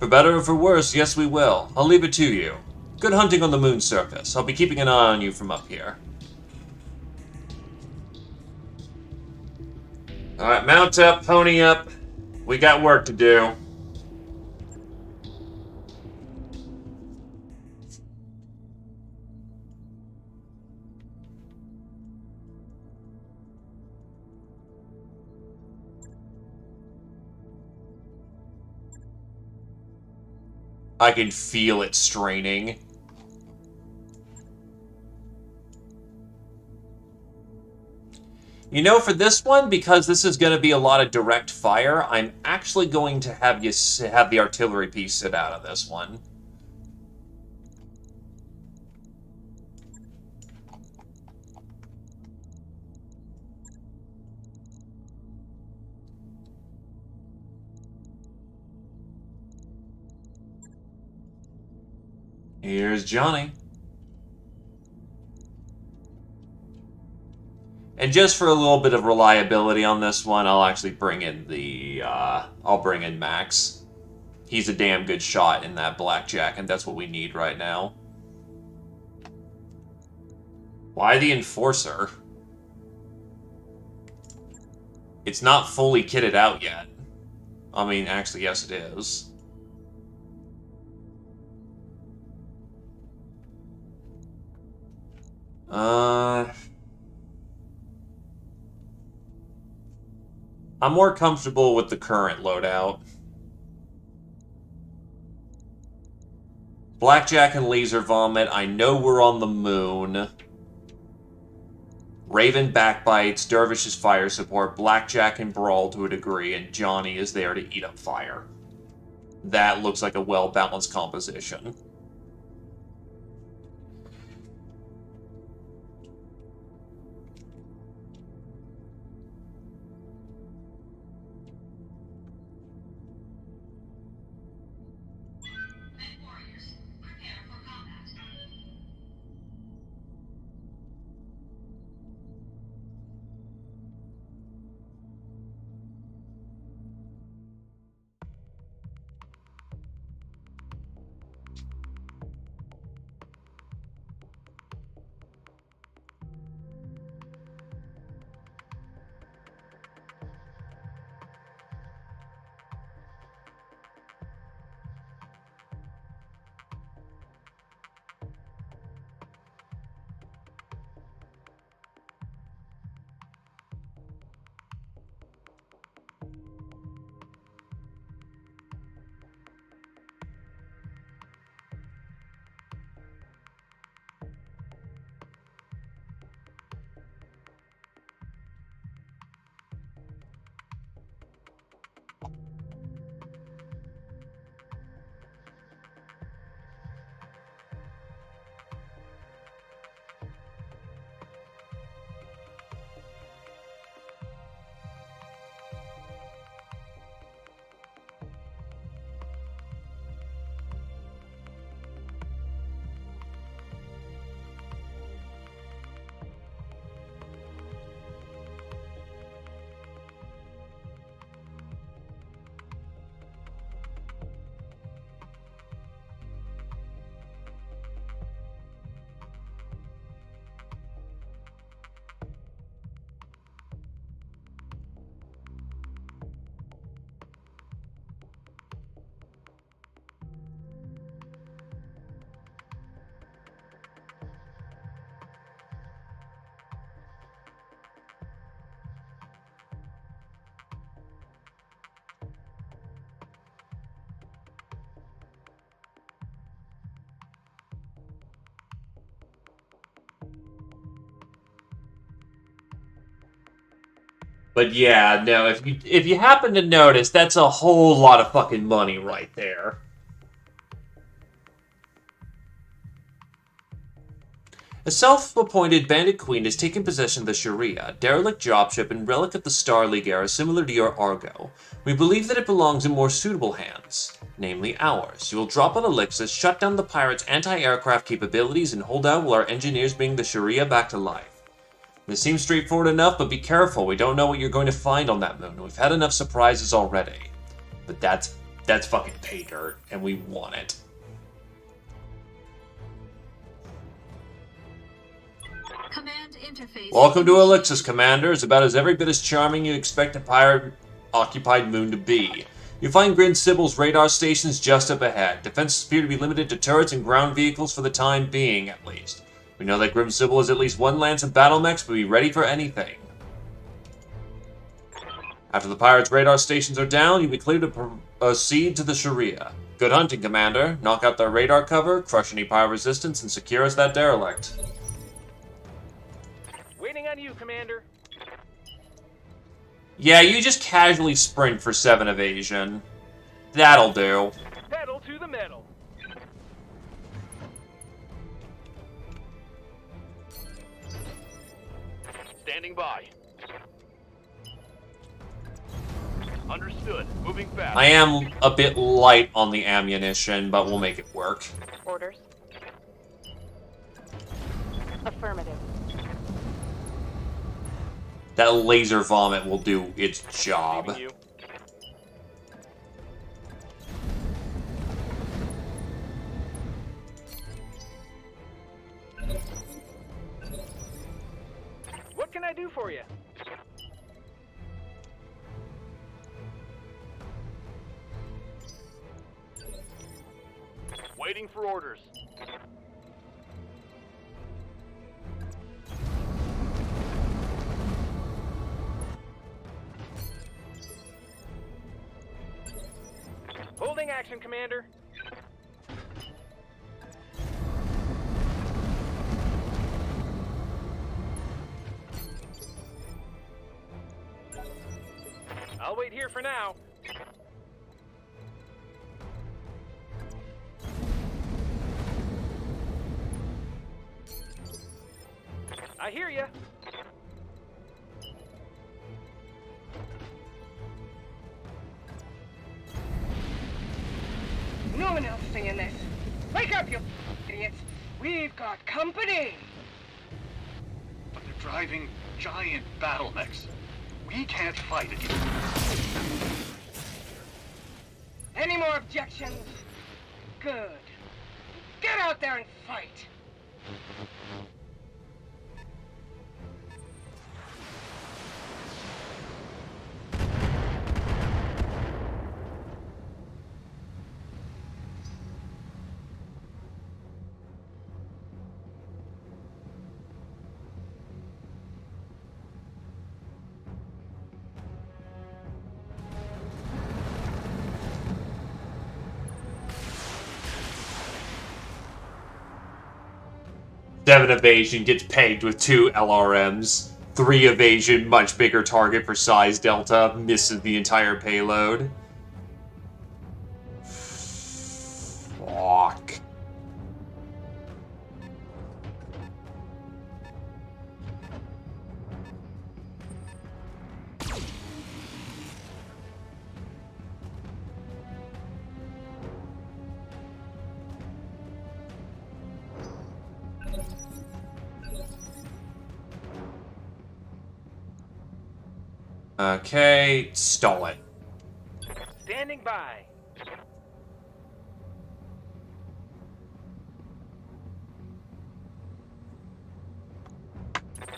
For better or for worse, yes we will. I'll leave it to you. Good hunting on the moon's surface. I'll be keeping an eye on you from up here. Alright, mount up, pony up. We got work to do. I can feel it straining. You know, for this one, because this is going to be a lot of direct fire, I'm actually going to have you have the artillery piece sit out of this one. Here's Johnny. And just for a little bit of reliability on this one, I'll actually bring in I'll bring in Max. He's a damn good shot in that blackjack, and that's what we need right now. Why the Enforcer? It's not fully kitted out yet. I mean, actually, yes it is. I'm more comfortable with the current loadout. Blackjack and Laser Vomit, I know we're on the moon. Raven backbites, Dervish is fire support, Blackjack and Brawl to a degree, and Johnny is there to eat up fire. That looks like a well-balanced composition. But yeah, no, if you happen to notice, that's a whole lot of fucking money right there. A self-appointed bandit queen has taken possession of the Sharia, derelict dropship and relic of the Star League era similar to your Argo. We believe that it belongs in more suitable hands, namely ours. You will drop on Elixir, shut down the pirates' anti-aircraft capabilities, and hold out while our engineers bring the Sharia back to life. This seems straightforward enough, but be careful. We don't know what you're going to find on that moon. We've had enough surprises already. But that's fucking pay dirt, and we want it. Command interface. Welcome to Elixir, Commander. It's about every bit as charming you expect a pirate-occupied moon to be. You find Grin Sibyl's radar stations just up ahead. Defenses appear to be limited to turrets and ground vehicles for the time being, at least. We know that Grim Sibyl has at least one lance of battle mechs, but be ready for anything. After the pirates' radar stations are down, you'll be cleared to proceed to the Sharia. Good hunting, Commander. Knock out their radar cover, crush any pirate resistance, and secure us that derelict. Waiting on you, Commander. Yeah, you just casually sprint for 7 evasion. That'll do. Pedal to the metal. Standing by. Understood. Moving fast. I am a bit light on the ammunition, but we'll make it work. Orders. Affirmative. That laser vomit will do its job. What can I do for you? Waiting for orders. Holding action, Commander. I'll wait here for now. I hear ya. No one else singing this. Wake up, you idiots. We've got company. But they're driving giant battle mechs. We can't fight it. Any more objections? Good. Get out there and fight. Seven evasion gets pegged with 2 LRMs. 3 evasion, much bigger target for size delta, misses the entire payload. Fuck. Okay, stall it. Standing by.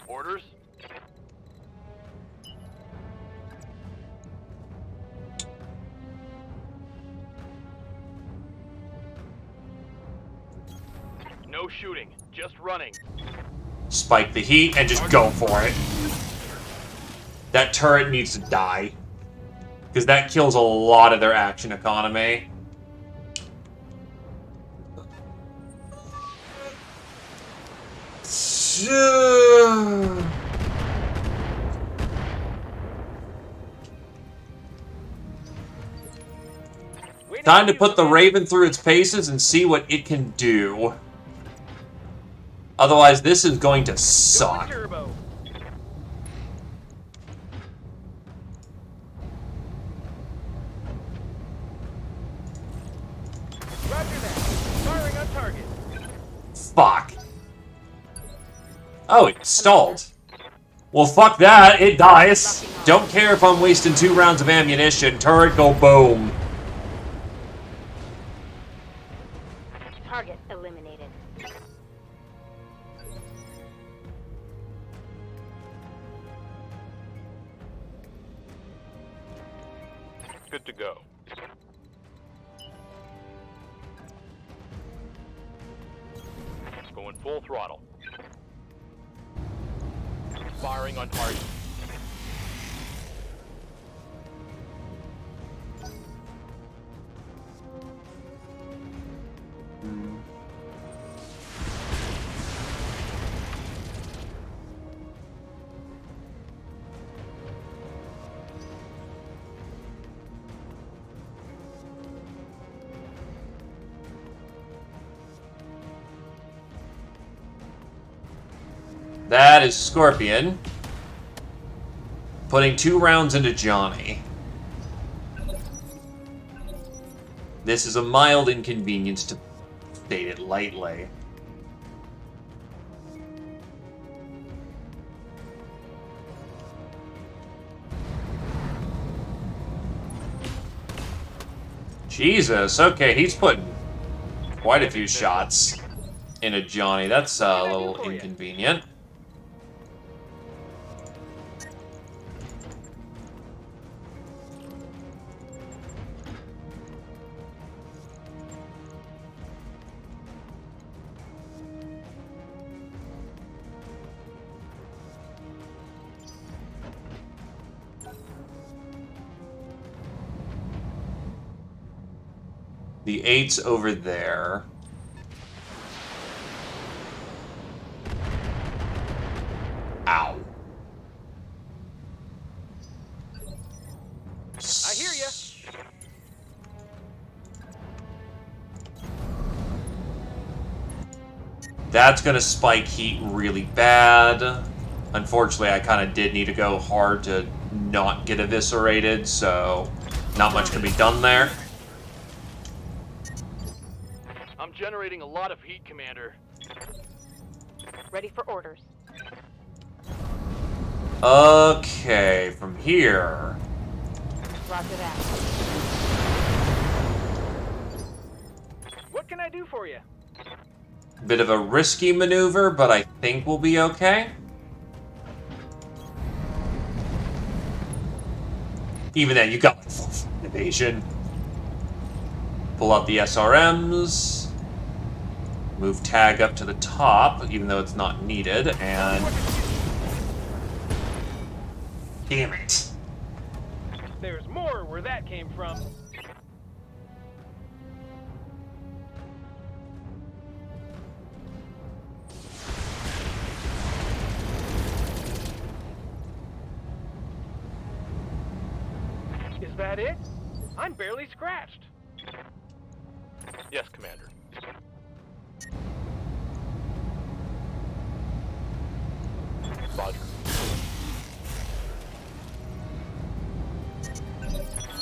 Orders? No shooting, just running. Spike the heat and just go for it. That turret needs to die. Because that kills a lot of their action economy. Time to put the Raven through its paces and see what it can do. Otherwise, this is going to suck. Turbo. Roger that. Firing on target. Fuck. Oh, it stalled. Well, fuck that. It dies. Don't care if I'm wasting 2 rounds of ammunition. Turret go boom. Target eliminated. Good to go. Going full throttle. Firing on target. That is Scorpion. Putting 2 rounds into Johnny. This is a mild inconvenience, to state it lightly. Jesus, okay, he's putting quite a few shots into Johnny. That's a little inconvenient. The 8's over there. Ow. I hear ya. That's gonna spike heat really bad. Unfortunately, I kind of did need to go hard to not get eviscerated, so not much can be done there. I'm generating a lot of heat, Commander. Ready for orders. Okay, from here. Roger that. What can I do for you? Bit of a risky maneuver, but I think we'll be okay. Even then, you got like full evasion. Pull out the SRMs. Move tag up to the top, even though it's not needed, and... Damn it. There's more where that came from. Is that it? I'm barely scratched. Yes, Commander. Roger.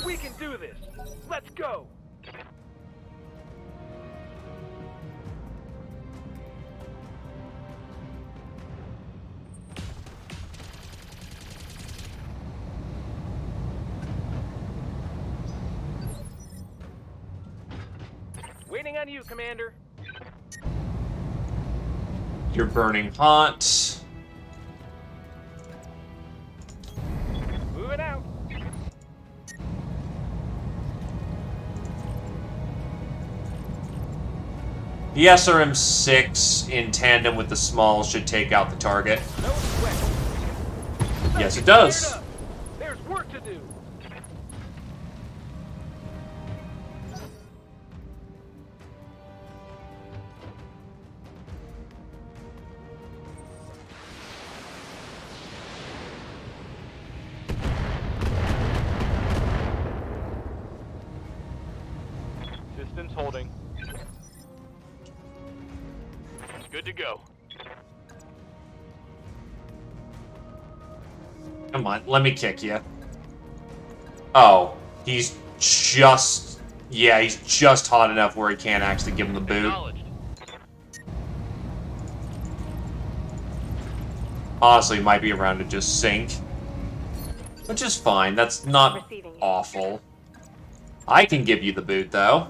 We can do this. Let's go. Waiting on you, Commander. You're burning hot. Moving out. The SRM-6 in tandem with the small should take out the target. No sweat. Yes, it does. There's work to do. Distance holding. Good to go. Come on, let me kick you. Oh, he's just... Yeah, he's just hot enough where he can't actually give him the boot. Honestly, might be around to just sink. Which is fine, that's not awful. I can give you the boot, though.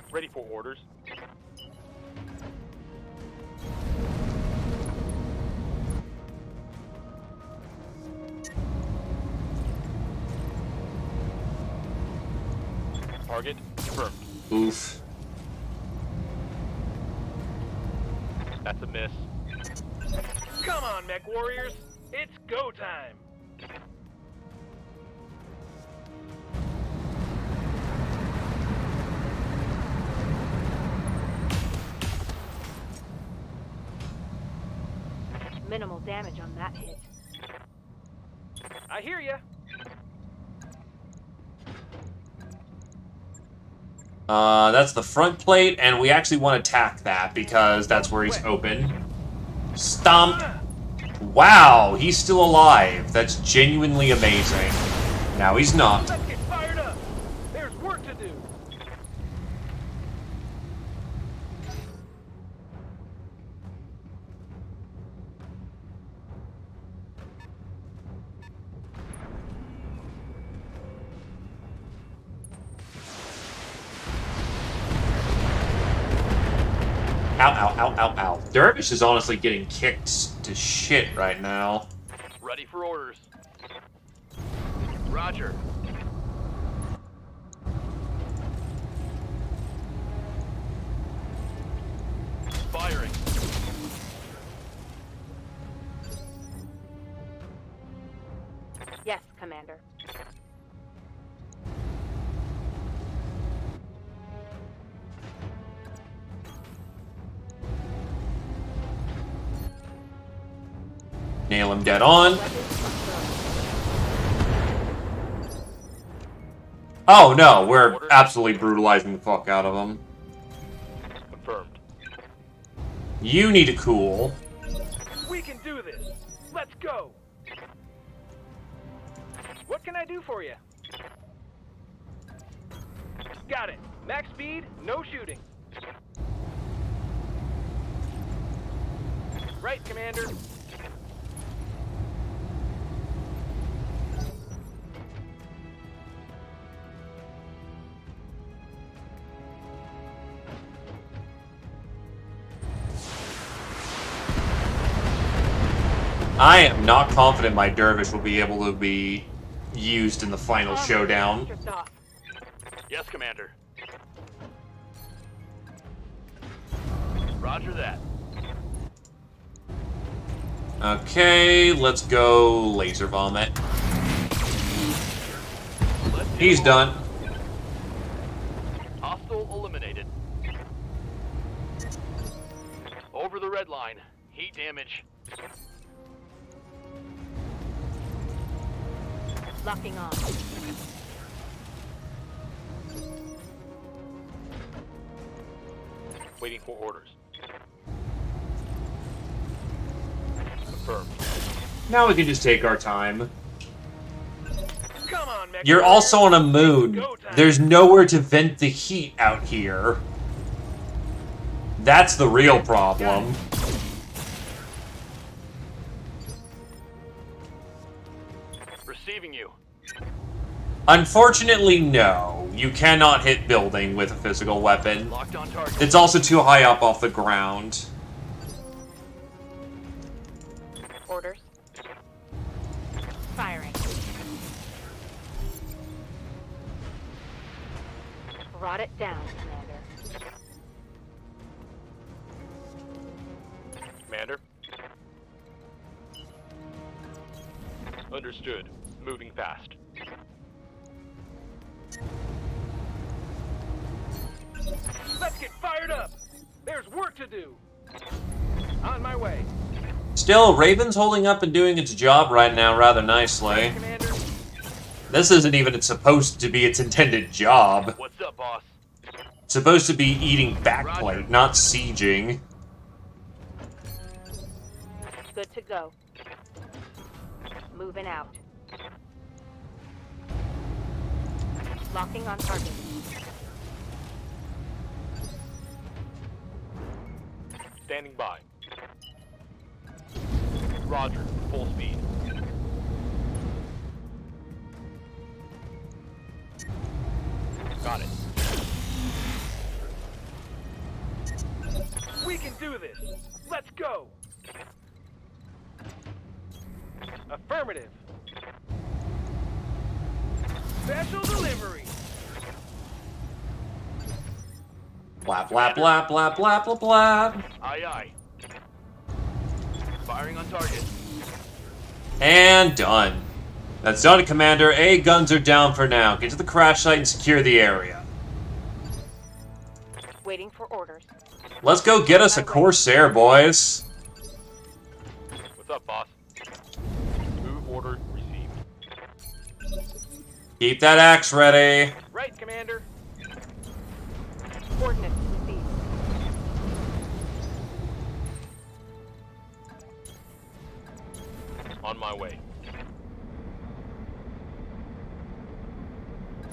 Ready for orders. Target confirmed. Oof. That's a miss. Come on, mech warriors. It's go time. Minimal damage on that hit. I hear ya. That's the front plate, and we actually want to attack that because that's where he's open. Stomp! Wow, he's still alive. That's genuinely amazing. Now he's not. Let's get fired up. There's work to do. Ow, ow, ow, ow, ow. Dervish is honestly getting kicked to shit right now. Ready for orders. Roger. Firing. Yes, Commander. Nail him dead on. Oh no, we're absolutely brutalizing the fuck out of him. Confirmed. You need to cool. We can do this. Let's go. What can I do for you? Got it. Max speed, no shooting. Right, Commander. I am not confident my Dervish will be able to be used in the final showdown. Yes, Commander. Roger that. Okay, let's go laser vomit. He's done. Hostile eliminated. Over the red line. Heat damage. Locking on. Waiting for orders. Confirmed. Now we can just take our time. Come on, mech You're warriors. also on a moon. Go time. There's nowhere to vent the heat out here. That's the real problem. Receiving you. Unfortunately, no. You cannot hit building with a physical weapon. Locked on target. It's also too high up off the ground. Orders. Firing. Rot it down, Commander. Commander. Understood. Moving fast. Let's get fired up! There's to do. On my way. Still, Raven's holding up and doing its job right now rather nicely. Commander. This isn't even supposed to be its intended job. What's up, boss? It's supposed to be eating backplate, not sieging. Good to go. Moving out. Locking on target. Standing by. Roger, full speed. Got it. We can do this. Let's go. Affirmative. Special delivery. Blap, blap, blap, blap, blap, blap, blap. Aye, aye. Firing on target. And done. That's done, Commander. A, guns are down for now. Get to the crash site and secure the area. Waiting for orders. Let's go get us a Corsair, boys. What's up, boss? Move order received. Keep that axe ready. Right, Commander. Coordinates received. On my way.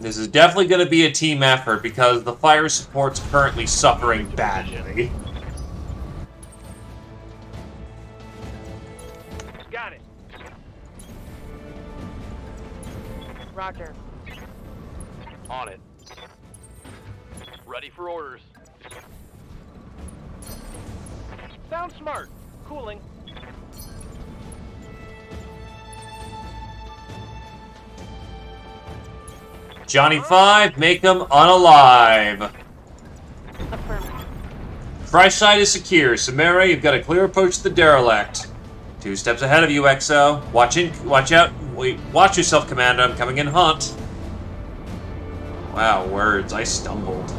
This is definitely going to be a team effort because the fire support's currently suffering badly. Got it. Roger. On it. Ready for orders. Sounds smart. Cooling. Johnny 5, make them unalive. Affirmative. Crash site is secure. Samara, you've got a clear approach to the derelict. 2 steps ahead of you, XO. Watch out. Wait, watch yourself, Commander. I'm coming in hot. Wow, words. I stumbled.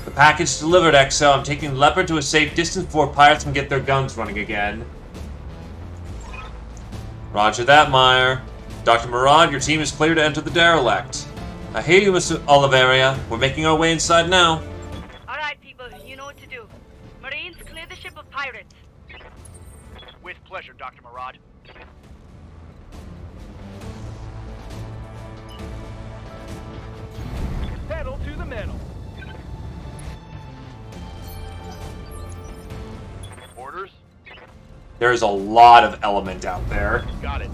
The package delivered, XO. I'm taking Leopard to a safe distance before pirates can get their guns running again. Roger that, Meyer. Dr. Murad, your team is clear to enter the derelict. I hear you, Mr. Oliveria. We're making our way inside now. Alright, people, you know what to do. Marines, clear the ship of pirates. With pleasure, Dr. Murad. Pedal to the metal. Orders? There's a lot of element out there. Got it.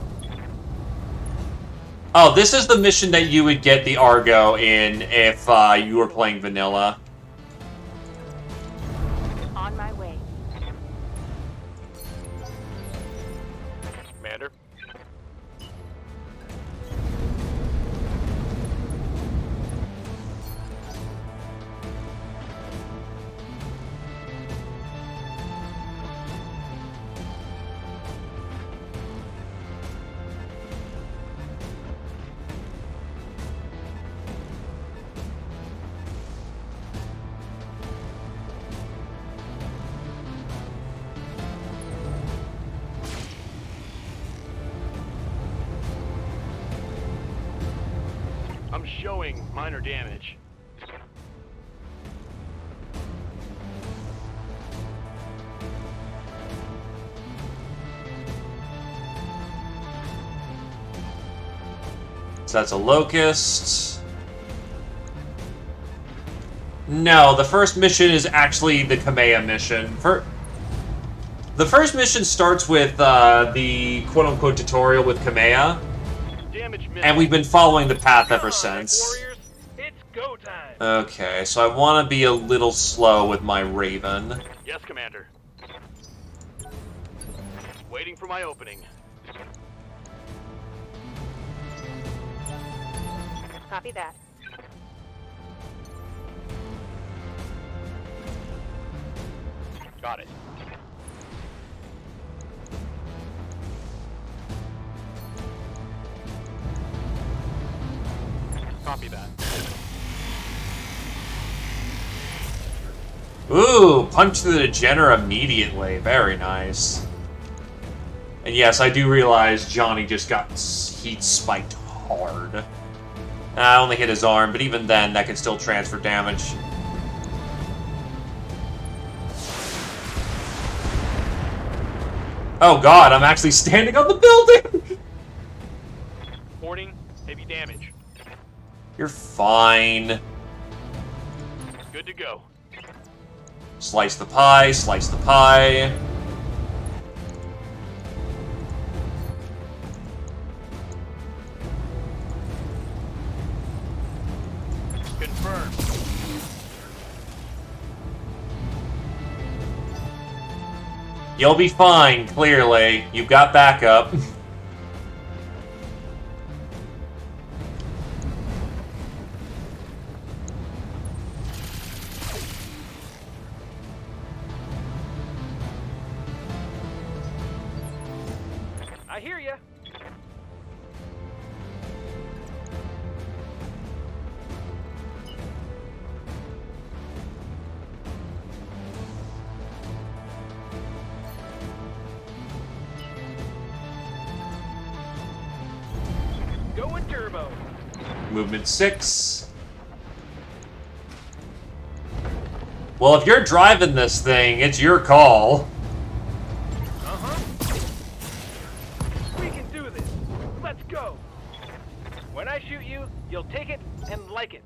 Oh, this is the mission that you would get the Argo in if you were playing vanilla. On my way. Commander? I'm showing minor damage. So that's a Locust. No, the first mission is actually the Kamea mission. The first mission starts with the quote-unquote tutorial with Kamea. And we've been following the path ever since. Warriors, it's go time. Okay, so I want to be a little slow with my Raven. Yes, Commander. Waiting for my opening. Copy that. Got it. Copy that. Ooh, punch through the Jenner immediately. Very nice. And yes, I do realize Johnny just got heat spiked hard. I only hit his arm, but even then, that can still transfer damage. Oh god, I'm actually standing on the building! Warning, heavy damage. You're fine. Good to go. Slice the pie, slice the pie. Confirmed. You'll be fine, clearly. You've got backup. I hear ya. Going turbo. Movement 6. Well, if you're driving this thing, it's your call. We can do this. Let's go. When I shoot you, you'll take it and like it.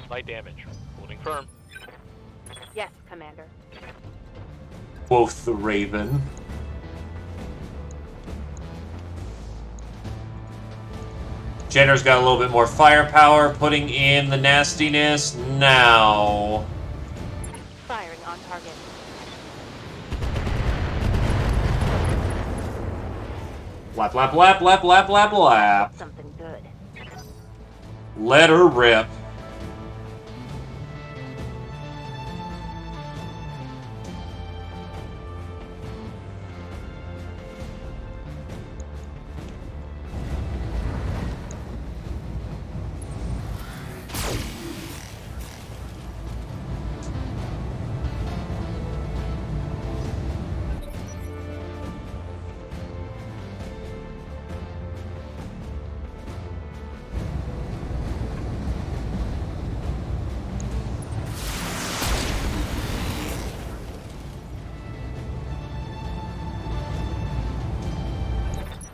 Light damage. Holding firm. Yes, Commander. Quoth the Raven. Jenner's got a little bit more firepower, putting in the nastiness now. Firing on target. Lap, lap, lap, lap, lap, lap, lap. Something good. Let her rip.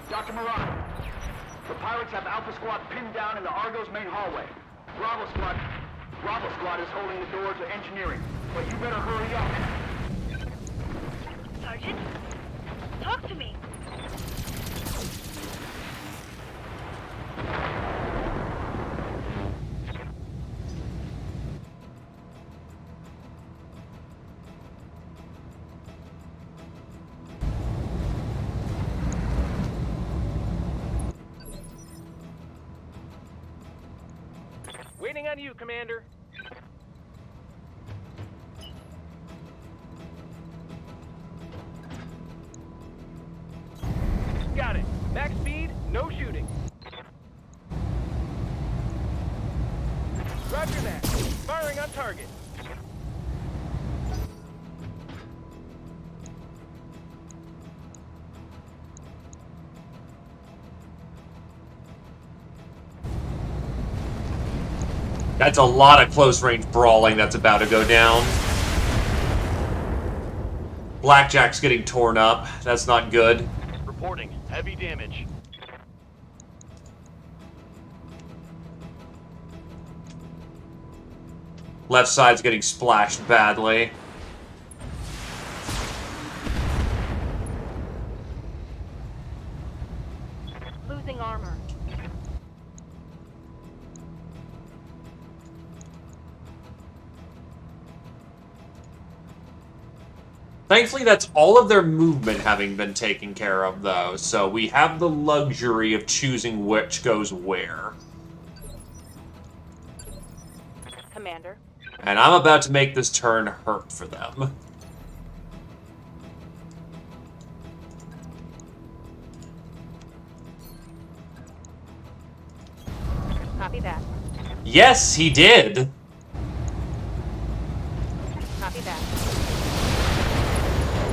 Dr. Moran, the pirates have Alpha Squad pinned down in the Argo's main hallway. Bravo Squad is holding the door to engineering, but you better hurry up. Sergeant? Talk to me. Waiting on you, Commander. Got it. Max speed, no shooting. Roger that. Firing on target. That's a lot of close-range brawling that's about to go down. Blackjack's getting torn up. That's not good. Reporting heavy damage. Left side's getting splashed badly. Losing armor. Thankfully, that's all of their movement having been taken care of, though, so we have the luxury of choosing which goes where. Commander. And I'm about to make this turn hurt for them. Copy that. Yes, he did. Copy that.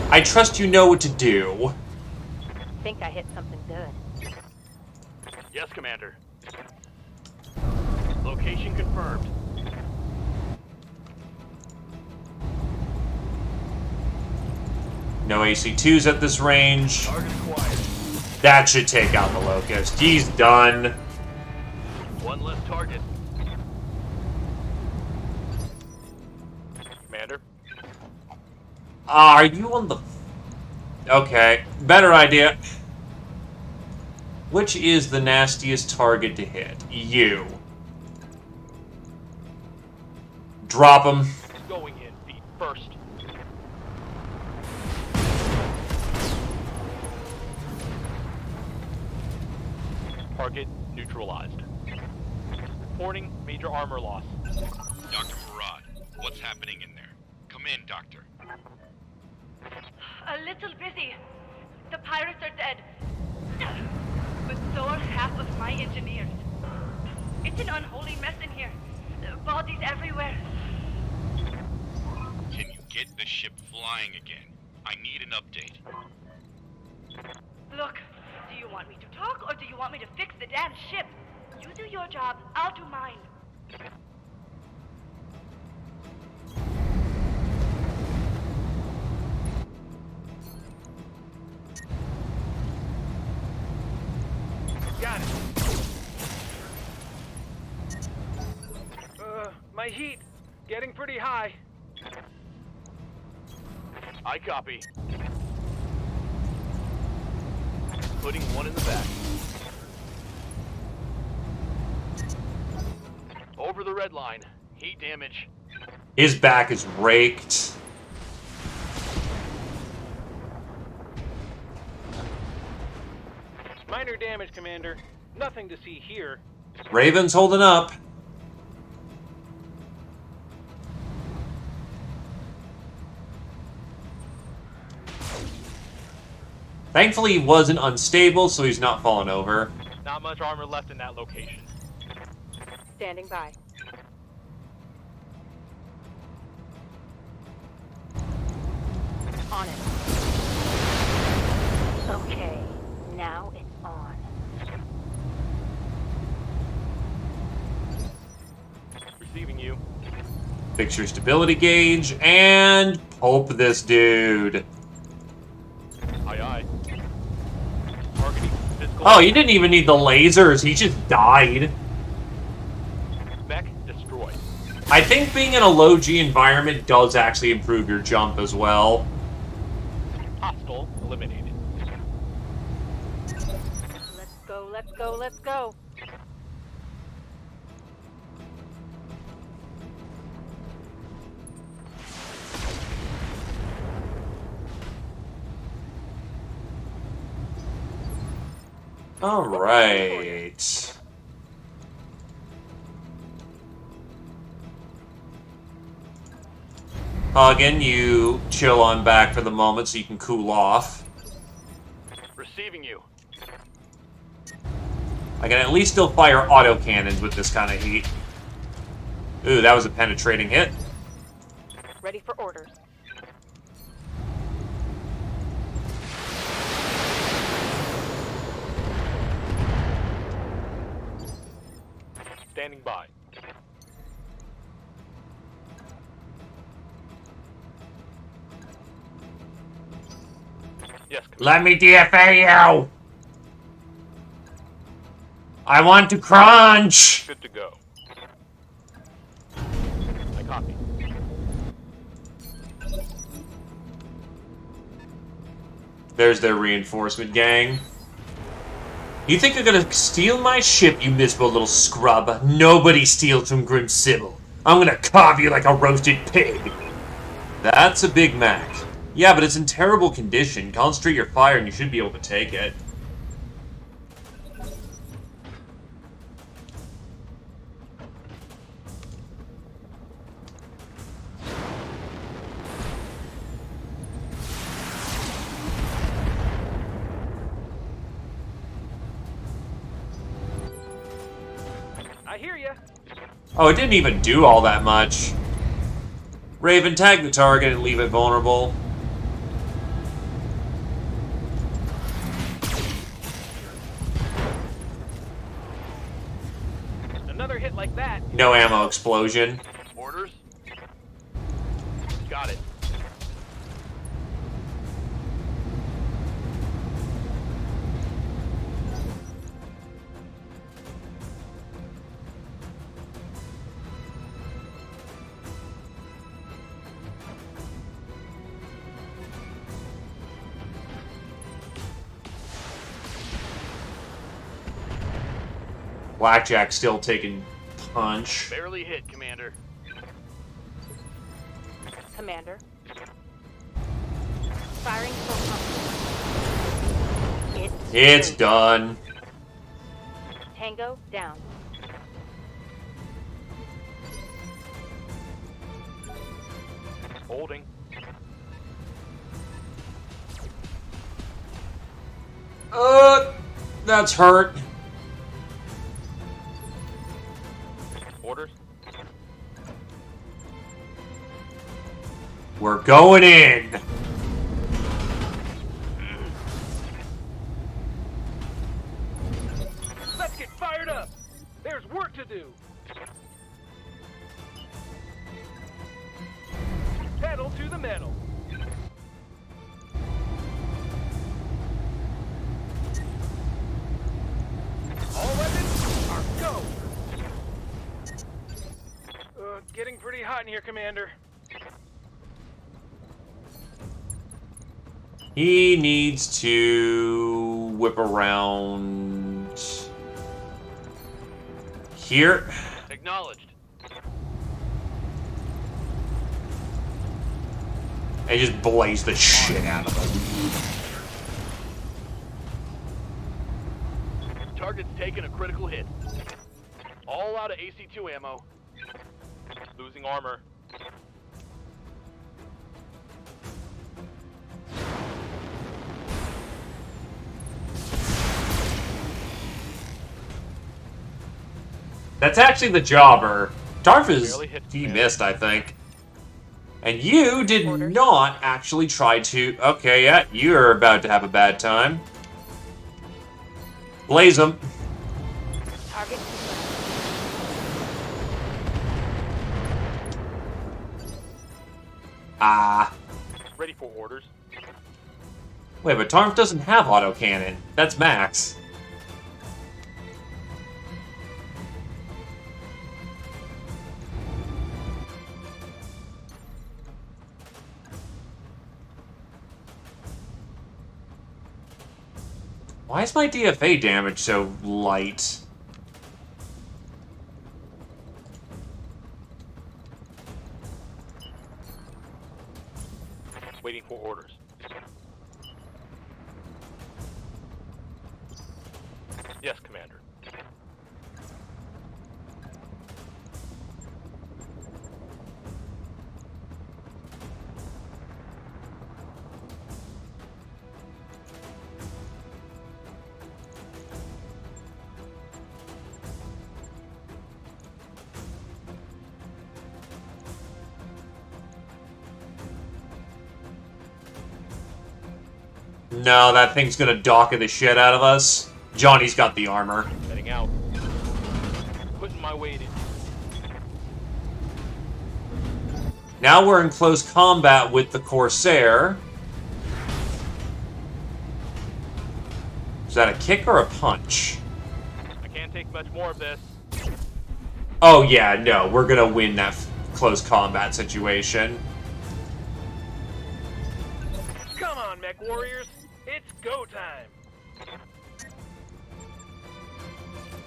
I trust you know what to do. Think I hit something good. Yes, Commander. Location confirmed. No AC-2s at this range. Target acquired. That should take out the Locust. He's done. One less target. Commander. Are you on the... Okay, better idea. Which is the nastiest target to hit? You. Drop him. Going in feet first. Target neutralized. Reporting major armor loss. Dr. Murad, what's happening in there? Come in, Doctor. A little busy. The pirates are dead. But so are half of my engineers. It's an unholy mess in here. Bodies everywhere. Can you get the ship flying again? I need an update. Look, do you want me to talk or do you want me to fix the damn ship? You do your job, I'll do mine. Got it. My heat getting pretty high. I copy. Putting one in the back. Over the red line. Heat damage. His back is raked. Minor damage, Commander. Nothing to see here. Raven's holding up. Thankfully, he wasn't unstable, so he's not falling over. Not much armor left in that location. Standing by. On it. Okay, now it's on. Receiving you. Fix your stability gauge, and pope this dude. Aye, aye. Targeting physical. Oh, you didn't even need the lasers, he just died. Mech destroyed. I think being in a low G environment does actually improve your jump as well. Hostile eliminated. Let's go, let's go, let's go. All right. Hagen, you chill on back for the moment so you can cool off. Receiving you. I can at least still fire autocannons with this kind of heat. Ooh, that was a penetrating hit. Ready for orders. Standing by. Yes, Commander. Let me DFA you! I want to crunch! Good to go. I copy. There's their reinforcement gang. You think you're gonna steal my ship, you miserable little scrub? Nobody steals from Grim Sybil. I'm gonna carve you like a roasted pig. That's a Big Mac. Yeah, but it's in terrible condition. Concentrate your fire and you should be able to take it. I hear ya. Oh, it didn't even do all that much. Raven, tag the target and leave it vulnerable. Another hit like that. No ammo explosion. Orders? Got it. Blackjack still taking punch. Barely hit, Commander. Commander. Firing full pump. It's done. Tango down. Holding. That's hurt. Orders? We're going in. Let's get fired up. There's work to do. Pedal to the metal. All weapons are go. Getting pretty hot in here, Commander. He needs to whip around here. Acknowledged. And just blaze the shit out of them. Target's taken a critical hit. All out of AC-2 ammo. Losing armor. That's actually the jobber. Darf is... Barely hit he man. missed, I think. And you did not actually try to... Okay, yeah, you're about to have a bad time. Blaze them. Target. Ah. Ready for orders. Wait, but Tarf doesn't have autocannon. That's Max. Why is my DFA damage so light? Waiting for orders. Yes, Commander. No, that thing's gonna docker the shit out of us. Johnny's got the armor. Heading out. Putting my weight in. Now we're in close combat with the Corsair. Is that a kick or a punch? I can't take much more of this. Oh yeah, no, we're gonna win that close combat situation. Come on, mech warriors. It's go time.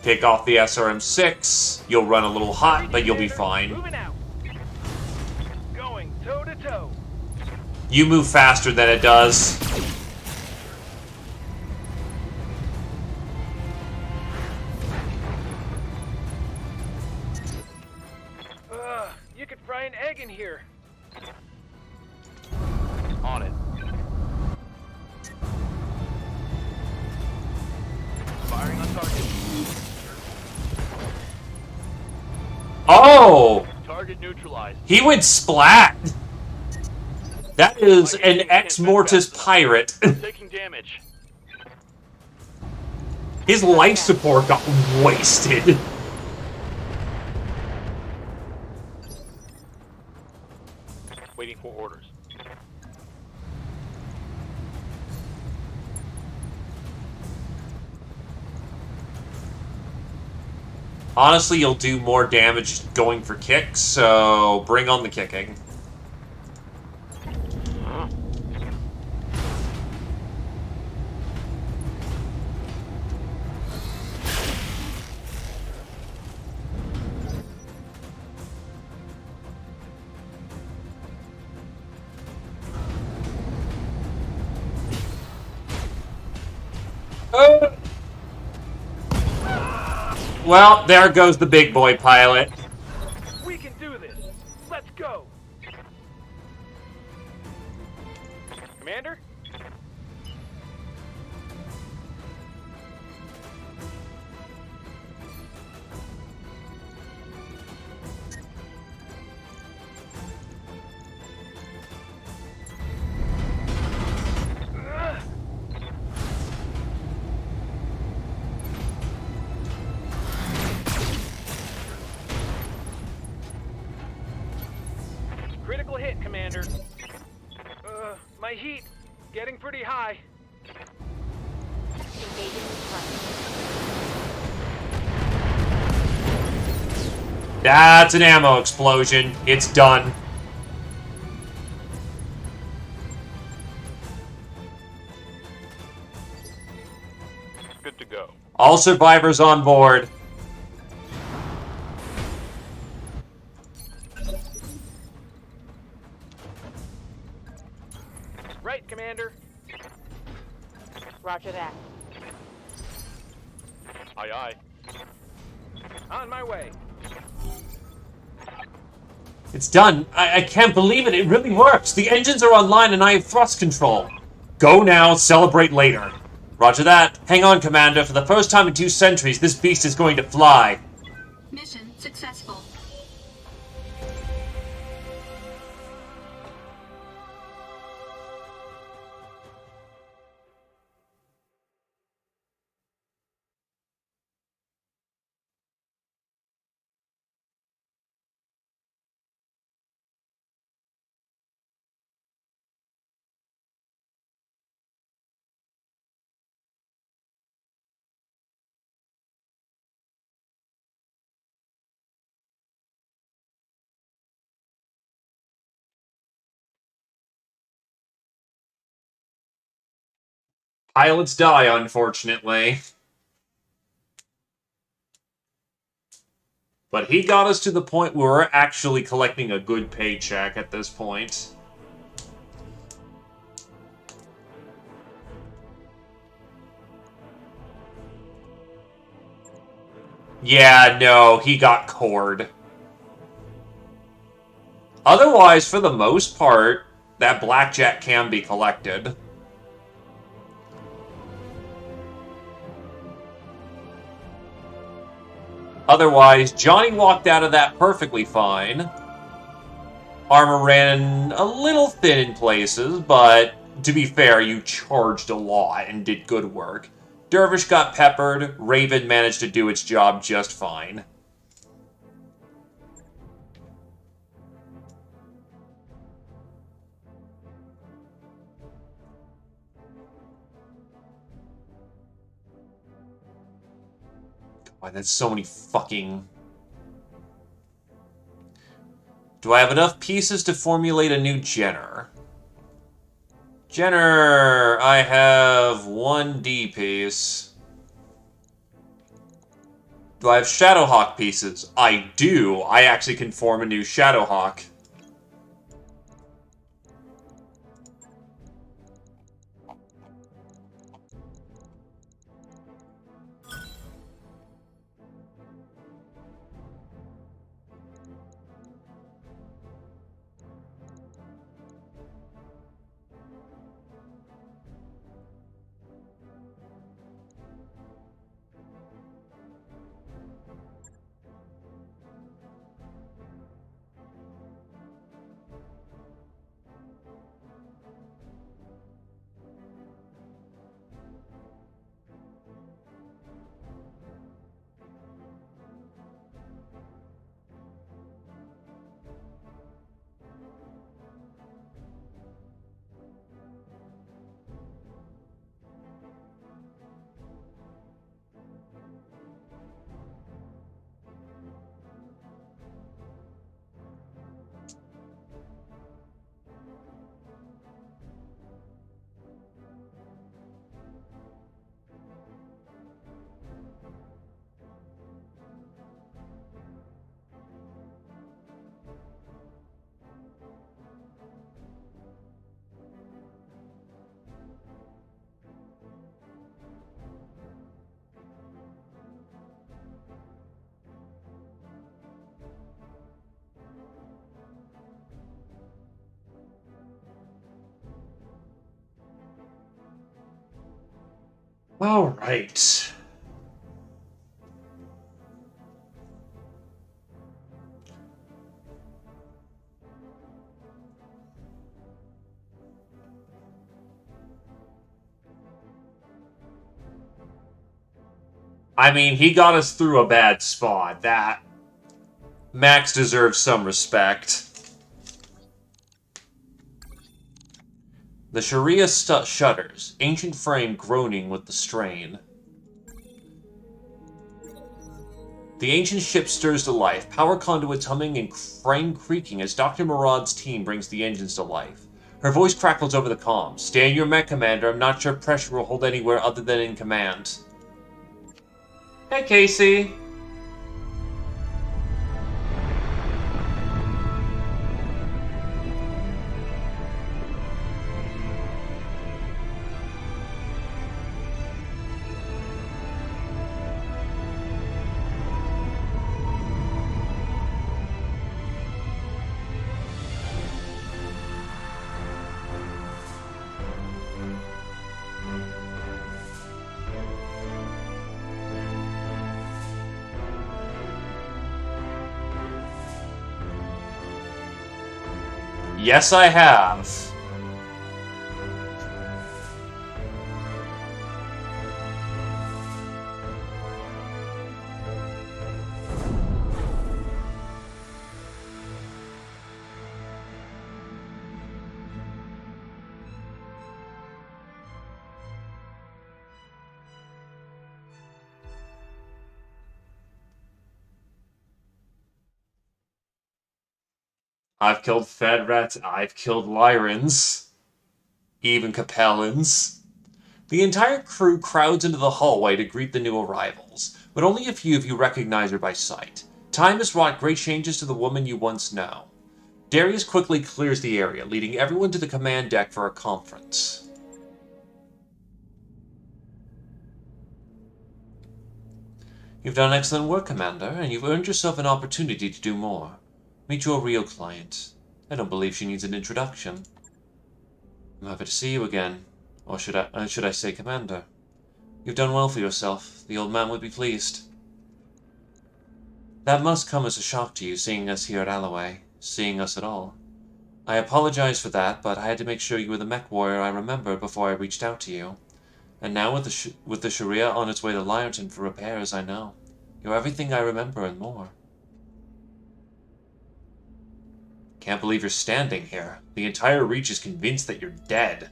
Pick off the SRM-6. You'll run a little hot, but you'll be fine. Moving out. Going toe to toe. You move faster than it does. You could fry an egg in here. On it. Firing on target. Oh! Target neutralized. He went splat! That is an Ex Mortis pirate. Taking damage. His life support got wasted. Waiting for orders. Honestly, you'll do more damage going for kicks, so bring on the kicking. Well, there goes the big boy pilot. We can do this. Let's go. Commander? Critical hit, Commander. My heat getting pretty high. That's an ammo explosion. It's done. Good to go. All survivors on board. Right, Commander. Roger that. Aye, aye. On my way. It's done. I can't believe it. It really works. The engines are online and I have thrust control. Go now, celebrate later. Roger that. Hang on, Commander. For the first time in 2 centuries, this beast is going to fly. Mission successful. Pilots die, unfortunately. But he got us to the point where we're actually collecting a good paycheck at this point. Yeah, no, he got cored. Otherwise, for the most part, that blackjack can be collected. Otherwise, Johnny walked out of that perfectly fine. Armor ran a little thin in places, but to be fair, you charged a lot and did good work. Dervish got peppered. Raven managed to do its job just fine. God, that's so many fucking... Do I have enough pieces to formulate a new Jenner? Jenner, I have 1 D piece. Do I have Shadowhawk pieces? I do. I actually can form a new Shadowhawk. Alright. I mean, he got us through a bad spot. That Max deserves some respect. The Sharia shudders, ancient frame groaning with the strain. The ancient ship stirs to life, power conduits humming and crane creaking as Dr. Murad's team brings the engines to life. Her voice crackles over the comms. Stay in your mech, Commander. I'm not sure pressure will hold anywhere other than in command. Hey, Casey. Yes, I have. I've killed Fed Rats, I've killed Lyrans, even Capellans. The entire crew crowds into the hallway to greet the new arrivals, but only a few of you recognize her by sight. Time has wrought great changes to the woman you once know. Darius quickly clears the area, leading everyone to the command deck for a conference. You've done excellent work, Commander, and you've earned yourself an opportunity to do more. Meet your real client. I don't believe she needs an introduction. I'm happy to see you again. Or should I say Commander? You've done well for yourself. The old man would be pleased. That must come as a shock to you, seeing us here at Alloway. Seeing us at all. I apologize for that, but I had to make sure you were the mech warrior I remembered before I reached out to you. And now with the Sharia on its way to Lyerton for repairs, I know. You're everything I remember and more. Can't believe you're standing here. The entire Reach is convinced that you're dead.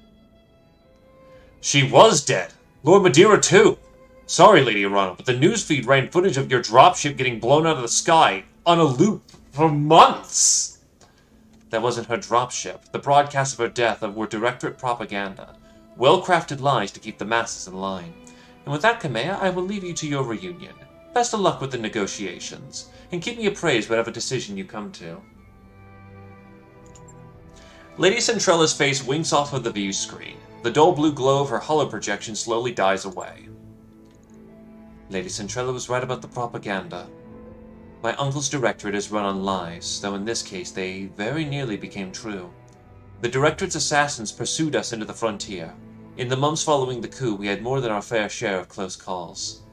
She was dead! Lord Madeira too! Sorry, Lady Arana, but the newsfeed ran footage of your dropship getting blown out of the sky on a loop for months! That wasn't her dropship. The broadcasts of her death were directorate propaganda. Well-crafted lies to keep the masses in line. And with that, Kamea, I will leave you to your reunion. Best of luck with the negotiations, and keep me appraised whatever decision you come to. Lady Centrella's face winks off of the view screen. The dull blue glow of her hollow projection slowly dies away. Lady Centrella was right about the propaganda. My uncle's directorate is run on lies, though in this case they very nearly became true. The directorate's assassins pursued us into the frontier. In the months following the coup, we had more than our fair share of close calls.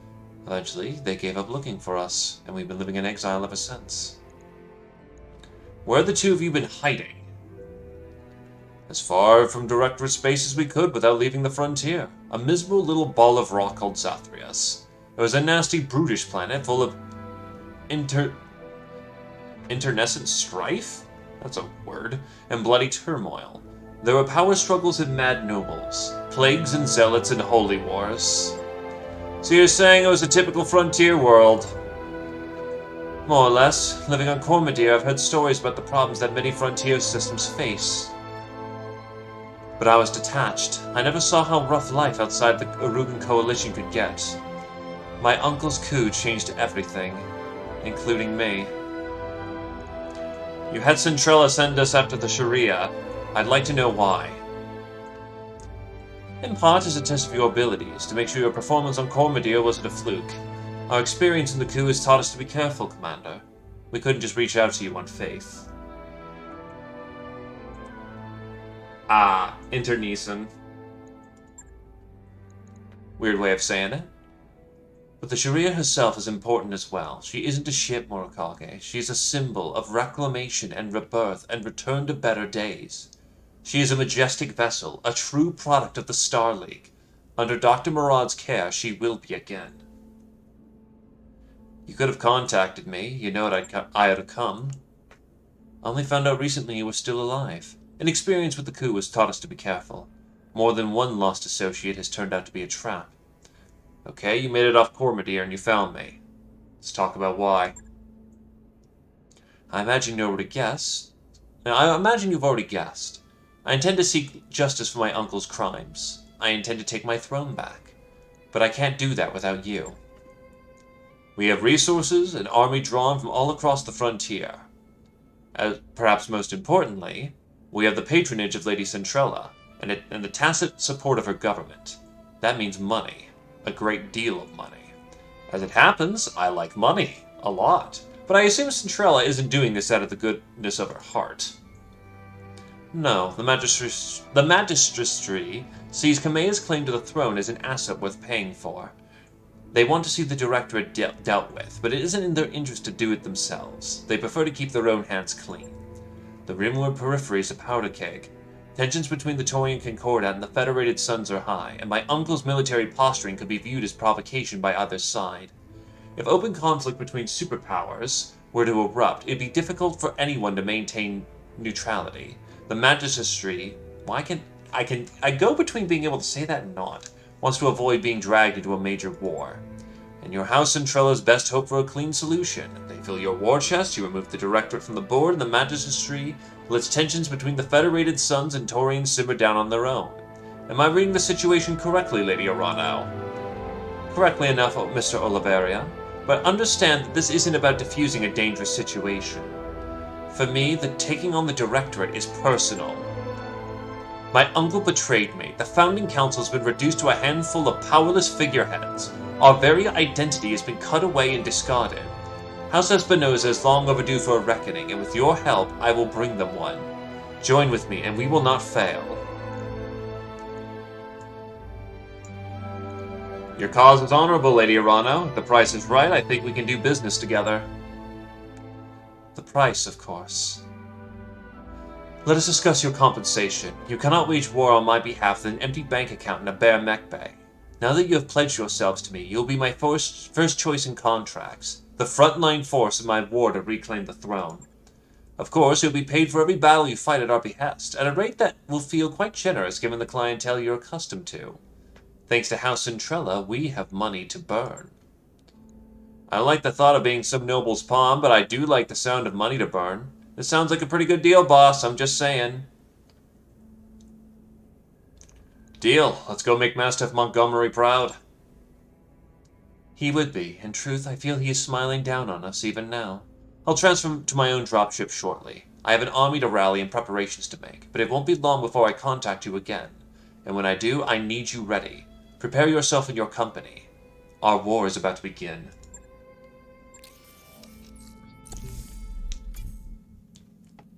Eventually, they gave up looking for us, and we've been living in exile ever since. Where have the two of you been hiding? As far from directorate space as we could without leaving the frontier. A miserable little ball of rock called Zathrias. It was a nasty, brutish planet full of internecine strife? That's a word. And bloody turmoil. There were power struggles and mad nobles. Plagues and zealots and holy wars. So you're saying it was a typical frontier world? More or less. Living on Cormadir, I've heard stories about the problems that many frontier systems face. But I was detached. I never saw how rough life outside the Urugan coalition could get. My uncle's coup changed everything, including me. You had Centrella send us after the Sharia. I'd like to know why. In part as a test of your abilities, to make sure your performance on Cormadir wasn't a fluke. Our experience in the coup has taught us to be careful, Commander. We couldn't just reach out to you on faith. Ah, internecine. Weird way of saying it. But the Sharia herself is important as well. She isn't a ship, Murakage. She's a symbol of reclamation and rebirth and return to better days. She is a majestic vessel, a true product of the Star League. Under Dr. Murad's care, she will be again. You could have contacted me. You know I had come. I only found out recently you were still alive. An experience with the coup has taught us to be careful. More than one lost associate has turned out to be a trap. Okay, you made it off Cormier and you found me. Let's talk about why. I imagine you already guessed. Now, I imagine you've already guessed. I intend to seek justice for my uncle's crimes. I intend to take my throne back. But I can't do that without you. We have resources, an army drawn from all across the frontier. Perhaps most importantly, we have the patronage of Lady Centrella, and the tacit support of her government. That means money. A great deal of money. As it happens, I like money. A lot. But I assume Centrella isn't doing this out of the goodness of her heart. No, the magistracy sees Kameya's claim to the throne as an asset worth paying for. They want to see the Directorate dealt with, but it isn't in their interest to do it themselves. They prefer to keep their own hands clean. The rimward periphery is a powder keg. Tensions between the Torian Concordat and the Federated Suns are high, and my uncle's military posturing could be viewed as provocation by either side. If open conflict between superpowers were to erupt, it'd be difficult for anyone to maintain neutrality. The magistracy, I go between being able to say that and not, wants to avoid being dragged into a major war. And your House Centrella's best hope for a clean solution. They fill your war chest, you remove the Directorate from the board, and the magistracy lets tensions between the Federated Suns and Torians simmer down on their own. Am I reading the situation correctly, Lady Arano? Correctly enough, Mr. Oliveria, but understand that this isn't about diffusing a dangerous situation. For me, the taking on the Directorate is personal. My uncle betrayed me. The founding council has been reduced to a handful of powerless figureheads. Our very identity has been cut away and discarded. House Espinosa is long overdue for a reckoning, and with your help, I will bring them one. Join with me, and we will not fail. Your cause is honorable, Lady Arano. If the price is right, I think we can do business together. The price, of course. Let us discuss your compensation. You cannot wage war on my behalf with an empty bank account and a bare mech bay. Now that you have pledged yourselves to me, you will be my first choice in contracts, the frontline force in my war to reclaim the throne. Of course, you'll be paid for every battle you fight at our behest, at a rate that will feel quite generous given the clientele you're accustomed to. Thanks to House Centrella, we have money to burn. I don't like the thought of being some noble's pawn, but I do like the sound of money to burn. This sounds like a pretty good deal, boss. I'm just saying. Deal. Let's go make Mastiff Montgomery proud. He would be. In truth, I feel he is smiling down on us even now. I'll transfer to my own dropship shortly. I have an army to rally and preparations to make, but it won't be long before I contact you again. And when I do, I need you ready. Prepare yourself in your company. Our war is about to begin.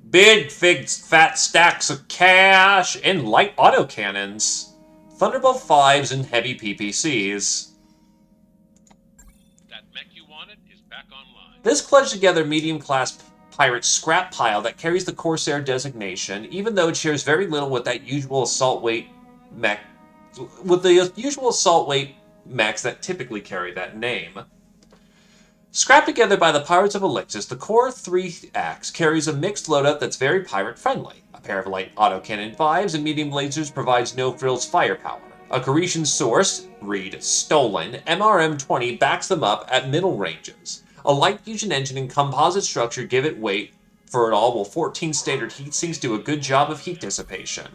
Big, fat stacks of cash and light autocannons. Thunderbolt 5s and heavy PPCs. That mech you wanted is back online. This clutched together medium-class pirate scrap pile that carries the Corsair designation, even though it shares very little with that usual assault weight mech, with the usual assault weight mechs that typically carry that name. Scrapped together by the Pirates of Elixis, the Core 3X carries a mixed loadout that's very pirate-friendly. A pair of light autocannon 5s and medium lasers provides no-frills firepower. A Coretian source, read stolen, MRM-20 backs them up at middle ranges. A light fusion engine and composite structure give it weight for it all, while 14 standard heat sinks do a good job of heat dissipation.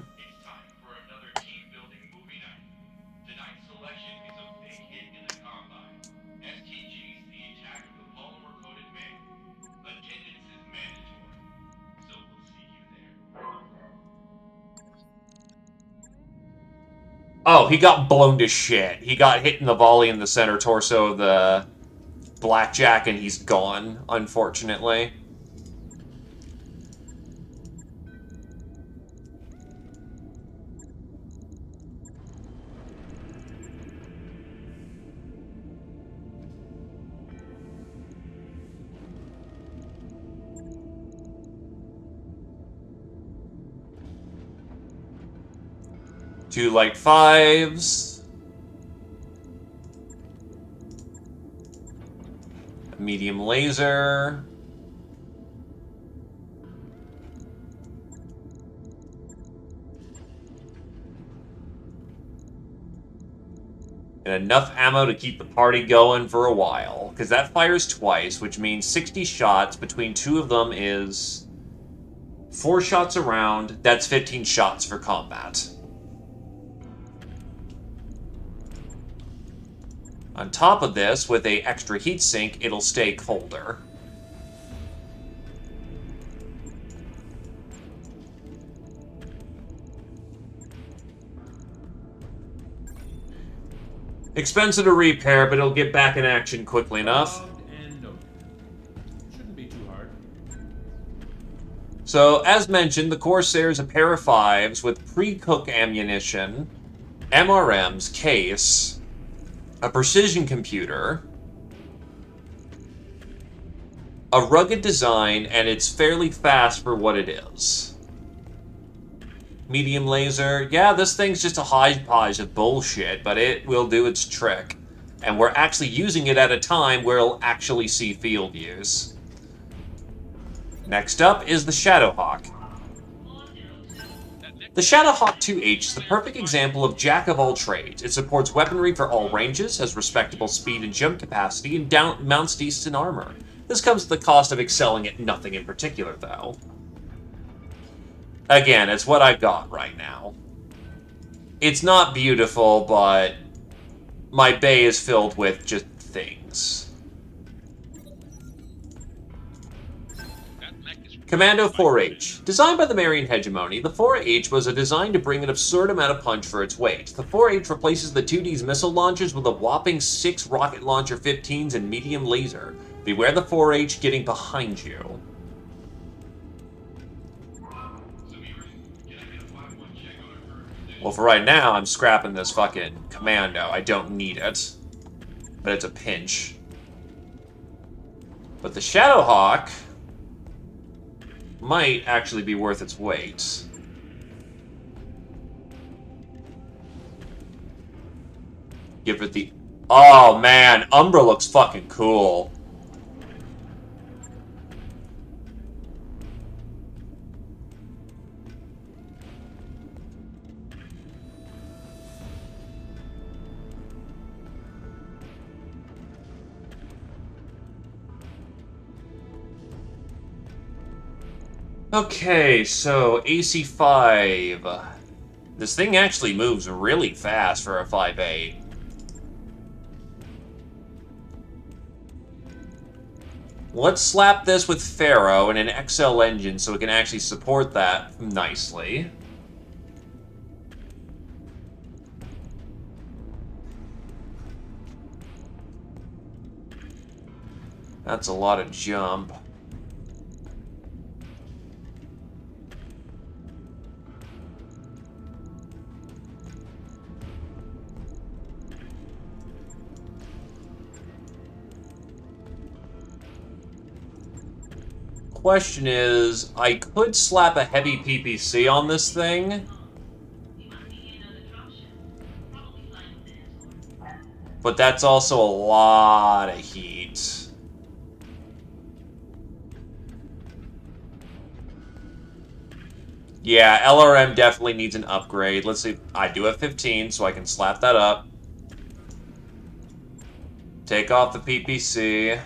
Oh, he got blown to shit. He got hit in the volley in the center torso of the blackjack, and he's gone, unfortunately. 2 light 5s. A medium laser. And enough ammo to keep the party going for a while. Because that fires twice, which means 60 shots between 2 of them is 4 shots around. That's 15 shots for combat. On top of this, with a extra heatsink, it'll stay colder. Expensive to repair, but it'll get back in action quickly enough. And noted. Shouldn't be too hard. So, as mentioned, the Corsair is a pair of 5s with pre-cook ammunition, MRMs, case, a precision computer, a rugged design, and it's fairly fast for what it is. Medium laser, yeah, this thing's just a hodgepodge of bullshit, but it will do its trick. And we're actually using it at a time where it'll actually see field use. Next up is the Shadowhawk. The Shadowhawk 2H is the perfect example of jack of all trades. It supports weaponry for all ranges, has respectable speed and jump capacity, and mounts decent armor. This comes at the cost of excelling at nothing in particular, though. Again, it's what I've got right now. It's not beautiful, but my bay is filled with just things. Commando 4H. Designed by the Marian Hegemony, the 4H was a design to bring an absurd amount of punch for its weight. The 4H replaces the 2D's missile launchers with a whopping 6 rocket launcher 15s and medium laser. Beware the 4H getting behind you. Well, for right now, I'm scrapping this fucking Commando. I don't need it. But it's a pinch. But the Shadowhawk might actually be worth its weight. Give it the... Oh, man. Umbra looks fucking cool. Okay, so AC5. This thing actually moves really fast for a 5.8. Let's slap this with Pharaoh and an XL engine so it can actually support that nicely. That's a lot of jump. Question is, I could slap a heavy PPC on this thing, but that's also a lot of heat. Yeah, LRM definitely needs an upgrade. Let's see, I do have 15, so I can slap that up. Take off the PPC.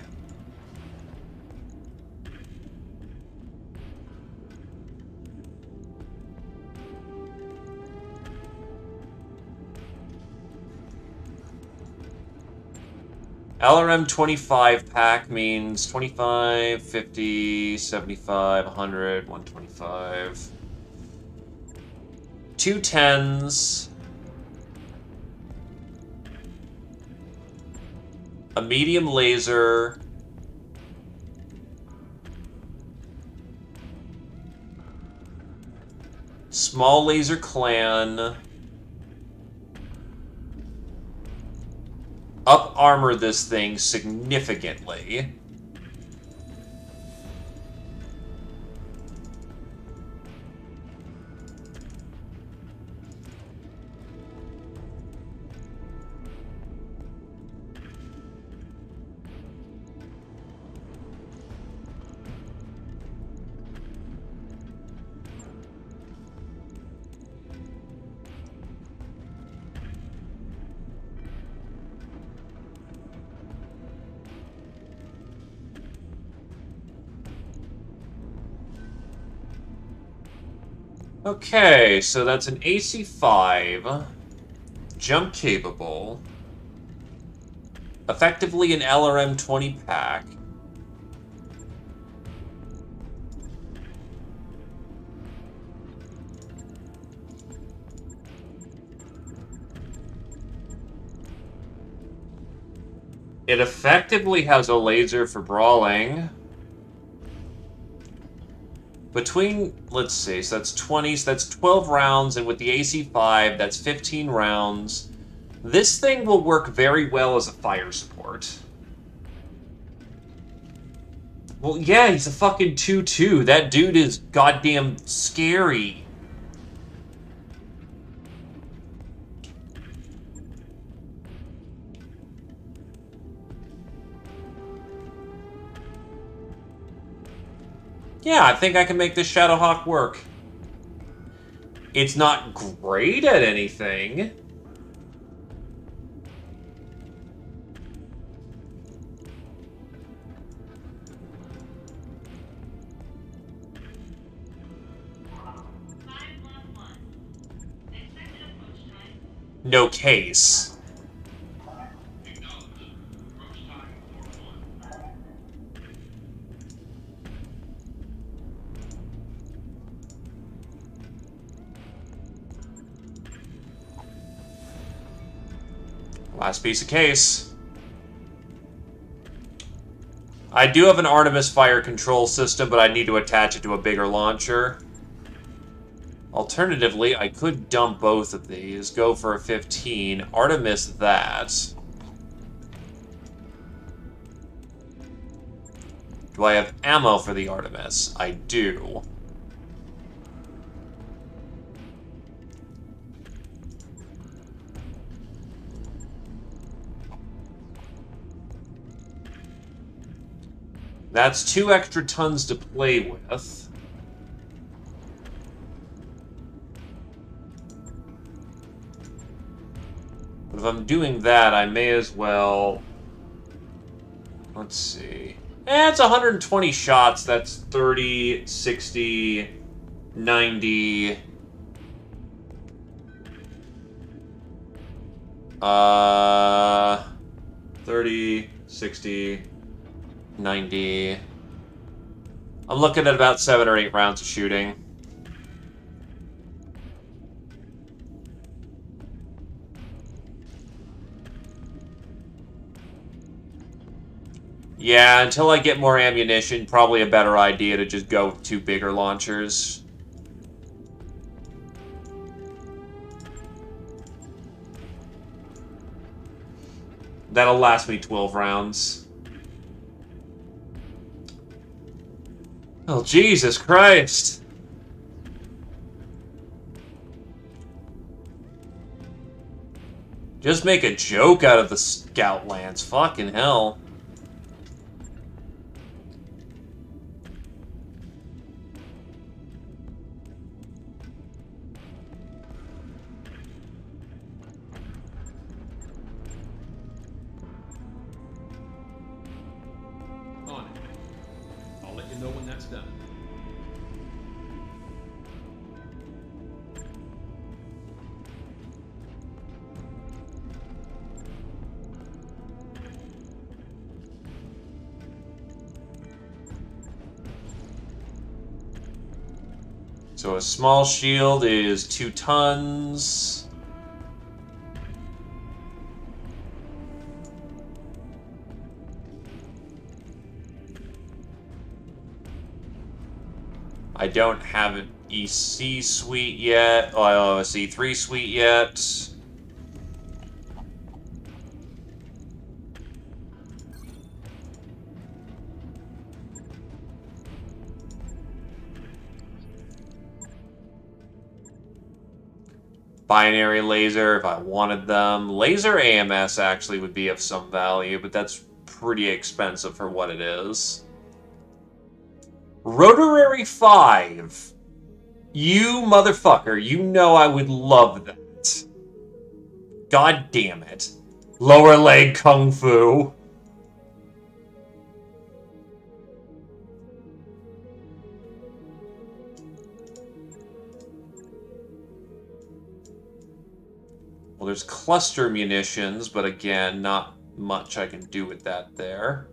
LRM 25 pack means 25, 50, 75, 100, 125. 2 10s. A medium laser. Small laser clan. Up armor this thing significantly. Okay, so that's an AC-5, jump capable, effectively an LRM 20 pack. It effectively has a laser for brawling. Between, let's see, so that's 20, so that's 12 rounds, and with the AC-5, that's 15 rounds. This thing will work very well as a fire support. Well, yeah, he's a fucking 2-2. That dude is goddamn scary. Yeah, I think I can make this Shadowhawk work. It's not great at anything. No case. Last piece of case. I do have an Artemis fire control system, but I need to attach it to a bigger launcher. Alternatively, I could dump both of these, go for a 15, Artemis that. Do I have ammo for the Artemis? I do. That's 2 extra tons to play with. But if I'm doing that, I may as well... Let's see. It's 120 shots. That's 30, 60, 90... 30, 60, 90... I'm looking at about 7 or 8 rounds of shooting. Yeah, until I get more ammunition, probably a better idea to just go with 2 bigger launchers. That'll last me 12 rounds. Oh, Jesus Christ. Just make a joke out of the Scout Lance. Fucking hell. On it. I'll let you know when that's done. So a small shield is 2 tons. I don't have an EC suite yet. Oh, I don't have a C3 suite yet. Binary laser if I wanted them. Laser AMS actually would be of some value, but that's pretty expensive for what it is. Rotary 5. You motherfucker, you know I would love that. God damn it. Lower leg kung fu. Well, there's cluster munitions, but again, not much I can do with that there.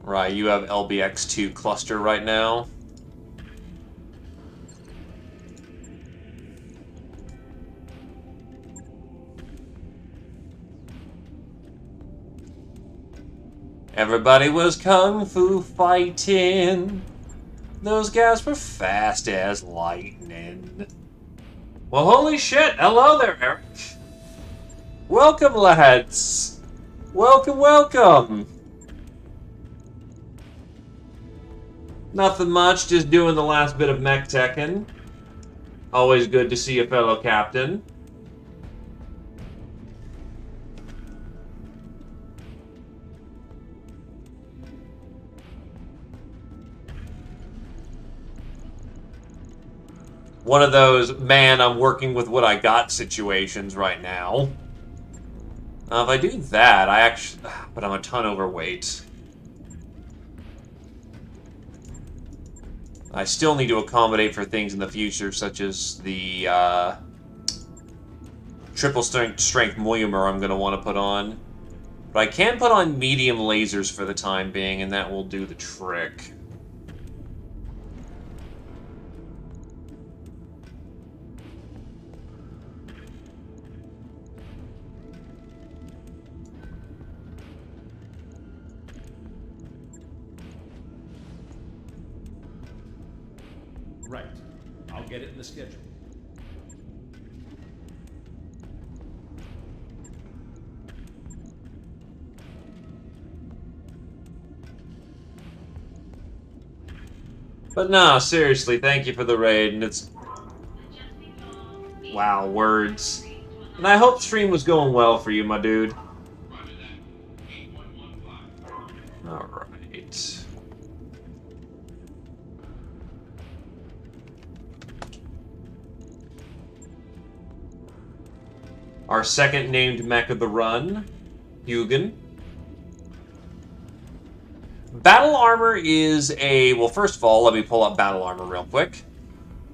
Right, you have LBX-2 cluster right now. Everybody was kung fu fighting. Those guys were fast as lightning. Well, holy shit! Hello there, Eric. Welcome, lads. Welcome, welcome. Nothing much, just doing the last bit of mech teching. Always good to see a fellow captain. One of those, man, I'm working with what I got situations right now. If I do that, I actually... But I'm a ton overweight. I still need to accommodate for things in the future, such as the triple strength Moyumer I'm going to want to put on. But I can put on medium lasers for the time being, and that will do the trick. Right. I'll get it in the schedule. But nah, seriously, thank you for the raid, and it's... Wow, words. And I hope stream was going well for you, my dude. Alright. Our second named mech of the run, Hugin. Battle armor is a... Well, first of all, let me pull up battle armor real quick.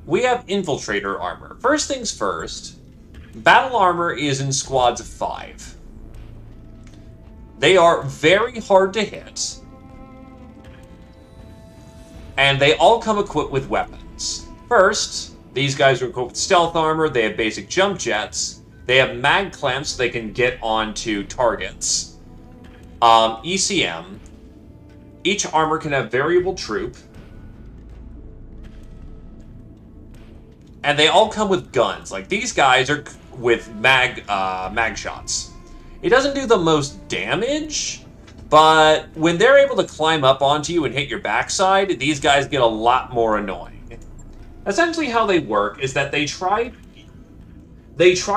We have infiltrator armor. First things first, battle armor is in squads of 5. They are very hard to hit. And they all come equipped with weapons. First, these guys are equipped with stealth armor, they have basic jump jets, they have mag clamps so they can get onto targets. ECM. Each armor can have variable troop. And they all come with guns. Like, these guys are with mag shots. It doesn't do the most damage, but when they're able to climb up onto you and hit your backside, these guys get a lot more annoying. Essentially how they work is that they try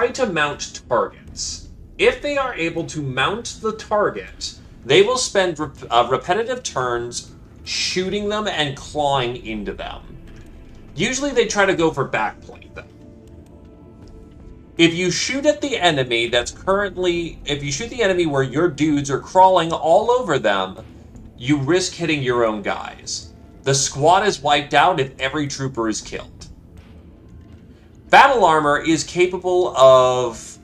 to mount targets. If they are able to mount the target, they will spend repetitive turns shooting them and clawing into them. Usually they try to go for backplate, though. If you shoot at the enemy if you shoot the enemy where your dudes are crawling all over them, you risk hitting your own guys. The squad is wiped out if every trooper is killed. Battle armor is capable of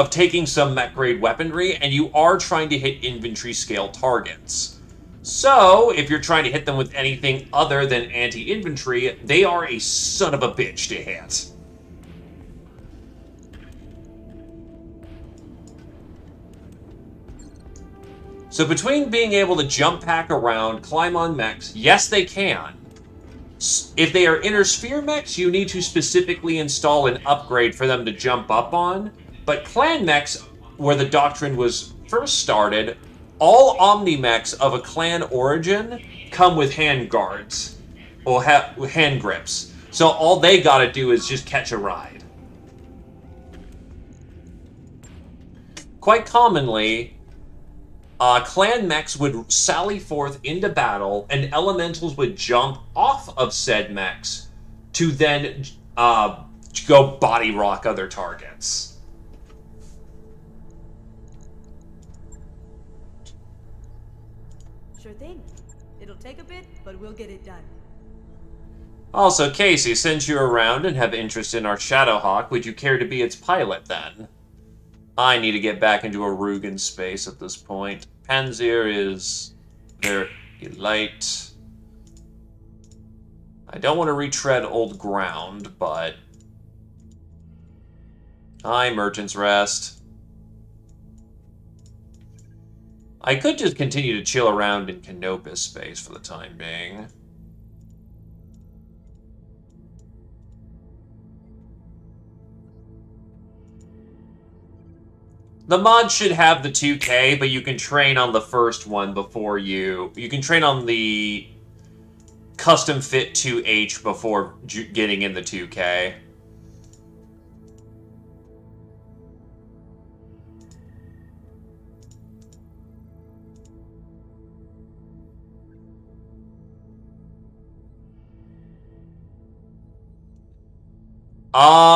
taking some mech-grade weaponry, and you are trying to hit infantry-scale targets. So, if you're trying to hit them with anything other than anti-infantry, they are a son of a bitch to hit. So between being able to jump pack around, climb on mechs, yes they can. If they are inner sphere mechs, you need to specifically install an upgrade for them to jump up on. But clan mechs, where the doctrine was first started, all omni-mechs of a clan origin come with hand guards, or hand grips. So all they gotta do is just catch a ride. Quite commonly, clan mechs would sally forth into battle, and elementals would jump off of said mechs to then to go body rock other targets. Sure thing. It'll take a bit, but we'll get it done. Also, Casey, since you're around and have interest in our Shadowhawk, would you care to be its pilot then? I need to get back into a Rugen space at this point. Panzer is very light. I don't want to retread old ground, but... Hi, Merchant's Rest. I could just continue to chill around in Canopus space for the time being. The mod should have the 2K, but you can train on the first one before you can train on the custom fit 2H before getting in the 2K.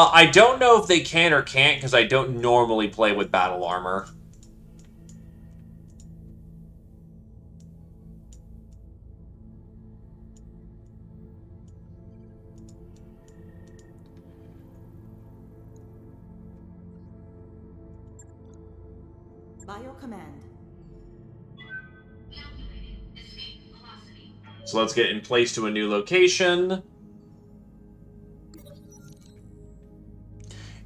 I don't know if they can or can't, because I don't normally play with battle armor. Bio command. So let's get in place to a new location.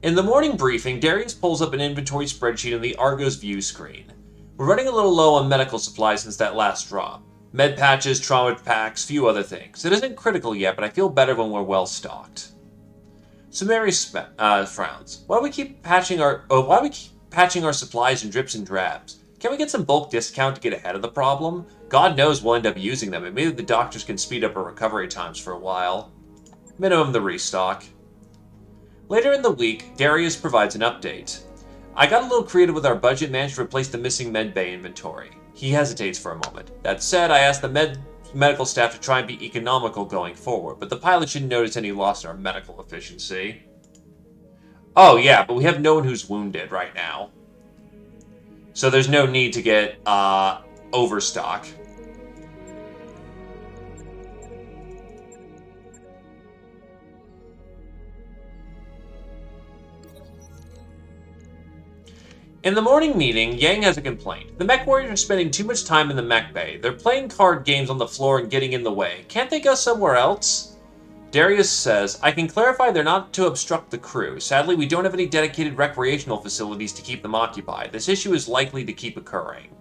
In the morning briefing, Darius pulls up an inventory spreadsheet on the Argos view screen. We're running a little low on medical supplies since that last drop. Med patches, trauma packs, few other things. It isn't critical yet, but I feel better when we're well stocked. Sumeri frowns. Why do we keep patching our supplies in drips and drabs? Can't we get some bulk discount to get ahead of the problem? God knows we'll end up using them, and maybe the doctors can speed up our recovery times for a while. Minimum the restock. Later in the week, Darius provides an update. I got a little creative with our budget and managed to replace the missing medbay inventory. He hesitates for a moment. That said, I asked the medical staff to try and be economical going forward, but the pilot shouldn't notice any loss in our medical efficiency. Oh yeah, but we have no one who's wounded right now. So there's no need to get overstock. In the morning meeting, Yang has a complaint. The mech warriors are spending too much time in the mech bay. They're playing card games on the floor and getting in the way. Can't they go somewhere else? Darius says, I can clarify they're not to obstruct the crew. Sadly, we don't have any dedicated recreational facilities to keep them occupied. This issue is likely to keep occurring.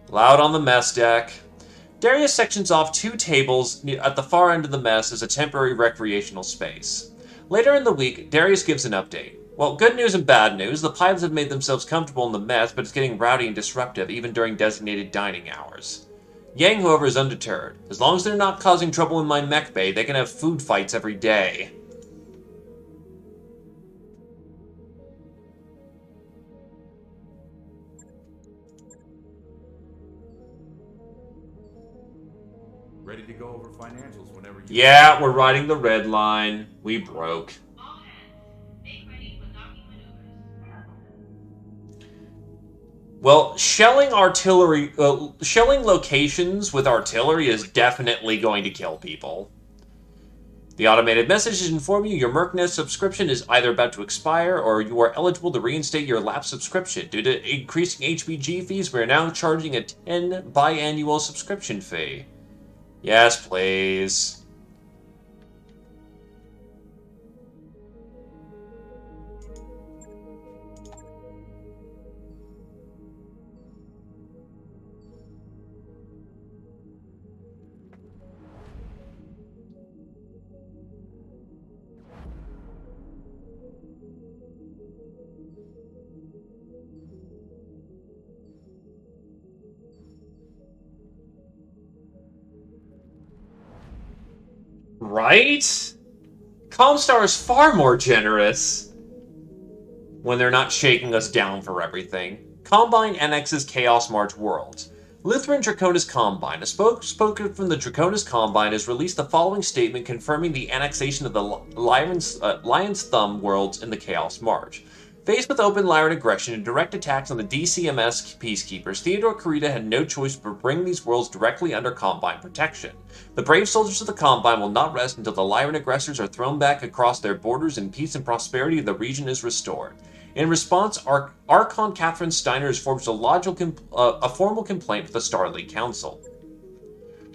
Loud on the mess deck. Darius sections off 2 tables at the far end of the mess as a temporary recreational space. Later in the week, Darius gives an update. Well, good news and bad news. The pilots have made themselves comfortable in the mess, but it's getting rowdy and disruptive, even during designated dining hours. Yang, however, is undeterred. As long as they're not causing trouble in my mech bay, they can have food fights every day. Ready to go over financials whenever you... Yeah, we're riding the red line. We broke. Well, shelling locations with artillery is definitely going to kill people. The automated messages inform you your MercNest subscription is either about to expire or you are eligible to reinstate your lapsed subscription. Due to increasing HBG fees, we are now charging a 10 biannual subscription fee. Yes, please. Right? Comstar is far more generous when they're not shaking us down for everything. Combine NX's Chaos March Worlds. Lutheran Draconis Combine. A spokesperson from the Draconis Combine has released the following statement confirming the annexation of the Lion's Thumb worlds in the Chaos March. Faced with open Lyran aggression and direct attacks on the DCMS peacekeepers, Theodore Kurita had no choice but to bring these worlds directly under Combine protection. The brave soldiers of the Combine will not rest until the Lyran aggressors are thrown back across their borders and peace and prosperity of the region is restored. In response, Archon Catherine Steiner has forged a formal complaint with the Star League Council.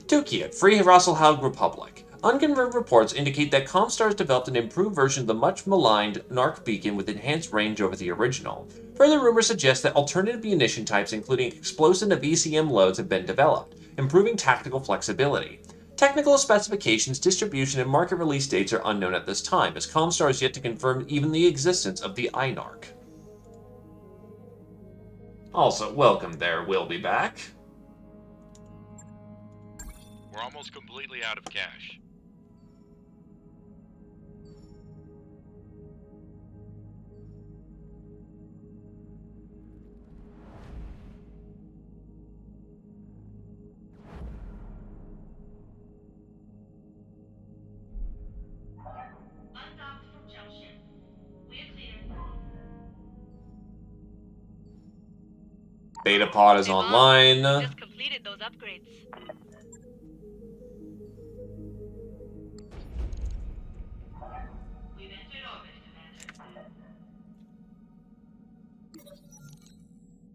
Tukia, Free Rasselhaug Republic. Unconfirmed reports indicate that Comstar has developed an improved version of the much-maligned Narc beacon with enhanced range over the original. Further rumors suggest that alternative munition types, including explosive and ECM loads, have been developed, improving tactical flexibility. Technical specifications, distribution, and market release dates are unknown at this time, as Comstar has yet to confirm even the existence of the iNarc. Also, welcome there, we'll be back. We're almost completely out of cash. Undocked from junction. We're clear. Beta pod is online. Just completed those upgrades. We've entered orbit, Commander.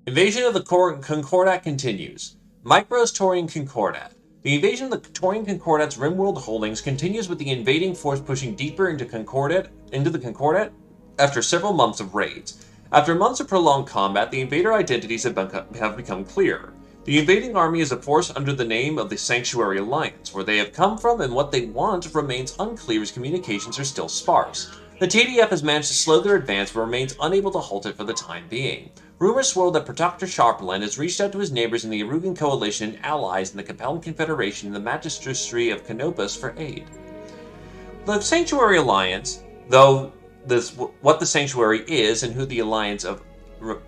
Invasion of the Concordat continues. Micro's Taurian Concordat. The invasion of the Taurian Concordat's Rimworld holdings continues with the invading force pushing deeper into the Concordat after several months of raids. After months of prolonged combat, the invader identities have become clear. The invading army is a force under the name of the Sanctuary Alliance. Where they have come from and what they want remains unclear as communications are still sparse. The TDF has managed to slow their advance but remains unable to halt it for the time being. Rumors swirl that Protector Sharpland has reached out to his neighbors in the Arugan Coalition and allies in the Capellan Confederation and the Magistracy of Canopus for aid. The Sanctuary Alliance, though what the Sanctuary is and who the alliance of who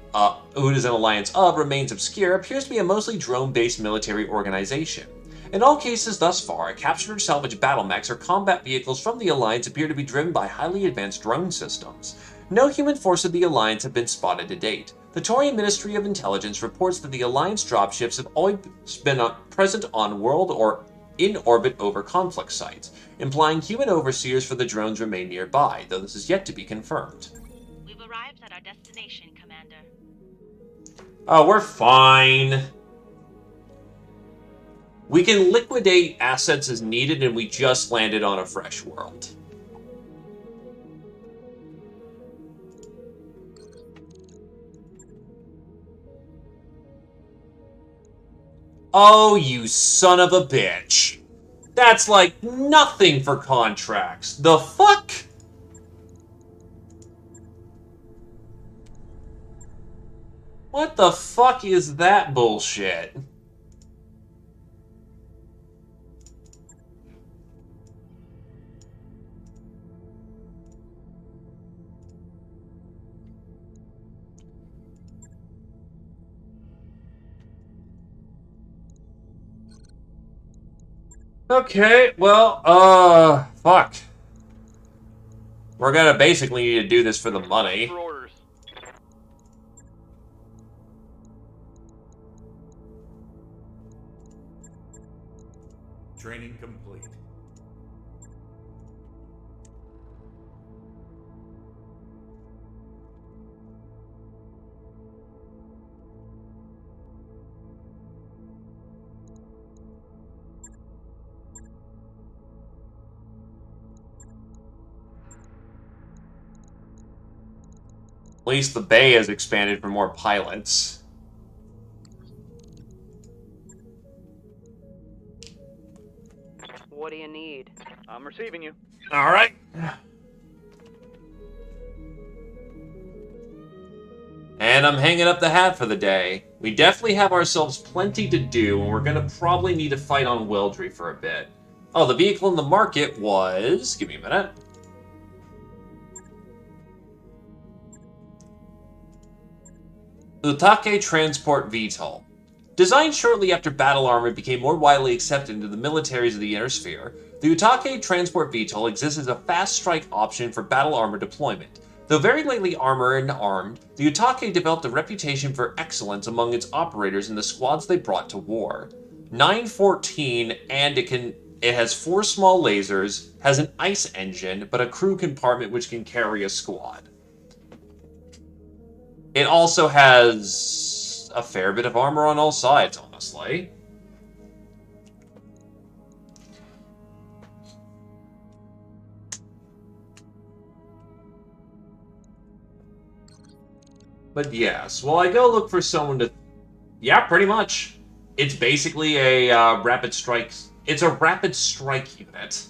it is an alliance of remains obscure, appears to be a mostly drone-based military organization. In all cases thus far, captured or salvaged battle mechs or combat vehicles from the Alliance appear to be driven by highly advanced drone systems. No human force of the Alliance have been spotted to date. The Taurian Ministry of Intelligence reports that the Alliance dropships have always been present on world or in orbit over conflict sites, implying human overseers for the drones remain nearby, though this is yet to be confirmed. We've arrived at our destination, Commander. Oh, we're fine. We can liquidate assets as needed, and we just landed on a fresh world. Oh, you son of a bitch. That's like nothing for contracts. The fuck? What the fuck is that bullshit? Okay, well, fuck. We're gonna basically need to do this for the money. For orders. Training complete. At least the bay has expanded for more pilots. What do you need? I'm receiving you. All right. And I'm hanging up the hat for the day. We definitely have ourselves plenty to do, and we're gonna probably need to fight on Weldry for a bit. Oh, the vehicle in the market was... Give me a minute. Utake Transport VTOL. Designed shortly after battle armor became more widely accepted into the militaries of the Inner Sphere, the Utake Transport VTOL exists as a fast strike option for battle armor deployment. Though very lightly armored and armed, the Utake developed a reputation for excellence among its operators in the squads they brought to war. 914, and it has 4 small lasers, has an ice engine, but a crew compartment which can carry a squad. It also has a fair bit of armor on all sides, honestly. But yes, well, I go look for someone to... Yeah, pretty much. It's basically a rapid strike... It's a rapid strike unit.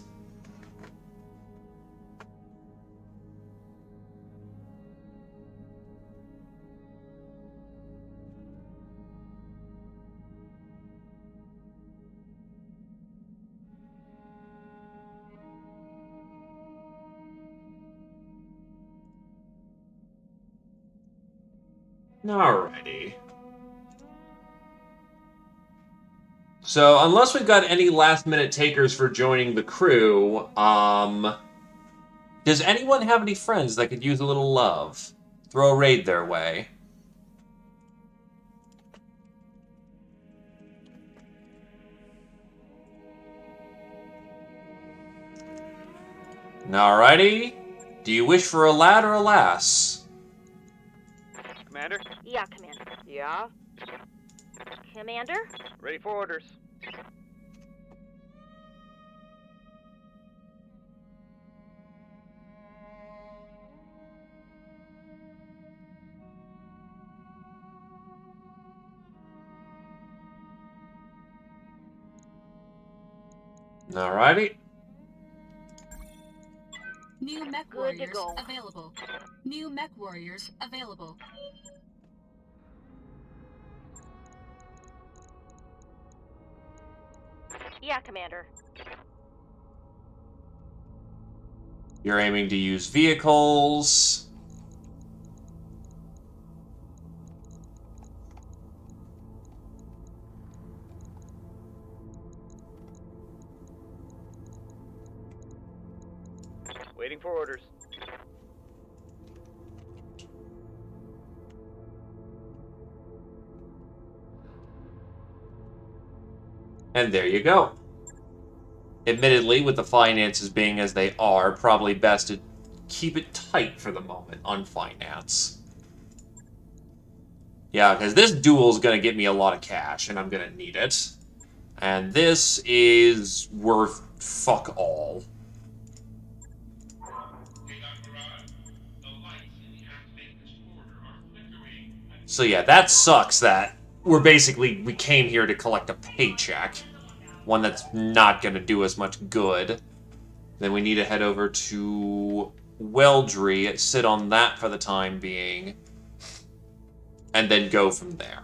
Alrighty. So, unless we've got any last-minute takers for joining the crew, does anyone have any friends that could use a little love? Throw a raid their way. Alrighty. Do you wish for a lad or a lass? Commander? Yeah, Commander. Yeah? Commander? Ready for orders. Alrighty. New mech warriors available. New mech warriors available. Yeah, Commander. You're aiming to use vehicles. Waiting for orders. And there you go. Admittedly, with the finances being as they are, probably best to keep it tight for the moment on finance. Yeah, because this duel is going to get me a lot of cash, and I'm going to need it. And this is worth fuck all. So yeah, that sucks that we came here to collect a paycheck. One that's not going to do us much good. Then we need to head over to Weldry, sit on that for the time being, and then go from there.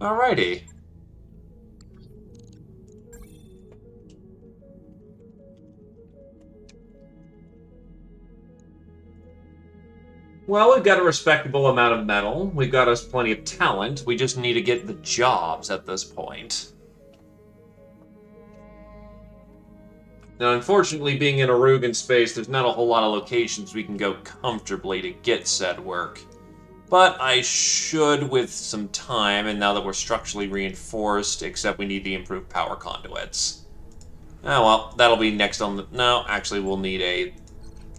Alrighty. Well, we've got a respectable amount of metal. We've got us plenty of talent. We just need to get the jobs at this point. Now, unfortunately, being in Arugan space, there's not a whole lot of locations we can go comfortably to get said work. But I should with some time, and now that we're structurally reinforced, except we need the improved power conduits. Oh well, that'll be next on the... No, actually, we'll need a...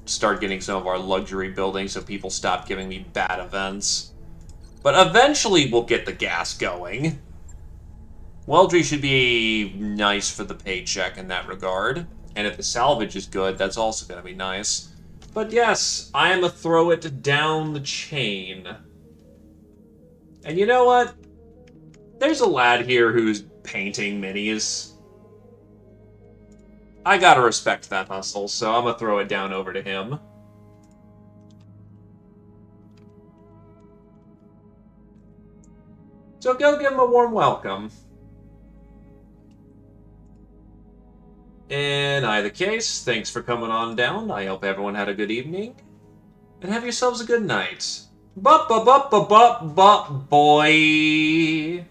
start getting some of our luxury buildings so people stop giving me bad events. But eventually we'll get the gas going. Weldry should be nice for the paycheck in that regard. And if the salvage is good, that's also going to be nice. But yes, I am a throw it down the chain. And you know what? There's a lad here who's painting minis. I gotta respect that hustle, so I'm gonna throw it down over to him. So go give him a warm welcome. In either case, thanks for coming on down. I hope everyone had a good evening. And have yourselves a good night. Bup, bup, bup, bup, bup, bup, boy.